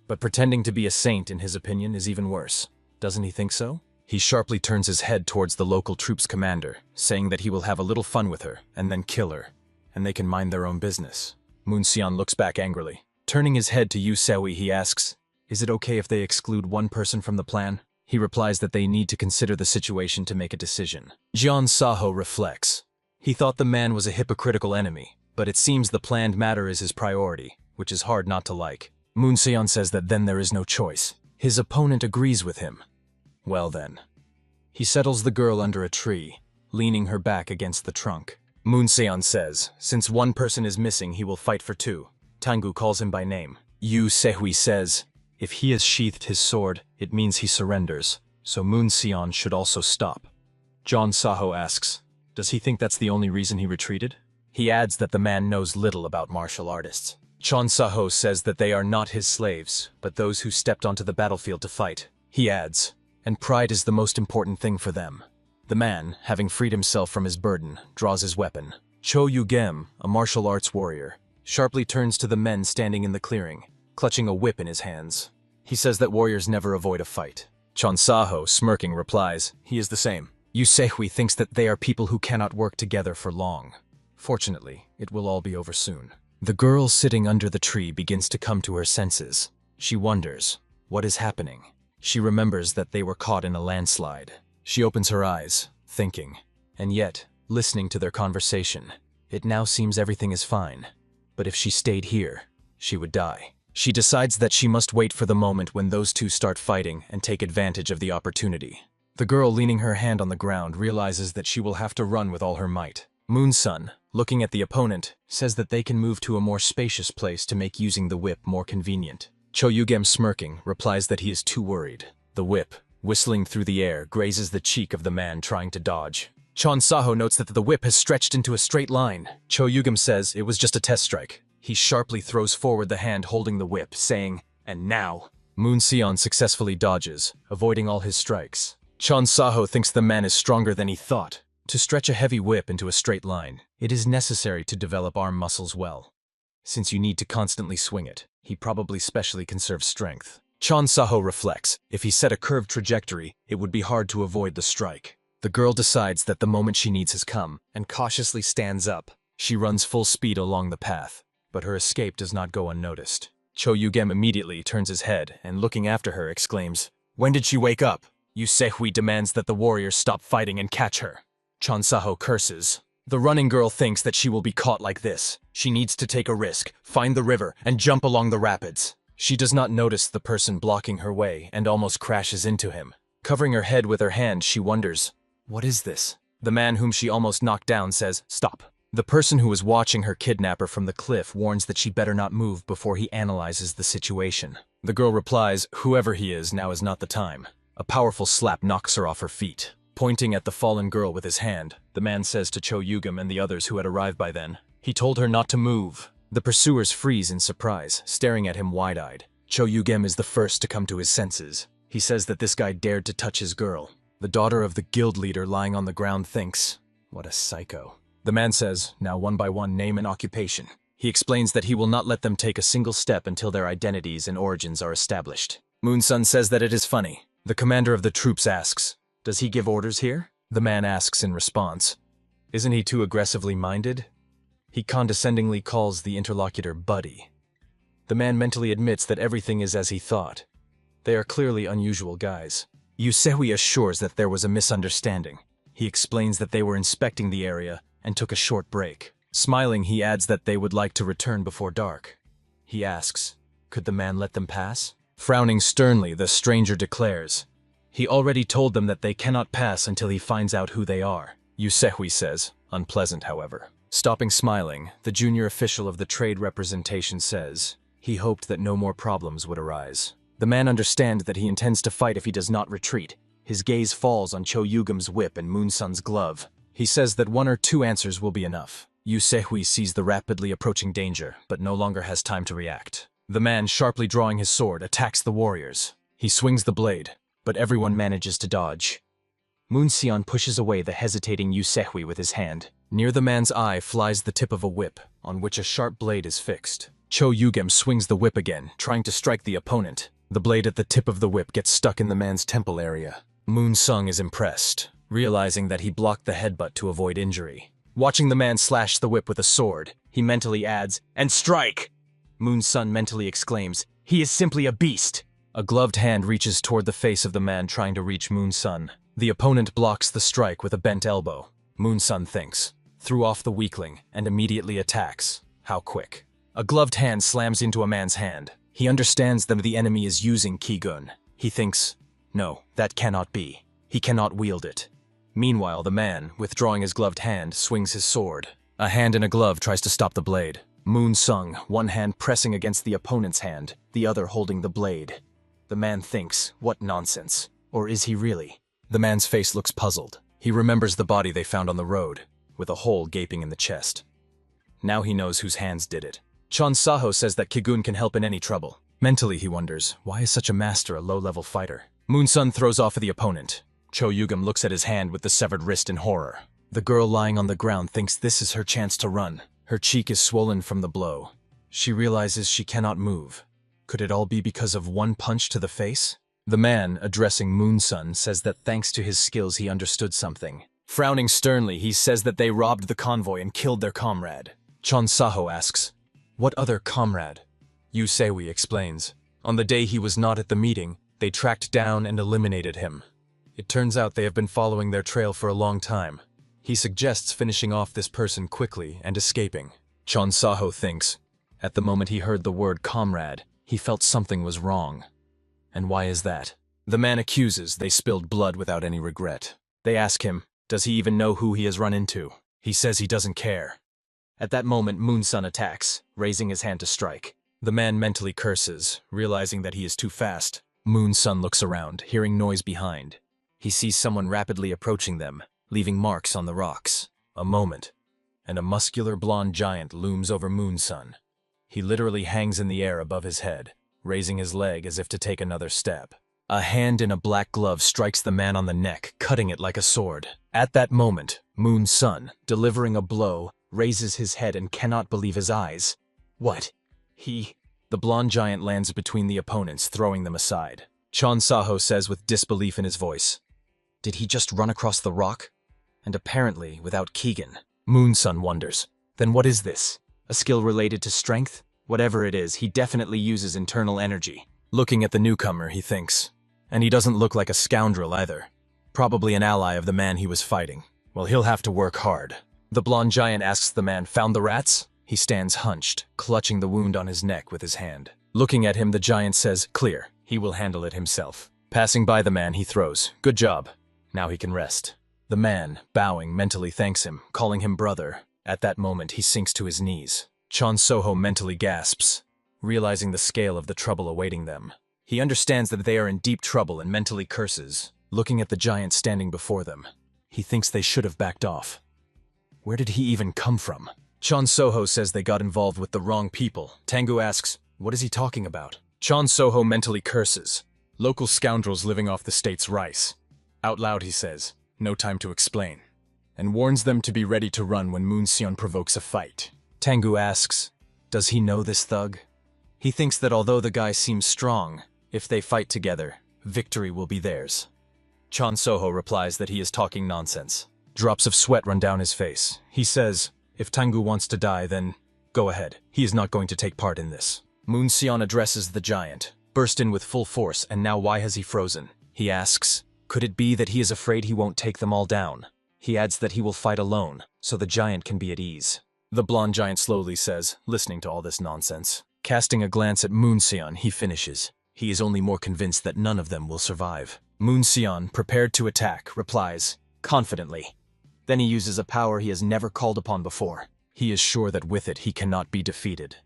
But pretending to be a saint, in his opinion, is even worse. Doesn't he think so? He sharply turns his head towards the local troops' commander, saying that he will have a little fun with her, and then kill her, and they can mind their own business. Moonsion looks back angrily. Turning his head to Yu Sewi, he asks, "Is it okay if they exclude one person from the plan?" He replies that they need to consider the situation to make a decision. Jian Saho reflects. He thought the man was a hypocritical enemy, but it seems the planned matter is his priority, which is hard not to like. Moonseon says that then there is no choice. His opponent agrees with him. Well then. He settles the girl under a tree, leaning her back against the trunk. Moonseon says, since one person is missing, he will fight for two. Tangu calls him by name. Yu Sehui says, if he has sheathed his sword, it means he surrenders, so Moonseon should also stop. John Saho asks, does he think that's the only reason he retreated? He adds that the man knows little about martial artists. Chon Saho says that they are not his slaves, but those who stepped onto the battlefield to fight. He adds, and pride is the most important thing for them. The man, having freed himself from his burden, draws his weapon. Cho Yugem, a martial arts warrior, sharply turns to the men standing in the clearing, clutching a whip in his hands. He says that warriors never avoid a fight. Chon Saho, smirking, replies, he is the same. Yu Sehui thinks that they are people who cannot work together for long. Fortunately, it will all be over soon. The girl sitting under the tree begins to come to her senses. She wonders, what is happening? She remembers that they were caught in a landslide. She opens her eyes, thinking, and yet, listening to their conversation, it now seems everything is fine. But if she stayed here, she would die. She decides that she must wait for the moment when those two start fighting and take advantage of the opportunity. The girl, leaning her hand on the ground, realizes that she will have to run with all her might. Moonsun, looking at the opponent, says that they can move to a more spacious place to make using the whip more convenient. Cho Yugem, smirking, replies that he is too worried. The whip, whistling through the air, grazes the cheek of the man trying to dodge. Chon Saho notes that the whip has stretched into a straight line. Cho Yugem says it was just a test strike. He sharply throws forward the hand holding the whip, saying, and now. Moonseon successfully dodges, avoiding all his strikes. Chon Saho thinks the man is stronger than he thought. To stretch a heavy whip into a straight line, it is necessary to develop arm muscles well. Since you need to constantly swing it, he probably specially conserves strength. Chon Saho reflects, if he set a curved trajectory, it would be hard to avoid the strike. The girl decides that the moment she needs has come, and cautiously stands up. She runs full speed along the path, but her escape does not go unnoticed. Cho Yugem immediately turns his head, and looking after her, exclaims, when did she wake up? Yu Sehui demands that the warriors stop fighting and catch her. Chon Saho curses. The running girl thinks that she will be caught like this. She needs to take a risk, find the river, and jump along the rapids. She does not notice the person blocking her way and almost crashes into him. Covering her head with her hand, she wonders, what is this? The man whom she almost knocked down says, stop. The person who was watching her kidnapper from the cliff warns that she better not move before he analyzes the situation. The girl replies, whoever he is, now is not the time. A powerful slap knocks her off her feet. Pointing at the fallen girl with his hand, the man says to Cho Yugem and the others who had arrived by then, he told her not to move. The pursuers freeze in surprise, staring at him wide-eyed. Cho Yugem is the first to come to his senses. He says that this guy dared to touch his girl. The daughter of the guild leader lying on the ground thinks, what a psycho. The man says, now one by one, name and occupation. He explains that he will not let them take a single step until their identities and origins are established. Moonsun says that it is funny. The commander of the troops asks, does he give orders here? The man asks in response, isn't he too aggressively minded? He condescendingly calls the interlocutor buddy. The man mentally admits that everything is as he thought. They are clearly unusual guys. Yu Sehui assures that there was a misunderstanding. He explains that they were inspecting the area and took a short break. Smiling, he adds that they would like to return before dark. He asks, could the man let them pass? Frowning sternly, the stranger declares, he already told them that they cannot pass until he finds out who they are. Yu Sehui says, unpleasant however. Stopping smiling, the junior official of the trade representation says, he hoped that no more problems would arise. The man understands that he intends to fight if he does not retreat. His gaze falls on Cho Yugam's whip and Moon-sun's glove. He says that 1 or 2 answers will be enough. Yu Se-hui sees the rapidly approaching danger, but no longer has time to react. The man, sharply drawing his sword, attacks the warriors. He swings the blade, but everyone manages to dodge. Moon-sion pushes away the hesitating Yu Se-hui with his hand. Near the man's eye flies the tip of a whip, on which a sharp blade is fixed. Cho Yugam swings the whip again, trying to strike the opponent. The blade at the tip of the whip gets stuck in the man's temple area. Moon-sung is impressed, realizing that he blocked the headbutt to avoid injury. Watching the man slash the whip with a sword, he mentally adds, "And strike!" Moon-sun mentally exclaims, "He is simply a beast!" A gloved hand reaches toward the face of the man trying to reach Moon-sun. The opponent blocks the strike with a bent elbow. Moon-sun thinks, threw off the weakling, and immediately attacks. How quick. A gloved hand slams into a man's hand. He understands that the enemy is using Ki-gun. He thinks, no, that cannot be. He cannot wield it. Meanwhile, the man, withdrawing his gloved hand, swings his sword. A hand in a glove tries to stop the blade. Moon-sung, one hand pressing against the opponent's hand, the other holding the blade. The man thinks, what nonsense. Or is he really? The man's face looks puzzled. He remembers the body they found on the road, with a hole gaping in the chest. Now he knows whose hands did it. Chon Saho says that Ki-gun can help in any trouble. Mentally, he wonders, why is such a master a low-level fighter? Moon-sun throws off the opponent. Cho Yugam looks at his hand with the severed wrist in horror. The girl lying on the ground thinks this is her chance to run. Her cheek is swollen from the blow. She realizes she cannot move. Could it all be because of one punch to the face? The man, addressing Moon-sun, says that thanks to his skills he understood something. Frowning sternly, he says that they robbed the convoy and killed their comrade. Chon Saho asks, "What other comrade?" Yu Se-hui explains. On the day he was not at the meeting, they tracked down and eliminated him. It turns out they have been following their trail for a long time. He suggests finishing off this person quickly and escaping. Chon Saho thinks, at the moment he heard the word comrade, he felt something was wrong. And why is that? The man accuses they spilled blood without any regret. They ask him, does he even know who he has run into? He says he doesn't care. At that moment, Moon-sun attacks, raising his hand to strike. The man mentally curses, realizing that he is too fast. Moon-sun looks around, hearing noise behind. He sees someone rapidly approaching them, leaving marks on the rocks. A moment, and a muscular blonde giant looms over Moon-sun. He literally hangs in the air above his head, raising his leg as if to take another step. A hand in a black glove strikes the man on the neck, cutting it like a sword. At that moment, Moon-sun, delivering a blow, raises his head and cannot believe his eyes. What? The blonde giant lands between the opponents, throwing them aside. Chon Saho says with disbelief in his voice, "Did he just run across the rock? And apparently without Keegan." Moon-sun wonders, then what is this? A skill related to strength? Whatever it is, he definitely uses internal energy. Looking at the newcomer, he thinks. And he doesn't look like a scoundrel either. Probably an ally of the man he was fighting. Well, he'll have to work hard. The blonde giant asks the man, "Found the rats?" He stands hunched, clutching the wound on his neck with his hand. Looking at him, the giant says, "Clear. He will handle it himself." Passing by the man, he throws, "Good job. Now he can rest." The man, bowing, mentally thanks him, calling him brother. At that moment, he sinks to his knees. Chon Soho mentally gasps, realizing the scale of the trouble awaiting them. He understands that they are in deep trouble and mentally curses, looking at the giant standing before them. He thinks they should have backed off. Where did he even come from? Chon Soho says they got involved with the wrong people. Tengu asks, what is he talking about? Chon Soho mentally curses. Local scoundrels living off the state's rice. Out loud he says, no time to explain, and warns them to be ready to run when Moon-sion provokes a fight. Tengu asks, does he know this thug? He thinks that although the guy seems strong, if they fight together, victory will be theirs. Chon Soho replies that he is talking nonsense. Drops of sweat run down his face. He says, if Tengu wants to die, then go ahead. He is not going to take part in this. Moon-sion addresses the giant, burst in with full force, and now why has he frozen? He asks, could it be that he is afraid he won't take them all down? He adds that he will fight alone, so the giant can be at ease. The blonde giant slowly says, listening to all this nonsense. Casting a glance at Moon-sion, he finishes. He is only more convinced that none of them will survive. Moon-sion, prepared to attack, replies, confidently. Then he uses a power he has never called upon before. He is sure that with it he cannot be defeated.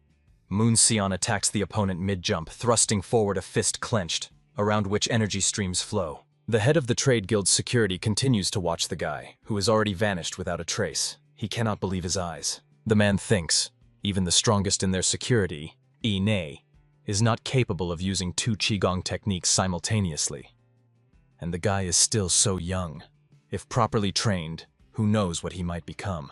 Moonsion attacks the opponent mid-jump, thrusting forward a fist clenched, around which energy streams flow. The head of the trade guild's security continues to watch the guy, who has already vanished without a trace. He cannot believe his eyes. The man thinks, even the strongest in their security, Ine, is not capable of using two Qigong techniques simultaneously. And the guy is still so young. If properly trained, who knows what he might become.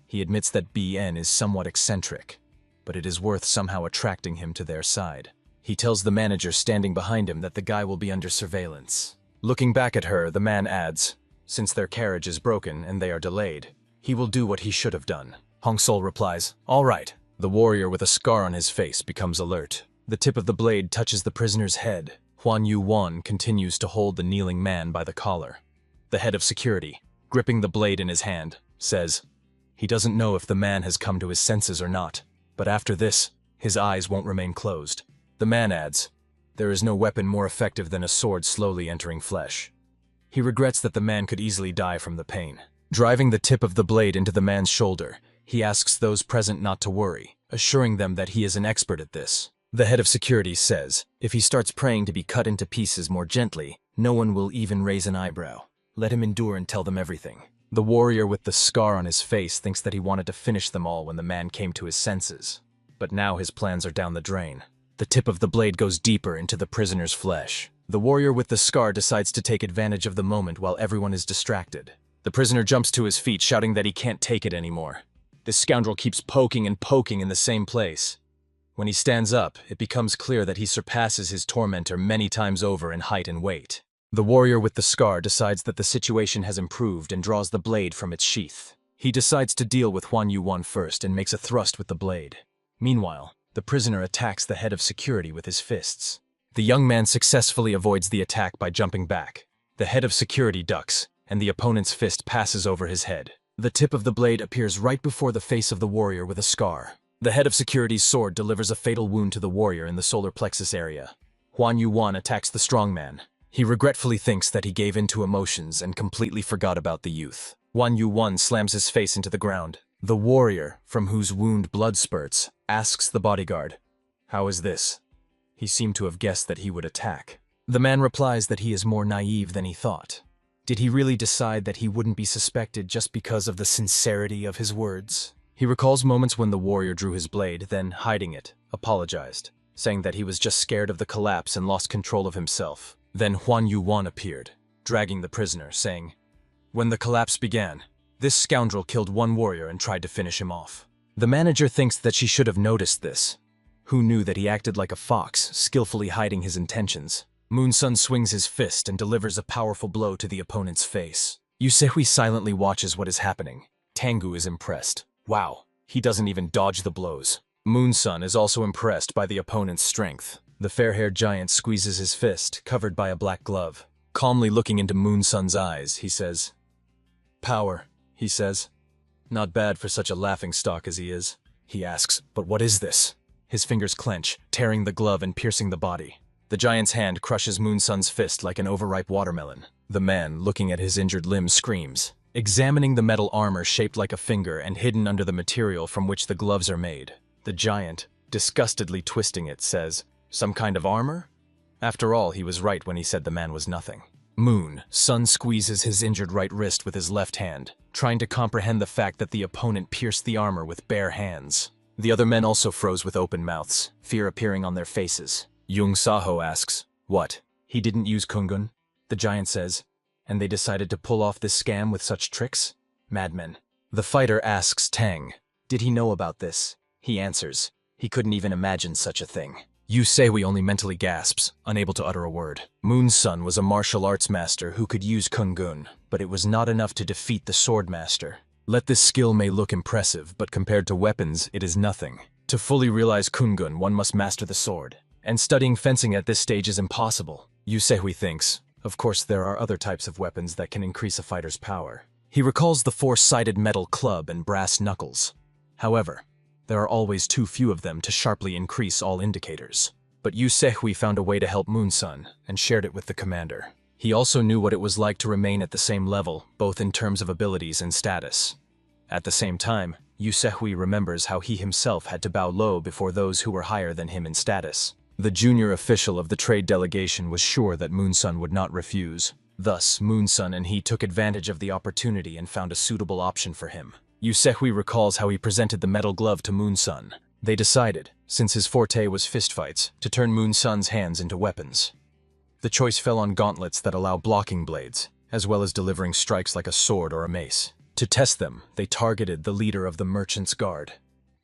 He admits that BN is somewhat eccentric, but it is worth somehow attracting him to their side. He tells the manager standing behind him that the guy will be under surveillance. Looking back at her, the man adds, since their carriage is broken and they are delayed, he will do what he should have done. Hong Sol replies, all right. The warrior with a scar on his face becomes alert. The tip of the blade touches the prisoner's head. Huan Yu-wan continues to hold the kneeling man by the collar. The head of security, gripping the blade in his hand, says, he doesn't know if the man has come to his senses or not, but after this, his eyes won't remain closed. The man adds, there is no weapon more effective than a sword slowly entering flesh. He regrets that the man could easily die from the pain. Driving the tip of the blade into the man's shoulder, he asks those present not to worry, assuring them that he is an expert at this. The head of security says, if he starts praying to be cut into pieces more gently, no one will even raise an eyebrow. Let him endure and tell them everything. The warrior with the scar on his face thinks that he wanted to finish them all when the man came to his senses. But now his plans are down the drain. The tip of the blade goes deeper into the prisoner's flesh. The warrior with the scar decides to take advantage of the moment while everyone is distracted. The prisoner jumps to his feet, shouting that he can't take it anymore. This scoundrel keeps poking and poking in the same place. When he stands up, it becomes clear that he surpasses his tormentor many times over in height and weight. The warrior with the scar decides that the situation has improved and draws the blade from its sheath. He decides to deal with Huan Yu-wan first and makes a thrust with the blade. Meanwhile, the prisoner attacks the head of security with his fists. The young man successfully avoids the attack by jumping back. The head of security ducks, and the opponent's fist passes over his head. The tip of the blade appears right before the face of the warrior with a scar. The head of security's sword delivers a fatal wound to the warrior in the solar plexus area. Huan Yu-wan attacks the strongman. He regretfully thinks that he gave in to emotions and completely forgot about the youth. Huan Yu-wan slams his face into the ground. The warrior, from whose wound blood spurts, asks the bodyguard, how is this? He seemed to have guessed that he would attack. The man replies that he is more naive than he thought. Did he really decide that he wouldn't be suspected just because of the sincerity of his words? He recalls moments when the warrior drew his blade, then, hiding it, apologized, saying that he was just scared of the collapse and lost control of himself. Then Huan Yu-wan appeared, dragging the prisoner, saying, when the collapse began, this scoundrel killed one warrior and tried to finish him off. The manager thinks that she should have noticed this. Who knew that he acted like a fox, skillfully hiding his intentions? Moonsun swings his fist and delivers a powerful blow to the opponent's face. Yusehui silently watches what is happening. Tengu is impressed. Wow, he doesn't even dodge the blows. Moonsun is also impressed by the opponent's strength. The fair-haired giant squeezes his fist, covered by a black glove. Calmly looking into Moonsun's eyes, he says, power, he says. Not bad for such a laughingstock as he is. He asks, but what is this? His fingers clench, tearing the glove and piercing the body. The giant's hand crushes Moonsun's fist like an overripe watermelon. The man, looking at his injured limb, screams, examining the metal armor shaped like a finger and hidden under the material from which the gloves are made. The giant, disgustedly twisting it, says, some kind of armor? After all, he was right when he said the man was nothing. Sun squeezes his injured right wrist with his left hand, trying to comprehend the fact that the opponent pierced the armor with bare hands. The other men also froze with open mouths, fear appearing on their faces. Yung Saho asks, what? He didn't use Kungun? The giant says, and they decided to pull off this scam with such tricks? Madmen. The fighter asks Tang, did he know about this? He answers, he couldn't even imagine such a thing. Yusehui only mentally gasps, unable to utter a word. Moonsun was a martial arts master who could use Kungun, but it was not enough to defeat the sword master. Let this skill may look impressive, but compared to weapons, it is nothing. To fully realize Kungun, one must master the sword. And studying fencing at this stage is impossible. Yusehui thinks, of course there are other types of weapons that can increase a fighter's power. He recalls the four-sided metal club and brass knuckles. However, there are always too few of them to sharply increase all indicators. But Yusehui found a way to help Moonsun, and shared it with the commander. He also knew what it was like to remain at the same level, both in terms of abilities and status. At the same time, Yusehui remembers how he himself had to bow low before those who were higher than him in status. The junior official of the trade delegation was sure that Moonsun would not refuse. Thus, Moonsun and he took advantage of the opportunity and found a suitable option for him. Yusehui recalls how he presented the metal glove to Moonsun. They decided, since his forte was fistfights, to turn Moonsun's hands into weapons. The choice fell on gauntlets that allow blocking blades, as well as delivering strikes like a sword or a mace. To test them, they targeted the leader of the merchant's guard.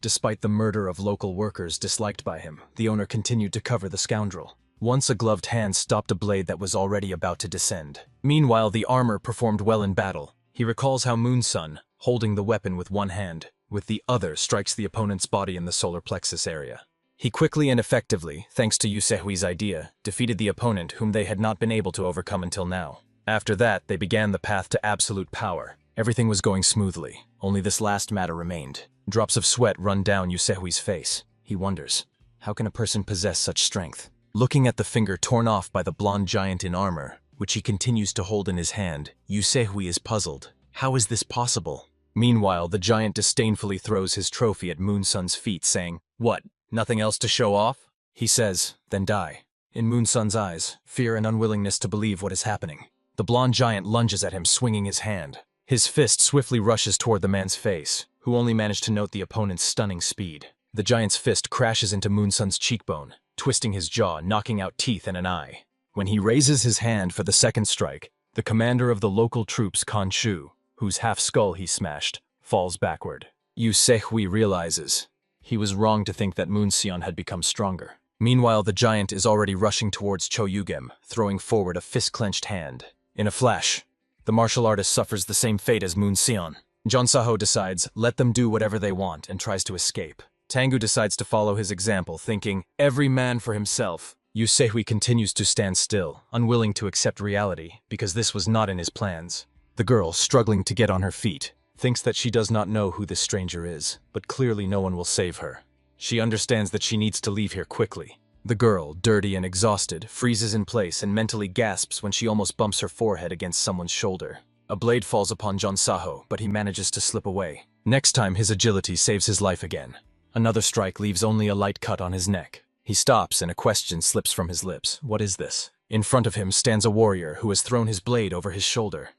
Despite the murder of local workers disliked by him, the owner continued to cover the scoundrel. Once a gloved hand stopped a blade that was already about to descend. Meanwhile, the armor performed well in battle. He recalls how Moonsun, holding the weapon with one hand, with the other strikes the opponent's body in the solar plexus area. He quickly and effectively, thanks to Yusehui's idea, defeated the opponent whom they had not been able to overcome until now. After that, they began the path to absolute power. Everything was going smoothly, only this last matter remained. Drops of sweat run down Yusehui's face. He wonders, how can a person possess such strength? Looking at the finger torn off by the blonde giant in armor, which he continues to hold in his hand, Yusehui is puzzled. How is this possible? Meanwhile, the giant disdainfully throws his trophy at Moonsun's feet, saying, "What, nothing else to show off?" He says, "Then die." In Moonsun's eyes, fear and unwillingness to believe what is happening. The blonde giant lunges at him, swinging his hand. His fist swiftly rushes toward the man's face, who only managed to note the opponent's stunning speed. The giant's fist crashes into Moonsun's cheekbone, twisting his jaw, knocking out teeth and an eye. When he raises his hand for the second strike, the commander of the local troops, Khonshu, whose half-skull he smashed, falls backward. Yusehui realizes he was wrong to think that Moonsion had become stronger. Meanwhile, the giant is already rushing towards Choyugem, throwing forward a fist-clenched hand. In a flash, the martial artist suffers the same fate as Moonsion. Jonsaho decides, let them do whatever they want, and tries to escape. Tengu decides to follow his example, thinking, every man for himself. Yusehui continues to stand still, unwilling to accept reality, because this was not in his plans. The girl, struggling to get on her feet, thinks that she does not know who this stranger is, but clearly no one will save her. She understands that she needs to leave here quickly. The girl, dirty and exhausted, freezes in place and mentally gasps when she almost bumps her forehead against someone's shoulder. A blade falls upon Jonsaho, but he manages to slip away. Next time, his agility saves his life again. Another strike leaves only a light cut on his neck. He stops and a question slips from his lips. What is this? In front of him stands a warrior who has thrown his blade over his shoulder.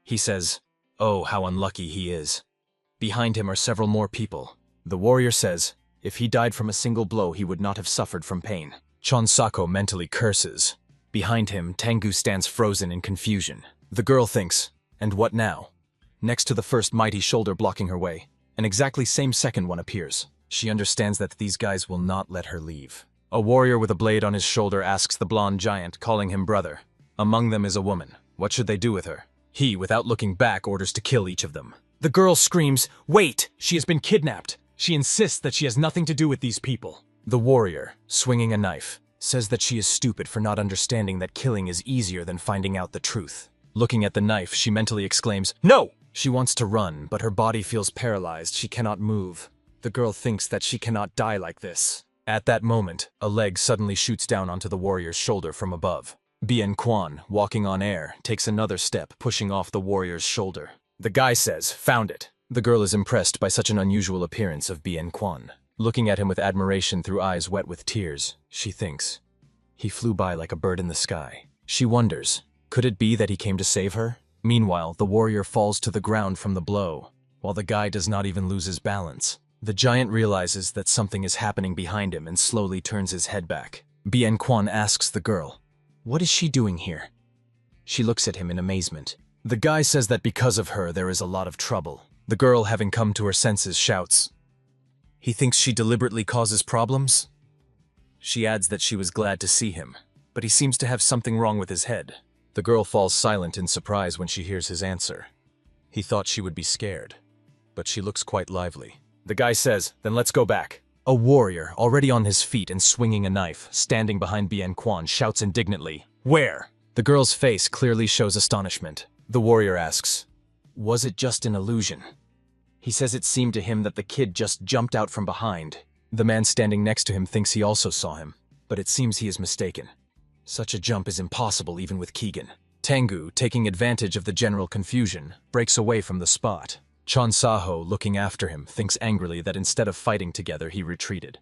He says, "Oh, how unlucky he is." Behind him are several more people. The warrior says, if he died from a single blow, he would not have suffered from pain. Chonsako mentally curses. Behind him, Tengu stands frozen in confusion. The girl thinks, and what now? Next to the first mighty shoulder blocking her way, an exactly same second one appears. She understands that these guys will not let her leave. A warrior with a blade on his shoulder asks the blonde giant, calling him brother. Among them is a woman. What should they do with her? He, without looking back, orders to kill each of them. The girl screams, "Wait! She has been kidnapped!" She insists that she has nothing to do with these people. The warrior, swinging a knife, says that she is stupid for not understanding that killing is easier than finding out the truth. Looking at the knife, she mentally exclaims, "No!" She wants to run, but her body feels paralyzed. She cannot move. The girl thinks that she cannot die like this. At that moment, a leg suddenly shoots down onto the warrior's shoulder from above. Bien Quan, walking on air, takes another step, pushing off the warrior's shoulder. The guy says, "Found it." The girl is impressed by such an unusual appearance of Bien Quan. Looking at him with admiration through eyes wet with tears, she thinks, he flew by like a bird in the sky. She wonders, could it be that he came to save her? Meanwhile, the warrior falls to the ground from the blow, while the guy does not even lose his balance. The giant realizes that something is happening behind him and slowly turns his head back. Bien Quan asks the girl, what is she doing here? She looks at him in amazement. The guy says that because of her there is a lot of trouble. The girl, having come to her senses, shouts, he thinks she deliberately causes problems? She adds that she was glad to see him, but he seems to have something wrong with his head. The girl falls silent in surprise when she hears his answer. He thought she would be scared, but she looks quite lively. The guy says, then let's go back. A warrior, already on his feet and swinging a knife, standing behind Bien Quan, shouts indignantly, "Where?" The girl's face clearly shows astonishment. The warrior asks, was it just an illusion? He says it seemed to him that the kid just jumped out from behind. The man standing next to him thinks he also saw him, but it seems he is mistaken. Such a jump is impossible even with Keegan. Tengu, taking advantage of the general confusion, breaks away from the spot. Chon Saho, looking after him, thinks angrily that instead of fighting together, he retreated.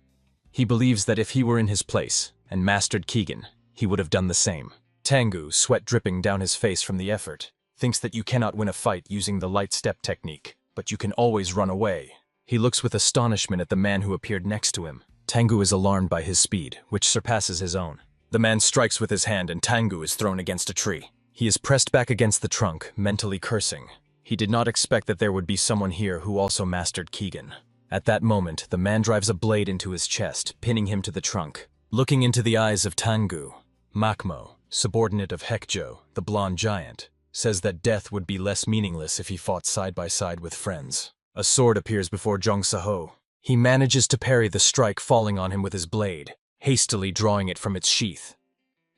He believes that if he were in his place and mastered Keegan, he would have done the same. Tengu, sweat dripping down his face from the effort, thinks that you cannot win a fight using the light step technique, but you can always run away. He looks with astonishment at the man who appeared next to him. Tengu is alarmed by his speed, which surpasses his own. The man strikes with his hand and Tengu is thrown against a tree. He is pressed back against the trunk, mentally cursing. He did not expect that there would be someone here who also mastered Keegan. At that moment, the man drives a blade into his chest, pinning him to the trunk. Looking into the eyes of Tengu, Makmo, subordinate of Hekjo, the blonde giant, says that death would be less meaningless if he fought side by side with friends. A sword appears before Jong Saho. He manages to parry the strike falling on him with his blade, hastily drawing it from its sheath.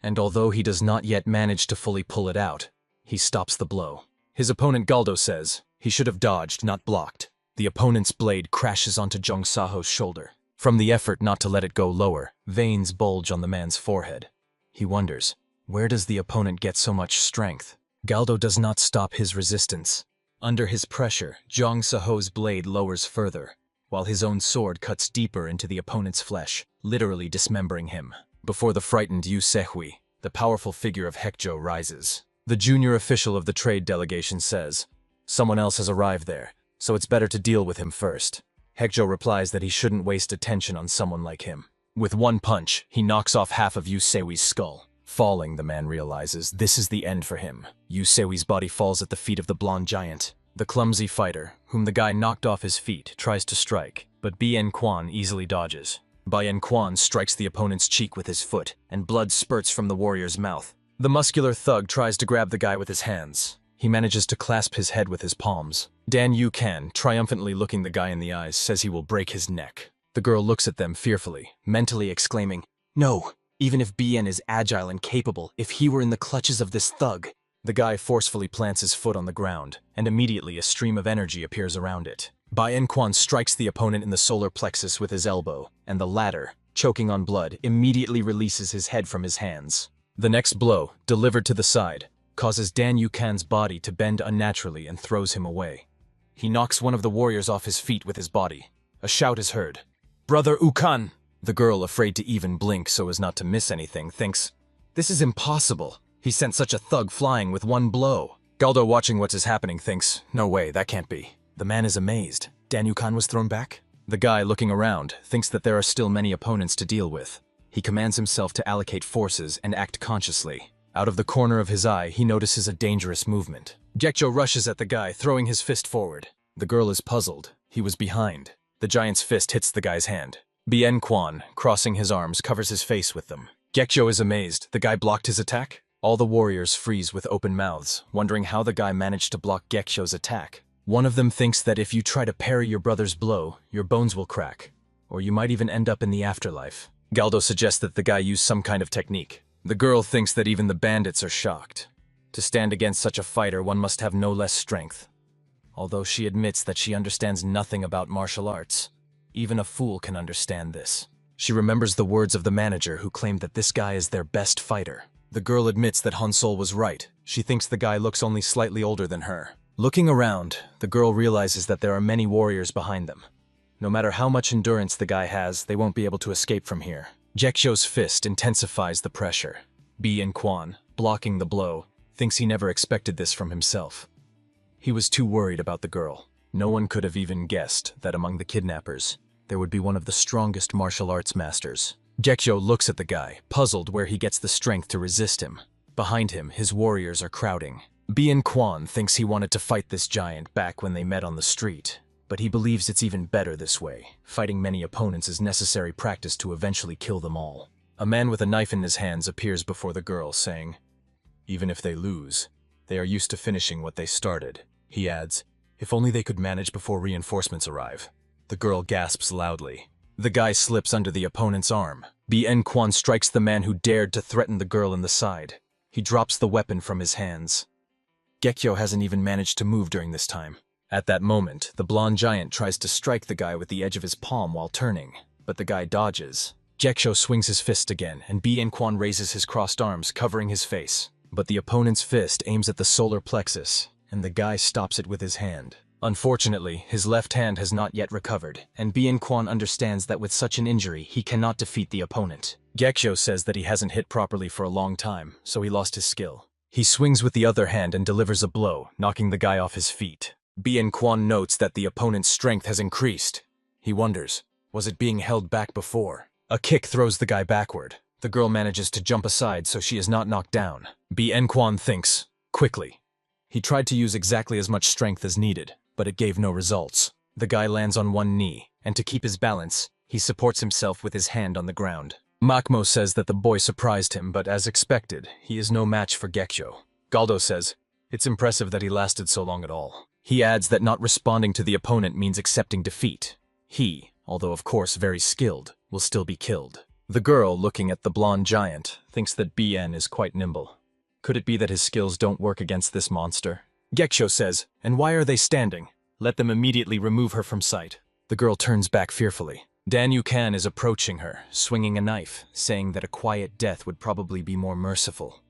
And although he does not yet manage to fully pull it out, he stops the blow. His opponent Galdo says he should have dodged, not blocked. The opponent's blade crashes onto Jong Saho's shoulder. From the effort not to let it go lower, veins bulge on the man's forehead. He wonders, where does the opponent get so much strength? Galdo does not stop his resistance. Under his pressure, Jong Saho's blade lowers further, while his own sword cuts deeper into the opponent's flesh, literally dismembering him. Before the frightened Yu Sehui, the powerful figure of Hekjo rises. The junior official of the trade delegation says, "Someone else has arrived there, so it's better to deal with him first." Hekjo replies that he shouldn't waste attention on someone like him. With one punch, he knocks off half of Yu Sehui's skull. Falling, the man realizes this is the end for him. Yu Sehui's body falls at the feet of the blonde giant. The clumsy fighter, whom the guy knocked off his feet, tries to strike, but Bien Quan easily dodges. Bien Quan strikes the opponent's cheek with his foot, and blood spurts from the warrior's mouth. The muscular thug tries to grab the guy with his hands. He manages to clasp his head with his palms. Dan Yu Kan, triumphantly looking the guy in the eyes, says he will break his neck. The girl looks at them fearfully, mentally exclaiming, "No, even if Bien is agile and capable, if he were in the clutches of this thug." The guy forcefully plants his foot on the ground, and immediately a stream of energy appears around it. Bien Quan strikes the opponent in the solar plexus with his elbow, and the latter, choking on blood, immediately releases his head from his hands. The next blow, delivered to the side, causes Dan Yukan's body to bend unnaturally and throws him away. He knocks one of the warriors off his feet with his body. A shout is heard. "Brother Ukan!" The girl, afraid to even blink so as not to miss anything, thinks, "This is impossible. He sent such a thug flying with one blow." Galdo, watching what is happening, thinks, "No way, that can't be." The man is amazed. Dan Yukan was thrown back? The guy, looking around, thinks that there are still many opponents to deal with. He commands himself to allocate forces and act consciously. Out of the corner of his eye, he notices a dangerous movement. Gekjo rushes at the guy, throwing his fist forward. The girl is puzzled. He was behind. The giant's fist hits the guy's hand. Bien Quan, crossing his arms, covers his face with them. Gekjo is amazed. The guy blocked his attack? All the warriors freeze with open mouths, wondering how the guy managed to block Gekjo's attack. One of them thinks that if you try to parry your brother's blow, your bones will crack, or you might even end up in the afterlife. Galdo suggests that the guy use some kind of technique. The girl thinks that even the bandits are shocked. To stand against such a fighter, one must have no less strength. Although she admits that she understands nothing about martial arts, even a fool can understand this. She remembers the words of the manager who claimed that this guy is their best fighter. The girl admits that Hansol was right. She thinks the guy looks only slightly older than her. Looking around, the girl realizes that there are many warriors behind them. No matter how much endurance the guy has, they won't be able to escape from here. Gekjo's fist intensifies the pressure. Bien Quan, blocking the blow, thinks he never expected this from himself. He was too worried about the girl. No one could have even guessed that among the kidnappers, there would be one of the strongest martial arts masters. Gekjo looks at the guy, puzzled where he gets the strength to resist him. Behind him, his warriors are crowding. Bien Quan thinks he wanted to fight this giant back when they met on the street, but he believes it's even better this way. Fighting many opponents is necessary practice to eventually kill them all. A man with a knife in his hands appears before the girl, saying, "Even if they lose, they are used to finishing what they started." He adds, "If only they could manage before reinforcements arrive." The girl gasps loudly. The guy slips under the opponent's arm. Bien Quan strikes the man who dared to threaten the girl in the side. He drops the weapon from his hands. Gekjo hasn't even managed to move during this time. At that moment, the blonde giant tries to strike the guy with the edge of his palm while turning, but the guy dodges. Gekjo swings his fist again, and Bien Quan raises his crossed arms, covering his face. But the opponent's fist aims at the solar plexus, and the guy stops it with his hand. Unfortunately, his left hand has not yet recovered, and Bien Quan understands that with such an injury, he cannot defeat the opponent. Gekyo says that he hasn't hit properly for a long time, so he lost his skill. He swings with the other hand and delivers a blow, knocking the guy off his feet. Bien Quan notes that the opponent's strength has increased. He wonders, was it being held back before? A kick throws the guy backward. The girl manages to jump aside so she is not knocked down. Bien Quan thinks, quickly. He tried to use exactly as much strength as needed, but it gave no results. The guy lands on one knee, and to keep his balance, he supports himself with his hand on the ground. Makmo says that the boy surprised him, but as expected, he is no match for Gekyo. Galdo says, it's impressive that he lasted so long at all. He adds that not responding to the opponent means accepting defeat. He, although of course very skilled, will still be killed. The girl, looking at the blonde giant, thinks that Bien is quite nimble. Could it be that his skills don't work against this monster? Gekyo says, and why are they standing? Let them immediately remove her from sight. The girl turns back fearfully. Dan Yukan is approaching her, swinging a knife, saying that a quiet death would probably be more merciful.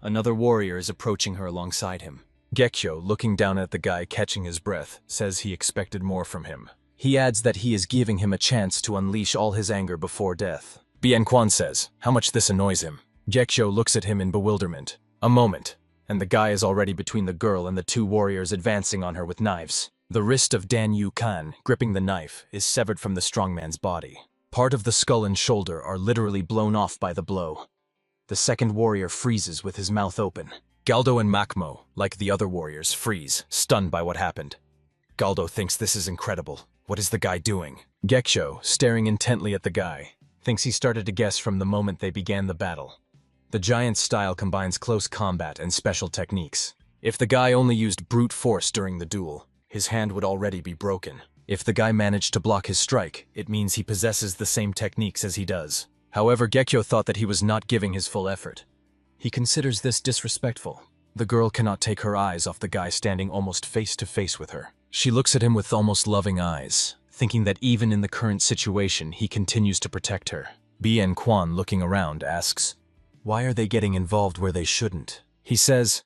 Another warrior is approaching her alongside him. Gekyo, looking down at the guy catching his breath, says he expected more from him. He adds that he is giving him a chance to unleash all his anger before death. Bien Quan says how much this annoys him. Gekyo looks at him in bewilderment. A moment, and the guy is already between the girl and the two warriors advancing on her with knives. The wrist of Dan Yukan, gripping the knife, is severed from the strongman's body. Part of the skull and shoulder are literally blown off by the blow. The second warrior freezes with his mouth open. Galdo and Makmo, like the other warriors, freeze, stunned by what happened. Galdo thinks this is incredible. What is the guy doing? Gekyo, staring intently at the guy, thinks he started to guess from the moment they began the battle. The giant's style combines close combat and special techniques. If the guy only used brute force during the duel, his hand would already be broken. If the guy managed to block his strike, it means he possesses the same techniques as he does. However, Gekyo thought that he was not giving his full effort. He considers this disrespectful. The girl cannot take her eyes off the guy standing almost face to face with her. She looks at him with almost loving eyes, thinking that even in the current situation, he continues to protect her. Bien Quan, looking around, asks, why are they getting involved where they shouldn't? He says,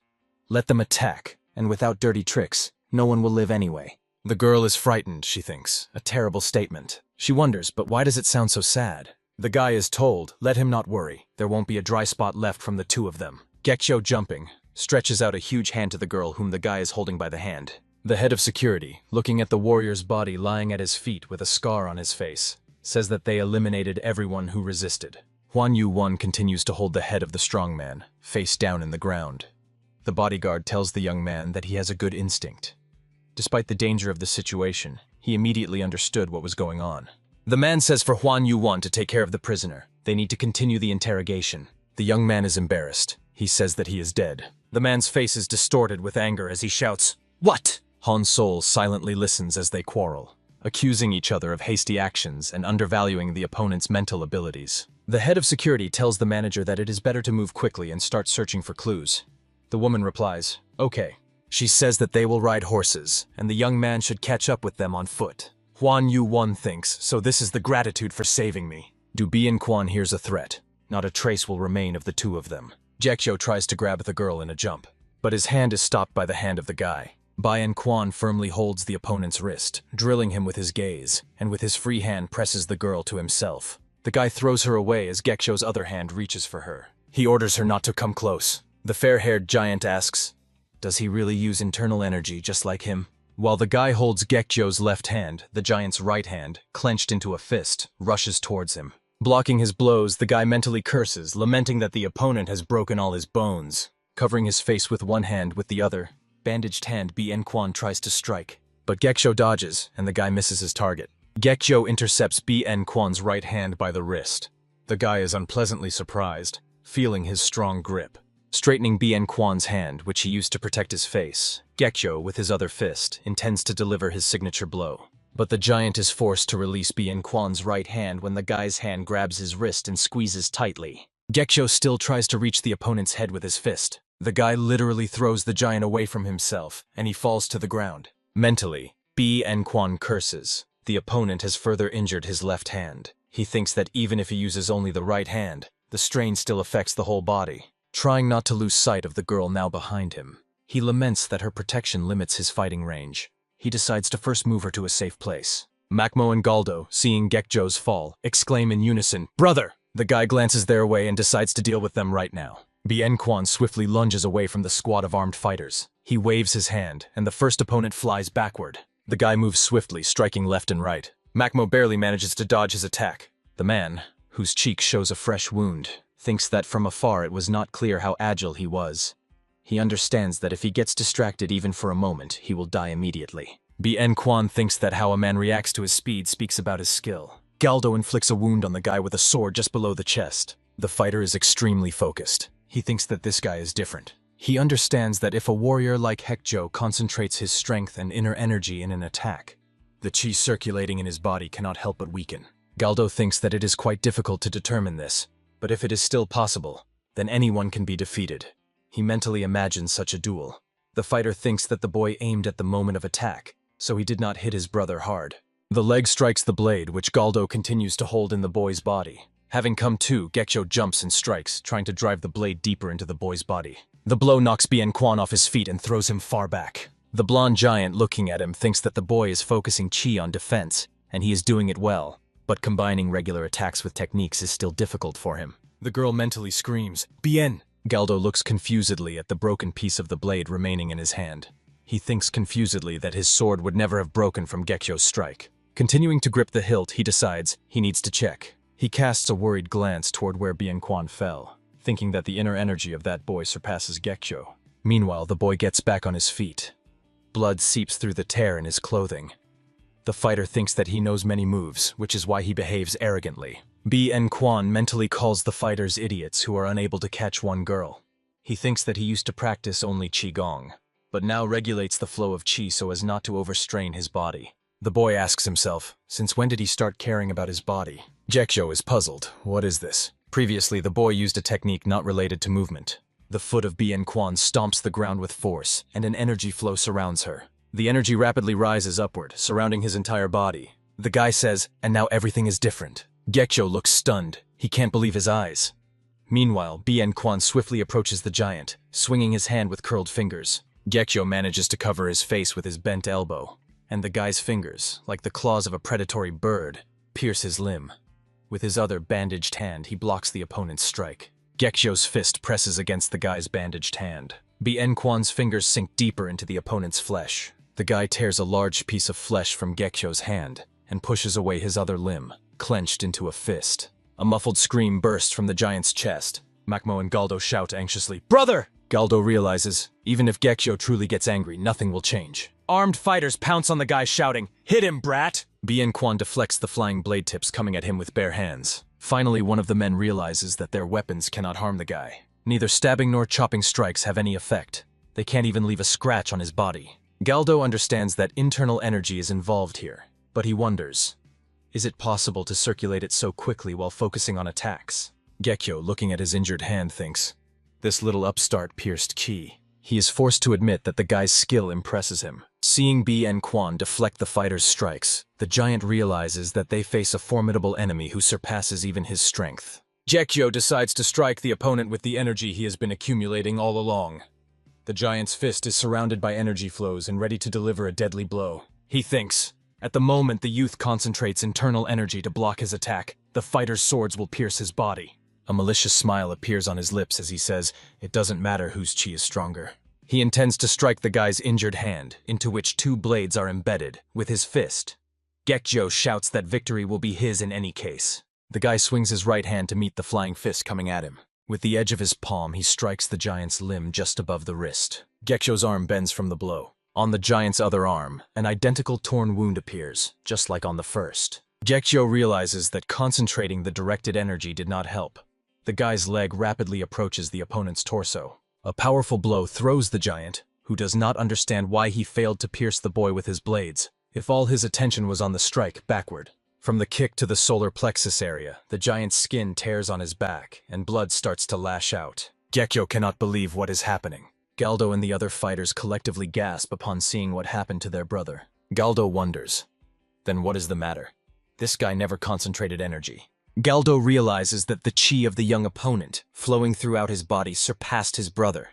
let them attack, and without dirty tricks, no one will live anyway. The girl is frightened, she thinks. A terrible statement. She wonders, but why does it sound so sad? The guy is told, let him not worry. There won't be a dry spot left from the two of them. Gekyo, jumping, stretches out a huge hand to the girl whom the guy is holding by the hand. The head of security, looking at the warrior's body lying at his feet with a scar on his face, says that they eliminated everyone who resisted. Huan Yu-1 continues to hold the head of the strongman, face down in the ground. The bodyguard tells the young man that he has a good instinct. Despite the danger of the situation, he immediately understood what was going on. The man says for Huan Yu-1 to take care of the prisoner. They need to continue the interrogation. The young man is embarrassed. He says that he is dead. The man's face is distorted with anger as he shouts, "What?" Han Sol silently listens as they quarrel, accusing each other of hasty actions and undervaluing the opponent's mental abilities. The head of security tells the manager that it is better to move quickly and start searching for clues. The woman replies, "Okay." She says that they will ride horses, and the young man should catch up with them on foot. Huan Yu-1 thinks, so this is the gratitude for saving me. Du Bien Quan hears a threat. Not a trace will remain of the two of them. Gekyo tries to grab the girl in a jump, but his hand is stopped by the hand of the guy. Bien Quan firmly holds the opponent's wrist, drilling him with his gaze, and with his free hand presses the girl to himself. The guy throws her away as Gekyo's other hand reaches for her. He orders her not to come close. The fair-haired giant asks, does he really use internal energy just like him? While the guy holds Gekyo's left hand, the giant's right hand, clenched into a fist, rushes towards him. Blocking his blows, the guy mentally curses, lamenting that the opponent has broken all his bones. Covering his face with one hand with the other, bandaged hand Bien Quan tries to strike. But Gekyo dodges, and the guy misses his target. Gekyo intercepts Bien Quan's right hand by the wrist. The guy is unpleasantly surprised, feeling his strong grip. Straightening Bien Quan's hand, which he used to protect his face, Gekyo, with his other fist, intends to deliver his signature blow. But the giant is forced to release Bien Quan's right hand when the guy's hand grabs his wrist and squeezes tightly. Gekyo still tries to reach the opponent's head with his fist. The guy literally throws the giant away from himself, and he falls to the ground. Mentally, Bien Quan curses. The opponent has further injured his left hand. He thinks that even if he uses only the right hand, the strain still affects the whole body. Trying not to lose sight of the girl now behind him, he laments that her protection limits his fighting range. he decides to first move her to a safe place. Makmo and Galdo, seeing Gekjo's fall, exclaim in unison, "Brother!" The guy glances their way and decides to deal with them right now. Bien Quan swiftly lunges away from the squad of armed fighters. He waves his hand, and the first opponent flies backward. The guy moves swiftly, striking left and right. Makmo barely manages to dodge his attack. The man, whose cheek shows a fresh wound, thinks that from afar it was not clear how agile he was. He understands that if he gets distracted even for a moment, he will die immediately. Bien Quan thinks that how a man reacts to his speed speaks about his skill. Galdo inflicts a wound on the guy with a sword just below the chest. The fighter is extremely focused. He thinks that this guy is different. He understands that if a warrior like Gekjo concentrates his strength and inner energy in an attack, the chi circulating in his body cannot help but weaken. Galdo thinks that it is quite difficult to determine this, but if it is still possible, then anyone can be defeated. He mentally imagines such a duel. The fighter thinks that the boy aimed at the moment of attack, so he did not hit his brother hard. The leg strikes the blade, which Galdo continues to hold in the boy's body. Having come to, Gekjo jumps and strikes, trying to drive the blade deeper into the boy's body. The blow knocks Bien Quan off his feet and throws him far back. The blonde giant looking at him thinks that the boy is focusing chi on defense, and he is doing it well, but combining regular attacks with techniques is still difficult for him. The girl mentally screams, "Bien!" Galdo looks confusedly at the broken piece of the blade remaining in his hand. He thinks confusedly that his sword would never have broken from Gekjo's strike. Continuing to grip the hilt, he decides he needs to check. He casts a worried glance toward where Bien Quan fell, thinking that the inner energy of that boy surpasses Gekjo. Meanwhile, the boy gets back on his feet. Blood seeps through the tear in his clothing. The fighter thinks that he knows many moves, which is why he behaves arrogantly. Bien Quan mentally calls the fighters idiots who are unable to catch one girl. He thinks that he used to practice only qigong, but now regulates the flow of qi so as not to overstrain his body. The boy asks himself, since when did he start caring about his body? Gekjo is puzzled. What is this? Previously, the boy used a technique not related to movement. The foot of Bien Quan stomps the ground with force, and an energy flow surrounds her. The energy rapidly rises upward, surrounding his entire body. The guy says, and now everything is different. Gekjo looks stunned. He can't believe his eyes. Meanwhile, Bien Quan swiftly approaches the giant, swinging his hand with curled fingers. Gekjo manages to cover his face with his bent elbow, and the guy's fingers, like the claws of a predatory bird, pierce his limb. With his other bandaged hand, he blocks the opponent's strike. Gekjo's fist presses against the guy's bandaged hand. Bien Quan's fingers sink deeper into the opponent's flesh. The guy tears a large piece of flesh from Gekjo's hand and pushes away his other limb, clenched into a fist. A muffled scream bursts from the giant's chest. Makmo and Galdo shout anxiously, "Brother!" Galdo realizes, even if Gekjo truly gets angry, nothing will change. Armed fighters pounce on the guy shouting, "Hit him, brat!" Bien Quan deflects the flying blade tips coming at him with bare hands. Finally, one of the men realizes that their weapons cannot harm the guy. Neither stabbing nor chopping strikes have any effect. They can't even leave a scratch on his body. Galdo understands that internal energy is involved here, but he wonders, is it possible to circulate it so quickly while focusing on attacks? Gekjo, looking at his injured hand, thinks, this little upstart pierced chi. He is forced to admit that the guy's skill impresses him. Seeing Bien Quan deflect the fighter's strikes, the giant realizes that they face a formidable enemy who surpasses even his strength. Gekjo decides to strike the opponent with the energy he has been accumulating all along. The giant's fist is surrounded by energy flows and ready to deliver a deadly blow. He thinks, at the moment the youth concentrates internal energy to block his attack, the fighter's swords will pierce his body. A malicious smile appears on his lips as he says, it doesn't matter whose chi is stronger. He intends to strike the guy's injured hand, into which 2 blades are embedded, with his fist. Gekjo shouts that victory will be his in any case. The guy swings his right hand to meet the flying fist coming at him. With the edge of his palm, he strikes the giant's limb just above the wrist. Gekjo's arm bends from the blow. On the giant's other arm, an identical torn wound appears, just like on the first. Gekjo realizes that concentrating the directed energy did not help. The guy's leg rapidly approaches the opponent's torso. A powerful blow throws the giant, who does not understand why he failed to pierce the boy with his blades, if all his attention was on the strike, backward. From the kick to the solar plexus area, the giant's skin tears on his back, and blood starts to lash out. Gekjo cannot believe what is happening. Galdo and the other fighters collectively gasp upon seeing what happened to their brother. Galdo wonders, then what is the matter? This guy never concentrated energy. Galdo realizes that the chi of the young opponent, flowing throughout his body, surpassed his brother.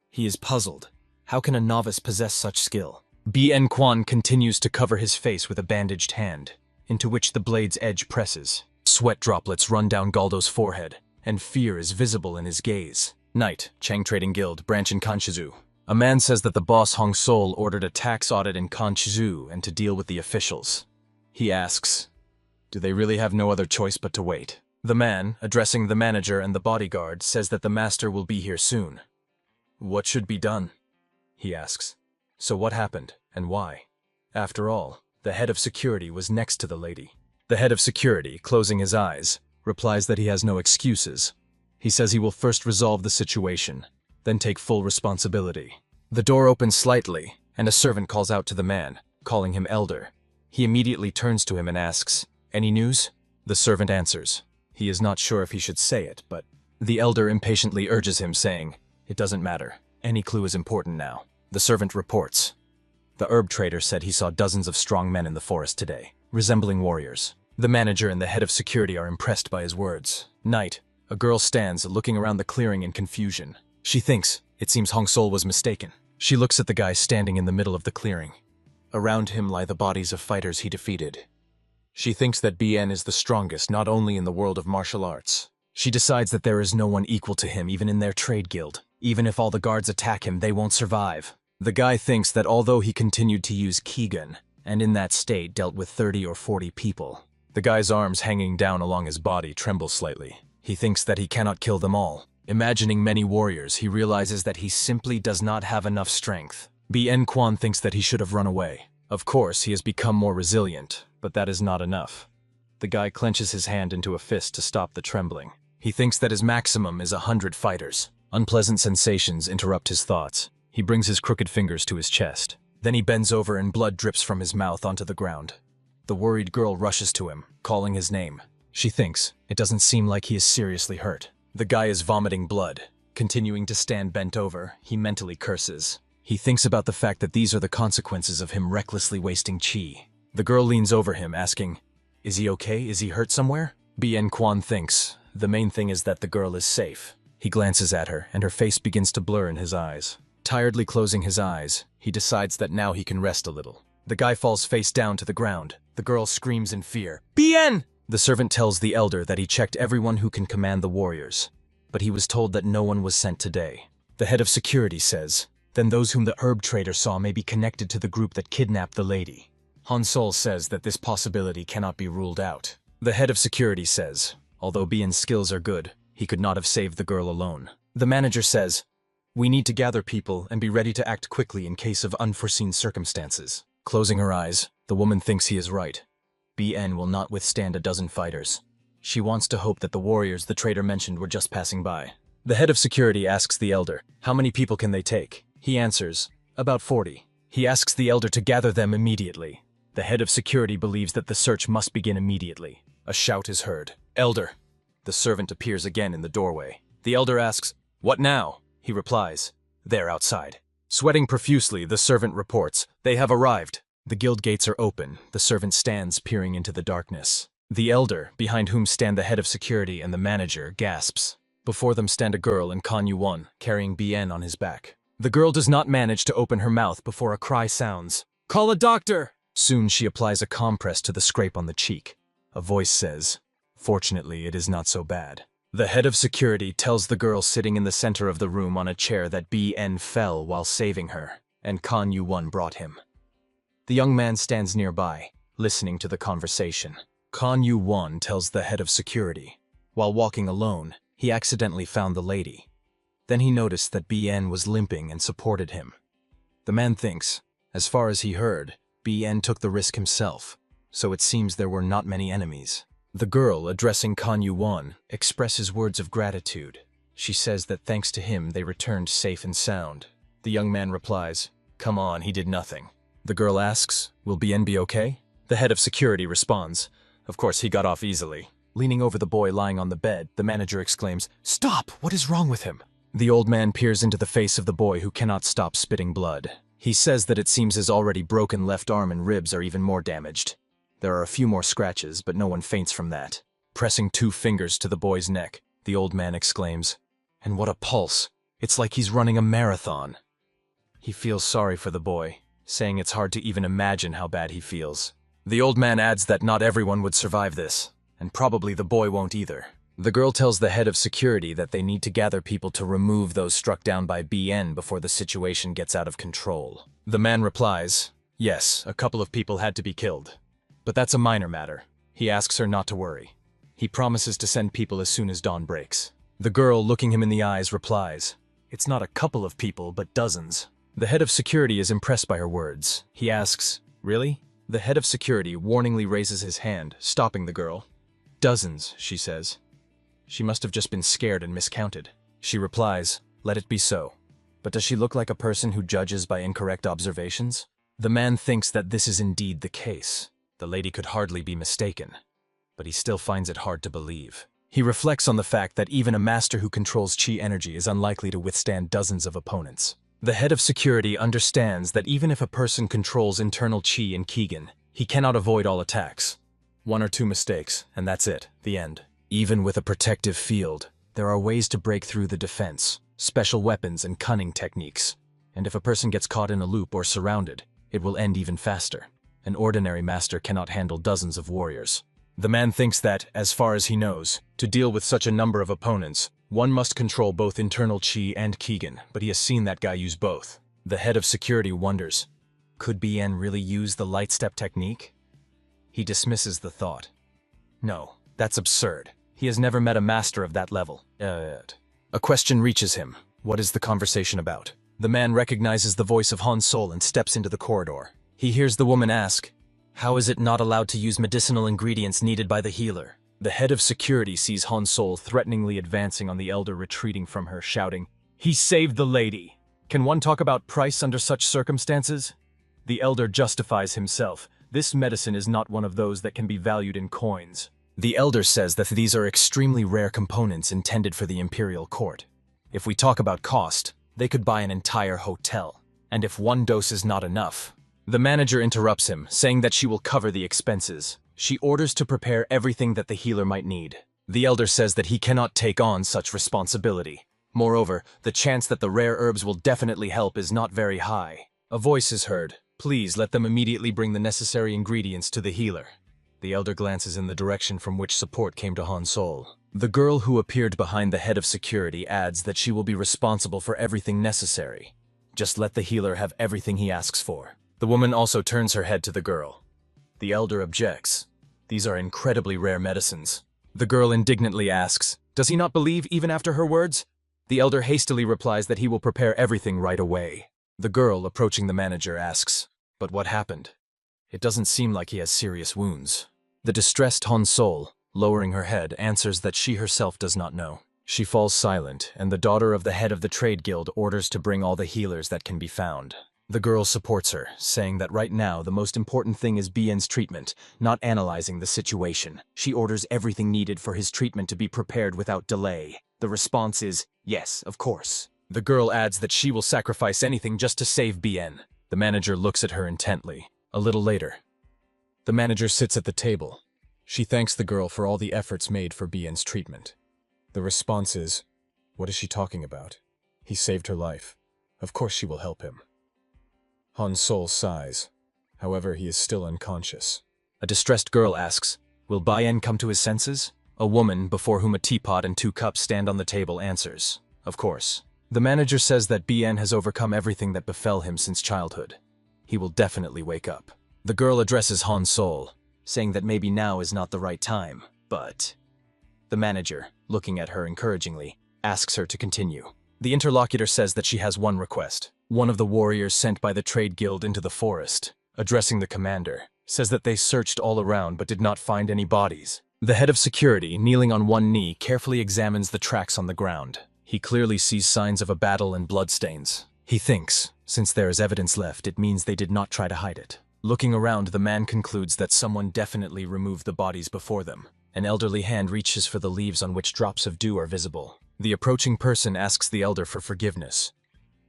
He is puzzled. How can a novice possess such skill? BN Kwan continues to cover his face with a bandaged hand, into which the blade's edge presses. Sweat droplets run down Galdo's forehead, and fear is visible in his gaze. Night, Chang Trading Guild, branch in Kanshizu. A man says that the boss Hong Sol ordered a tax audit in Kanshizu and to deal with the officials. He asks, do they really have no other choice but to wait? The man, addressing the manager and the bodyguard, says that the master will be here soon. What should be done? He asks. So what happened, and why? After all, the head of security was next to the lady. The head of security, closing his eyes, replies that he has no excuses. He says he will first resolve the situation, then take full responsibility. The door opens slightly, and a servant calls out to the man, calling him elder. He immediately turns to him and asks, any news? The servant answers. He is not sure if he should say it, but the elder impatiently urges him, saying, it doesn't matter. Any clue is important now. The servant reports. The herb trader said he saw dozens of strong men in the forest today, resembling warriors. The manager and the head of security are impressed by his words. Night, a girl stands looking around the clearing in confusion. She thinks it seems Hong Sol was mistaken. She looks at the guy standing in the middle of the clearing. Around him lie the bodies of fighters he defeated. She thinks that BN is the strongest not only in the world of martial arts. She decides that there is no one equal to him even in their trade guild. Even if all the guards attack him, they won't survive. The guy thinks that although he continued to use Keegan, and in that state dealt with 30 or 40 people, the guy's arms hanging down along his body tremble slightly. He thinks that he cannot kill them all. Imagining many warriors, he realizes that he simply does not have enough strength. BN Kwan thinks that he should have run away. Of course, he has become more resilient, but that is not enough. The guy clenches his hand into a fist to stop the trembling. He thinks that his maximum is 100 fighters. Unpleasant sensations interrupt his thoughts. He brings his crooked fingers to his chest. Then he bends over and blood drips from his mouth onto the ground. The worried girl rushes to him, calling his name. She thinks it doesn't seem like he is seriously hurt. The guy is vomiting blood. Continuing to stand bent over, he mentally curses. He thinks about the fact that these are the consequences of him recklessly wasting chi. The girl leans over him, asking, is he okay? Is he hurt somewhere? BN Kwan thinks the main thing is that the girl is safe. He glances at her, and her face begins to blur in his eyes. Tiredly closing his eyes, he decides that now he can rest a little. The guy falls face down to the ground. The girl screams in fear. BN! The servant tells the elder that he checked everyone who can command the warriors, but he was told that no one was sent today. The head of security says, then those whom the herb trader saw may be connected to the group that kidnapped the lady. Han Sol says that this possibility cannot be ruled out. The head of security says, although BN's skills are good, he could not have saved the girl alone. The manager says, we need to gather people and be ready to act quickly in case of unforeseen circumstances. Closing her eyes, the woman thinks he is right. BN will not withstand a dozen fighters. She wants to hope that the warriors the trader mentioned were just passing by. The head of security asks the elder, how many people can they take? He answers, about 40. He asks the elder to gather them immediately. The head of security believes that the search must begin immediately. A shout is heard. Elder! The servant appears again in the doorway. The elder asks, what now? He replies, they're outside. Sweating profusely, the servant reports, they have arrived. The guild gates are open. The servant stands peering into the darkness. The elder, behind whom stand the head of security and the manager, gasps. Before them stand a girl in Kan Yuan, carrying BN on his back. The girl does not manage to open her mouth before a cry sounds. Call a doctor! Soon she applies a compress to the scrape on the cheek. A voice says, fortunately, it is not so bad. The head of security tells the girl sitting in the center of the room on a chair that BN fell while saving her, and Kan Yuan brought him. The young man stands nearby, listening to the conversation. Kan Yuan tells the head of security. While walking alone, he accidentally found the lady. Then he noticed that BN was limping and supported him. The man thinks, as far as he heard, BN took the risk himself, so it seems there were not many enemies. The girl, addressing Kan Yuan, expresses words of gratitude. She says that thanks to him they returned safe and sound. The young man replies, come on, he did nothing. The girl asks, will BN be okay? The head of security responds, of course he got off easily. Leaning over the boy lying on the bed, the manager exclaims, stop! What is wrong with him? The old man peers into the face of the boy who cannot stop spitting blood. He says that it seems his already broken left arm and ribs are even more damaged. There are a few more scratches, but no one faints from that. Pressing 2 fingers to the boy's neck, the old man exclaims, and what a pulse! It's like he's running a marathon. He feels sorry for the boy, saying it's hard to even imagine how bad he feels. The old man adds that not everyone would survive this, and probably the boy won't either. The girl tells the head of security that they need to gather people to remove those struck down by BN before the situation gets out of control. The man replies, yes, a couple of people had to be killed, but that's a minor matter. He asks her not to worry. He promises to send people as soon as dawn breaks. The girl, looking him in the eyes, replies, it's not a couple of people, but dozens. The head of security is impressed by her words. He asks, really? The head of security warningly raises his hand, stopping the girl. Dozens, she says. She must have just been scared and miscounted. She replies, let it be so. But does she look like a person who judges by incorrect observations? The man thinks that this is indeed the case. The lady could hardly be mistaken. But he still finds it hard to believe. He reflects on the fact that even a master who controls chi energy is unlikely to withstand dozens of opponents. The head of security understands that even if a person controls internal chi in Keegan, he cannot avoid all attacks. One or two mistakes, and that's it, the end. Even with a protective field, there are ways to break through the defense, special weapons and cunning techniques. And if a person gets caught in a loop or surrounded, it will end even faster. An ordinary master cannot handle dozens of warriors. The man thinks that, as far as he knows, to deal with such a number of opponents, one must control both internal chi and Keegan, but he has seen that guy use both. The head of security wonders, could BN really use the light step technique? He dismisses the thought. No, that's absurd. He has never met a master of that level. A question reaches him. What is the conversation about? The man recognizes the voice of Han Sol and steps into the corridor. He hears the woman ask, how is it not allowed to use medicinal ingredients needed by the healer? The head of security sees Han Sol threateningly advancing on the elder retreating from her, shouting, he saved the lady. Can one talk about price under such circumstances? The elder justifies himself. This medicine is not one of those that can be valued in coins. The elder says that these are extremely rare components intended for the imperial court. If we talk about cost, they could buy an entire hotel. And if one dose is not enough... The manager interrupts him, saying that she will cover the expenses. She orders to prepare everything that the healer might need. The elder says that he cannot take on such responsibility. Moreover, the chance that the rare herbs will definitely help is not very high. A voice is heard. Please let them immediately bring the necessary ingredients to the healer. The elder glances in the direction from which support came to Han Sol. The girl who appeared behind the head of security adds that she will be responsible for everything necessary. Just let the healer have everything he asks for. The woman also turns her head to the girl. The elder objects. These are incredibly rare medicines. The girl indignantly asks, does he not believe even after her words? The elder hastily replies that he will prepare everything right away. The girl, approaching the manager, asks, but what happened? It doesn't seem like he has serious wounds. The distressed Han Sol, lowering her head, answers that she herself does not know. She falls silent, and the daughter of the head of the trade guild orders to bring all the healers that can be found. The girl supports her, saying that right now the most important thing is BN's treatment, not analyzing the situation. She orders everything needed for his treatment to be prepared without delay. The response is, yes, of course. The girl adds that she will sacrifice anything just to save BN. The manager looks at her intently. A little later, the manager sits at the table. She thanks the girl for all the efforts made for BN's treatment. The response is, what is she talking about? He saved her life. Of course she will help him. Han Sol sighs. However, he is still unconscious. A distressed girl asks, will Bayan come to his senses? A woman, before whom a teapot and 2 cups stand on the table, answers, of course. The manager says that BN has overcome everything that befell him since childhood. He will definitely wake up. The girl addresses Han Sol, saying that maybe now is not the right time, but... The manager, looking at her encouragingly, asks her to continue. The interlocutor says that she has one request. One of the warriors sent by the trade guild into the forest, addressing the commander, says that they searched all around but did not find any bodies. The head of security, kneeling on one knee, carefully examines the tracks on the ground. He clearly sees signs of a battle and bloodstains. He thinks, since there is evidence left, it means they did not try to hide it. Looking around, the man concludes that someone definitely removed the bodies before them. An elderly hand reaches for the leaves on which drops of dew are visible. The approaching person asks the elder for forgiveness.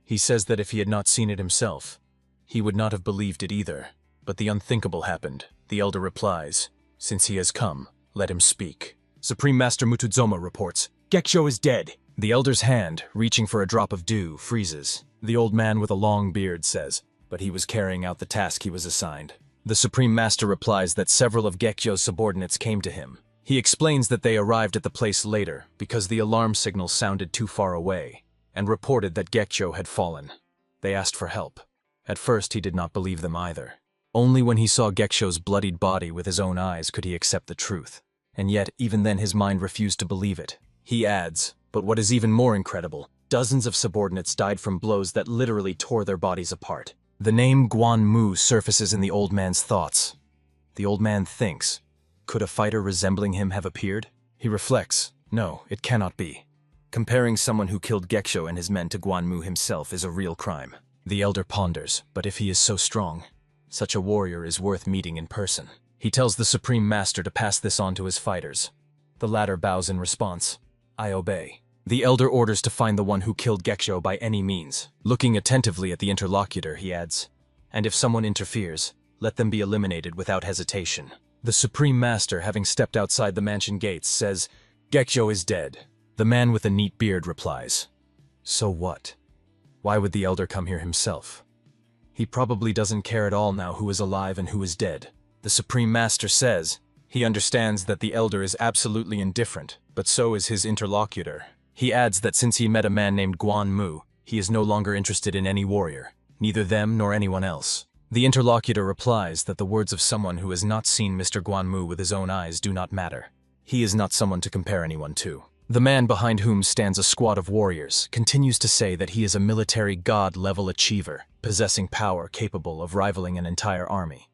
He says that if he had not seen it himself, he would not have believed it either. But the unthinkable happened. The elder replies, since he has come, let him speak. Supreme Master Mutuzoma reports, Geksho is dead. The elder's hand, reaching for a drop of dew, freezes. The old man with a long beard says, but he was carrying out the task he was assigned. The Supreme Master replies that several of Gekyo's subordinates came to him. He explains that they arrived at the place later because the alarm signal sounded too far away, and reported that Gekyo had fallen. They asked for help. At first he did not believe them either. Only when he saw Gekyo's bloodied body with his own eyes could he accept the truth. And yet, even then his mind refused to believe it. He adds, but what is even more incredible, dozens of subordinates died from blows that literally tore their bodies apart. The name Guanmu surfaces in the old man's thoughts. The old man thinks, could a fighter resembling him have appeared? He reflects, no, it cannot be. Comparing someone who killed Gekyo and his men to Guanmu himself is a real crime. The elder ponders, but if he is so strong, such a warrior is worth meeting in person. He tells the Supreme Master to pass this on to his fighters. The latter bows in response. I obey. The elder orders to find the one who killed Gekyo by any means. Looking attentively at the interlocutor, he adds, and if someone interferes, let them be eliminated without hesitation. The Supreme Master, having stepped outside the mansion gates, says, Gekyo is dead. The man with the neat beard replies, so what? Why would the elder come here himself? He probably doesn't care at all now who is alive and who is dead. The Supreme Master says he understands that the elder is absolutely indifferent, but so is his interlocutor. He adds that since he met a man named Guanmu, he is no longer interested in any warrior, neither them nor anyone else. The interlocutor replies that the words of someone who has not seen Mr. Guanmu with his own eyes do not matter. He is not someone to compare anyone to. The man behind whom stands a squad of warriors continues to say that he is a military god-level achiever, possessing power capable of rivaling an entire army.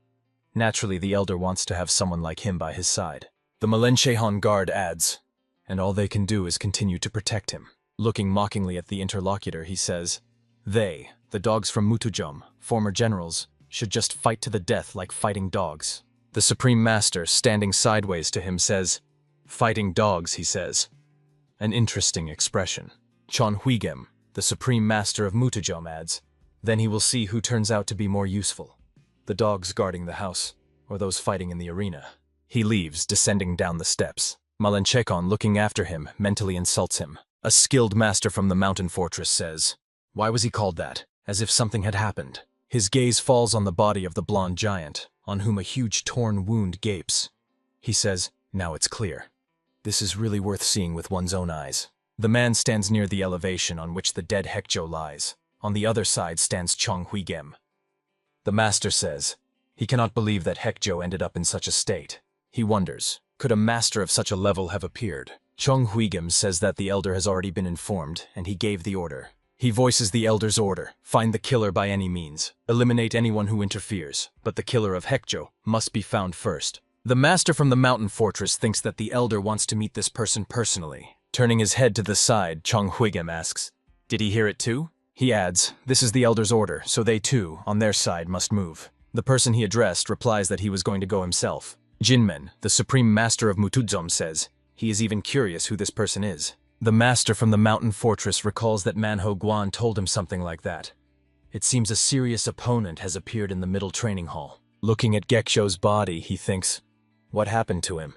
Naturally, the elder wants to have someone like him by his side. The Malenchehan guard adds, and all they can do is continue to protect him. Looking mockingly at the interlocutor, he says, they, the dogs from Mutujom, former generals, should just fight to the death like fighting dogs. The Supreme Master, standing sideways to him, says, fighting dogs, he says. An interesting expression. Chon Huigem, the Supreme Master of Mutujom, adds, then he will see who turns out to be more useful. The dogs guarding the house, or those fighting in the arena. He leaves, descending down the steps. Malenchekon, looking after him, mentally insults him. A skilled master from the mountain fortress says, why was he called that? As if something had happened. His gaze falls on the body of the blonde giant, on whom a huge torn wound gapes. He says, now it's clear. This is really worth seeing with one's own eyes. The man stands near the elevation on which the dead Hekjo lies. On the other side stands Chong Huigem. The master says, he cannot believe that Hekjo ended up in such a state. He wonders, could a master of such a level have appeared? Chong Huigem says that the elder has already been informed, and he gave the order. He voices the elder's order, find the killer by any means, eliminate anyone who interferes, but the killer of Hekjo must be found first. The master from the mountain fortress thinks that the elder wants to meet this person personally. Turning his head to the side, Chong Huigem asks, did he hear it too? He adds, this is the elder's order, so they too, on their side, must move. The person he addressed replies that he was going to go himself. Jinmen, the Supreme Master of Mutuzom, says, he is even curious who this person is. The master from the mountain fortress recalls that Manho Guan told him something like that. It seems a serious opponent has appeared in the middle training hall. Looking at Gekyo's body, he thinks, what happened to him?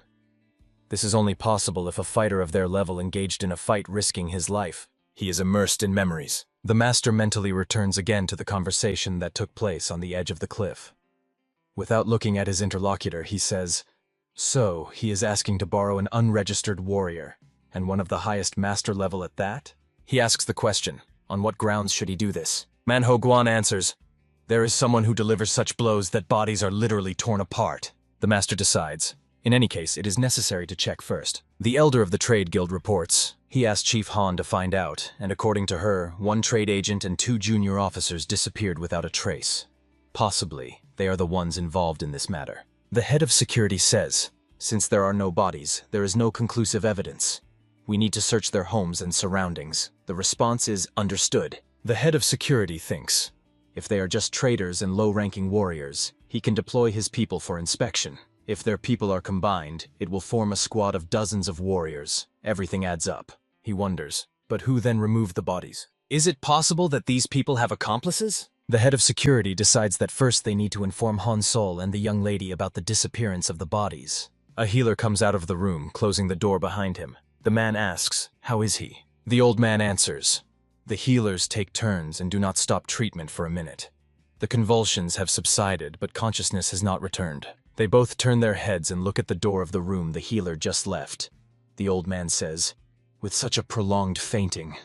This is only possible if a fighter of their level engaged in a fight risking his life. He is immersed in memories. The master mentally returns again to the conversation that took place on the edge of the cliff. Without looking at his interlocutor, he says, so, he is asking to borrow an unregistered warrior, and one of the highest master level at that? He asks the question, on what grounds should he do this? Manho Guan answers, there is someone who delivers such blows that bodies are literally torn apart. The master decides. In any case, it is necessary to check first. The elder of the trade guild reports. He asked Chief Han to find out, and according to her, one trade agent and 2 junior officers disappeared without a trace. Possibly, they are the ones involved in this matter. The head of security says, since there are no bodies, there is no conclusive evidence. We need to search their homes and surroundings. The response is understood. The head of security thinks, if they are just traders and low-ranking warriors, he can deploy his people for inspection. If their people are combined, it will form a squad of dozens of warriors. Everything adds up. He wonders, but who then removed the bodies? Is it possible that these people have accomplices? The head of security decides that first they need to inform Han Sol and the young lady about the disappearance of the bodies. A healer comes out of the room, closing the door behind him. The man asks, how is he? The old man answers, the healers take turns and do not stop treatment for a minute. The convulsions have subsided, but consciousness has not returned. They both turn their heads and look at the door of the room the healer just left. The old man says, "With such a prolonged fainting,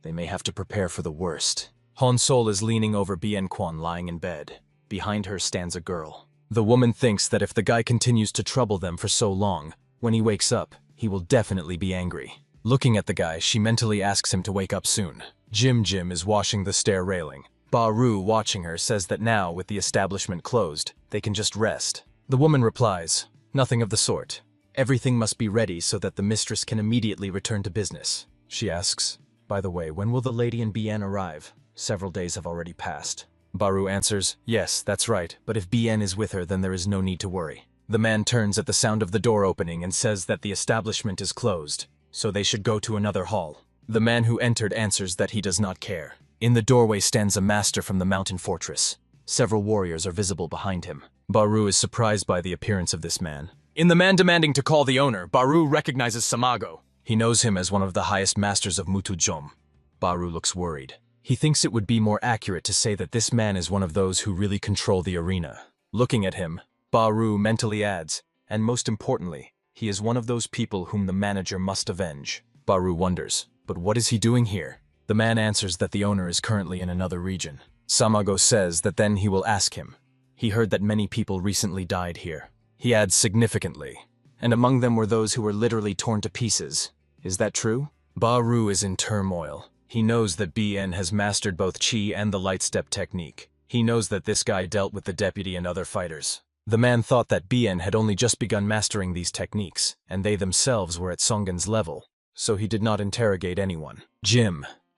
they may have to prepare for the worst." Han Sol is leaning over Bien Quan lying in bed. Behind her stands a girl. The woman thinks that if the guy continues to trouble them for so long, when he wakes up, he will definitely be angry. Looking at the guy, she mentally asks him to wake up soon. Jim is washing the stair railing. Baru, watching her, says that now, with the establishment closed, they can just rest. The woman replies, "Nothing of the sort. Everything must be ready so that the mistress can immediately return to business." She asks, "By the way, when will the lady and Bien arrive? Several days have already passed." Baru answers, "Yes, that's right, but if Bien is with her, then there is no need to worry." The man turns at the sound of the door opening and says that the establishment is closed, so they should go to another hall. The man who entered answers that he does not care. In the doorway stands a master from the mountain fortress. Several warriors are visible behind him. Baru is surprised by the appearance of this man. In the man demanding to call the owner, Baru recognizes Samago. He knows him as one of the highest masters of Mutujom. Baru looks worried. He thinks it would be more accurate to say that this man is one of those who really control the arena. Looking at him, Baru mentally adds, and most importantly, he is one of those people whom the manager must avenge. Baru wonders, but what is he doing here? The man answers that the owner is currently in another region. Samago says that then he will ask him. He heard that many people recently died here. He adds significantly, and among them were those who were literally torn to pieces. Is that true? Baru is in turmoil. He knows that Bien has mastered both Chi and the light step technique. He knows that this guy dealt with the deputy and other fighters. The man thought that Bien had only just begun mastering these techniques, and they themselves were at Songen's level, so he did not interrogate anyone.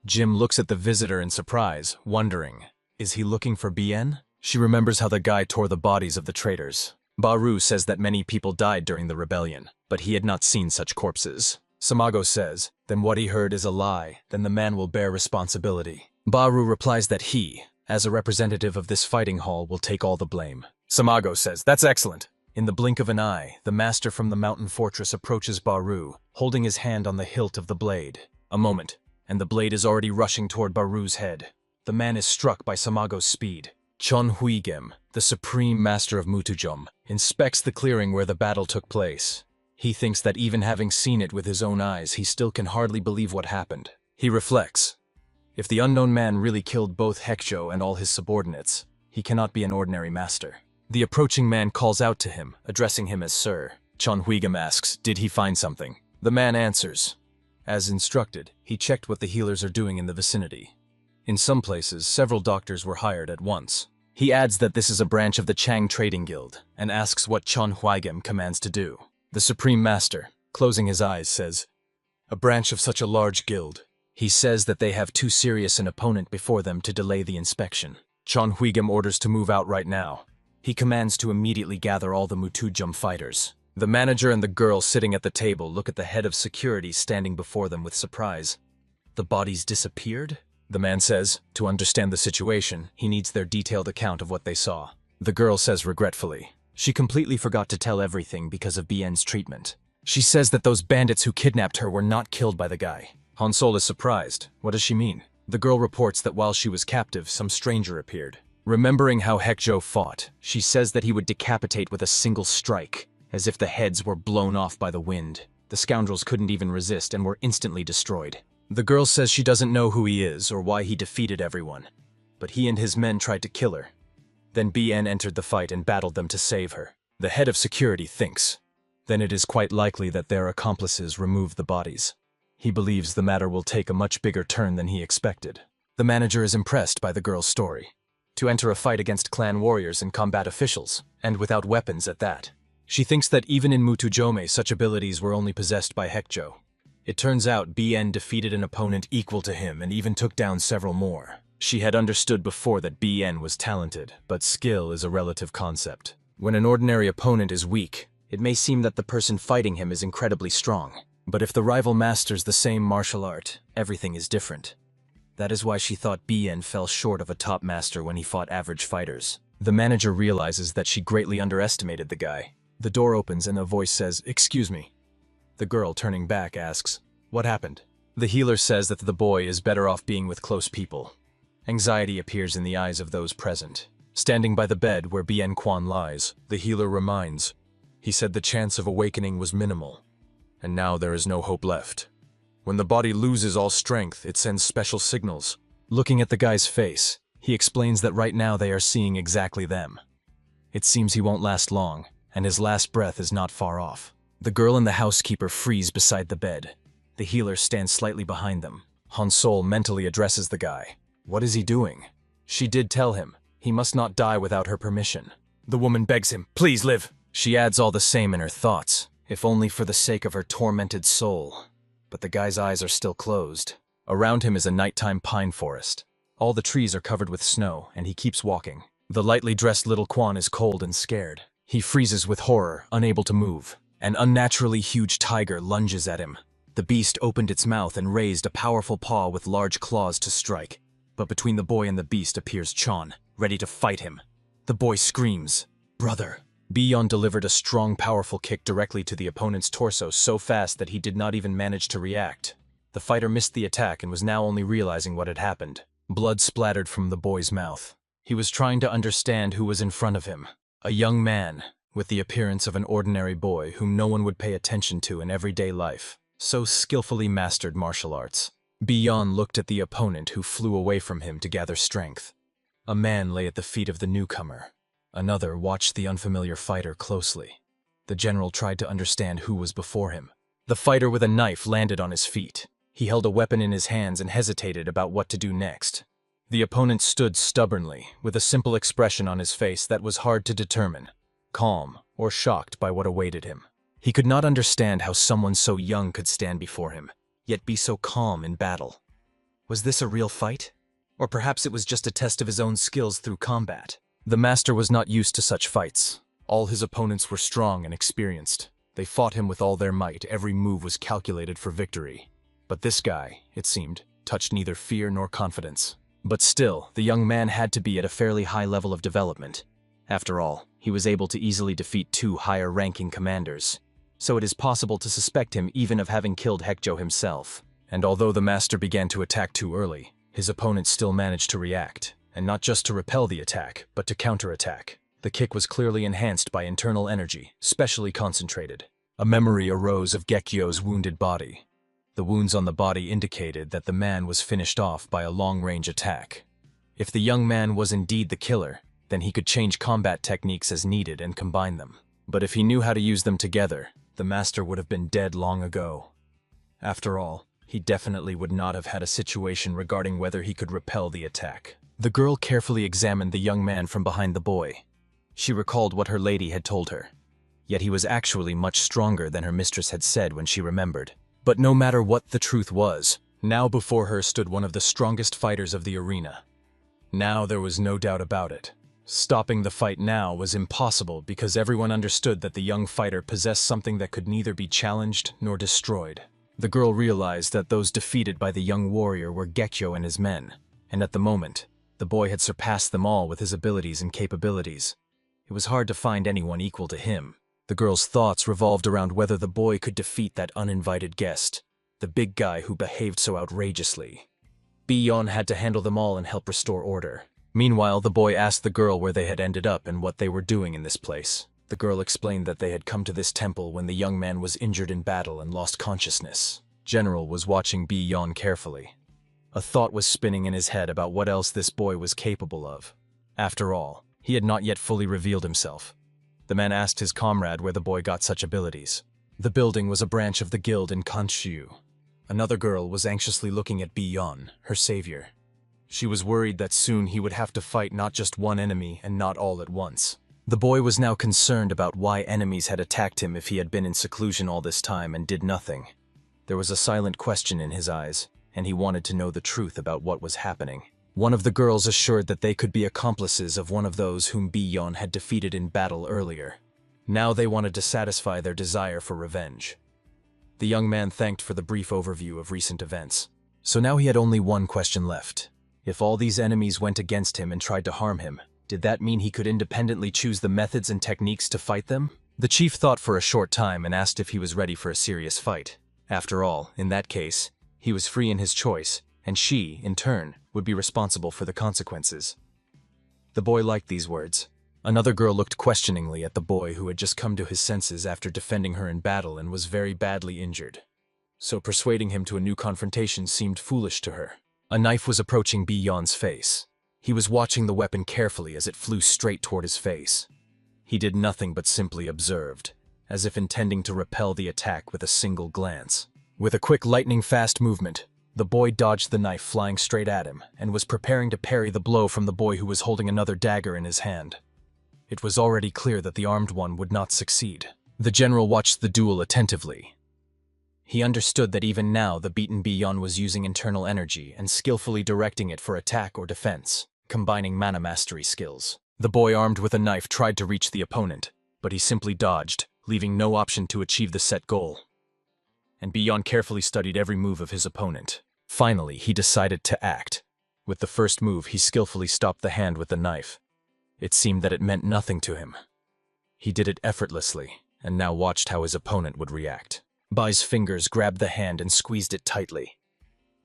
Jim looks at the visitor in surprise, wondering, is he looking for Bien? She remembers how the guy tore the bodies of the traitors. Baru says that many people died during the rebellion, but he had not seen such corpses. Samago says, then what he heard is a lie, then the man will bear responsibility. Baru replies that he, as a representative of this fighting hall, will take all the blame. Samago says, that's excellent. In the blink of an eye, the master from the mountain fortress approaches Baru, holding his hand on the hilt of the blade. A moment, and the blade is already rushing toward Baru's head. The man is struck by Samago's speed. Chon Huigem, the supreme master of Mutujom, inspects the clearing where the battle took place. He thinks that even having seen it with his own eyes, he still can hardly believe what happened. He reflects. If the unknown man really killed both Hekjo and all his subordinates, he cannot be an ordinary master. The approaching man calls out to him, addressing him as Sir. Chon Huigem asks, did he find something? The man answers. As instructed, he checked what the healers are doing in the vicinity. In some places, several doctors were hired at once. He adds that this is a branch of the Chang Trading Guild, and asks what Chon Huigem commands to do. The Supreme Master, closing his eyes, says, a branch of such a large guild. He says that they have too serious an opponent before them to delay the inspection. Chon Huigem orders to move out right now. He commands to immediately gather all the Mutujum fighters. The manager and the girl sitting at the table look at the head of security standing before them with surprise. The bodies disappeared? The man says, to understand the situation, he needs their detailed account of what they saw. The girl says regretfully, she completely forgot to tell everything because of Bien's treatment. She says that those bandits who kidnapped her were not killed by the guy. Han Sol is surprised. What does she mean? The girl reports that while she was captive, some stranger appeared. Remembering how Hekjo fought, she says that he would decapitate with a single strike, as if the heads were blown off by the wind. The scoundrels couldn't even resist and were instantly destroyed. The girl says she doesn't know who he is or why he defeated everyone, but he and his men tried to kill her. Then Bien entered the fight and battled them to save her. The head of security thinks, then it is quite likely that their accomplices removed the bodies. He believes the matter will take a much bigger turn than he expected. The manager is impressed by the girl's story. To enter a fight against clan warriors and combat officials, and without weapons at that. She thinks that even in Mutujome such abilities were only possessed by Hekjo. It turns out Bien defeated an opponent equal to him and even took down several more. She had understood before that Bien was talented, but skill is a relative concept. When an ordinary opponent is weak, it may seem that the person fighting him is incredibly strong. But if the rival masters the same martial art, everything is different. That is why she thought Bien fell short of a top master when he fought average fighters. The manager realizes that she greatly underestimated the guy. The door opens and a voice says, excuse me. The girl, turning back, asks, what happened? The healer says that the boy is better off being with close people. Anxiety appears in the eyes of those present. Standing by the bed where Bien Quan lies, the healer reminds. He said the chance of awakening was minimal, and now there is no hope left. When the body loses all strength, it sends special signals. Looking at the guy's face, he explains that right now they are seeing exactly them. It seems he won't last long, and his last breath is not far off. The girl and the housekeeper freeze beside the bed. The healer stands slightly behind them. Hansol mentally addresses the guy. What is he doing? She did tell him. He must not die without her permission. The woman begs him, please live. She adds all the same in her thoughts, if only for the sake of her tormented soul. But the guy's eyes are still closed. Around him is a nighttime pine forest. All the trees are covered with snow, and he keeps walking. The lightly dressed little Quan is cold and scared. He freezes with horror, unable to move. An unnaturally huge tiger lunges at him. The beast opened its mouth and raised a powerful paw with large claws to strike. But between the boy and the beast appears Chon, ready to fight him. The boy screams, "Brother!" Bion delivered a strong, powerful kick directly to the opponent's torso so fast that he did not even manage to react. The fighter missed the attack and was now only realizing what had happened. Blood splattered from the boy's mouth. He was trying to understand who was in front of him. A young man, with the appearance of an ordinary boy whom no one would pay attention to in everyday life, so skillfully mastered martial arts. Bion looked at the opponent who flew away from him to gather strength. A man lay at the feet of the newcomer. Another watched the unfamiliar fighter closely. The general tried to understand who was before him. The fighter with a knife landed on his feet. He held a weapon in his hands and hesitated about what to do next. The opponent stood stubbornly, with a simple expression on his face that was hard to determine, calm or shocked by what awaited him. He could not understand how someone so young could stand before him, yet be so calm in battle. Was this a real fight? Or perhaps it was just a test of his own skills through combat? The master was not used to such fights. All his opponents were strong and experienced. They fought him with all their might. Every move was calculated for victory. But this guy, it seemed, touched neither fear nor confidence. But still, the young man had to be at a fairly high level of development. After all, he was able to easily defeat 2 higher-ranking commanders. So it is possible to suspect him even of having killed Hekjo himself. And although the master began to attack too early, his opponent still managed to react, and not just to repel the attack, but to counterattack. The kick was clearly enhanced by internal energy, specially concentrated. A memory arose of Gekyo's wounded body. The wounds on the body indicated that the man was finished off by a long-range attack. If the young man was indeed the killer, then he could change combat techniques as needed and combine them. But if he knew how to use them together, the master would have been dead long ago. After all, he definitely would not have had a situation regarding whether he could repel the attack. The girl carefully examined the young man from behind the boy. She recalled what her lady had told her. Yet he was actually much stronger than her mistress had said when she remembered. But no matter what the truth was, now before her stood one of the strongest fighters of the arena. Now there was no doubt about it. Stopping the fight now was impossible because everyone understood that the young fighter possessed something that could neither be challenged nor destroyed. The girl realized that those defeated by the young warrior were Gekyo and his men, and at the moment, the boy had surpassed them all with his abilities and capabilities. It was hard to find anyone equal to him. The girl's thoughts revolved around whether the boy could defeat that uninvited guest, the big guy who behaved so outrageously. Bion had to handle them all and help restore order. Meanwhile, the boy asked the girl where they had ended up and what they were doing in this place. The girl explained that they had come to this temple when the young man was injured in battle and lost consciousness. General was watching Bion carefully. A thought was spinning in his head about what else this boy was capable of. After all, he had not yet fully revealed himself. The man asked his comrade where the boy got such abilities. The building was a branch of the guild in Kanshu. Another girl was anxiously looking at Bion, her savior. She was worried that soon he would have to fight not just one enemy and not all at once. The boy was now concerned about why enemies had attacked him if he had been in seclusion all this time and did nothing. There was a silent question in his eyes, and he wanted to know the truth about what was happening. One of the girls assured that they could be accomplices of one of those whom Bion had defeated in battle earlier. Now they wanted to satisfy their desire for revenge. The young man thanked for the brief overview of recent events. So now he had only one question left. If all these enemies went against him and tried to harm him, did that mean he could independently choose the methods and techniques to fight them? The chief thought for a short time and asked if he was ready for a serious fight. After all, in that case, he was free in his choice, and she, in turn, would be responsible for the consequences. The boy liked these words. Another girl looked questioningly at the boy who had just come to his senses after defending her in battle and was very badly injured. So persuading him to a new confrontation seemed foolish to her. A knife was approaching Bi-Yon's face. He was watching the weapon carefully as it flew straight toward his face. He did nothing but simply observed, as if intending to repel the attack with a single glance. With a quick lightning-fast movement, the boy dodged the knife flying straight at him and was preparing to parry the blow from the boy who was holding another dagger in his hand. It was already clear that the armed one would not succeed. The general watched the duel attentively. He understood that even now the beaten Bi-Yon was using internal energy and skillfully directing it for attack or defense, combining mana mastery skills. The boy armed with a knife tried to reach the opponent, but he simply dodged, leaving no option to achieve the set goal. And Bi-Yon carefully studied every move of his opponent. Finally, he decided to act. With the first move, he skillfully stopped the hand with the knife. It seemed that it meant nothing to him. He did it effortlessly, and now watched how his opponent would react. Bai's fingers grabbed the hand and squeezed it tightly.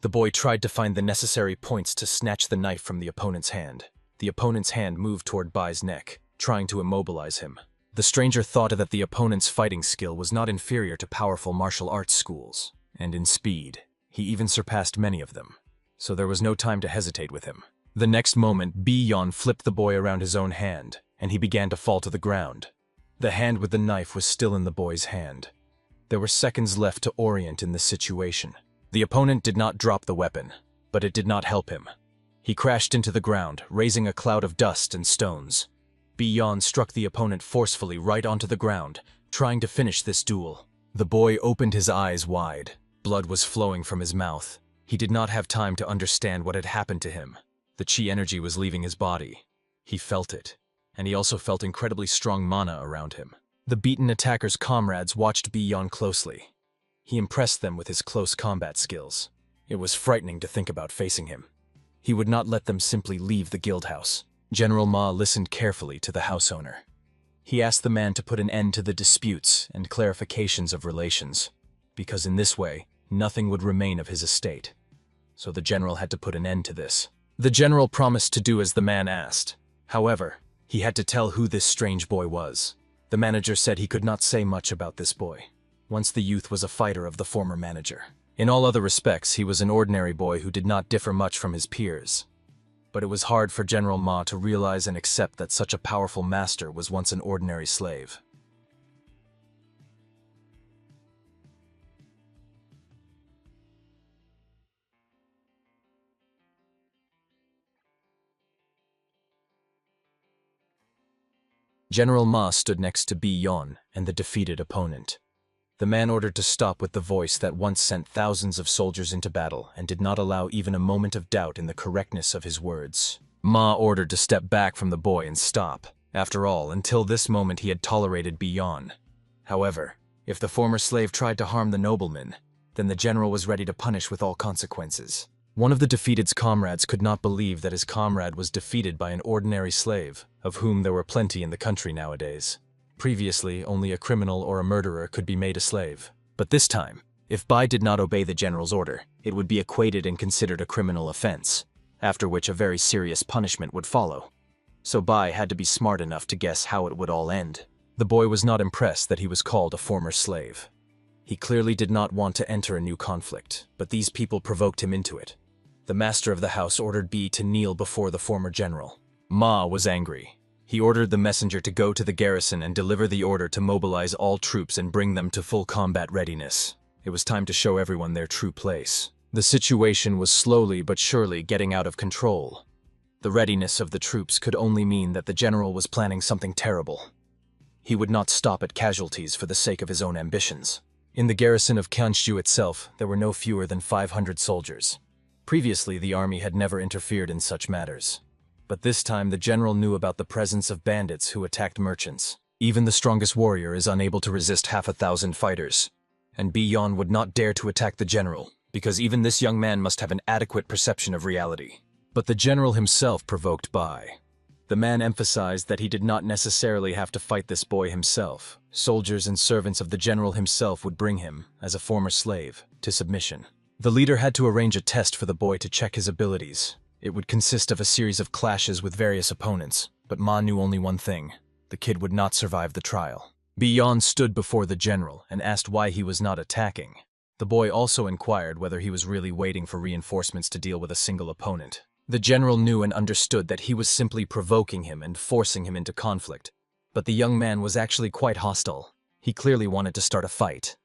The boy tried to find the necessary points to snatch the knife from the opponent's hand. The opponent's hand moved toward Bai's neck, trying to immobilize him. The stranger thought that the opponent's fighting skill was not inferior to powerful martial arts schools, and in speed, he even surpassed many of them, so there was no time to hesitate with him. The next moment, Bi-Yon flipped the boy around his own hand, and he began to fall to the ground. The hand with the knife was still in the boy's hand. There were seconds left to orient in the situation. The opponent did not drop the weapon, but it did not help him. He crashed into the ground, raising a cloud of dust and stones. Bi-Yon struck the opponent forcefully right onto the ground, trying to finish this duel. The boy opened his eyes wide. Blood was flowing from his mouth. He did not have time to understand what had happened to him. The chi energy was leaving his body. He felt it, and he also felt incredibly strong mana around him. The beaten attacker's comrades watched Bi-Yon closely. He impressed them with his close combat skills. It was frightening to think about facing him. He would not let them simply leave the guild house. General Ma listened carefully to the house owner. He asked the man to put an end to the disputes and clarifications of relations, because in this way, nothing would remain of his estate. So the general had to put an end to this. The general promised to do as the man asked. However, he had to tell who this strange boy was. The manager said he could not say much about this boy. Once the youth was a fighter of the former manager. In all other respects, he was an ordinary boy who did not differ much from his peers. But it was hard for General Ma to realize and accept that such a powerful master was once an ordinary slave. General Ma stood next to Bi-Yon and the defeated opponent. The man ordered to stop with the voice that once sent thousands of soldiers into battle and did not allow even a moment of doubt in the correctness of his words. Ma ordered to step back from the boy and stop. After all, until this moment he had tolerated Bi-Yon. However, if the former slave tried to harm the nobleman, then the general was ready to punish with all consequences. One of the defeated's comrades could not believe that his comrade was defeated by an ordinary slave, of whom there were plenty in the country nowadays. Previously, only a criminal or a murderer could be made a slave. But this time, if Bai did not obey the general's order, it would be equated and considered a criminal offense, after which a very serious punishment would follow. So Bai had to be smart enough to guess how it would all end. The boy was not impressed that he was called a former slave. He clearly did not want to enter a new conflict, but these people provoked him into it. The master of the house ordered Bi to kneel before the former general. Ma was angry. He ordered the messenger to go to the garrison and deliver the order to mobilize all troops and bring them to full combat readiness. It was time to show everyone their true place. The situation was slowly but surely getting out of control. The readiness of the troops could only mean that the general was planning something terrible. He would not stop at casualties for the sake of his own ambitions. In the garrison of Kyanshu itself, there were no fewer than 500 soldiers. Previously, the army had never interfered in such matters. But this time, the general knew about the presence of bandits who attacked merchants. Even the strongest warrior is unable to resist half a thousand fighters. And Bi-Yon would not dare to attack the general, because even this young man must have an adequate perception of reality. But the general himself provoked Bai. The man emphasized that he did not necessarily have to fight this boy himself. Soldiers and servants of the general himself would bring him, as a former slave, to submission. The leader had to arrange a test for the boy to check his abilities. It would consist of a series of clashes with various opponents, but Ma knew only one thing: the kid would not survive the trial. Bi-Yan stood before the general and asked why he was not attacking. The boy also inquired whether he was really waiting for reinforcements to deal with a single opponent. The general knew and understood that he was simply provoking him and forcing him into conflict, but the young man was actually quite hostile. He clearly wanted to start a fight.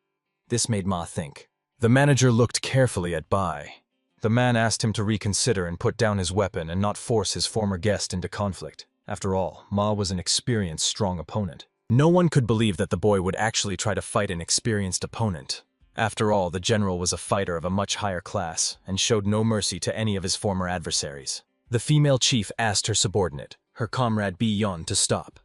This made Ma think. The manager looked carefully at Bai. The man asked him to reconsider and put down his weapon and not force his former guest into conflict. After all, Ma was an experienced, strong opponent. No one could believe that the boy would actually try to fight an experienced opponent. After all, the general was a fighter of a much higher class and showed no mercy to any of his former adversaries. The female chief asked her subordinate, her comrade Bi-Yan, to stop.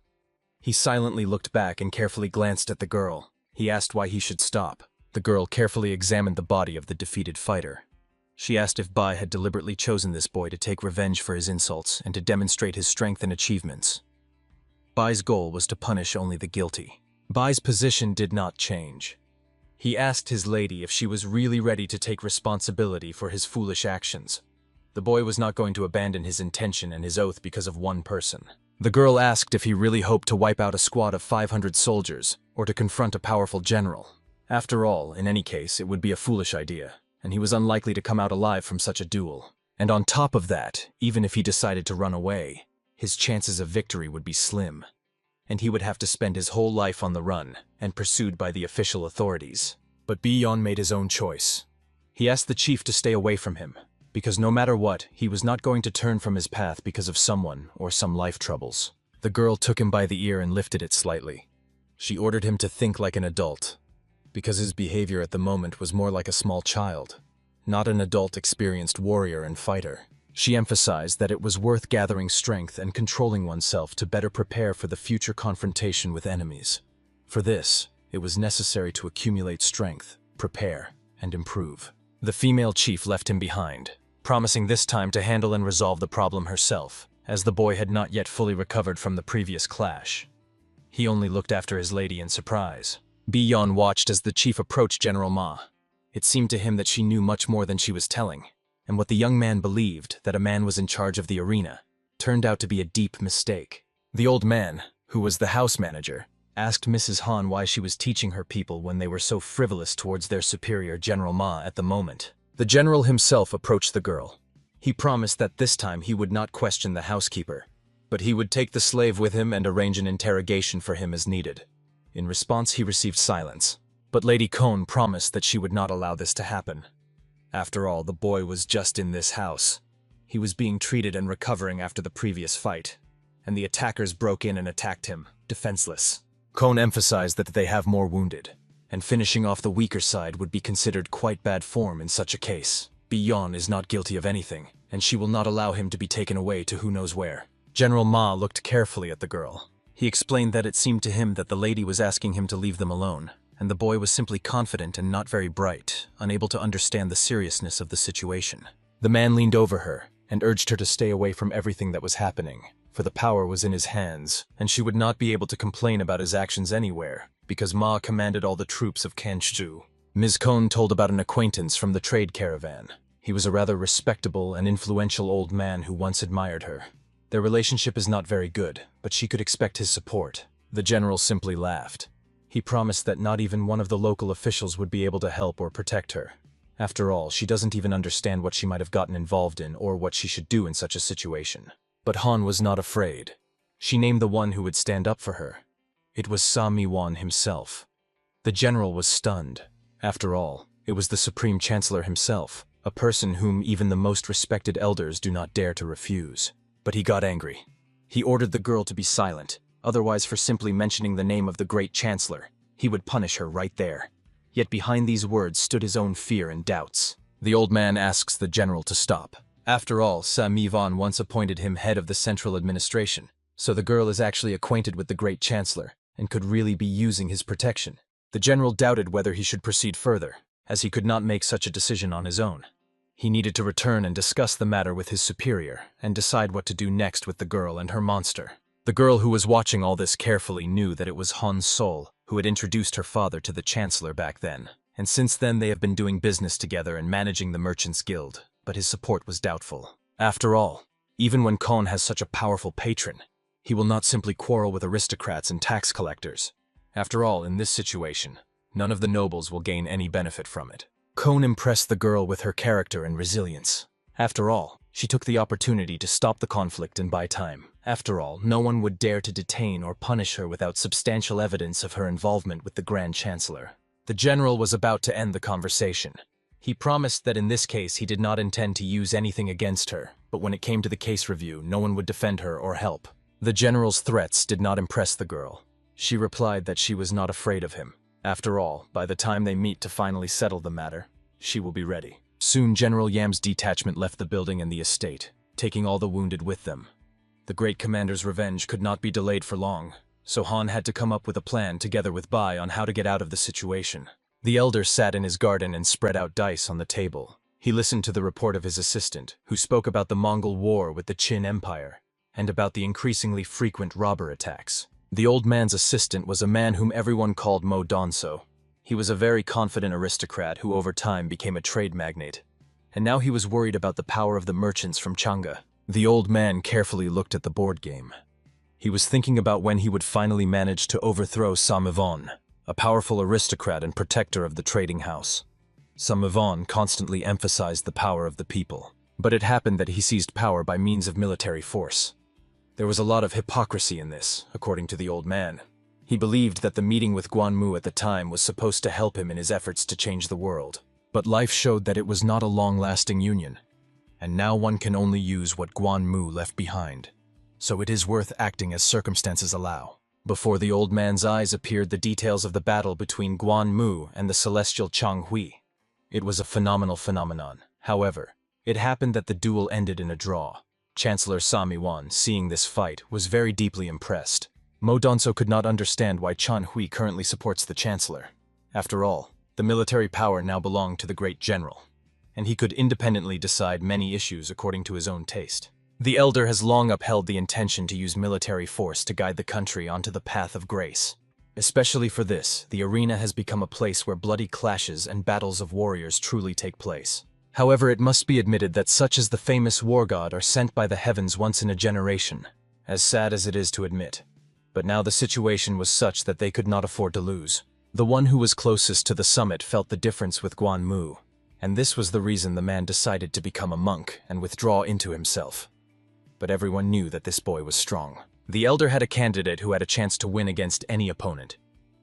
He silently looked back and carefully glanced at the girl. He asked why he should stop. The girl carefully examined the body of the defeated fighter. She asked if Bai had deliberately chosen this boy to take revenge for his insults and to demonstrate his strength and achievements. Bai's goal was to punish only the guilty. Bai's position did not change. He asked his lady if she was really ready to take responsibility for his foolish actions. The boy was not going to abandon his intention and his oath because of one person. The girl asked if he really hoped to wipe out a squad of 500 soldiers or to confront a powerful general. After all, in any case, it would be a foolish idea, and he was unlikely to come out alive from such a duel. And on top of that, even if he decided to run away, his chances of victory would be slim, and he would have to spend his whole life on the run and pursued by the official authorities. But Bi-Yan made his own choice. He asked the chief to stay away from him, because no matter what, he was not going to turn from his path because of someone or some life troubles. The girl took him by the ear and lifted it slightly. She ordered him to think like an adult, because his behavior at the moment was more like a small child, not an adult experienced warrior and fighter. She emphasized that it was worth gathering strength and controlling oneself to better prepare for the future confrontation with enemies. For this, it was necessary to accumulate strength, prepare, and improve. The female chief left him behind, promising this time to handle and resolve the problem herself, as the boy had not yet fully recovered from the previous clash. He only looked after his lady in surprise. Bi-Yan watched as the chief approached General Ma. It seemed to him that she knew much more than she was telling, and what the young man believed, that a man was in charge of the arena, turned out to be a deep mistake. The old man, who was the house manager, asked Mrs. Han why she was teaching her people when they were so frivolous towards their superior General Ma at the moment. The general himself approached the girl. He promised that this time he would not question the housekeeper, but he would take the slave with him and arrange an interrogation for him as needed. In response, he received silence, but Lady Cone promised that she would not allow this to happen. After all, the boy was just in this house. He was being treated and recovering after the previous fight, and the attackers broke in and attacked him, defenseless. Cone emphasized that they have more wounded, and finishing off the weaker side would be considered quite bad form in such a case. Bi-Yan is not guilty of anything, and she will not allow him to be taken away to who knows where. General Ma looked carefully at the girl. He explained that it seemed to him that the lady was asking him to leave them alone, and the boy was simply confident and not very bright, unable to understand the seriousness of the situation. The man leaned over her and urged her to stay away from everything that was happening, for the power was in his hands, and she would not be able to complain about his actions anywhere, because Ma commanded all the troops of Kanchu. Ms. Cone told about an acquaintance from the trade caravan. He was a rather respectable and influential old man who once admired her. Their relationship is not very good, but she could expect his support. The general simply laughed. He promised that not even one of the local officials would be able to help or protect her. After all, she doesn't even understand what she might have gotten involved in or what she should do in such a situation. But Han was not afraid. She named the one who would stand up for her. It was Sa Mi-wan himself. The general was stunned. After all, it was the Supreme Chancellor himself, a person whom even the most respected elders do not dare to refuse. But he got angry. He ordered the girl to be silent, otherwise for simply mentioning the name of the great chancellor, he would punish her right there. Yet behind these words stood his own fear and doubts. The old man asks the general to stop. After all, Sa Mi-wan once appointed him head of the central administration, so the girl is actually acquainted with the great chancellor and could really be using his protection. The general doubted whether he should proceed further, as he could not make such a decision on his own. He needed to return and discuss the matter with his superior and decide what to do next with the girl and her monster. The girl who was watching all this carefully knew that it was Han Sol who had introduced her father to the chancellor back then, and since then they have been doing business together and managing the Merchants Guild, but his support was doubtful. After all, even when Kon has such a powerful patron, he will not simply quarrel with aristocrats and tax collectors. After all, in this situation, none of the nobles will gain any benefit from it. Kon impressed the girl with her character and resilience. After all, she took the opportunity to stop the conflict and buy time. After all, no one would dare to detain or punish her without substantial evidence of her involvement with the Grand Chancellor. The general was about to end the conversation. He promised that in this case he did not intend to use anything against her, but when it came to the case review, no one would defend her or help. The general's threats did not impress the girl. She replied that she was not afraid of him. After all, by the time they meet to finally settle the matter, she will be ready. Soon General Yam's detachment left the building and the estate, taking all the wounded with them. The great commander's revenge could not be delayed for long, so Han had to come up with a plan together with Bai on how to get out of the situation. The elder sat in his garden and spread out dice on the table. He listened to the report of his assistant, who spoke about the Mongol war with the Qin Empire, and about the increasingly frequent robber attacks. The old man's assistant was a man whom everyone called Mo Donso. He was a very confident aristocrat who over time became a trade magnate, and now he was worried about the power of the merchants from Chang'e. The old man carefully looked at the board game. He was thinking about when he would finally manage to overthrow Samivon, a powerful aristocrat and protector of the trading house. Samivon constantly emphasized the power of the people, but it happened that he seized power by means of military force. There was a lot of hypocrisy in this, according to the old man. He believed that the meeting with Guanmu at the time was supposed to help him in his efforts to change the world. But life showed that it was not a long-lasting union, and now one can only use what Guanmu left behind. So it is worth acting as circumstances allow. Before the old man's eyes appeared the details of the battle between Guanmu and the celestial Changhui. It was a phenomenal phenomenon. However, it happened that the duel ended in a draw. Chancellor Samiwan, seeing this fight, was very deeply impressed. Mo Donso could not understand why Changhui currently supports the Chancellor. After all, the military power now belonged to the great general, and he could independently decide many issues according to his own taste. The elder has long upheld the intention to use military force to guide the country onto the path of grace. Especially for this, the arena has become a place where bloody clashes and battles of warriors truly take place. However, it must be admitted that such as the famous war god are sent by the heavens once in a generation, as sad as it is to admit. But now the situation was such that they could not afford to lose. The one who was closest to the summit felt the difference with Guanmu, and this was the reason the man decided to become a monk and withdraw into himself. But everyone knew that this boy was strong. The elder had a candidate who had a chance to win against any opponent.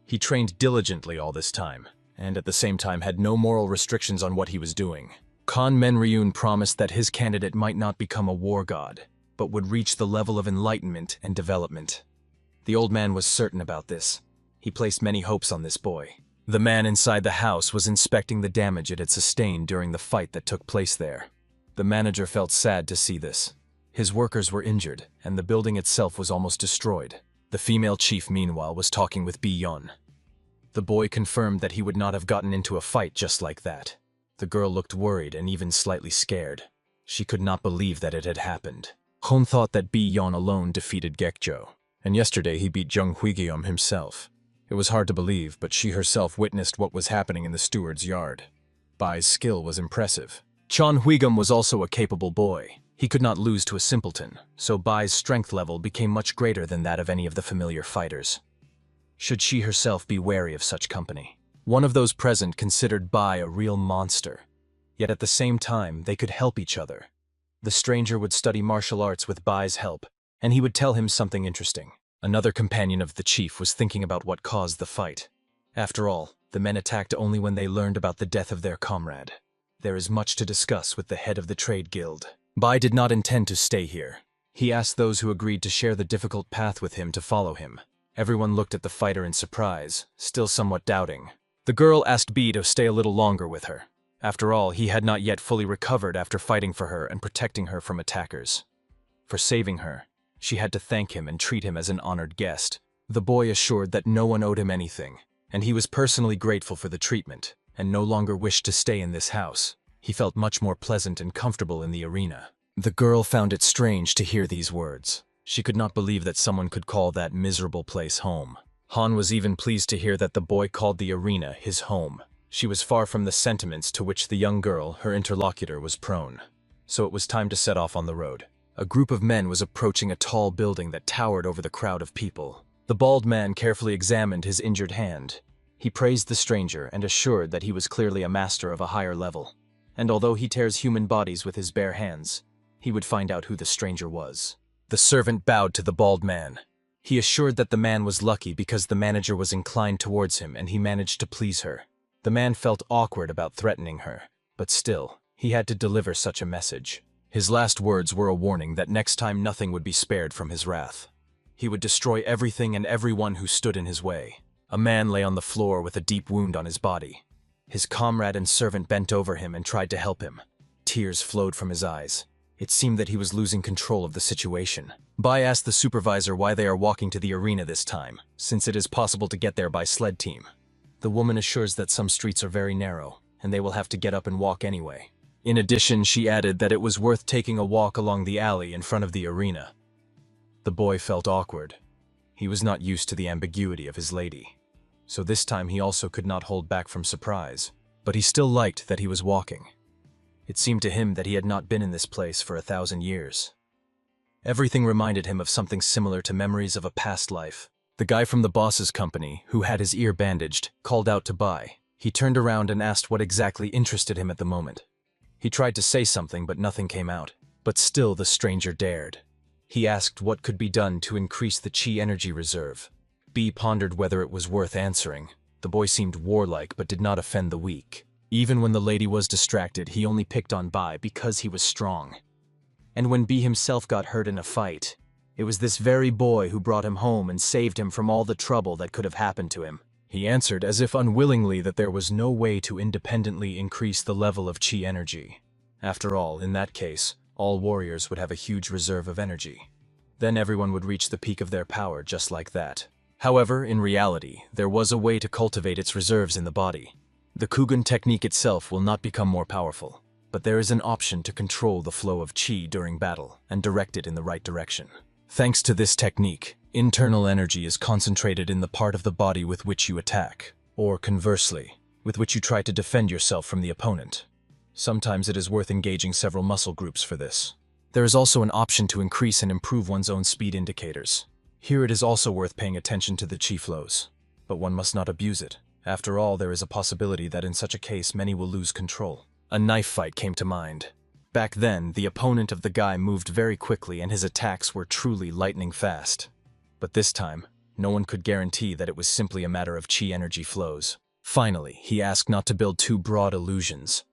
He trained diligently all this time, and at the same time had no moral restrictions on what he was doing. Khan Menryun promised that his candidate might not become a war god, but would reach the level of enlightenment and development. The old man was certain about this. He placed many hopes on this boy. The man inside the house was inspecting the damage it had sustained during the fight that took place there. The manager felt sad to see this. His workers were injured, and the building itself was almost destroyed. The female chief, meanwhile, was talking with Bi-yon. The boy confirmed that he would not have gotten into a fight just like that. The girl looked worried and even slightly scared. She could not believe that it had happened. Hon thought that Bi-yon alone defeated Gekjo, and yesterday he beat Jung Huigyom himself. It was hard to believe, but she herself witnessed what was happening in the steward's yard. Bai's skill was impressive. Chan Huigum was also a capable boy. He could not lose to a simpleton, so Bai's strength level became much greater than that of any of the familiar fighters. Should she herself be wary of such company? One of those present considered Bai a real monster. Yet at the same time, they could help each other. The stranger would study martial arts with Bai's help, and he would tell him something interesting. Another companion of the chief was thinking about what caused the fight. After all, the men attacked only when they learned about the death of their comrade. There is much to discuss with the head of the trade guild. Bai did not intend to stay here. He asked those who agreed to share the difficult path with him to follow him. Everyone looked at the fighter in surprise, still somewhat doubting. The girl asked Bi to stay a little longer with her. After all, he had not yet fully recovered after fighting for her and protecting her from attackers. For saving her, she had to thank him and treat him as an honored guest. The boy assured that no one owed him anything, and he was personally grateful for the treatment, and no longer wished to stay in this house. He felt much more pleasant and comfortable in the arena. The girl found it strange to hear these words. She could not believe that someone could call that miserable place home. Han was even pleased to hear that the boy called the arena his home. She was far from the sentiments to which the young girl, her interlocutor, was prone. So it was time to set off on the road. A group of men was approaching a tall building that towered over the crowd of people. The bald man carefully examined his injured hand. He praised the stranger and assured that he was clearly a master of a higher level. And although he tears human bodies with his bare hands, he would find out who the stranger was. The servant bowed to the bald man. He assured that the man was lucky because the manager was inclined towards him and he managed to please her. The man felt awkward about threatening her, but still, he had to deliver such a message. His last words were a warning that next time nothing would be spared from his wrath. He would destroy everything and everyone who stood in his way. A man lay on the floor with a deep wound on his body. His comrade and servant bent over him and tried to help him. Tears flowed from his eyes. It seemed that he was losing control of the situation. Bai asked the supervisor why they are walking to the arena this time, since it is possible to get there by sled team. The woman assures that some streets are very narrow, and they will have to get up and walk anyway. In addition, she added that it was worth taking a walk along the alley in front of the arena. The boy felt awkward. He was not used to the ambiguity of his lady. So this time he also could not hold back from surprise. But he still liked that he was walking. It seemed to him that he had not been in this place for 1,000 years. Everything reminded him of something similar to memories of a past life. The guy from the boss's company, who had his ear bandaged, called out to Bai. He turned around and asked what exactly interested him at the moment. He tried to say something, but nothing came out. But still the stranger dared. He asked what could be done to increase the chi energy reserve. B pondered whether it was worth answering. The boy seemed warlike but did not offend the weak. Even when the lady was distracted, he only picked on Bai because he was strong. And when B himself got hurt in a fight, it was this very boy who brought him home and saved him from all the trouble that could have happened to him. He answered as if unwillingly that there was no way to independently increase the level of chi energy. After all, in that case, all warriors would have a huge reserve of energy. Then everyone would reach the peak of their power just like that. However, in reality, there was a way to cultivate its reserves in the body. The Kugan technique itself will not become more powerful, but there is an option to control the flow of chi during battle and direct it in the right direction. Thanks to this technique, internal energy is concentrated in the part of the body with which you attack, or conversely, with which you try to defend yourself from the opponent. Sometimes it is worth engaging several muscle groups for this. There is also an option to increase and improve one's own speed indicators. Here it is also worth paying attention to the chi flows, but one must not abuse it. After all, there is a possibility that in such a case many will lose control. A knife fight came to mind. Back then, the opponent of the guy moved very quickly and his attacks were truly lightning fast. But this time, no one could guarantee that it was simply a matter of chi energy flows. Finally, he asked not to build too broad illusions.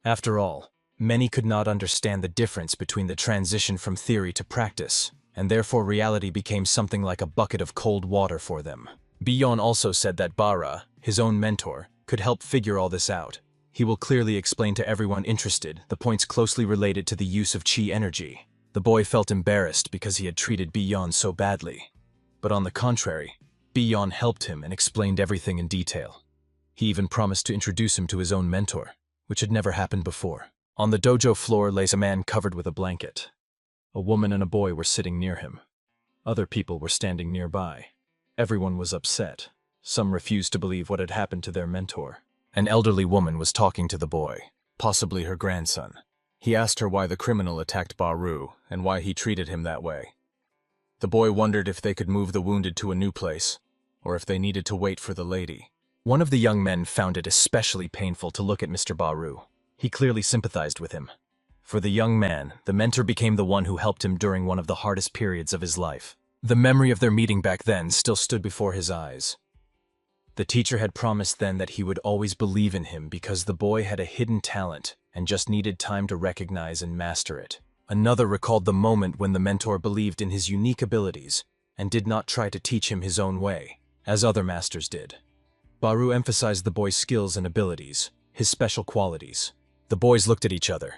After all, many could not understand the difference between the transition from theory to practice, and therefore reality became something like a bucket of cold water for them. Bion also said that Bara, his own mentor, could help figure all this out. He will clearly explain to everyone interested the points closely related to the use of chi energy. The boy felt embarrassed because he had treated Bion so badly. But on the contrary, Bion helped him and explained everything in detail. He even promised to introduce him to his own mentor, which had never happened before. On the dojo floor lays a man covered with a blanket. A woman and a boy were sitting near him. Other people were standing nearby. Everyone was upset. Some refused to believe what had happened to their mentor. An elderly woman was talking to the boy, possibly her grandson. He asked her why the criminal attacked Baru and why he treated him that way. The boy wondered if they could move the wounded to a new place, or if they needed to wait for the lady. One of the young men found it especially painful to look at Mr. Baru. He clearly sympathized with him. For the young man, the mentor became the one who helped him during one of the hardest periods of his life. The memory of their meeting back then still stood before his eyes. The teacher had promised then that he would always believe in him because the boy had a hidden talent and just needed time to recognize and master it. Another recalled the moment when the mentor believed in his unique abilities and did not try to teach him his own way, as other masters did. Baru emphasized the boy's skills and abilities, his special qualities. The boys looked at each other.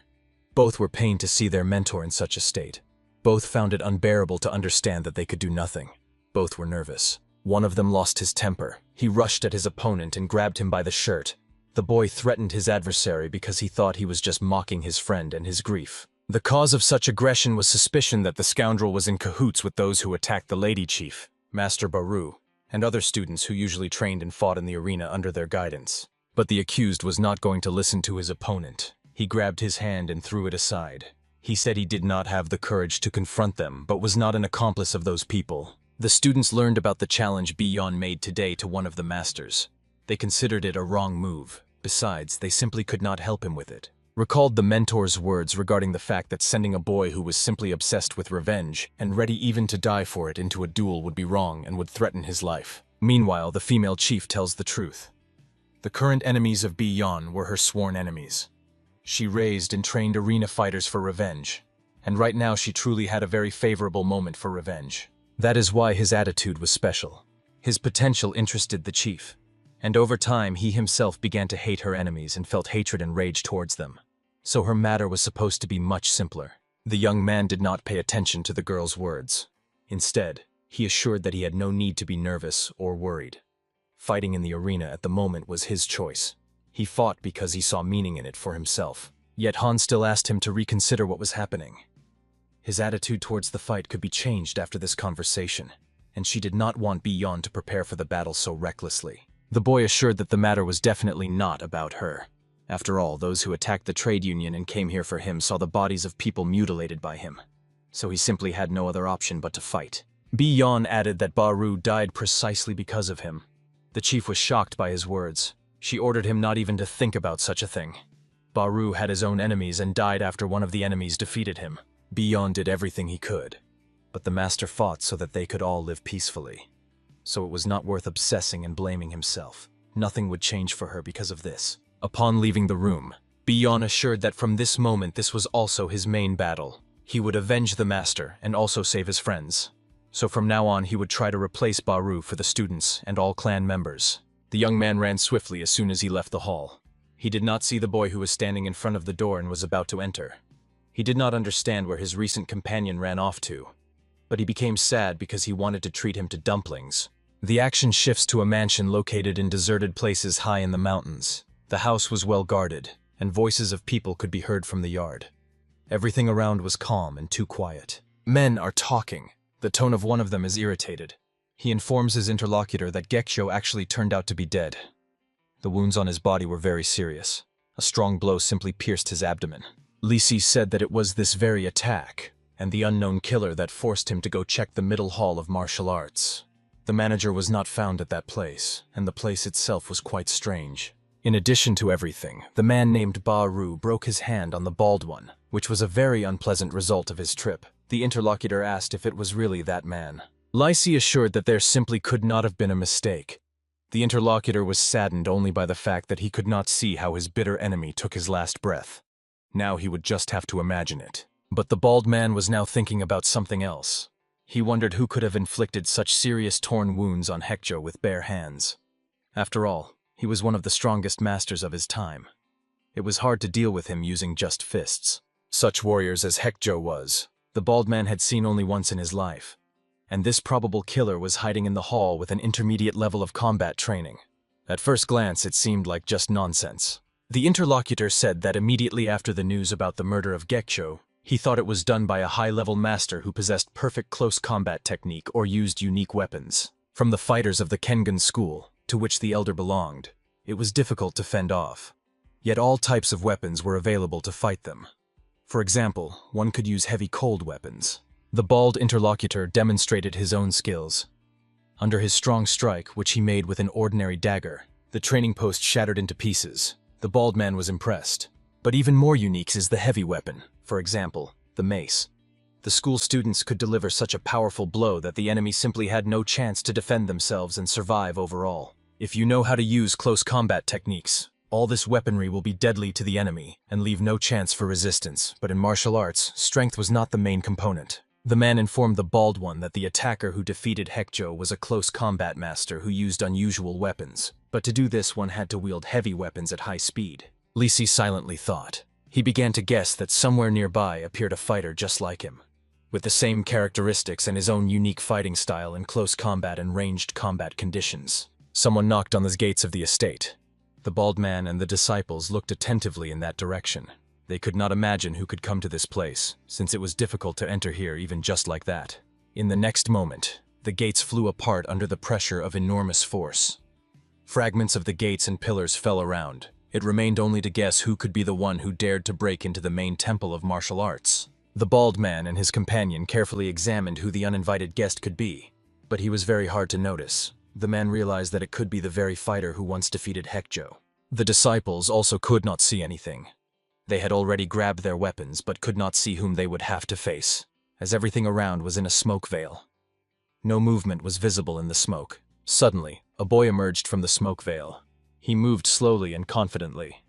Both were pained to see their mentor in such a state. Both found it unbearable to understand that they could do nothing. Both were nervous. One of them lost his temper. He rushed at his opponent and grabbed him by the shirt. The boy threatened his adversary because he thought he was just mocking his friend and his grief. The cause of such aggression was suspicion that the scoundrel was in cahoots with those who attacked the lady chief, Master Baru, and other students who usually trained and fought in the arena under their guidance. But the accused was not going to listen to his opponent. He grabbed his hand and threw it aside. He said he did not have the courage to confront them, but was not an accomplice of those people. The students learned about the challenge Beyond made today to one of the masters. They considered it a wrong move. Besides, they simply could not help him with it. Recalled the mentor's words regarding the fact that sending a boy who was simply obsessed with revenge and ready even to die for it into a duel would be wrong and would threaten his life. Meanwhile, the female chief tells the truth. The current enemies of Beyond were her sworn enemies. She raised and trained arena fighters for revenge, and right now she truly had a very favorable moment for revenge. That is why his attitude was special. His potential interested the chief, and over time he himself began to hate her enemies and felt hatred and rage towards them. So her matter was supposed to be much simpler. The young man did not pay attention to the girl's words. Instead, he assured that he had no need to be nervous or worried. Fighting in the arena at the moment was his choice. He fought because he saw meaning in it for himself. Yet Han still asked him to reconsider what was happening. His attitude towards the fight could be changed after this conversation, and she did not want Beyond to prepare for the battle so recklessly. The boy assured that the matter was definitely not about her. After all, those who attacked the trade union and came here for him saw the bodies of people mutilated by him. So he simply had no other option but to fight. Beyond added that Baru died precisely because of him. The chief was shocked by his words. She ordered him not even to think about such a thing. Baru had his own enemies and died after one of the enemies defeated him. Beyond did everything he could, but the master fought so that they could all live peacefully. So it was not worth obsessing and blaming himself. Nothing would change for her because of this. Upon leaving the room, Beyond assured that from this moment this was also his main battle. He would avenge the master and also save his friends. So from now on he would try to replace Baru for the students and all clan members. The young man ran swiftly as soon as he left the hall. He did not see the boy who was standing in front of the door and was about to enter. He did not understand where his recent companion ran off to, but he became sad because he wanted to treat him to dumplings. The action shifts to a mansion located in deserted places high in the mountains. The house was well guarded, and voices of people could be heard from the yard. Everything around was calm and too quiet. Men are talking. The tone of one of them is irritated. He informs his interlocutor that Gekyo actually turned out to be dead. The wounds on his body were very serious. A strong blow simply pierced his abdomen. Lisi said that it was this very attack, and the unknown killer that forced him to go check the middle hall of martial arts. The manager was not found at that place, and the place itself was quite strange. In addition to everything, the man named Baru broke his hand on the bald one, which was a very unpleasant result of his trip. The interlocutor asked if it was really that man. Lisi assured that there simply could not have been a mistake. The interlocutor was saddened only by the fact that he could not see how his bitter enemy took his last breath. Now he would just have to imagine it. But the bald man was now thinking about something else. He wondered who could have inflicted such serious torn wounds on Hekjo with bare hands. After all, he was one of the strongest masters of his time. It was hard to deal with him using just fists. Such warriors as Hekjo was, the bald man had seen only once in his life. And this probable killer was hiding in the hall with an intermediate level of combat training. At first glance, it seemed like just nonsense. The interlocutor said that immediately after the news about the murder of Gekcho, he thought it was done by a high-level master who possessed perfect close combat technique or used unique weapons. From the fighters of the Kengan school, to which the elder belonged, it was difficult to fend off. Yet all types of weapons were available to fight them. For example, one could use heavy cold weapons. The bald interlocutor demonstrated his own skills. Under his strong strike, which he made with an ordinary dagger, the training post shattered into pieces. The bald man was impressed. But even more unique is the heavy weapon, for example, the mace. The school students could deliver such a powerful blow that the enemy simply had no chance to defend themselves and survive overall. If you know how to use close combat techniques, all this weaponry will be deadly to the enemy and leave no chance for resistance, but in martial arts, strength was not the main component. The man informed the bald one that the attacker who defeated Hekjo was a close combat master who used unusual weapons, but to do this one had to wield heavy weapons at high speed. Lisi silently thought. He began to guess that somewhere nearby appeared a fighter just like him, with the same characteristics and his own unique fighting style in close combat and ranged combat conditions. Someone knocked on the gates of the estate. The bald man and the disciples looked attentively in that direction. They could not imagine who could come to this place, since it was difficult to enter here even just like that. In the next moment, the gates flew apart under the pressure of enormous force. Fragments of the gates and pillars fell around. It remained only to guess who could be the one who dared to break into the main temple of martial arts. The bald man and his companion carefully examined who the uninvited guest could be, but he was very hard to notice. The man realized that it could be the very fighter who once defeated Hekjo. The disciples also could not see anything. They had already grabbed their weapons but could not see whom they would have to face, as everything around was in a smoke veil. No movement was visible in the smoke. Suddenly, a boy emerged from the smoke veil. He moved slowly and confidently.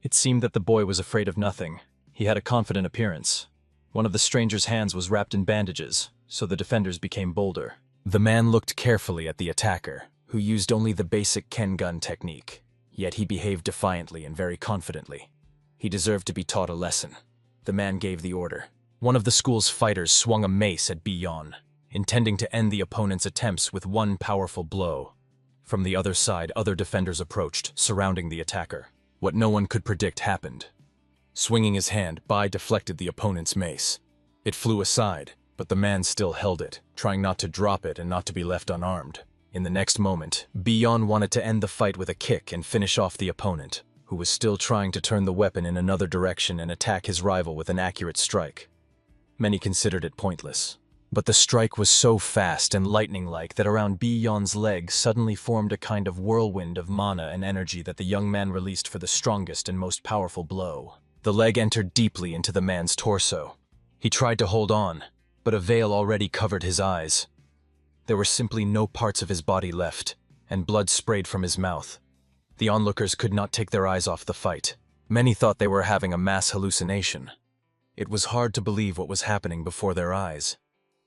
It seemed that the boy was afraid of nothing. He had a confident appearance. One of the stranger's hands was wrapped in bandages, so the defenders became bolder. The man looked carefully at the attacker, who used only the basic Ken gun technique. Yet he behaved defiantly and very confidently. He deserved to be taught a lesson. The man gave the order. One of the school's fighters swung a mace at Bion, intending to end the opponent's attempts with one powerful blow. From the other side, other defenders approached, surrounding the attacker. What no one could predict happened. Swinging his hand, Bai deflected the opponent's mace. It flew aside, but the man still held it, trying not to drop it and not to be left unarmed. In the next moment, Bion wanted to end the fight with a kick and finish off the opponent, who was still trying to turn the weapon in another direction and attack his rival with an accurate strike. Many considered it pointless. But the strike was so fast and lightning-like that around Bion's leg suddenly formed a kind of whirlwind of mana and energy that the young man released for the strongest and most powerful blow. The leg entered deeply into the man's torso. He tried to hold on, but a veil already covered his eyes. There were simply no parts of his body left, and blood sprayed from his mouth. The onlookers could not take their eyes off the fight. Many thought they were having a mass hallucination. It was hard to believe what was happening before their eyes.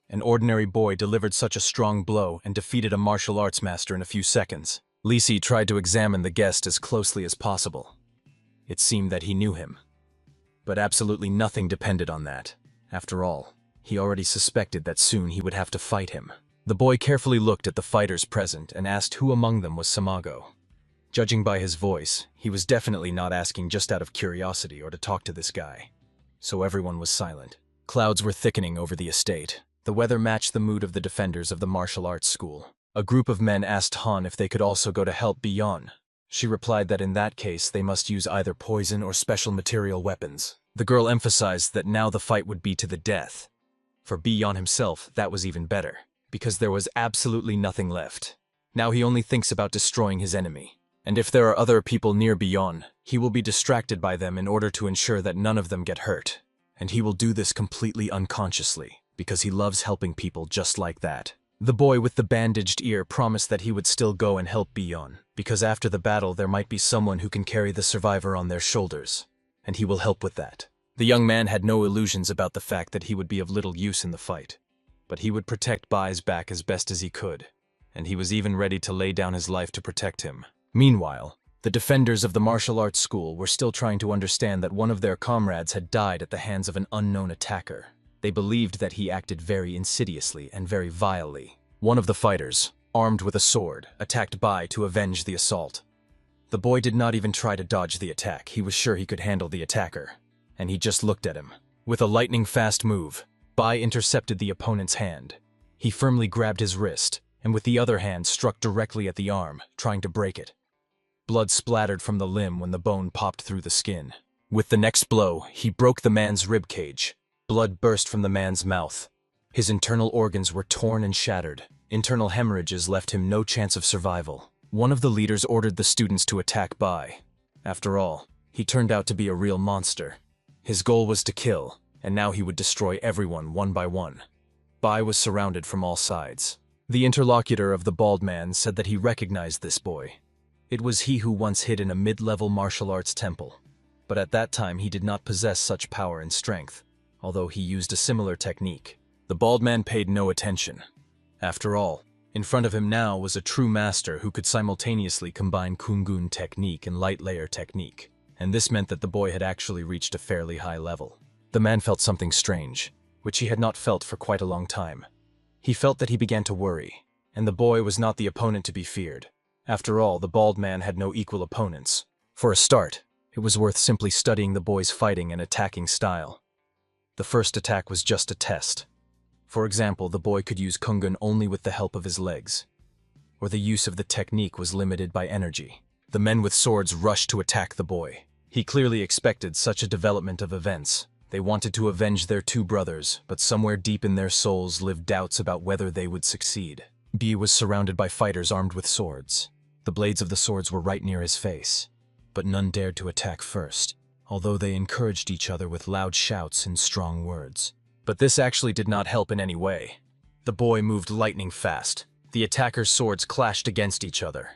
An ordinary boy delivered such a strong blow and defeated a martial arts master in a few seconds. Lisi tried to examine the guest as closely as possible. It seemed that he knew him. But absolutely nothing depended on that. After all, he already suspected that soon he would have to fight him. The boy carefully looked at the fighters present and asked who among them was Samago. Judging by his voice, he was definitely not asking just out of curiosity or to talk to this guy. So everyone was silent. Clouds were thickening over the estate. The weather matched the mood of the defenders of the martial arts school. A group of men asked Han if they could also go to help Bion. She replied that in that case they must use either poison or special material weapons. The girl emphasized that now the fight would be to the death. For Bion himself, that was even better, because there was absolutely nothing left. Now he only thinks about destroying his enemy. And if there are other people near Bion, he will be distracted by them in order to ensure that none of them get hurt. And he will do this completely unconsciously, because he loves helping people just like that. The boy with the bandaged ear promised that he would still go and help Bion, because after the battle there might be someone who can carry the survivor on their shoulders, and he will help with that. The young man had no illusions about the fact that he would be of little use in the fight, but he would protect Bai's back as best as he could, and he was even ready to lay down his life to protect him. Meanwhile, the defenders of the martial arts school were still trying to understand that one of their comrades had died at the hands of an unknown attacker. They believed that he acted very insidiously and very vilely. One of the fighters, armed with a sword, attacked Bai to avenge the assault. The boy did not even try to dodge the attack. He was sure he could handle the attacker, and he just looked at him. With a lightning-fast move, Bai intercepted the opponent's hand. He firmly grabbed his wrist, and with the other hand struck directly at the arm, trying to break it. Blood splattered from the limb when the bone popped through the skin. With the next blow, he broke the man's rib cage. Blood burst from the man's mouth. His internal organs were torn and shattered. Internal hemorrhages left him no chance of survival. One of the leaders ordered the students to attack Bai. After all, he turned out to be a real monster. His goal was to kill, and now he would destroy everyone one by one. Bai was surrounded from all sides. The interlocutor of the bald man said that he recognized this boy. It was he who once hid in a mid-level martial arts temple, but at that time he did not possess such power and strength, although he used a similar technique. The bald man paid no attention. After all, in front of him now was a true master who could simultaneously combine Kungun technique and light layer technique, and this meant that the boy had actually reached a fairly high level. The man felt something strange, which he had not felt for quite a long time. He felt that he began to worry, and the boy was not the opponent to be feared. After all, the bald man had no equal opponents. For a start, it was worth simply studying the boy's fighting and attacking style. The first attack was just a test. For example, the boy could use Kungun only with the help of his legs. or the use of the technique was limited by energy. The men with swords rushed to attack the boy. He clearly expected such a development of events. They wanted to avenge their two brothers, but somewhere deep in their souls lived doubts about whether they would succeed. B was surrounded by fighters armed with swords. The blades of the swords were right near his face, but none dared to attack first, although they encouraged each other with loud shouts and strong words. But this actually did not help in any way. The boy moved lightning fast. The attackers' swords clashed against each other.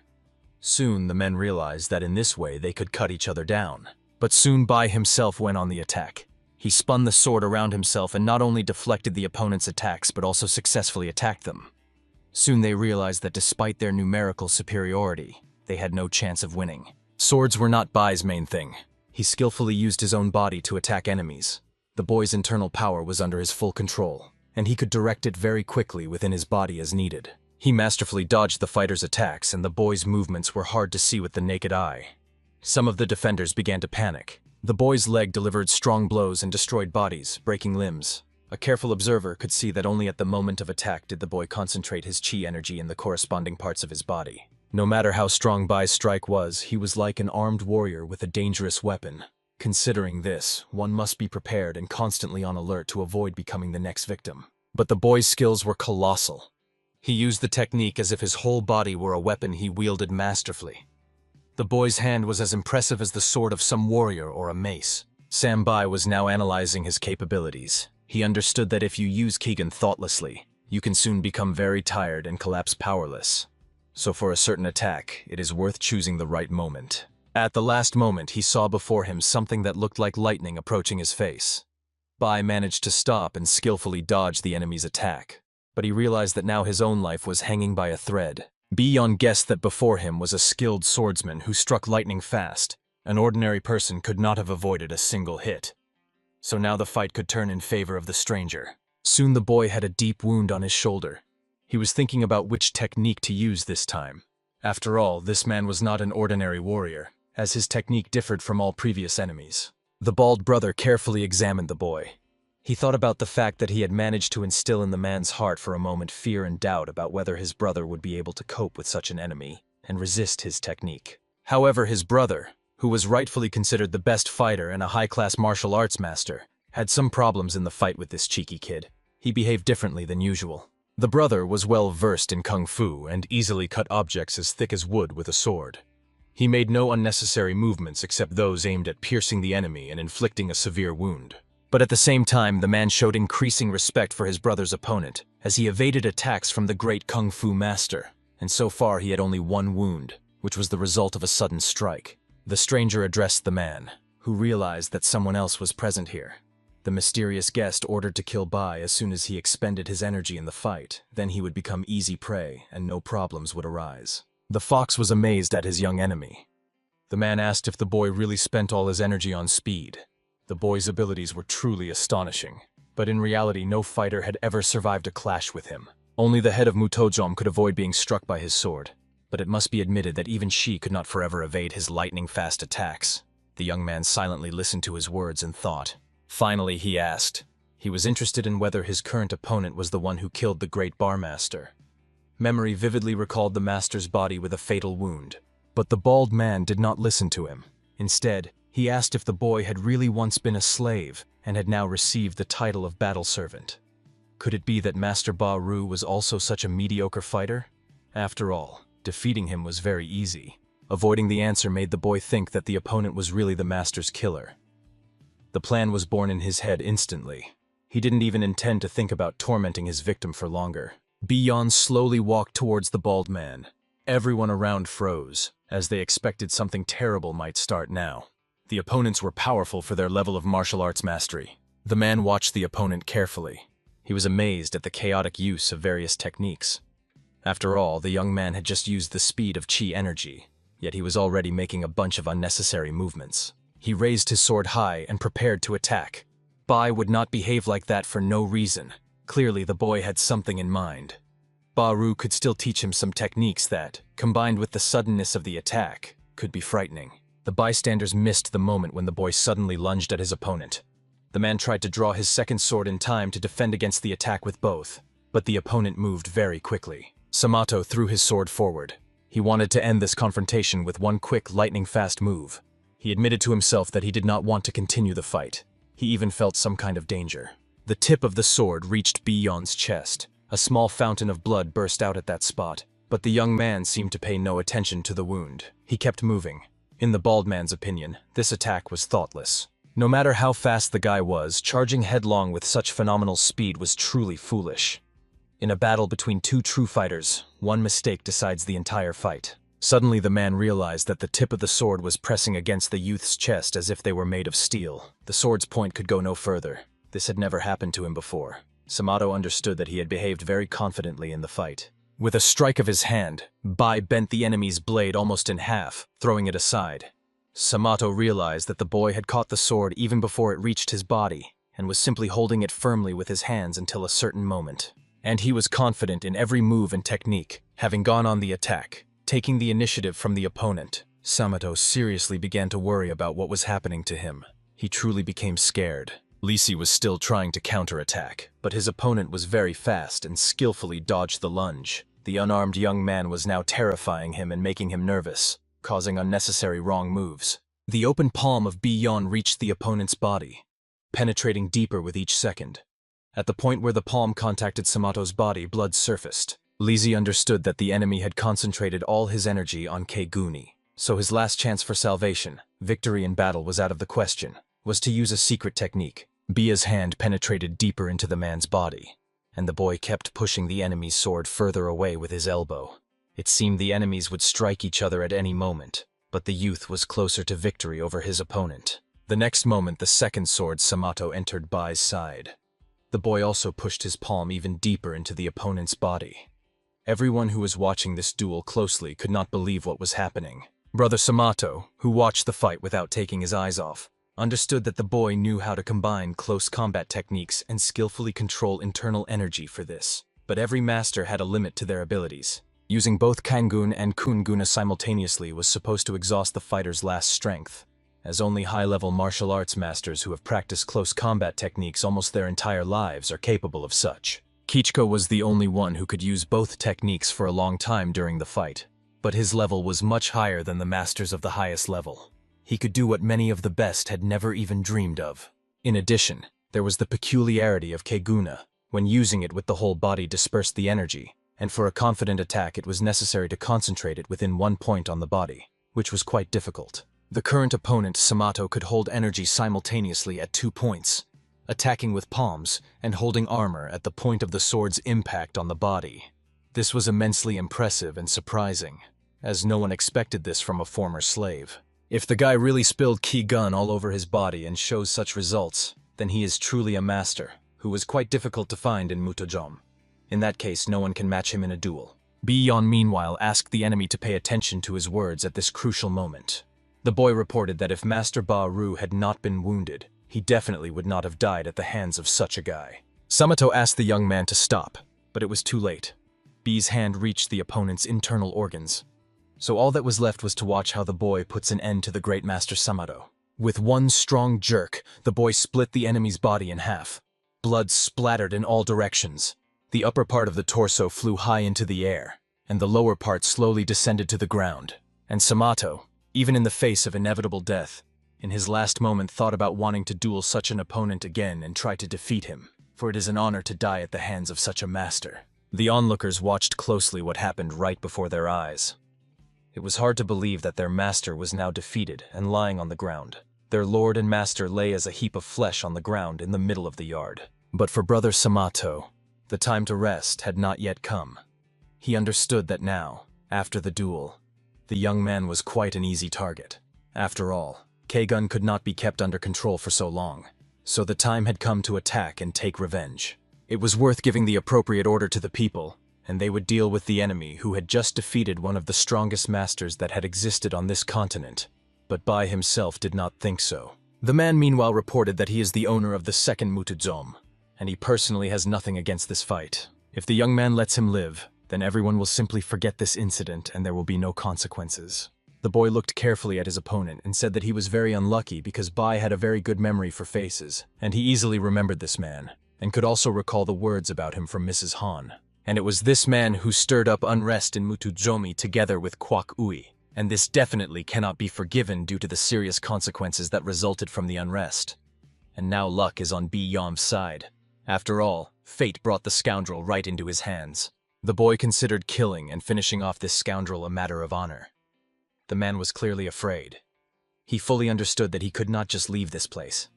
Soon the men realized that in this way they could cut each other down. But soon Bai himself went on the attack. He spun the sword around himself and not only deflected the opponent's attacks but also successfully attacked them. Soon they realized that despite their numerical superiority, they had no chance of winning. Swords were not Bai's main thing. He skillfully used his own body to attack enemies. The boy's internal power was under his full control, and he could direct it very quickly within his body as needed. He masterfully dodged the fighters' attacks, and the boy's movements were hard to see with the naked eye. Some of the defenders began to panic. The boy's leg delivered strong blows and destroyed bodies, breaking limbs. A careful observer could see that only at the moment of attack did the boy concentrate his chi energy in the corresponding parts of his body. No matter how strong Bai's strike was, he was like an armed warrior with a dangerous weapon. Considering this, one must be prepared and constantly on alert to avoid becoming the next victim. But the boy's skills were colossal. He used the technique as if his whole body were a weapon he wielded masterfully. The boy's hand was as impressive as the sword of some warrior or a mace. Sam Bai was now analyzing his capabilities. He understood that if you use Keegan thoughtlessly, you can soon become very tired and collapse powerless. So for a certain attack, it is worth choosing the right moment. At the last moment, he saw before him something that looked like lightning approaching his face. Bai managed to stop and skillfully dodge the enemy's attack, but he realized that now his own life was hanging by a thread. Bion guessed that before him was a skilled swordsman who struck lightning fast. An ordinary person could not have avoided a single hit. So now the fight could turn in favor of the stranger. Soon the boy had a deep wound on his shoulder. He was thinking about which technique to use this time. After all, this man was not an ordinary warrior, as his technique differed from all previous enemies. The bald brother carefully examined the boy. He thought about the fact that he had managed to instill in the man's heart for a moment fear and doubt about whether his brother would be able to cope with such an enemy and resist his technique. However, his brother, who was rightfully considered the best fighter and a high-class martial arts master, had some problems in the fight with this cheeky kid. He behaved differently than usual. The brother was well versed in kung fu and easily cut objects as thick as wood with a sword. He made no unnecessary movements except those aimed at piercing the enemy and inflicting a severe wound. But at the same time, the man showed increasing respect for his brother's opponent, as he evaded attacks from the great kung fu master, and so far he had only one wound, which was the result of a sudden strike. The stranger addressed the man, who realized that someone else was present here. The mysterious guest ordered to kill Bai as soon as he expended his energy in the fight, then he would become easy prey and no problems would arise. The fox was amazed at his young enemy. The man asked if the boy really spent all his energy on speed. The boy's abilities were truly astonishing, but in reality no fighter had ever survived a clash with him. Only the head of Mutojom could avoid being struck by his sword, but it must be admitted that even she could not forever evade his lightning-fast attacks. The young man silently listened to his words and thought. Finally he asked. He was interested in whether his current opponent was the one who killed the great barmaster. Memory vividly recalled the master's body with a fatal wound, but the bald man did not listen to him. Instead, he asked if the boy had really once been a slave and had now received the title of battle servant. Could it be that Master Ba Ru was also such a mediocre fighter? After all, defeating him was very easy. Avoiding the answer made the boy think that the opponent was really the master's killer. The plan was born in his head instantly. He didn't even intend to think about tormenting his victim for longer. Bion slowly walked towards the bald man. Everyone around froze, as they expected something terrible might start now. The opponents were powerful for their level of martial arts mastery. The man watched the opponent carefully. He was amazed at the chaotic use of various techniques. After all, the young man had just used the speed of chi energy, yet he was already making a bunch of unnecessary movements. He raised his sword high and prepared to attack. Bai would not behave like that for no reason. Clearly, the boy had something in mind. Ba Ru could still teach him some techniques that, combined with the suddenness of the attack, could be frightening. The bystanders missed the moment when the boy suddenly lunged at his opponent. The man tried to draw his second sword in time to defend against the attack with both, but the opponent moved very quickly. Samato threw his sword forward. He wanted to end this confrontation with one quick, lightning-fast move. He admitted to himself that he did not want to continue the fight. He even felt some kind of danger. The tip of the sword reached Beyond's chest. A small fountain of blood burst out at that spot, but the young man seemed to pay no attention to the wound. He kept moving. In the bald man's opinion, this attack was thoughtless. No matter how fast the guy was, charging headlong with such phenomenal speed was truly foolish. In a battle between two true fighters, one mistake decides the entire fight. Suddenly the man realized that the tip of the sword was pressing against the youth's chest as if they were made of steel. The sword's point could go no further. This had never happened to him before. Samato understood that he had behaved very confidently in the fight. With a strike of his hand, Bai bent the enemy's blade almost in half, throwing it aside. Samato realized that the boy had caught the sword even before it reached his body, and was simply holding it firmly with his hands until a certain moment. And he was confident in every move and technique, having gone on the attack, taking the initiative from the opponent. Samato seriously began to worry about what was happening to him. He truly became scared. Lisi was still trying to counterattack, but his opponent was very fast and skillfully dodged the lunge. The unarmed young man was now terrifying him and making him nervous, causing unnecessary wrong moves. The open palm of Beyond reached the opponent's body, penetrating deeper with each second. At the point where the palm contacted Samato's body, blood surfaced. Lisi understood that the enemy had concentrated all his energy on Keiguni, so his last chance for salvation, victory in battle, was out of the question, was to use a secret technique. Bia's hand penetrated deeper into the man's body, and the boy kept pushing the enemy's sword further away with his elbow. It seemed the enemies would strike each other at any moment, but the youth was closer to victory over his opponent. The next moment, the second sword Samato entered Bai's side. The boy also pushed his palm even deeper into the opponent's body. Everyone who was watching this duel closely could not believe what was happening. Brother Samato, who watched the fight without taking his eyes off, understood that the boy knew how to combine close combat techniques and skillfully control internal energy for this. But every master had a limit to their abilities. Using both Kangun and Kunguna simultaneously was supposed to exhaust the fighter's last strength, as only high-level martial arts masters who have practiced close combat techniques almost their entire lives are capable of such. Kichiko was the only one who could use both techniques for a long time during the fight, but his level was much higher than the masters of the highest level. He could do what many of the best had never even dreamed of. In addition, there was the peculiarity of Keiguna. When using it with the whole body dispersed the energy, and for a confident attack it was necessary to concentrate it within one point on the body, which was quite difficult. The current opponent, Samato, could hold energy simultaneously at 2 points, attacking with palms and holding armor at the point of the sword's impact on the body. This was immensely impressive and surprising, as no one expected this from a former slave. If the guy really spilled Ki Gun all over his body and shows such results, then he is truly a master, who was quite difficult to find in Mutojom. In that case, no one can match him in a duel. Bion meanwhile asked the enemy to pay attention to his words at this crucial moment. The boy reported that if Master Ba Ru had not been wounded, he definitely would not have died at the hands of such a guy. Samato asked the young man to stop, but it was too late. B's hand reached the opponent's internal organs, so all that was left was to watch how the boy puts an end to the great Master Samato. With one strong jerk, the boy split the enemy's body in half. Blood splattered in all directions. The upper part of the torso flew high into the air, and the lower part slowly descended to the ground. And Samato, even in the face of inevitable death, in his last moment thought about wanting to duel such an opponent again and try to defeat him, for it is an honor to die at the hands of such a master. The onlookers watched closely what happened right before their eyes. It was hard to believe that their master was now defeated and lying on the ground. Their lord and master lay as a heap of flesh on the ground in the middle of the yard. But for Brother Samato, the time to rest had not yet come. He understood that now, after the duel, the young man was quite an easy target. After all, Keigun could not be kept under control for so long, so the time had come to attack and take revenge. It was worth giving the appropriate order to the people, and they would deal with the enemy who had just defeated one of the strongest masters that had existed on this continent. But Bai himself did not think so. The man meanwhile reported that he is the owner of the second Mutuzom, and he personally has nothing against this fight. If the young man lets him live, then everyone will simply forget this incident and there will be no consequences. The boy looked carefully at his opponent and said that he was very unlucky because Bai had a very good memory for faces, and he easily remembered this man, and could also recall the words about him from Mrs. Han. And it was this man who stirred up unrest in Mutuzomi together with Kwak Ui, and this definitely cannot be forgiven due to the serious consequences that resulted from the unrest. And now luck is on Bi-Yom's side. After all, fate brought the scoundrel right into his hands. The boy considered killing and finishing off this scoundrel a matter of honor. The man was clearly afraid. He fully understood that he could not just leave this place,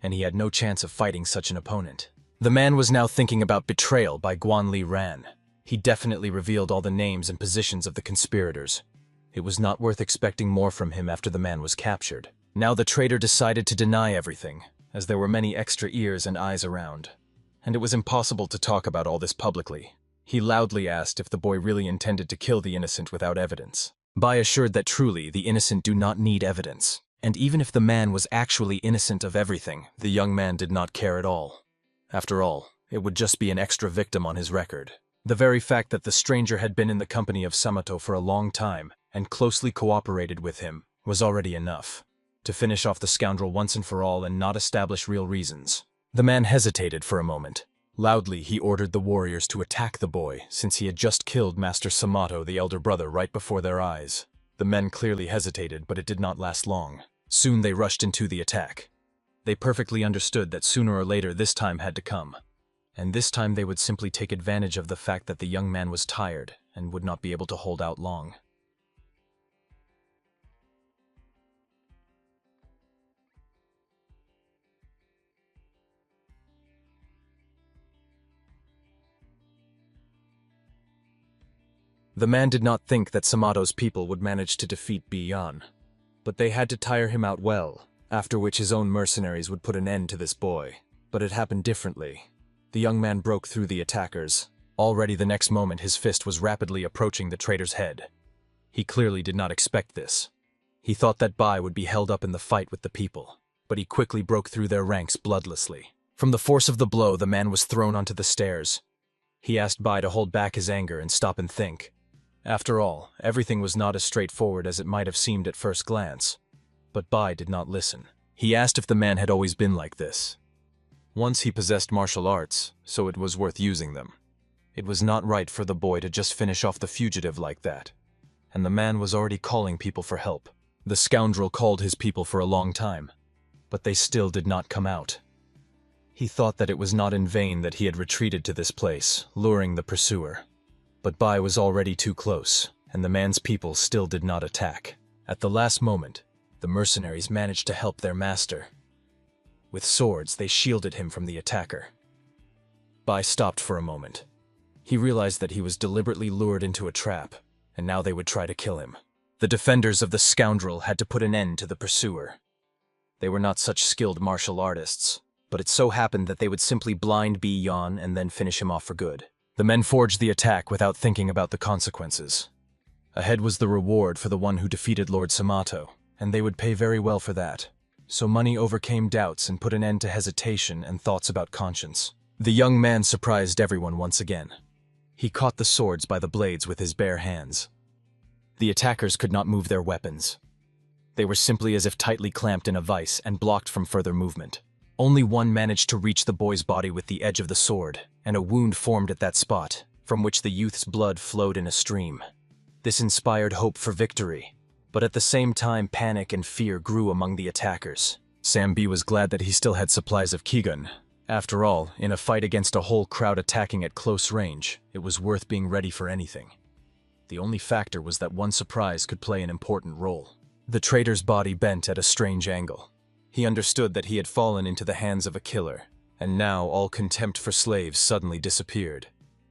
and he had no chance of fighting such an opponent. The man was now thinking about betrayal by Guanli Ran. He definitely revealed all the names and positions of the conspirators. It was not worth expecting more from him after the man was captured. Now the traitor decided to deny everything, as there were many extra ears and eyes around, and it was impossible to talk about all this publicly. He loudly asked if the boy really intended to kill the innocent without evidence. Bai assured that truly the innocent do not need evidence, and even if the man was actually innocent of everything, the young man did not care at all. After all, it would just be an extra victim on his record. The very fact that the stranger had been in the company of Samato for a long time and closely cooperated with him was already enough to finish off the scoundrel once and for all and not establish real reasons. The man hesitated for a moment. Loudly, he ordered the warriors to attack the boy, since he had just killed Master Samato, the elder brother, right before their eyes. The men clearly hesitated, but it did not last long. Soon they rushed into the attack. They perfectly understood that sooner or later this time had to come, and this time they would simply take advantage of the fact that the young man was tired and would not be able to hold out long. The man did not think that Samato's people would manage to defeat Bi-Yon, but they had to tire him out well, after which his own mercenaries would put an end to this boy. But it happened differently. The young man broke through the attackers. Already the next moment his fist was rapidly approaching the traitor's head. He clearly did not expect this. He thought that Bai would be held up in the fight with the people, but he quickly broke through their ranks bloodlessly. From the force of the blow, the man was thrown onto the stairs. He asked Bai to hold back his anger and stop and think. After all, everything was not as straightforward as it might have seemed at first glance. But Bai did not listen. He asked if the man had always been like this. Once he possessed martial arts, so it was worth using them. It was not right for the boy to just finish off the fugitive like that. And the man was already calling people for help. The scoundrel called his people for a long time, but they still did not come out. He thought that it was not in vain that he had retreated to this place, luring the pursuer. But Bai was already too close, and the man's people still did not attack. At the last moment, the mercenaries managed to help their master. With swords, they shielded him from the attacker. Bai stopped for a moment. He realized that he was deliberately lured into a trap, and now they would try to kill him. The defenders of the scoundrel had to put an end to the pursuer. They were not such skilled martial artists, but it so happened that they would simply blind Bi-Yon and then finish him off for good. The men forged the attack without thinking about the consequences. Ahead was the reward for the one who defeated Lord Samato, and they would pay very well for that. So money overcame doubts and put an end to hesitation and thoughts about conscience. The young man surprised everyone once again. He caught the swords by the blades with his bare hands. The attackers could not move their weapons. They were simply as if tightly clamped in a vice and blocked from further movement. Only one managed to reach the boy's body with the edge of the sword, and a wound formed at that spot, from which the youth's blood flowed in a stream. This inspired hope for victory, but at the same time panic and fear grew among the attackers. Sam B was glad that he still had supplies of Kigun. After all, in a fight against a whole crowd attacking at close range, it was worth being ready for anything. The only factor was that one surprise could play an important role. The traitor's body bent at a strange angle. He understood that he had fallen into the hands of a killer, and now all contempt for slaves suddenly disappeared.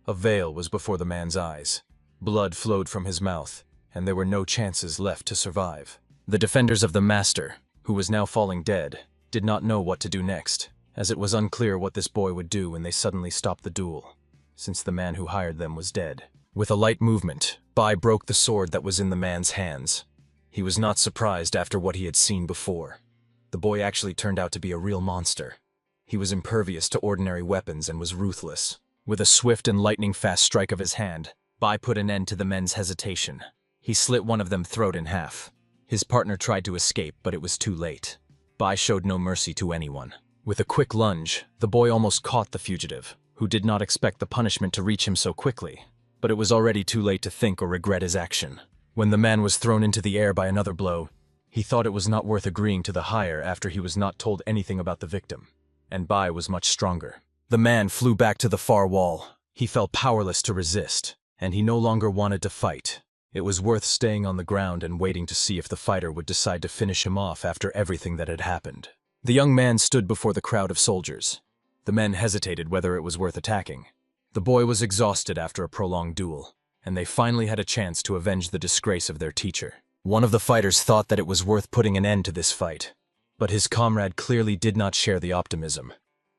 A veil was before the man's eyes. Blood flowed from his mouth, and there were no chances left to survive. The defenders of the master, who was now falling dead, did not know what to do next, as it was unclear what this boy would do when they suddenly stopped the duel, since the man who hired them was dead. With a light movement, Bai broke the sword that was in the man's hands. He was not surprised after what he had seen before. The boy actually turned out to be a real monster. He was impervious to ordinary weapons and was ruthless. With a swift and lightning-fast strike of his hand, Bai put an end to the men's hesitation. He slit one of them throat in half. His partner tried to escape, but it was too late. Bai showed no mercy to anyone. With a quick lunge, the boy almost caught the fugitive, who did not expect the punishment to reach him so quickly. But it was already too late to think or regret his action. When the man was thrown into the air by another blow, he thought it was not worth agreeing to the hire after he was not told anything about the victim. And Bai was much stronger. The man flew back to the far wall. He felt powerless to resist, and he no longer wanted to fight. It was worth staying on the ground and waiting to see if the fighter would decide to finish him off after everything that had happened. The young man stood before the crowd of soldiers. The men hesitated whether it was worth attacking. The boy was exhausted after a prolonged duel, and they finally had a chance to avenge the disgrace of their teacher. One of the fighters thought that it was worth putting an end to this fight, but his comrade clearly did not share the optimism.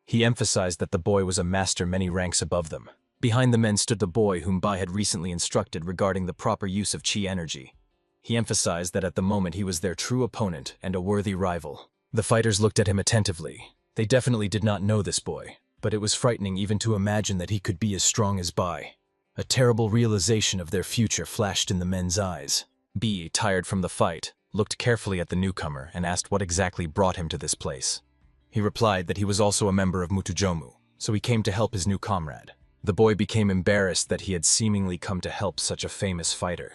He emphasized that the boy was a master many ranks above them. Behind the men stood the boy whom Bai had recently instructed regarding the proper use of chi energy. He emphasized that at the moment he was their true opponent and a worthy rival. The fighters looked at him attentively. They definitely did not know this boy, but it was frightening even to imagine that he could be as strong as Bai. A terrible realization of their future flashed in the men's eyes. Bai, tired from the fight, looked carefully at the newcomer and asked what exactly brought him to this place. He replied that he was also a member of Mutujomu, so he came to help his new comrade. The boy became embarrassed that he had seemingly come to help such a famous fighter.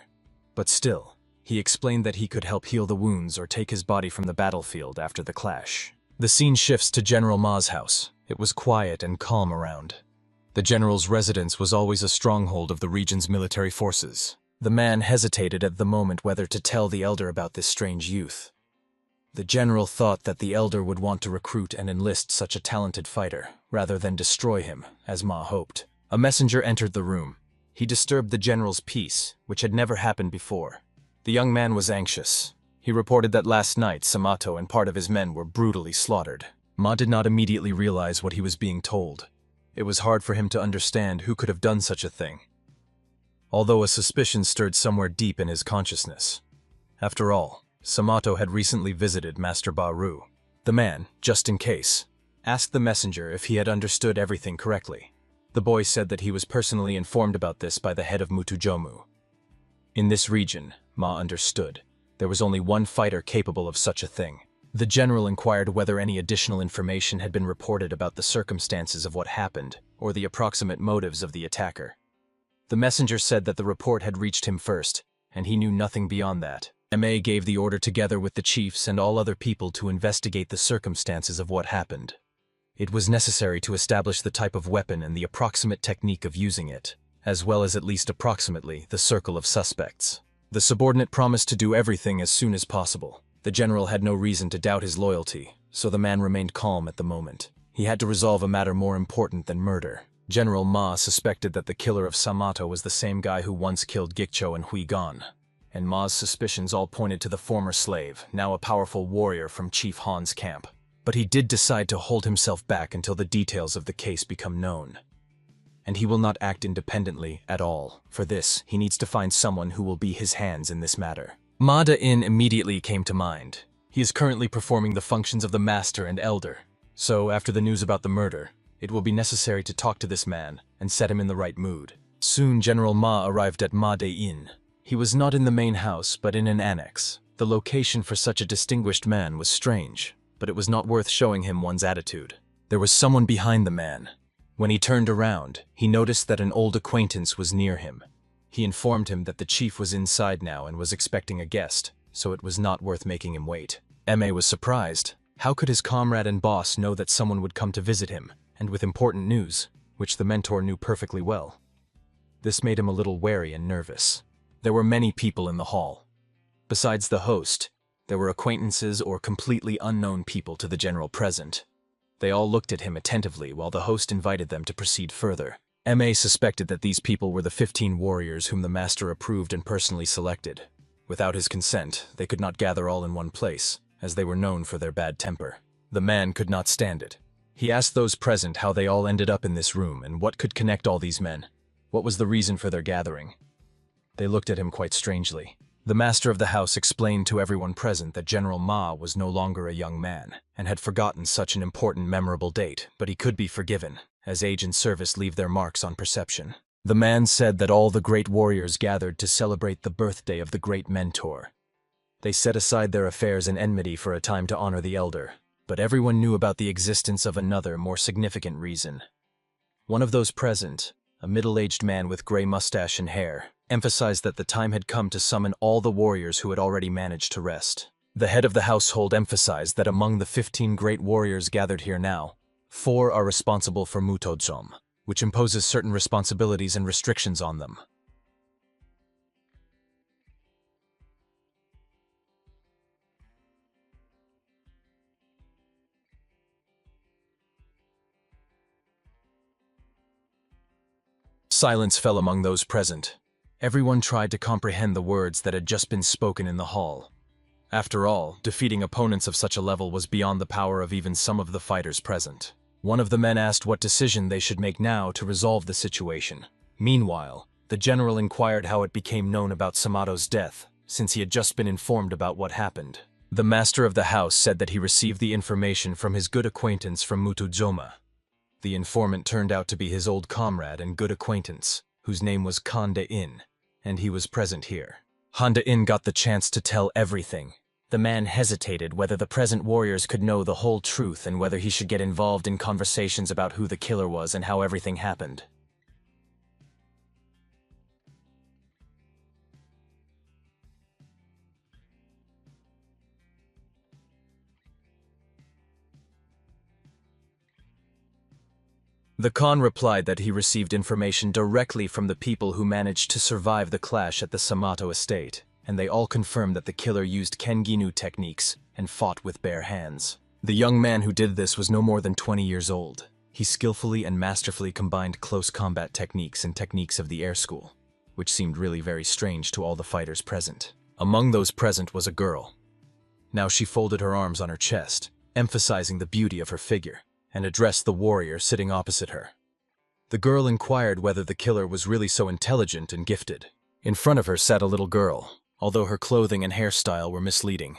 But still, he explained that he could help heal the wounds or take his body from the battlefield after the clash. The scene shifts to General Ma's house. It was quiet and calm around. The general's residence was always a stronghold of the region's military forces. The man hesitated at the moment whether to tell the elder about this strange youth. The general thought that the elder would want to recruit and enlist such a talented fighter, rather than destroy him, as Ma hoped. A messenger entered the room. He disturbed the general's peace, which had never happened before. The young man was anxious. He reported that last night Samato and part of his men were brutally slaughtered. Ma did not immediately realize what he was being told. It was hard for him to understand who could have done such a thing, although a suspicion stirred somewhere deep in his consciousness. After all, Samato had recently visited Master Baru. The man, just in case, asked the messenger if he had understood everything correctly. The boy said that he was personally informed about this by the head of Mutujomu. In this region, Ma understood, there was only one fighter capable of such a thing. The general inquired whether any additional information had been reported about the circumstances of what happened, or the approximate motives of the attacker. The messenger said that the report had reached him first, and he knew nothing beyond that. Ma gave the order together with the chiefs and all other people to investigate the circumstances of what happened. It was necessary to establish the type of weapon and the approximate technique of using it, as well as at least approximately the circle of suspects. The subordinate promised to do everything as soon as possible. The general had no reason to doubt his loyalty, so the man remained calm at the moment. He had to resolve a matter more important than murder. General Ma suspected that the killer of Samato was the same guy who once killed Gikcho and Huigon, and Ma's suspicions all pointed to the former slave, now a powerful warrior from Chief Han's camp. But he did decide to hold himself back until the details of the case become known. And he will not act independently at all. For this, he needs to find someone who will be his hands in this matter. Ma-Da-In immediately came to mind. He is currently performing the functions of the master and elder. So, after the news about the murder, it will be necessary to talk to this man and set him in the right mood. Soon General Ma arrived at Ma-Da-In. He was not in the main house, but in an annex. The location for such a distinguished man was strange, but it was not worth showing him one's attitude. There was someone behind the man. When he turned around, he noticed that an old acquaintance was near him. He informed him that the chief was inside now and was expecting a guest, so it was not worth making him wait. Ma was surprised. How could his comrade and boss know that someone would come to visit him, and with important news, which the mentor knew perfectly well? This made him a little wary and nervous. There were many people in the hall. Besides the host, there were acquaintances or completely unknown people to the general present. They all looked at him attentively while the host invited them to proceed further. Ma suspected that these people were the 15 warriors whom the master approved and personally selected. Without his consent, they could not gather all in one place, as they were known for their bad temper. The man could not stand it. He asked those present how they all ended up in this room and what could connect all these men. What was the reason for their gathering? They looked at him quite strangely. The master of the house explained to everyone present that General Ma was no longer a young man, and had forgotten such an important memorable date, but he could be forgiven, as age and service leave their marks on perception. The man said that all the great warriors gathered to celebrate the birthday of the great mentor. They set aside their affairs and enmity for a time to honor the elder, but everyone knew about the existence of another, more significant reason. One of those present, a middle-aged man with gray mustache and hair, emphasized that the time had come to summon all the warriors who had already managed to rest. The head of the household emphasized that among the 15 great warriors gathered here now, 4 are responsible for Mutojom, which imposes certain responsibilities and restrictions on them. Silence fell among those present. Everyone tried to comprehend the words that had just been spoken in the hall. After all, defeating opponents of such a level was beyond the power of even some of the fighters present. One of the men asked what decision they should make now to resolve the situation. Meanwhile, the general inquired how it became known about Samato's death, since he had just been informed about what happened. The master of the house said that he received the information from his good acquaintance from Mutujoma. The informant turned out to be his old comrade and good acquaintance, whose name was Kanda-in, and he was present here. Honda-in got the chance to tell everything. The man hesitated whether the present warriors could know the whole truth and whether he should get involved in conversations about who the killer was and how everything happened. The Khan replied that he received information directly from the people who managed to survive the clash at the Samato estate, and they all confirmed that the killer used Kenginu techniques and fought with bare hands. The young man who did this was no more than 20 years old. He skillfully and masterfully combined close combat techniques and techniques of the air school, which seemed really very strange to all the fighters present. Among those present was a girl. Now she folded her arms on her chest, emphasizing the beauty of her figure, and addressed the warrior sitting opposite her. The girl inquired whether the killer was really so intelligent and gifted. In front of her sat a little girl, although her clothing and hairstyle were misleading,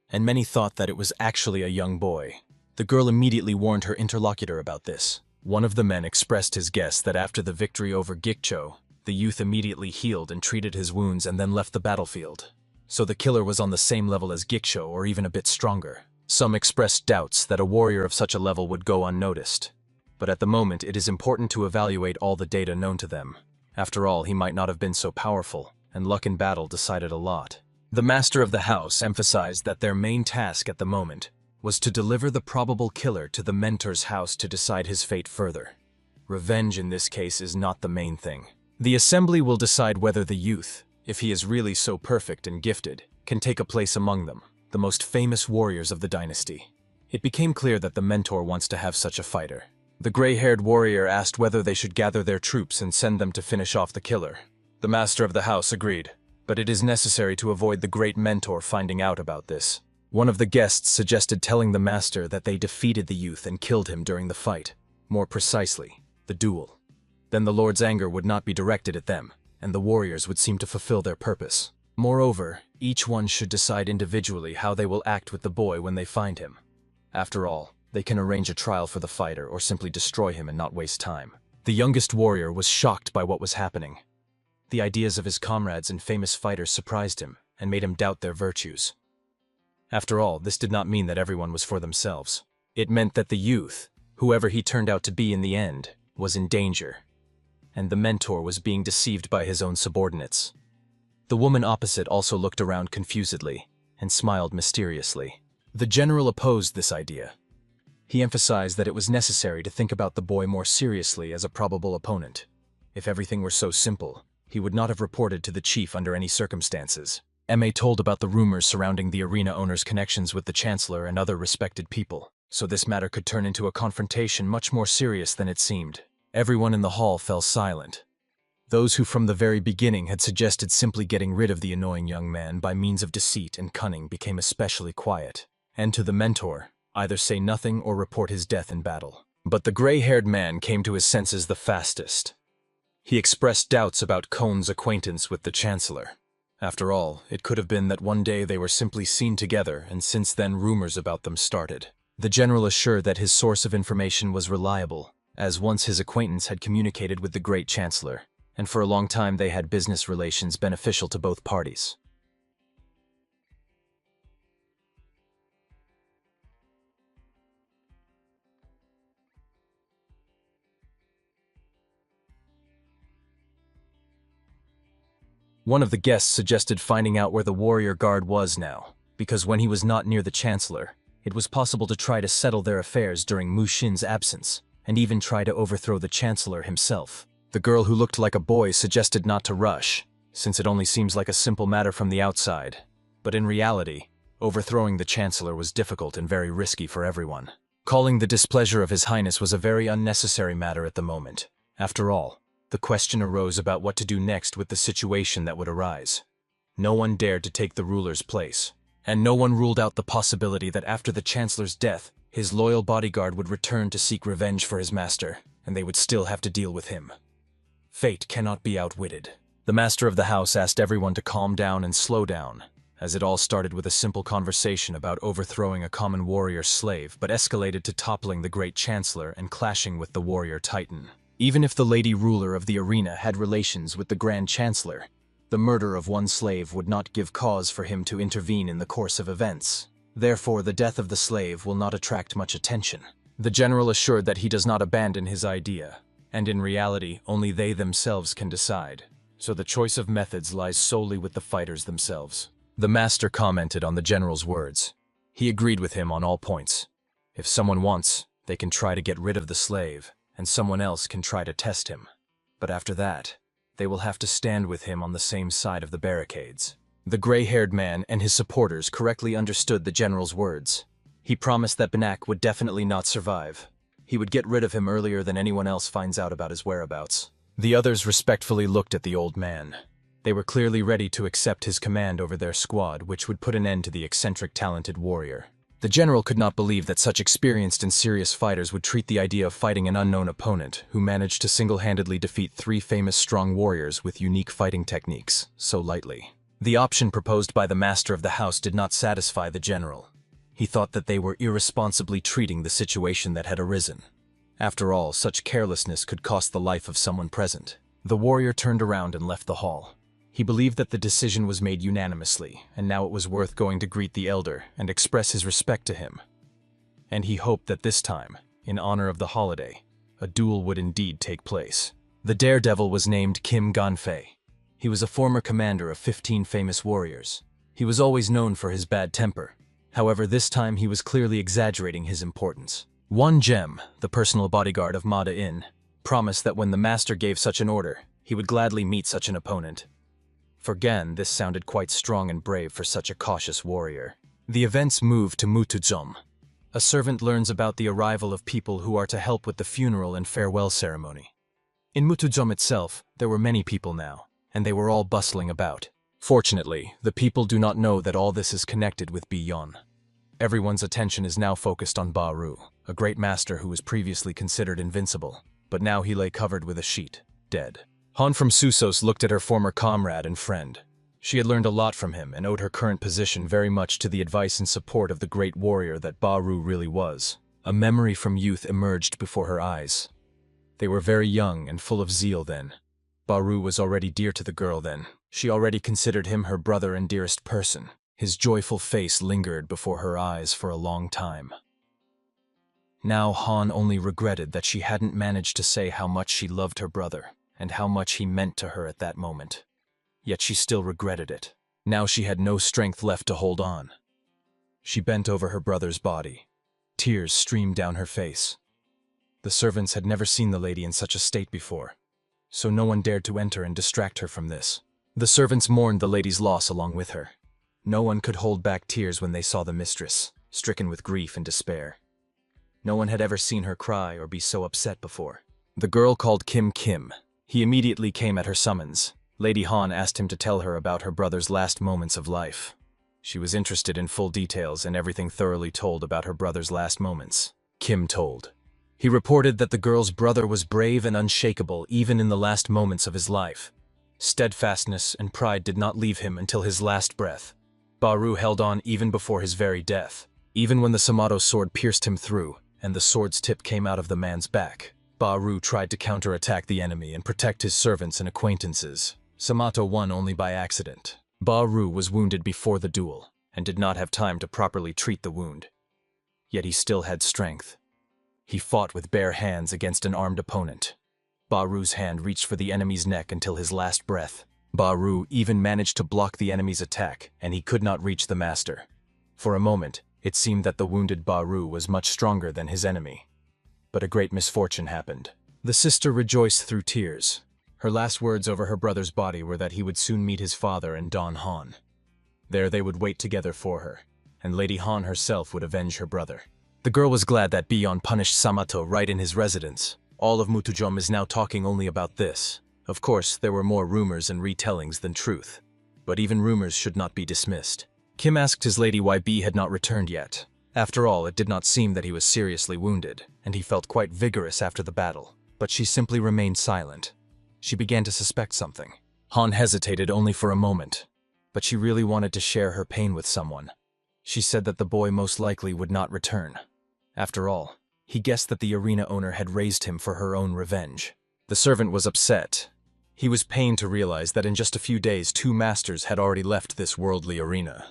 and many thought that it was actually a young boy. The girl immediately warned her interlocutor about this. One of the men expressed his guess that after the victory over Gikcho, the youth immediately healed and treated his wounds and then left the battlefield. So the killer was on the same level as Gikcho or even a bit stronger. Some expressed doubts that a warrior of such a level would go unnoticed. But at the moment, it is important to evaluate all the data known to them. After all, he might not have been so powerful, and luck in battle decided a lot. The master of the house emphasized that their main task at the moment was to deliver the probable killer to the mentor's house to decide his fate further. Revenge in this case is not the main thing. The assembly will decide whether the youth, if he is really so perfect and gifted, can take a place among them, the most famous warriors of the dynasty. It became clear that the mentor wants to have such a fighter. The gray-haired warrior asked whether they should gather their troops and send them to finish off the killer. The master of the house agreed, but it is necessary to avoid the great mentor finding out about this. One of the guests suggested telling the master that they defeated the youth and killed him during the fight. More precisely, the duel. Then the Lord's anger would not be directed at them, and the warriors would seem to fulfill their purpose. Moreover, each one should decide individually how they will act with the boy when they find him. After all, they can arrange a trial for the fighter or simply destroy him and not waste time. The youngest warrior was shocked by what was happening. The ideas of his comrades and famous fighters surprised him and made him doubt their virtues. After all, this did not mean that everyone was for themselves. It meant that the youth, whoever he turned out to be in the end, was in danger, and the mentor was being deceived by his own subordinates. The woman opposite also looked around confusedly and smiled mysteriously. The general opposed this idea. He emphasized that it was necessary to think about the boy more seriously as a probable opponent. If everything were so simple, he would not have reported to the chief under any circumstances. Ma told about the rumors surrounding the arena owner's connections with the chancellor and other respected people, so this matter could turn into a confrontation much more serious than it seemed. Everyone in the hall fell silent. Those who from the very beginning had suggested simply getting rid of the annoying young man by means of deceit and cunning became especially quiet, and to the mentor, either say nothing or report his death in battle. But the gray-haired man came to his senses the fastest. He expressed doubts about Kohn's acquaintance with the chancellor. After all, it could have been that one day they were simply seen together, and since then rumors about them started. The general assured that his source of information was reliable, as once his acquaintance had communicated with the great chancellor, and for a long time they had business relations beneficial to both parties. One of the guests suggested finding out where the warrior guard was now, because when he was not near the chancellor, it was possible to try to settle their affairs during Mu Xin's absence, and even try to overthrow the chancellor himself. The girl who looked like a boy suggested not to rush, since it only seems like a simple matter from the outside. But in reality, overthrowing the chancellor was difficult and very risky for everyone. Calling the displeasure of His Highness was a very unnecessary matter at the moment. After all, the question arose about what to do next with the situation that would arise. No one dared to take the ruler's place, and no one ruled out the possibility that after the chancellor's death, his loyal bodyguard would return to seek revenge for his master, and they would still have to deal with him. Fate cannot be outwitted. The master of the house asked everyone to calm down and slow down, as it all started with a simple conversation about overthrowing a common warrior slave, but escalated to toppling the great chancellor and clashing with the warrior titan. Even if the lady ruler of the arena had relations with the grand chancellor, the murder of one slave would not give cause for him to intervene in the course of events. Therefore, the death of the slave will not attract much attention. The general assured that he does not abandon his idea, and in reality, only they themselves can decide. So the choice of methods lies solely with the fighters themselves. The master commented on the general's words. He agreed with him on all points. If someone wants, they can try to get rid of the slave, and someone else can try to test him. But after that, they will have to stand with him on the same side of the barricades. The gray-haired man and his supporters correctly understood the general's words. He promised that Banak would definitely not survive. He would get rid of him earlier than anyone else finds out about his whereabouts. The others respectfully looked at the old man. They were clearly ready to accept his command over their squad, which would put an end to the eccentric talented warrior. The general could not believe that such experienced and serious fighters would treat the idea of fighting an unknown opponent who managed to single-handedly defeat 3 famous strong warriors with unique fighting techniques so lightly. The option proposed by the master of the house did not satisfy the general. He thought that they were irresponsibly treating the situation that had arisen. After all, such carelessness could cost the life of someone present. The warrior turned around and left the hall. He believed that the decision was made unanimously, and now it was worth going to greet the elder and express his respect to him. And he hoped that this time, in honor of the holiday, a duel would indeed take place. The daredevil was named Kim Ganfei. He was a former commander of 15 famous warriors. He was always known for his bad temper. However, this time he was clearly exaggerating his importance. One Gem, the personal bodyguard of Mada Inn, promised that when the master gave such an order, he would gladly meet such an opponent. For Gan, this sounded quite strong and brave for such a cautious warrior. The events moved to Mutuzom. A servant learns about the arrival of people who are to help with the funeral and farewell ceremony. In Mutuzom itself, there were many people now, and they were all bustling about. Fortunately, the people do not know that all this is connected with Biyon. Everyone's attention is now focused on Baru, a great master who was previously considered invincible, but now he lay covered with a sheet, dead. Han from Susos looked at her former comrade and friend. She had learned a lot from him and owed her current position very much to the advice and support of the great warrior that Baru really was. A memory from youth emerged before her eyes. They were very young and full of zeal then. Baru was already dear to the girl then. She already considered him her brother and dearest person. His joyful face lingered before her eyes for a long time. Now Han only regretted that she hadn't managed to say how much she loved her brother, and how much he meant to her at that moment. Yet she still regretted it. Now she had no strength left to hold on. She bent over her brother's body. Tears streamed down her face. The servants had never seen the lady in such a state before, so no one dared to enter and distract her from this. The servants mourned the lady's loss along with her. No one could hold back tears when they saw the mistress, stricken with grief and despair. No one had ever seen her cry or be so upset before. The girl called Kim Kim. He immediately came at her summons. Lady Han asked him to tell her about her brother's last moments of life. She was interested in full details and everything thoroughly told about her brother's last moments. Kim told. He reported that the girl's brother was brave and unshakable even in the last moments of his life. Steadfastness and pride did not leave him until his last breath. Baru held on even before his very death. Even when the Samato sword pierced him through, and the sword's tip came out of the man's back, Baru tried to counterattack the enemy and protect his servants and acquaintances. Samato won only by accident. Baru was wounded before the duel, and did not have time to properly treat the wound. Yet he still had strength. He fought with bare hands against an armed opponent. Baru's hand reached for the enemy's neck until his last breath. Baru even managed to block the enemy's attack, and he could not reach the master. For a moment, it seemed that the wounded Baru was much stronger than his enemy. But a great misfortune happened. The sister rejoiced through tears. Her last words over her brother's body were that he would soon meet his father and Don Han. There they would wait together for her, and Lady Han herself would avenge her brother. The girl was glad that Bion punished Samato right in his residence. All of Mutujom is now talking only about this. Of course, there were more rumors and retellings than truth. But even rumors should not be dismissed. Kim asked his lady why B had not returned yet. After all, it did not seem that he was seriously wounded, and he felt quite vigorous after the battle. But she simply remained silent. She began to suspect something. Han hesitated only for a moment, but she really wanted to share her pain with someone. She said that the boy most likely would not return. After all, he guessed that the arena owner had raised him for her own revenge. The servant was upset. He was pained to realize that in just a few days 2 masters had already left this worldly arena.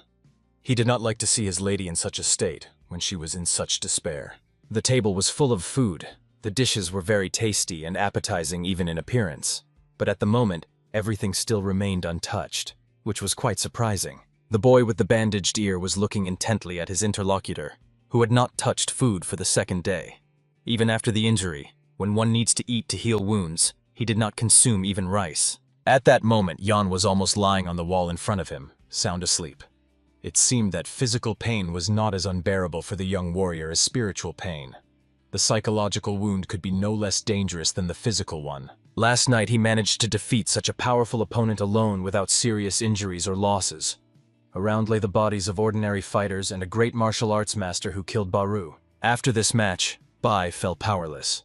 He did not like to see his lady in such a state when she was in such despair. The table was full of food. The dishes were very tasty and appetizing even in appearance. But at the moment, everything still remained untouched, which was quite surprising. The boy with the bandaged ear was looking intently at his interlocutor, who had not touched food for the 2nd day. Even after the injury, when one needs to eat to heal wounds, he did not consume even rice. At that moment, Yan was almost lying on the wall in front of him, sound asleep. It seemed that physical pain was not as unbearable for the young warrior as spiritual pain. The psychological wound could be no less dangerous than the physical one. Last night he managed to defeat such a powerful opponent alone without serious injuries or losses. Around lay the bodies of ordinary fighters and a great martial arts master who killed Baru. After this match, Bai fell powerless.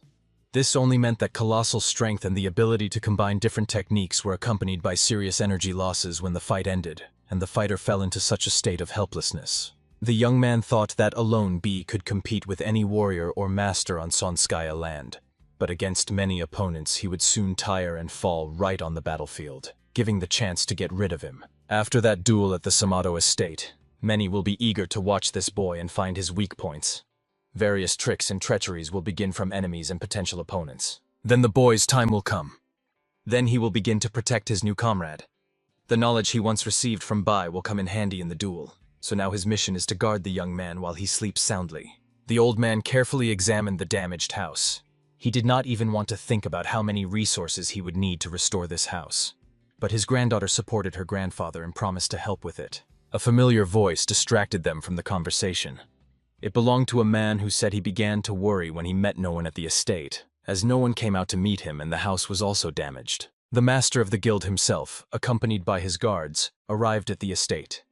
This only meant that colossal strength and the ability to combine different techniques were accompanied by serious energy losses when the fight ended, and the fighter fell into such a state of helplessness. The young man thought that alone B could compete with any warrior or master on Sonskaya land. But against many opponents he would soon tire and fall right on the battlefield, giving the chance to get rid of him. After that duel at the Samato estate, many will be eager to watch this boy and find his weak points. Various tricks and treacheries will begin from enemies and potential opponents. Then the boy's time will come. Then he will begin to protect his new comrade. The knowledge he once received from Bai will come in handy in the duel, so now his mission is to guard the young man while he sleeps soundly. The old man carefully examined the damaged house. He did not even want to think about how many resources he would need to restore this house. But his granddaughter supported her grandfather and promised to help with it. A familiar voice distracted them from the conversation. It belonged to a man who said he began to worry when he met no one at the estate, as no one came out to meet him and the house was also damaged. The master of the guild himself, accompanied by his guards, arrived at the estate.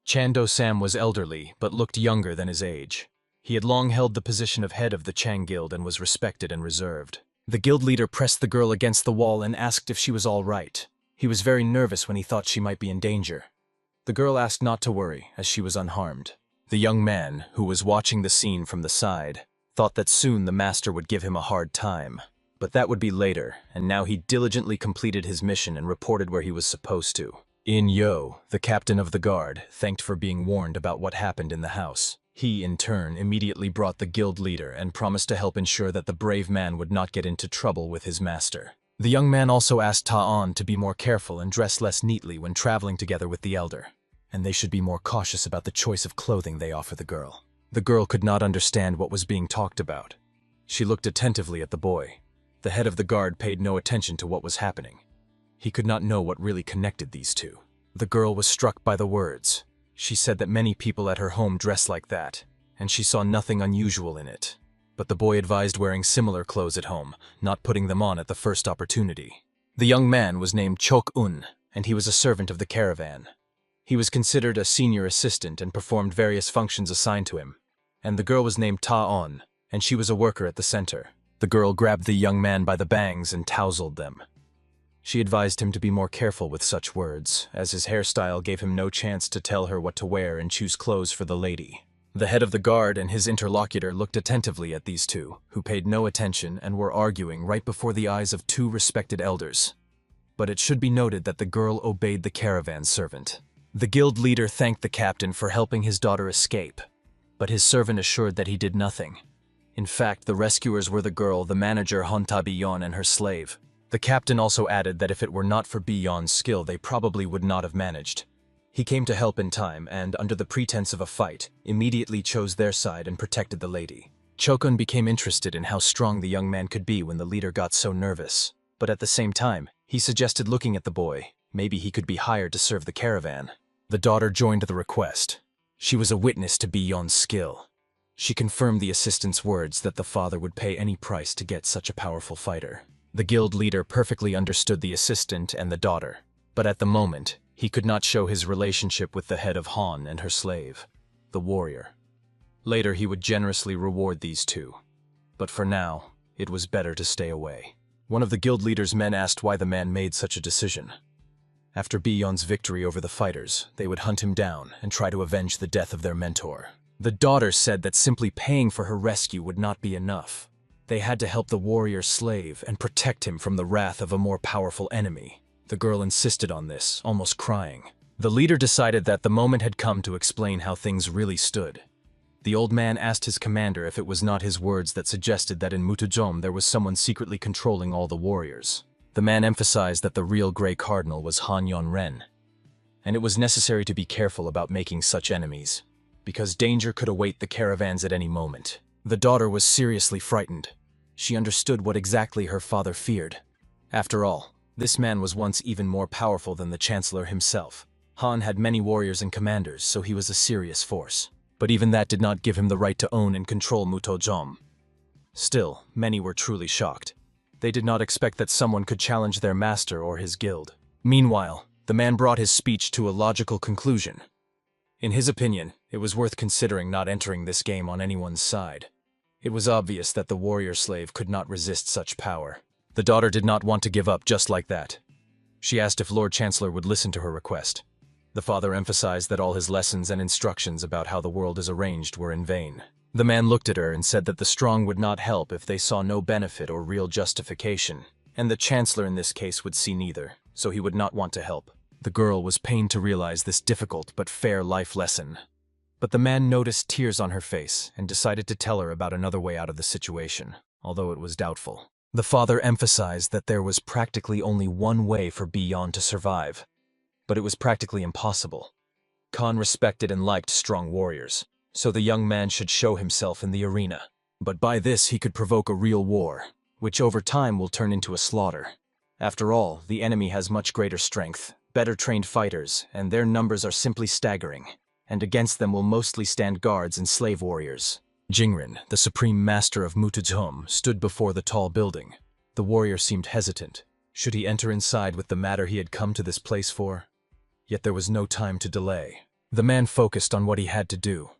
Chando Sam was elderly, but looked younger than his age. He had long held the position of head of the Chang Guild and was respected and reserved. The guild leader pressed the girl against the wall and asked if she was all right. He was very nervous when he thought she might be in danger. The girl asked not to worry, as she was unharmed. The young man, who was watching the scene from the side, thought that soon the master would give him a hard time. But that would be later, and now he diligently completed his mission and reported where he was supposed to. In Yo, the captain of the guard, thanked for being warned about what happened in the house. He, in turn, immediately brought the guild leader and promised to help ensure that the brave man would not get into trouble with his master. The young man also asked Ta-on to be more careful and dress less neatly when traveling together with the elder, and they should be more cautious about the choice of clothing they offer the girl. The girl could not understand what was being talked about. She looked attentively at the boy. The head of the guard paid no attention to what was happening. He could not know what really connected these two. The girl was struck by the words. She said that many people at her home dress like that, and she saw nothing unusual in it. But the boy advised wearing similar clothes at home, not putting them on at the first opportunity. The young man was named Chok-un, and he was a servant of the caravan. He was considered a senior assistant and performed various functions assigned to him. And the girl was named Ta-on, and she was a worker at the center. The girl grabbed the young man by the bangs and tousled them. She advised him to be more careful with such words, as his hairstyle gave him no chance to tell her what to wear and choose clothes for the lady. The head of the guard and his interlocutor looked attentively at these two, who paid no attention and were arguing right before the eyes of 2 respected elders. But it should be noted that the girl obeyed the caravan servant. The guild leader thanked the captain for helping his daughter escape, but his servant assured that he did nothing. In fact, the rescuers were the girl, the manager Hontabiyon, and her slave. The captain also added that if it were not for Beyond's skill, they probably would not have managed. He came to help in time and, under the pretense of a fight, immediately chose their side and protected the lady. Chokun became interested in how strong the young man could be when the leader got so nervous. But at the same time, he suggested looking at the boy. Maybe he could be hired to serve the caravan. The daughter joined the request. She was a witness to Beyond's skill. She confirmed the assistant's words that the father would pay any price to get such a powerful fighter. The guild leader perfectly understood the assistant and the daughter, but at the moment, he could not show his relationship with the head of Han and her slave, the warrior. Later, he would generously reward these two, but for now, it was better to stay away. One of the guild leader's men asked why the man made such a decision. After Beyond's victory over the fighters, they would hunt him down and try to avenge the death of their mentor. The daughter said that simply paying for her rescue would not be enough. They had to help the warrior's slave and protect him from the wrath of a more powerful enemy. The girl insisted on this, almost crying. The leader decided that the moment had come to explain how things really stood. The old man asked his commander if it was not his words that suggested that in Mutujom there was someone secretly controlling all the warriors. The man emphasized that the real Grey Cardinal was Han Yon-ren, and it was necessary to be careful about making such enemies, because danger could await the caravans at any moment. The daughter was seriously frightened. She understood what exactly her father feared. After all, this man was once even more powerful than the Chancellor himself. Han had many warriors and commanders, so he was a serious force. But even that did not give him the right to own and control Mutujom. Still, many were truly shocked. They did not expect that someone could challenge their master or his guild. Meanwhile, the man brought his speech to a logical conclusion. In his opinion, it was worth considering not entering this game on anyone's side. It was obvious that the warrior slave could not resist such power. The daughter did not want to give up just like that. She asked if Lord Chancellor would listen to her request. The father emphasized that all his lessons and instructions about how the world is arranged were in vain. The man looked at her and said that the strong would not help if they saw no benefit or real justification, and the Chancellor in this case would see neither, so he would not want to help. The girl was pained to realize this difficult but fair life lesson. But the man noticed tears on her face and decided to tell her about another way out of the situation, although it was doubtful. The father emphasized that there was practically only one way for Beyond to survive, but it was practically impossible. Khan respected and liked strong warriors, so the young man should show himself in the arena. But by this he could provoke a real war, which over time will turn into a slaughter. After all, the enemy has much greater strength, better trained fighters, and their numbers are simply staggering, and against them will mostly stand guards and slave warriors. Jingren, the supreme master of Mutujom, stood before the tall building. The warrior seemed hesitant. Should he enter inside with the matter he had come to this place for? Yet there was no time to delay. The man focused on what he had to do.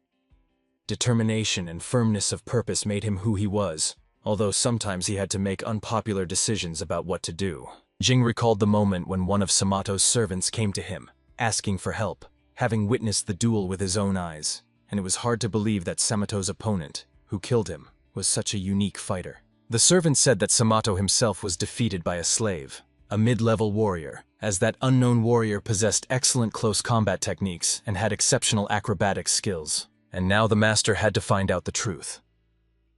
Determination and firmness of purpose made him who he was, although sometimes he had to make unpopular decisions about what to do. Jing recalled the moment when one of Samato's servants came to him, asking for help, having witnessed the duel with his own eyes, and it was hard to believe that Samato's opponent, who killed him, was such a unique fighter. The servant said that Samato himself was defeated by a slave, a mid-level warrior, as that unknown warrior possessed excellent close combat techniques and had exceptional acrobatic skills. And now the master had to find out the truth.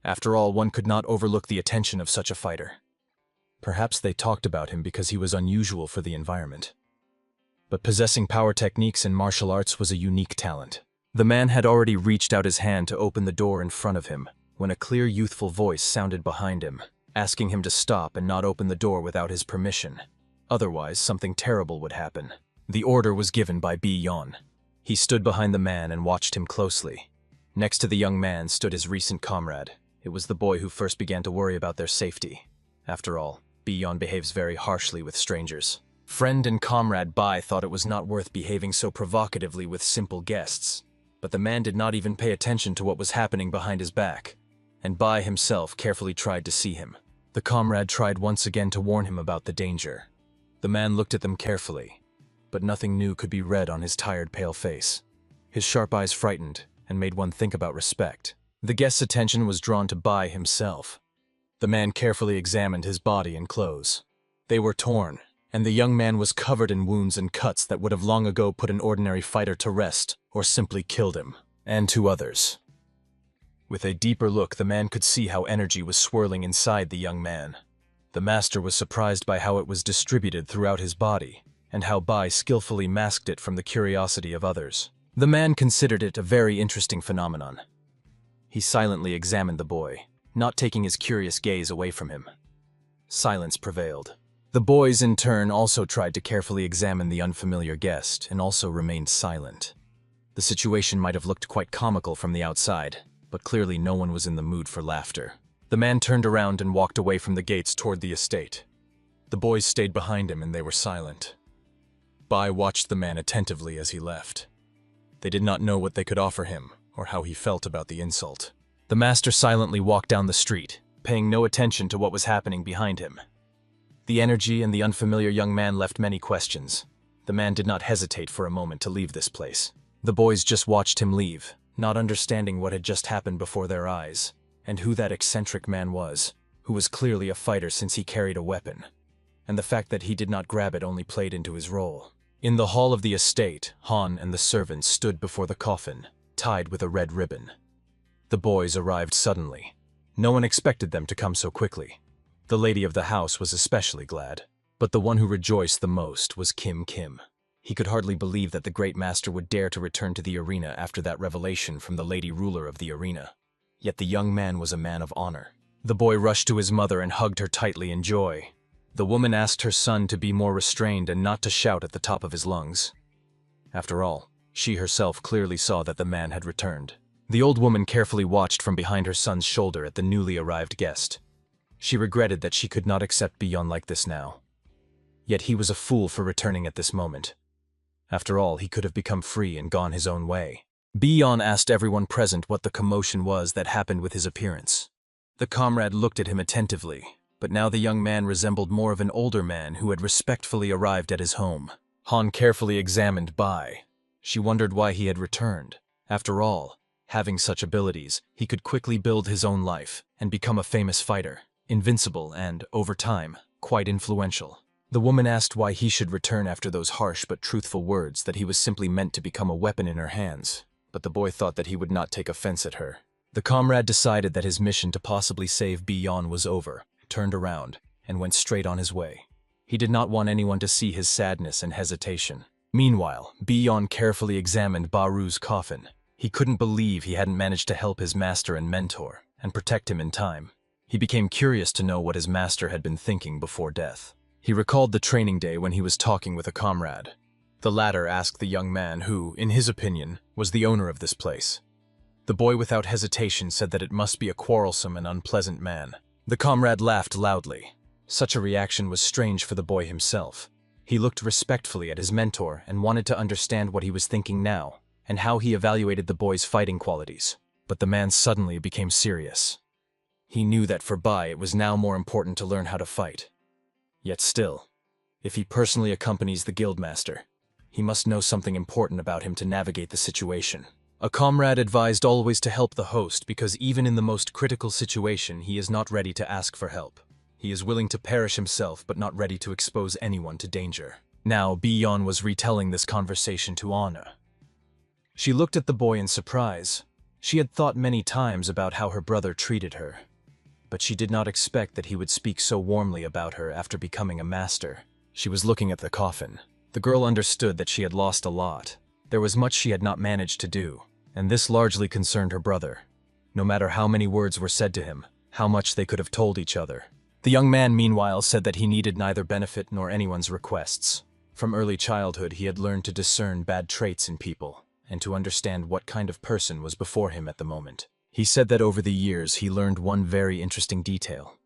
After all, one could not overlook the attention of such a fighter. Perhaps they talked about him because he was unusual for the environment. But possessing power techniques in martial arts was a unique talent. The man had already reached out his hand to open the door in front of him, when a clear youthful voice sounded behind him, asking him to stop and not open the door without his permission. Otherwise, something terrible would happen. The order was given by Bi Yon. He stood behind the man and watched him closely. Next to the young man stood his recent comrade. It was the boy who first began to worry about their safety. After all, Bi Yon behaves very harshly with strangers. Friend and comrade Bai thought it was not worth behaving so provocatively with simple guests. But the man did not even pay attention to what was happening behind his back, and Bai himself carefully tried to see him. The comrade tried once again to warn him about the danger. The man looked at them carefully, but nothing new could be read on his tired, pale face. His sharp eyes frightened and made one think about respect. The guest's attention was drawn to Bai himself. The man carefully examined his body and clothes. They were torn, and the young man was covered in wounds and cuts that would have long ago put an ordinary fighter to rest or simply killed him, and two others. With a deeper look, the man could see how energy was swirling inside the young man. The master was surprised by how it was distributed throughout his body, and how Bai skillfully masked it from the curiosity of others. The man considered it a very interesting phenomenon. He silently examined the boy, not taking his curious gaze away from him. Silence prevailed. The boys, in turn, also tried to carefully examine the unfamiliar guest and also remained silent. The situation might have looked quite comical from the outside, but clearly no one was in the mood for laughter. The man turned around and walked away from the gates toward the estate. The boys stayed behind him and they were silent. Bai watched the man attentively as he left. They did not know what they could offer him or how he felt about the insult. The master silently walked down the street, paying no attention to what was happening behind him. The energy and the unfamiliar young man left many questions. The man did not hesitate for a moment to leave this place. The boys just watched him leave, not understanding what had just happened before their eyes, and who that eccentric man was, who was clearly a fighter since he carried a weapon. And the fact that he did not grab it only played into his role. In the hall of the estate, Han and the servants stood before the coffin, tied with a red ribbon. The boys arrived suddenly. No one expected them to come so quickly. The lady of the house was especially glad, but the one who rejoiced the most was Kim. He could hardly believe that the great master would dare to return to the arena after that revelation from the lady ruler of the arena. Yet the young man was a man of honor. The boy rushed to his mother and hugged her tightly in joy. The woman asked her son to be more restrained and not to shout at the top of his lungs. After all, she herself clearly saw that the man had returned. The old woman carefully watched from behind her son's shoulder at the newly arrived guest. She regretted that she could not accept Bion like this now. Yet he was a fool for returning at this moment. After all, he could have become free and gone his own way. Bion asked everyone present what the commotion was that happened with his appearance. The comrade looked at him attentively, but now the young man resembled more of an older man who had respectfully arrived at his home. Han carefully examined Bai. She wondered why he had returned. After all, having such abilities, he could quickly build his own life and become a famous fighter, invincible and, over time, quite influential. The woman asked why he should return after those harsh but truthful words, that he was simply meant to become a weapon in her hands. But the boy thought that he would not take offense at her. The comrade decided that his mission to possibly save Bion was over, turned around, and went straight on his way. He did not want anyone to see his sadness and hesitation. Meanwhile, Bion carefully examined Baru's coffin. He couldn't believe he hadn't managed to help his master and mentor, and protect him in time. He became curious to know what his master had been thinking before death. He recalled the training day when he was talking with a comrade. The latter asked the young man who, in his opinion, was the owner of this place. The boy without hesitation said that it must be a quarrelsome and unpleasant man. The comrade laughed loudly. Such a reaction was strange for the boy himself. He looked respectfully at his mentor and wanted to understand what he was thinking now, and how he evaluated the boy's fighting qualities. But the man suddenly became serious. He knew that for Bai it was now more important to learn how to fight. Yet still, if he personally accompanies the guildmaster, he must know something important about him to navigate the situation. A comrade advised always to help the host because even in the most critical situation he is not ready to ask for help. He is willing to perish himself but not ready to expose anyone to danger. Now Bion was retelling this conversation to Anna. She looked at the boy in surprise. She had thought many times about how her brother treated her, but she did not expect that he would speak so warmly about her after becoming a master. She was looking at the coffin. The girl understood that she had lost a lot. There was much she had not managed to do, and this largely concerned her brother. No matter how many words were said to him, how much they could have told each other. The young man, meanwhile, said that he needed neither benefit nor anyone's requests. From early childhood, he had learned to discern bad traits in people, and to understand what kind of person was before him at the moment. He said that over the years he learned one very interesting detail.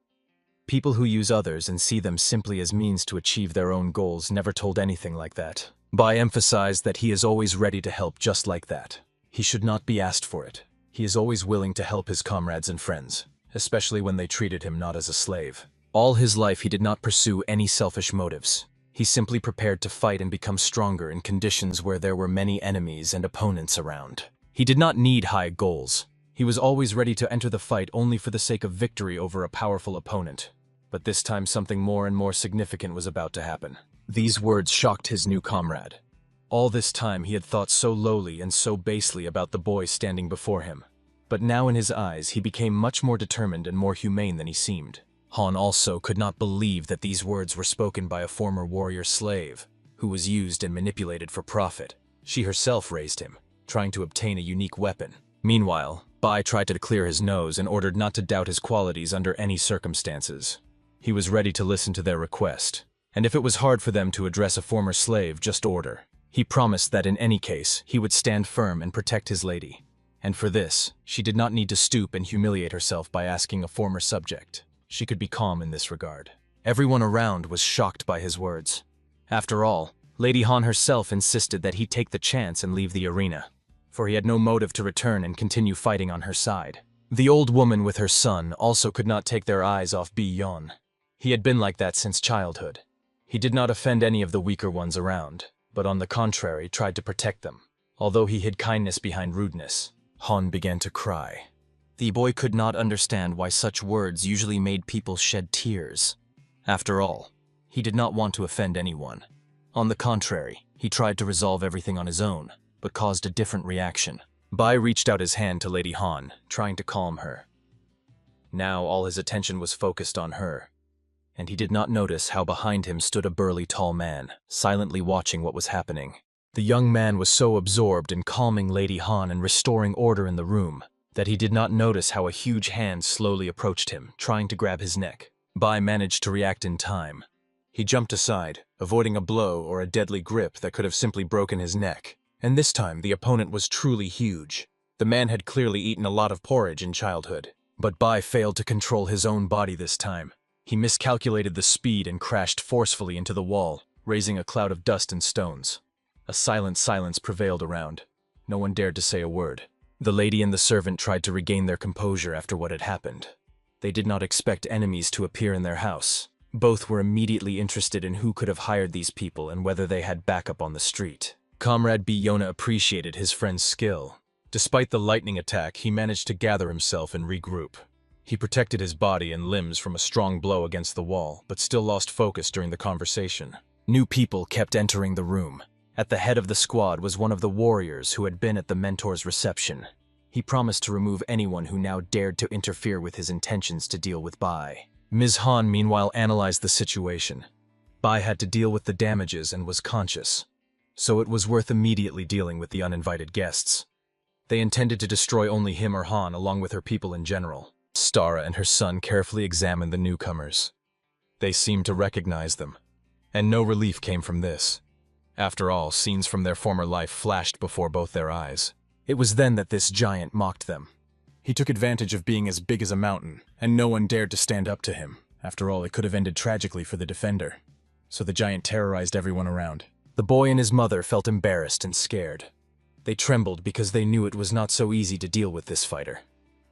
People who use others and see them simply as means to achieve their own goals never told anything like that. Bai emphasized that he is always ready to help just like that. He should not be asked for it. He is always willing to help his comrades and friends, especially when they treated him not as a slave. All his life he did not pursue any selfish motives. He simply prepared to fight and become stronger in conditions where there were many enemies and opponents around. He did not need high goals. He was always ready to enter the fight only for the sake of victory over a powerful opponent. But this time something more and more significant was about to happen. These words shocked his new comrade. All this time he had thought so lowly and so basely about the boy standing before him. But now in his eyes he became much more determined and more humane than he seemed. Han also could not believe that these words were spoken by a former warrior slave, who was used and manipulated for profit. She herself raised him, trying to obtain a unique weapon. Meanwhile, Bai tried to clear his nose and ordered not to doubt his qualities under any circumstances. He was ready to listen to their request, and if it was hard for them to address a former slave, just order. He promised that in any case, he would stand firm and protect his lady. And for this, she did not need to stoop and humiliate herself by asking a former subject. She could be calm in this regard. Everyone around was shocked by his words. After all, Lady Han herself insisted that he take the chance and leave the arena, for he had no motive to return and continue fighting on her side. The old woman with her son also could not take their eyes off Bi Yon. He had been like that since childhood. He did not offend any of the weaker ones around, but on the contrary tried to protect them. Although he hid kindness behind rudeness, Han began to cry. The boy could not understand why such words usually made people shed tears. After all, he did not want to offend anyone. On the contrary, he tried to resolve everything on his own, but caused a different reaction. Bai reached out his hand to Lady Han, trying to calm her. Now all his attention was focused on her, and he did not notice how behind him stood a burly tall man, silently watching what was happening. The young man was so absorbed in calming Lady Han and restoring order in the room that he did not notice how a huge hand slowly approached him, trying to grab his neck. Bai managed to react in time. He jumped aside, avoiding a blow or a deadly grip that could have simply broken his neck. And this time, the opponent was truly huge. The man had clearly eaten a lot of porridge in childhood, but Bai failed to control his own body this time. He miscalculated the speed and crashed forcefully into the wall, raising a cloud of dust and stones. A silent silence prevailed around. No one dared to say a word. The lady and the servant tried to regain their composure after what had happened. They did not expect enemies to appear in their house. Both were immediately interested in who could have hired these people and whether they had backup on the street. Comrade Biona appreciated his friend's skill. Despite the lightning attack, he managed to gather himself and regroup. He protected his body and limbs from a strong blow against the wall, but still lost focus during the conversation. New people kept entering the room. At the head of the squad was one of the warriors who had been at the mentor's reception. He promised to remove anyone who now dared to interfere with his intentions to deal with Bai. Ms. Han meanwhile analyzed the situation. Bai had to deal with the damages and was conscious, so it was worth immediately dealing with the uninvited guests. They intended to destroy only him or Han along with her people in general. Stara and her son carefully examined the newcomers. They seemed to recognize them, and no relief came from this. After all, scenes from their former life flashed before both their eyes. It was then that this giant mocked them. He took advantage of being as big as a mountain, and no one dared to stand up to him. After all, it could have ended tragically for the defender. So the giant terrorized everyone around. The boy and his mother felt embarrassed and scared. They trembled because they knew it was not so easy to deal with this fighter.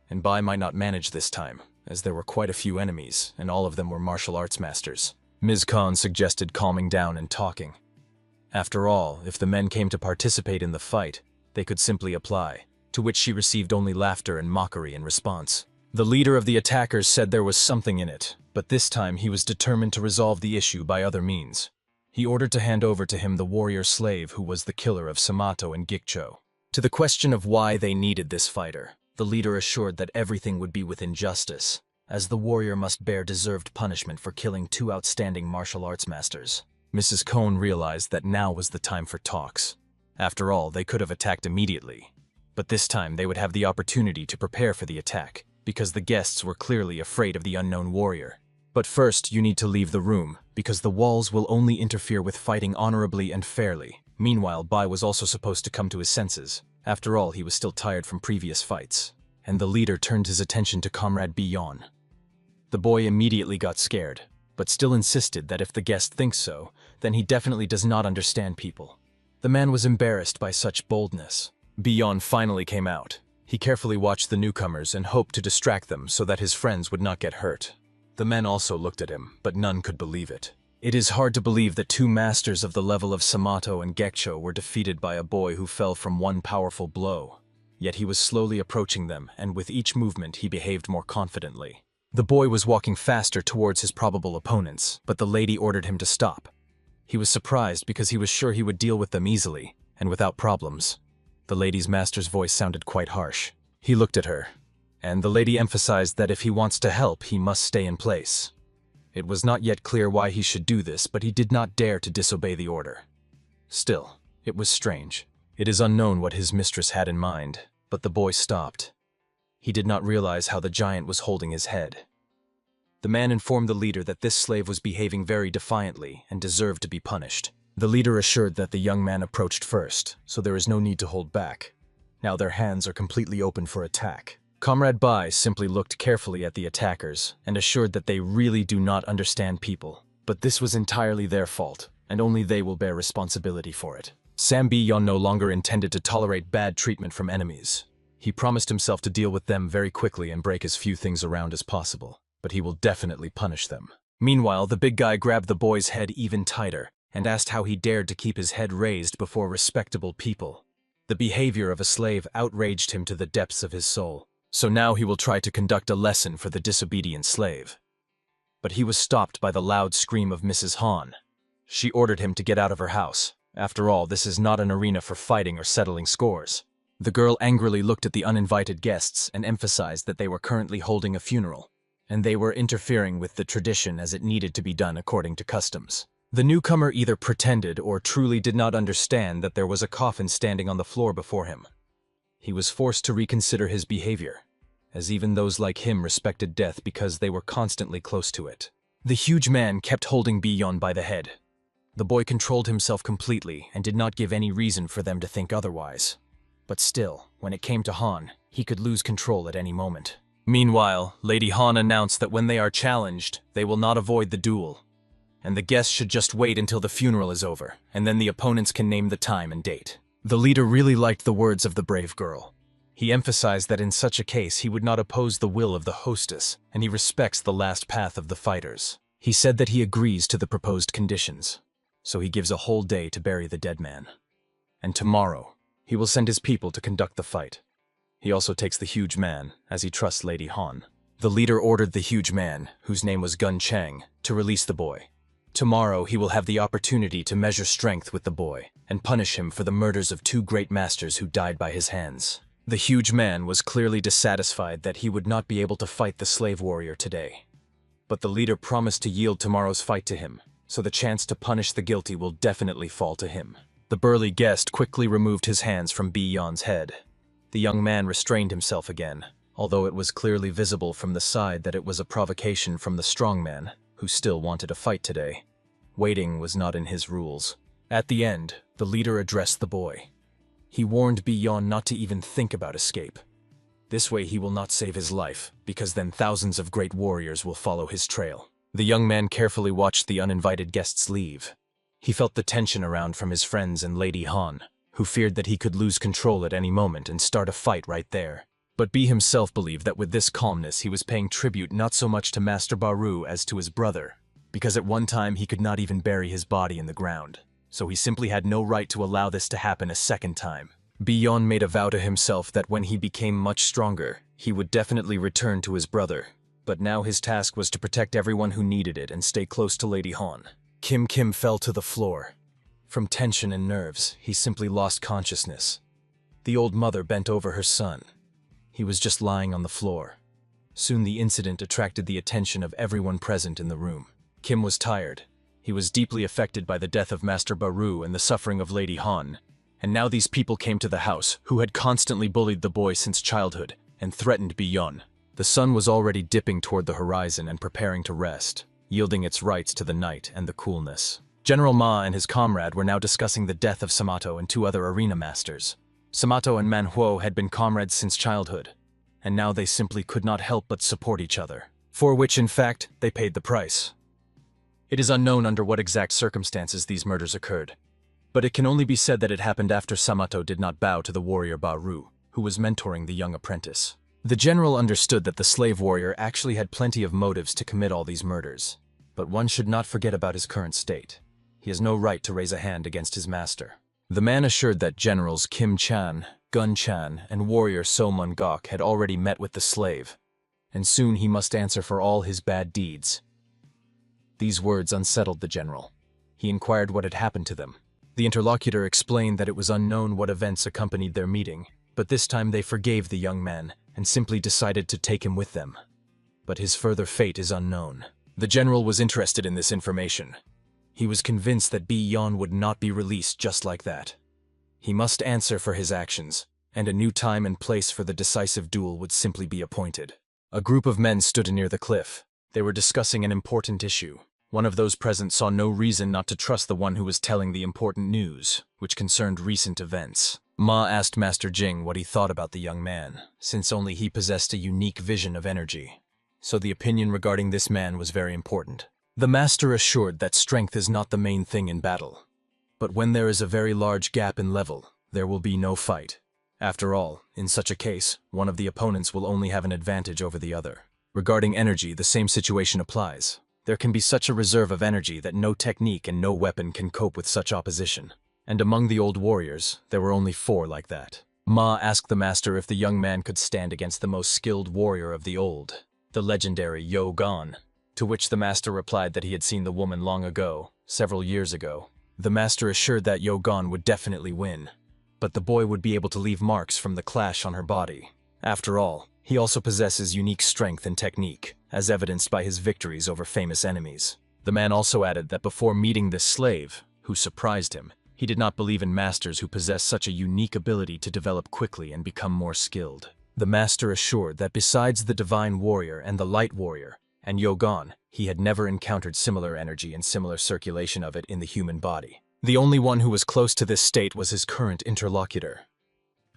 And Bai might not manage this time, as there were quite a few enemies, and all of them were martial arts masters. Ms. Khan suggested calming down and talking. After all, if the men came to participate in the fight, they could simply apply, to which she received only laughter and mockery in response. The leader of the attackers said there was something in it, but this time he was determined to resolve the issue by other means. He ordered to hand over to him the warrior slave who was the killer of Samato and Gikcho. To the question of why they needed this fighter, the leader assured that everything would be within justice, as the warrior must bear deserved punishment for killing two outstanding martial arts masters. Mrs. Cohn realized that now was the time for talks. After all, they could have attacked immediately, but this time they would have the opportunity to prepare for the attack, because the guests were clearly afraid of the unknown warrior. But first, you need to leave the room, because the walls will only interfere with fighting honorably and fairly. Meanwhile, Bai was also supposed to come to his senses. After all, he was still tired from previous fights. And the leader turned his attention to Comrade Bion. The boy immediately got scared, but still insisted that if the guest thinks so, then he definitely does not understand people. The man was embarrassed by such boldness. Bion finally came out. He carefully watched the newcomers and hoped to distract them so that his friends would not get hurt. The men also looked at him, but none could believe it. It is hard to believe that two masters of the level of Samato and Gekcho were defeated by a boy who fell from one powerful blow. Yet he was slowly approaching them, and with each movement he behaved more confidently. The boy was walking faster towards his probable opponents, but the lady ordered him to stop. He was surprised because he was sure he would deal with them easily, and without problems. The lady's master's voice sounded quite harsh. He looked at her, and the lady emphasized that if he wants to help, he must stay in place. It was not yet clear why he should do this, but he did not dare to disobey the order. Still, it was strange. It is unknown what his mistress had in mind, but the boy stopped. He did not realize how the giant was holding his head. The man informed the leader that this slave was behaving very defiantly and deserved to be punished. The leader assured that the young man approached first, so there is no need to hold back. Now their hands are completely open for attack. Comrade Bai simply looked carefully at the attackers and assured that they really do not understand people. But this was entirely their fault, and only they will bear responsibility for it. Sam Bi-yon no longer intended to tolerate bad treatment from enemies. He promised himself to deal with them very quickly and break as few things around as possible, but he will definitely punish them. Meanwhile, the big guy grabbed the boy's head even tighter and asked how he dared to keep his head raised before respectable people. The behavior of a slave outraged him to the depths of his soul, so now he will try to conduct a lesson for the disobedient slave. But he was stopped by the loud scream of Mrs. Han. She ordered him to get out of her house. After all, this is not an arena for fighting or settling scores. The girl angrily looked at the uninvited guests and emphasized that they were currently holding a funeral, and they were interfering with the tradition as it needed to be done according to customs. The newcomer either pretended or truly did not understand that there was a coffin standing on the floor before him. He was forced to reconsider his behavior, as even those like him respected death because they were constantly close to it. The huge man kept holding Bi-yon by the head. The boy controlled himself completely and did not give any reason for them to think otherwise. But still, when it came to Han, he could lose control at any moment. Meanwhile, Lady Han announced that when they are challenged, they will not avoid the duel, and the guests should just wait until the funeral is over, and then the opponents can name the time and date. The leader really liked the words of the brave girl. He emphasized that in such a case he would not oppose the will of the hostess, and he respects the last path of the fighters. He said that he agrees to the proposed conditions, so he gives a whole day to bury the dead man. And tomorrow, he will send his people to conduct the fight. He also takes the huge man, as he trusts Lady Han. The leader ordered the huge man, whose name was Gun Chang, to release the boy. Tomorrow he will have the opportunity to measure strength with the boy, and punish him for the murders of two great masters who died by his hands. The huge man was clearly dissatisfied that he would not be able to fight the slave warrior today. But the leader promised to yield tomorrow's fight to him, so the chance to punish the guilty will definitely fall to him. The burly guest quickly removed his hands from Bi-yon's head. The young man restrained himself again, although it was clearly visible from the side that it was a provocation from the strong man, who still wanted a fight today. Waiting was not in his rules. At the end, the leader addressed the boy. He warned Bi-yon not to even think about escape. This way he will not save his life, because then thousands of great warriors will follow his trail. The young man carefully watched the uninvited guests leave. He felt the tension around from his friends and Lady Han, who feared that he could lose control at any moment and start a fight right there. But Bi himself believed that with this calmness he was paying tribute not so much to Master Baru as to his brother, because at one time he could not even bury his body in the ground, so he simply had no right to allow this to happen a second time. Bi-yon made a vow to himself that when he became much stronger, he would definitely return to his brother, but now his task was to protect everyone who needed it and stay close to Lady Han. Kim fell to the floor. From tension and nerves, he simply lost consciousness. The old mother bent over her son. He was just lying on the floor. Soon the incident attracted the attention of everyone present in the room. Kim was tired. He was deeply affected by the death of Master Baru and the suffering of Lady Han. And now these people came to the house, who had constantly bullied the boy since childhood, and threatened Bi-yon. The sun was already dipping toward the horizon and preparing to rest, yielding its rights to the night and the coolness. General Ma and his comrade were now discussing the death of Samato and two other arena masters. Samato and Manhwa had been comrades since childhood, and now they simply could not help but support each other, for which, in fact, they paid the price. It is unknown under what exact circumstances these murders occurred, but it can only be said that it happened after Samato did not bow to the warrior Baru, who was mentoring the young apprentice. The general understood that the slave warrior actually had plenty of motives to commit all these murders, but one should not forget about his current state. He has no right to raise a hand against his master. The man assured that Generals Kim Chan, Gun Chan, and warrior So Mun Gok had already met with the slave, and soon he must answer for all his bad deeds. These words unsettled the general. He inquired what had happened to them. The interlocutor explained that it was unknown what events accompanied their meeting, but this time they forgave the young man and simply decided to take him with them. But his further fate is unknown. The general was interested in this information. He was convinced that Bi-Yon would not be released just like that. He must answer for his actions, and a new time and place for the decisive duel would simply be appointed. A group of men stood near the cliff. They were discussing an important issue. One of those present saw no reason not to trust the one who was telling the important news, which concerned recent events. Ma asked Master Jing what he thought about the young man, since only he possessed a unique vision of energy. So the opinion regarding this man was very important. The master assured that strength is not the main thing in battle. But when there is a very large gap in level, there will be no fight. After all, in such a case, one of the opponents will only have an advantage over the other. Regarding energy, the same situation applies. There can be such a reserve of energy that no technique and no weapon can cope with such opposition. And among the old warriors, there were only 4 like that. Ma asked the master if the young man could stand against the most skilled warrior of the old, the legendary Yo-Gon, to which the master replied that he had seen the woman long ago, several years ago. The master assured that Yo-Gon would definitely win, but the boy would be able to leave marks from the clash on her body. After all, he also possesses unique strength and technique, as evidenced by his victories over famous enemies. The man also added that before meeting this slave, who surprised him, he did not believe in masters who possess such a unique ability to develop quickly and become more skilled. The master assured that besides the divine warrior and the light warrior, and Yo-Gon, he had never encountered similar energy and similar circulation of it in the human body. The only one who was close to this state was his current interlocutor.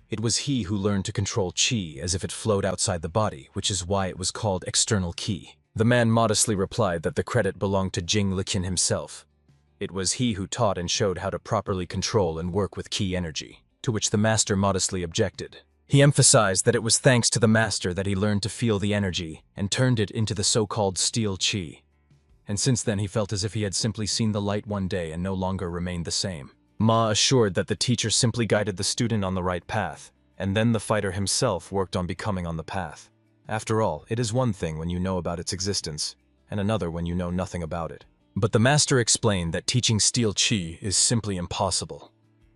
It was he who learned to control qi as if it flowed outside the body, which is why it was called external qi. The man modestly replied that the credit belonged to Jing Liqin himself. It was he who taught and showed how to properly control and work with qi energy, to which the master modestly objected. He emphasized that it was thanks to the master that he learned to feel the energy and turned it into the so-called steel qi. And since then he felt as if he had simply seen the light one day and no longer remained the same. Ma assured that the teacher simply guided the student on the right path, and then the fighter himself worked on becoming on the path. After all, it is one thing when you know about its existence, and another when you know nothing about it. But the master explained that teaching steel qi is simply impossible.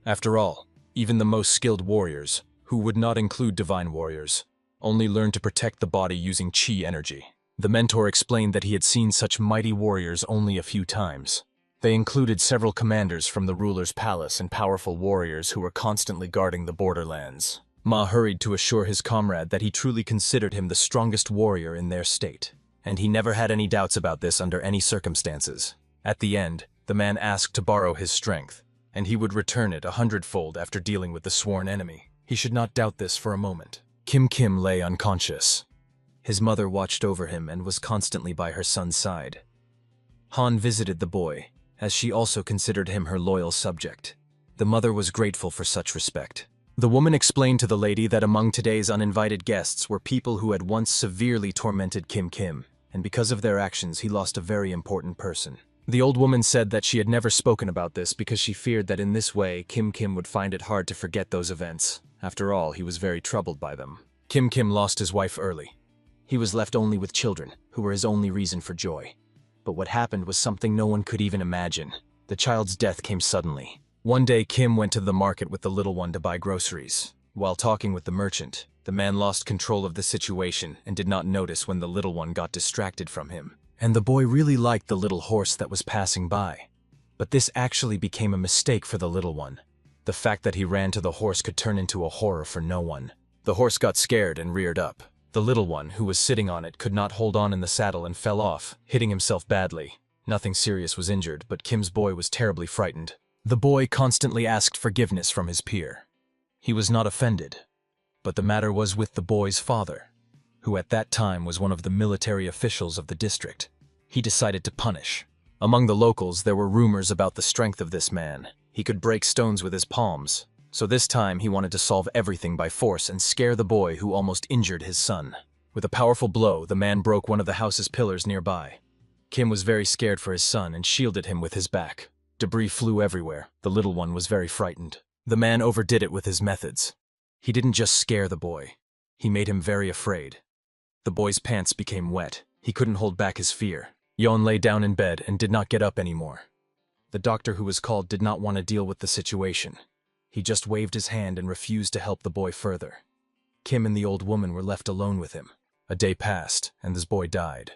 After all, even the most skilled warriors, who would not include divine warriors, only learn to protect the body using qi energy. The mentor explained that he had seen such mighty warriors only a few times. They included several commanders from the ruler's palace and powerful warriors who were constantly guarding the borderlands. Ma hurried to assure his comrade that he truly considered him the strongest warrior in their state, and he never had any doubts about this under any circumstances. At the end, the man asked to borrow his strength, and he would return it 100-fold after dealing with the sworn enemy. He should not doubt this for a moment. Kim lay unconscious. His mother watched over him and was constantly by her son's side. Han visited the boy, as she also considered him her loyal subject. The mother was grateful for such respect. The woman explained to the lady that among today's uninvited guests were people who had once severely tormented Kim, and because of their actions he lost a very important person. The old woman said that she had never spoken about this because she feared that in this way Kim would find it hard to forget those events. After all, he was very troubled by them. Kim lost his wife early. He was left only with children, who were his only reason for joy. But what happened was something no one could even imagine. The child's death came suddenly. One day Kim went to the market with the little one to buy groceries. While talking with the merchant, the man lost control of the situation and did not notice when the little one got distracted from him. And the boy really liked the little horse that was passing by. But this actually became a mistake for the little one. The fact that he ran to the horse could turn into a horror for no one. The horse got scared and reared up. The little one, who was sitting on it, could not hold on in the saddle and fell off, hitting himself badly. Nothing serious was injured, but Kim's boy was terribly frightened. The boy constantly asked forgiveness from his peer. He was not offended, but the matter was with the boy's father, who at that time was one of the military officials of the district. He decided to punish. Among the locals, there were rumors about the strength of this man. He could break stones with his palms. So this time he wanted to solve everything by force and scare the boy who almost injured his son. With a powerful blow, the man broke one of the house's pillars nearby. Kim was very scared for his son and shielded him with his back. Debris flew everywhere. The little one was very frightened. The man overdid it with his methods. He didn't just scare the boy. He made him very afraid. The boy's pants became wet. He couldn't hold back his fear. Yon lay down in bed and did not get up anymore. The doctor who was called did not want to deal with the situation. He just waved his hand and refused to help the boy further. Kim and the old woman were left alone with him. A day passed, and this boy died.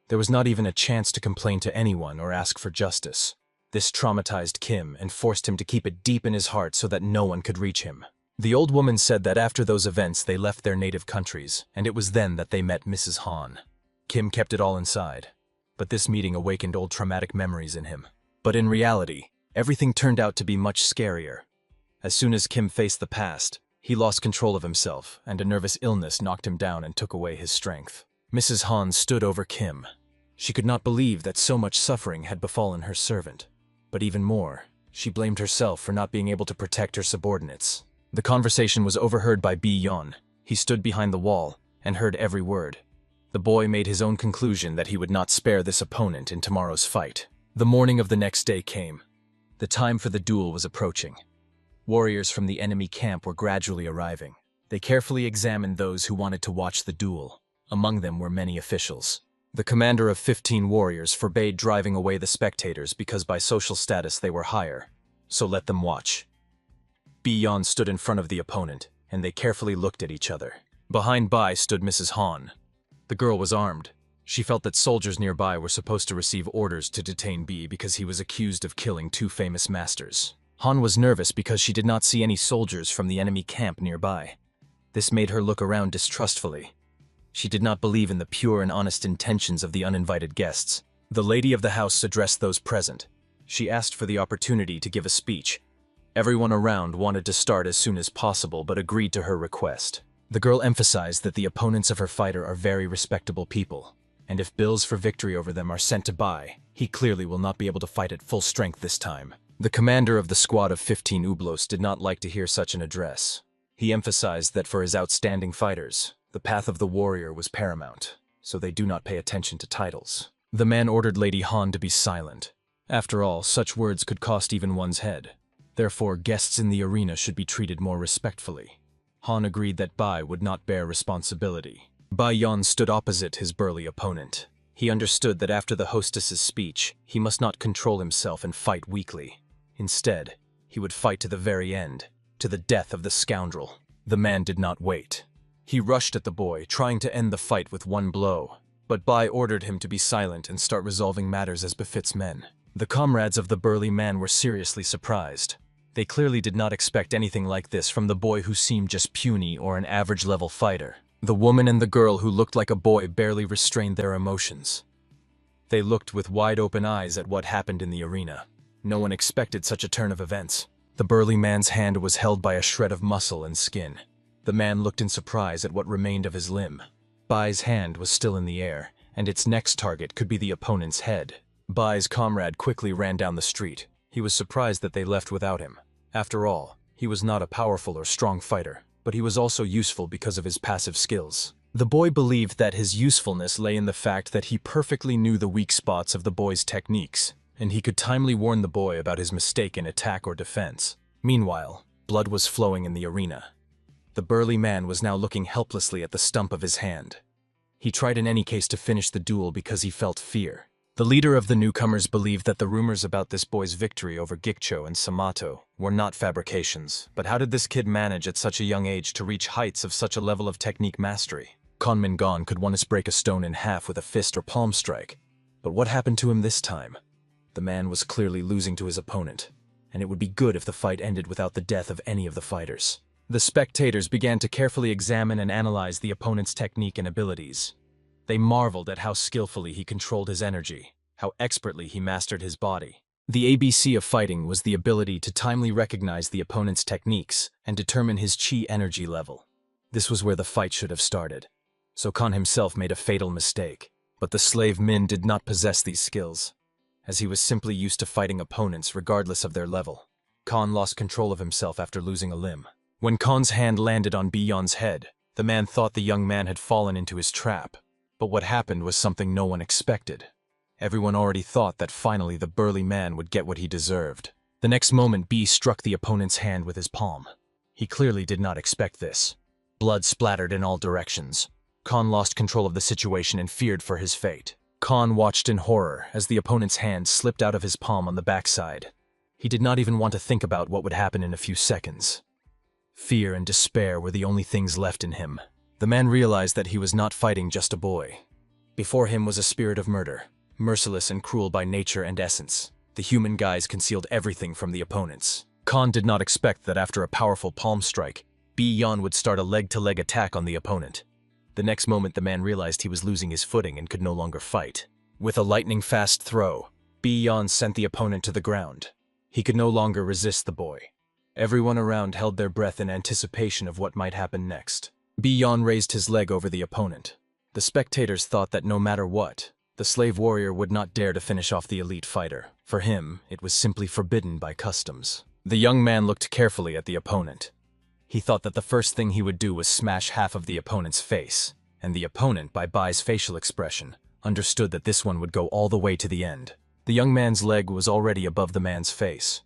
There was not even a chance to complain to anyone or ask for justice. This traumatized Kim and forced him to keep it deep in his heart so that no one could reach him. The old woman said that after those events they left their native countries, and it was then that they met Mrs. Han. Kim kept it all inside, but this meeting awakened old traumatic memories in him. But in reality, everything turned out to be much scarier. As soon as Kim faced the past, he lost control of himself, and a nervous illness knocked him down and took away his strength. Mrs. Han stood over Kim. She could not believe that so much suffering had befallen her servant. But even more, she blamed herself for not being able to protect her subordinates. The conversation was overheard by Bi-yeon. He stood behind the wall and heard every word. The boy made his own conclusion that he would not spare this opponent in tomorrow's fight. The morning of the next day came. The time for the duel was approaching. Warriors from the enemy camp were gradually arriving. They carefully examined those who wanted to watch the duel. Among them were many officials. The commander of 15 warriors forbade driving away the spectators because by social status they were higher, so let them watch. Bi-yeon stood in front of the opponent, and they carefully looked at each other. Behind Bai stood Mrs. Han. The girl was armed. She felt that soldiers nearby were supposed to receive orders to detain Bi because he was accused of killing 2 famous masters. Han was nervous because she did not see any soldiers from the enemy camp nearby. This made her look around distrustfully. She did not believe in the pure and honest intentions of the uninvited guests. The lady of the house addressed those present. She asked for the opportunity to give a speech. Everyone around wanted to start as soon as possible but agreed to her request. The girl emphasized that the opponents of her fighter are very respectable people, and if bills for victory over them are sent to Bai, he clearly will not be able to fight at full strength this time. The commander of the squad of 15 Ublos did not like to hear such an address. He emphasized that for his outstanding fighters, the path of the warrior was paramount, so they do not pay attention to titles. The man ordered Lady Han to be silent. After all, such words could cost even one's head. Therefore, guests in the arena should be treated more respectfully. Han agreed that Bai would not bear responsibility. Bi-yeon stood opposite his burly opponent. He understood that after the hostess's speech, he must not control himself and fight weakly. Instead, he would fight to the very end, to the death of the scoundrel. The man did not wait. He rushed at the boy, trying to end the fight with one blow. But Bai ordered him to be silent and start resolving matters as befits men. The comrades of the burly man were seriously surprised. They clearly did not expect anything like this from the boy who seemed just puny or an average-level fighter. The woman and the girl who looked like a boy barely restrained their emotions. They looked with wide-open eyes at what happened in the arena. No one expected such a turn of events. The burly man's hand was held by a shred of muscle and skin. The man looked in surprise at what remained of his limb. Bai's hand was still in the air, and its next target could be the opponent's head. Bai's comrade quickly ran down the street. He was surprised that they left without him. After all, he was not a powerful or strong fighter, but he was also useful because of his passive skills. The boy believed that his usefulness lay in the fact that he perfectly knew the weak spots of the boy's techniques, and he could timely warn the boy about his mistake in attack or defense. Meanwhile, blood was flowing in the arena. The burly man was now looking helplessly at the stump of his hand. He tried in any case to finish the duel because he felt fear. The leader of the newcomers believed that the rumors about this boy's victory over Gikcho and Samato were not fabrications, but how did this kid manage at such a young age to reach heights of such a level of technique mastery? Konmin-gon could once break a stone in half with a fist or palm strike, but what happened to him this time? The man was clearly losing to his opponent, and it would be good if the fight ended without the death of any of the fighters. The spectators began to carefully examine and analyze the opponent's technique and abilities. They marveled at how skillfully he controlled his energy, how expertly he mastered his body. The ABC of fighting was the ability to timely recognize the opponent's techniques and determine his chi energy level. This was where the fight should have started. So Khan himself made a fatal mistake, but the slave Min did not possess these skills, as he was simply used to fighting opponents regardless of their level. Khan lost control of himself after losing a limb. When Khan's hand landed on Bi-yeon's head, the man thought the young man had fallen into his trap. But what happened was something no one expected. Everyone already thought that finally the burly man would get what he deserved. The next moment, Bi struck the opponent's hand with his palm. He clearly did not expect this. Blood splattered in all directions. Khan lost control of the situation and feared for his fate. Khan watched in horror as the opponent's hand slipped out of his palm on the backside. He did not even want to think about what would happen in a few seconds. Fear and despair were the only things left in him. The man realized that he was not fighting just a boy. Before him was a spirit of murder, merciless and cruel by nature and essence. The human guise concealed everything from the opponents. Khan did not expect that after a powerful palm strike, Bi-Yan would start a leg-to-leg attack on the opponent. The next moment the man realized he was losing his footing and could no longer fight. With a lightning-fast throw, Bi-Yan sent the opponent to the ground. He could no longer resist the boy. Everyone around held their breath in anticipation of what might happen next. Bi-Yan raised his leg over the opponent. The spectators thought that no matter what, the slave warrior would not dare to finish off the elite fighter. For him, it was simply forbidden by customs. The young man looked carefully at the opponent. He thought that the first thing he would do was smash half of the opponent's face, and the opponent, by Bai's facial expression, understood that this one would go all the way to the end. The young man's leg was already above the man's face.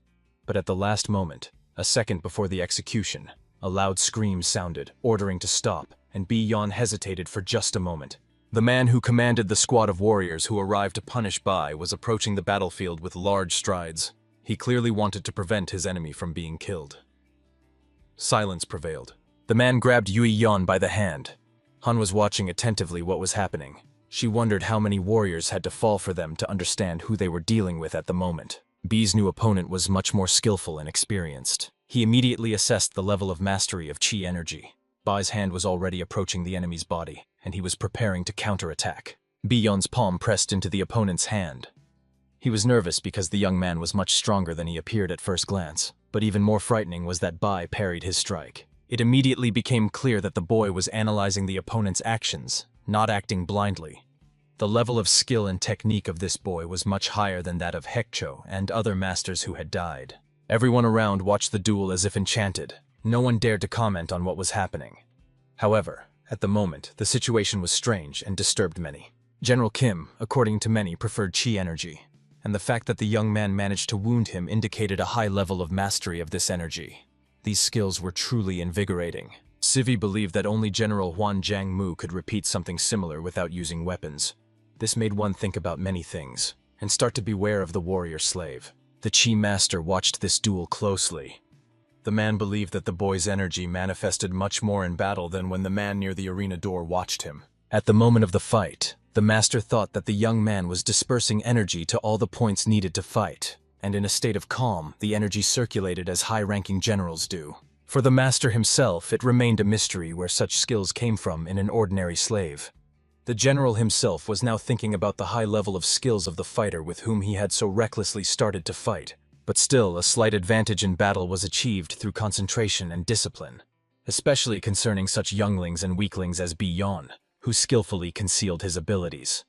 But at the last moment, a second before the execution, a loud scream sounded, ordering to stop, and Bi-Yan hesitated for just a moment. The man who commanded the squad of warriors who arrived to punish Bai was approaching the battlefield with large strides. He clearly wanted to prevent his enemy from being killed. Silence prevailed. The man grabbed Yui-Yan by the hand. Han was watching attentively what was happening. She wondered how many warriors had to fall for them to understand who they were dealing with at the moment. B's new opponent was much more skillful and experienced. He immediately assessed the level of mastery of chi energy. Bai's hand was already approaching the enemy's body, and he was preparing to counterattack. Bi-Yan's palm pressed into the opponent's hand. He was nervous because the young man was much stronger than he appeared at first glance, but even more frightening was that Bai parried his strike. It immediately became clear that the boy was analyzing the opponent's actions, not acting blindly. The level of skill and technique of this boy was much higher than that of Hekcho and other masters who had died. Everyone around watched the duel as if enchanted. No one dared to comment on what was happening. However, at the moment, the situation was strange and disturbed many. General Kim, according to many, preferred chi energy, and the fact that the young man managed to wound him indicated a high level of mastery of this energy. These skills were truly invigorating. Civi believed that only General Huan Jiangmu could repeat something similar without using weapons. This made one think about many things, and start to beware of the warrior slave. The Chi Master watched this duel closely. The man believed that the boy's energy manifested much more in battle than when the man near the arena door watched him. At the moment of the fight, the master thought that the young man was dispersing energy to all the points needed to fight, and in a state of calm, the energy circulated as high-ranking generals do. For the master himself, it remained a mystery where such skills came from in an ordinary slave. The general himself was now thinking about the high level of skills of the fighter with whom he had so recklessly started to fight. But still, a slight advantage in battle was achieved through concentration and discipline, especially concerning such younglings and weaklings as Bi-Yan, who skillfully concealed his abilities.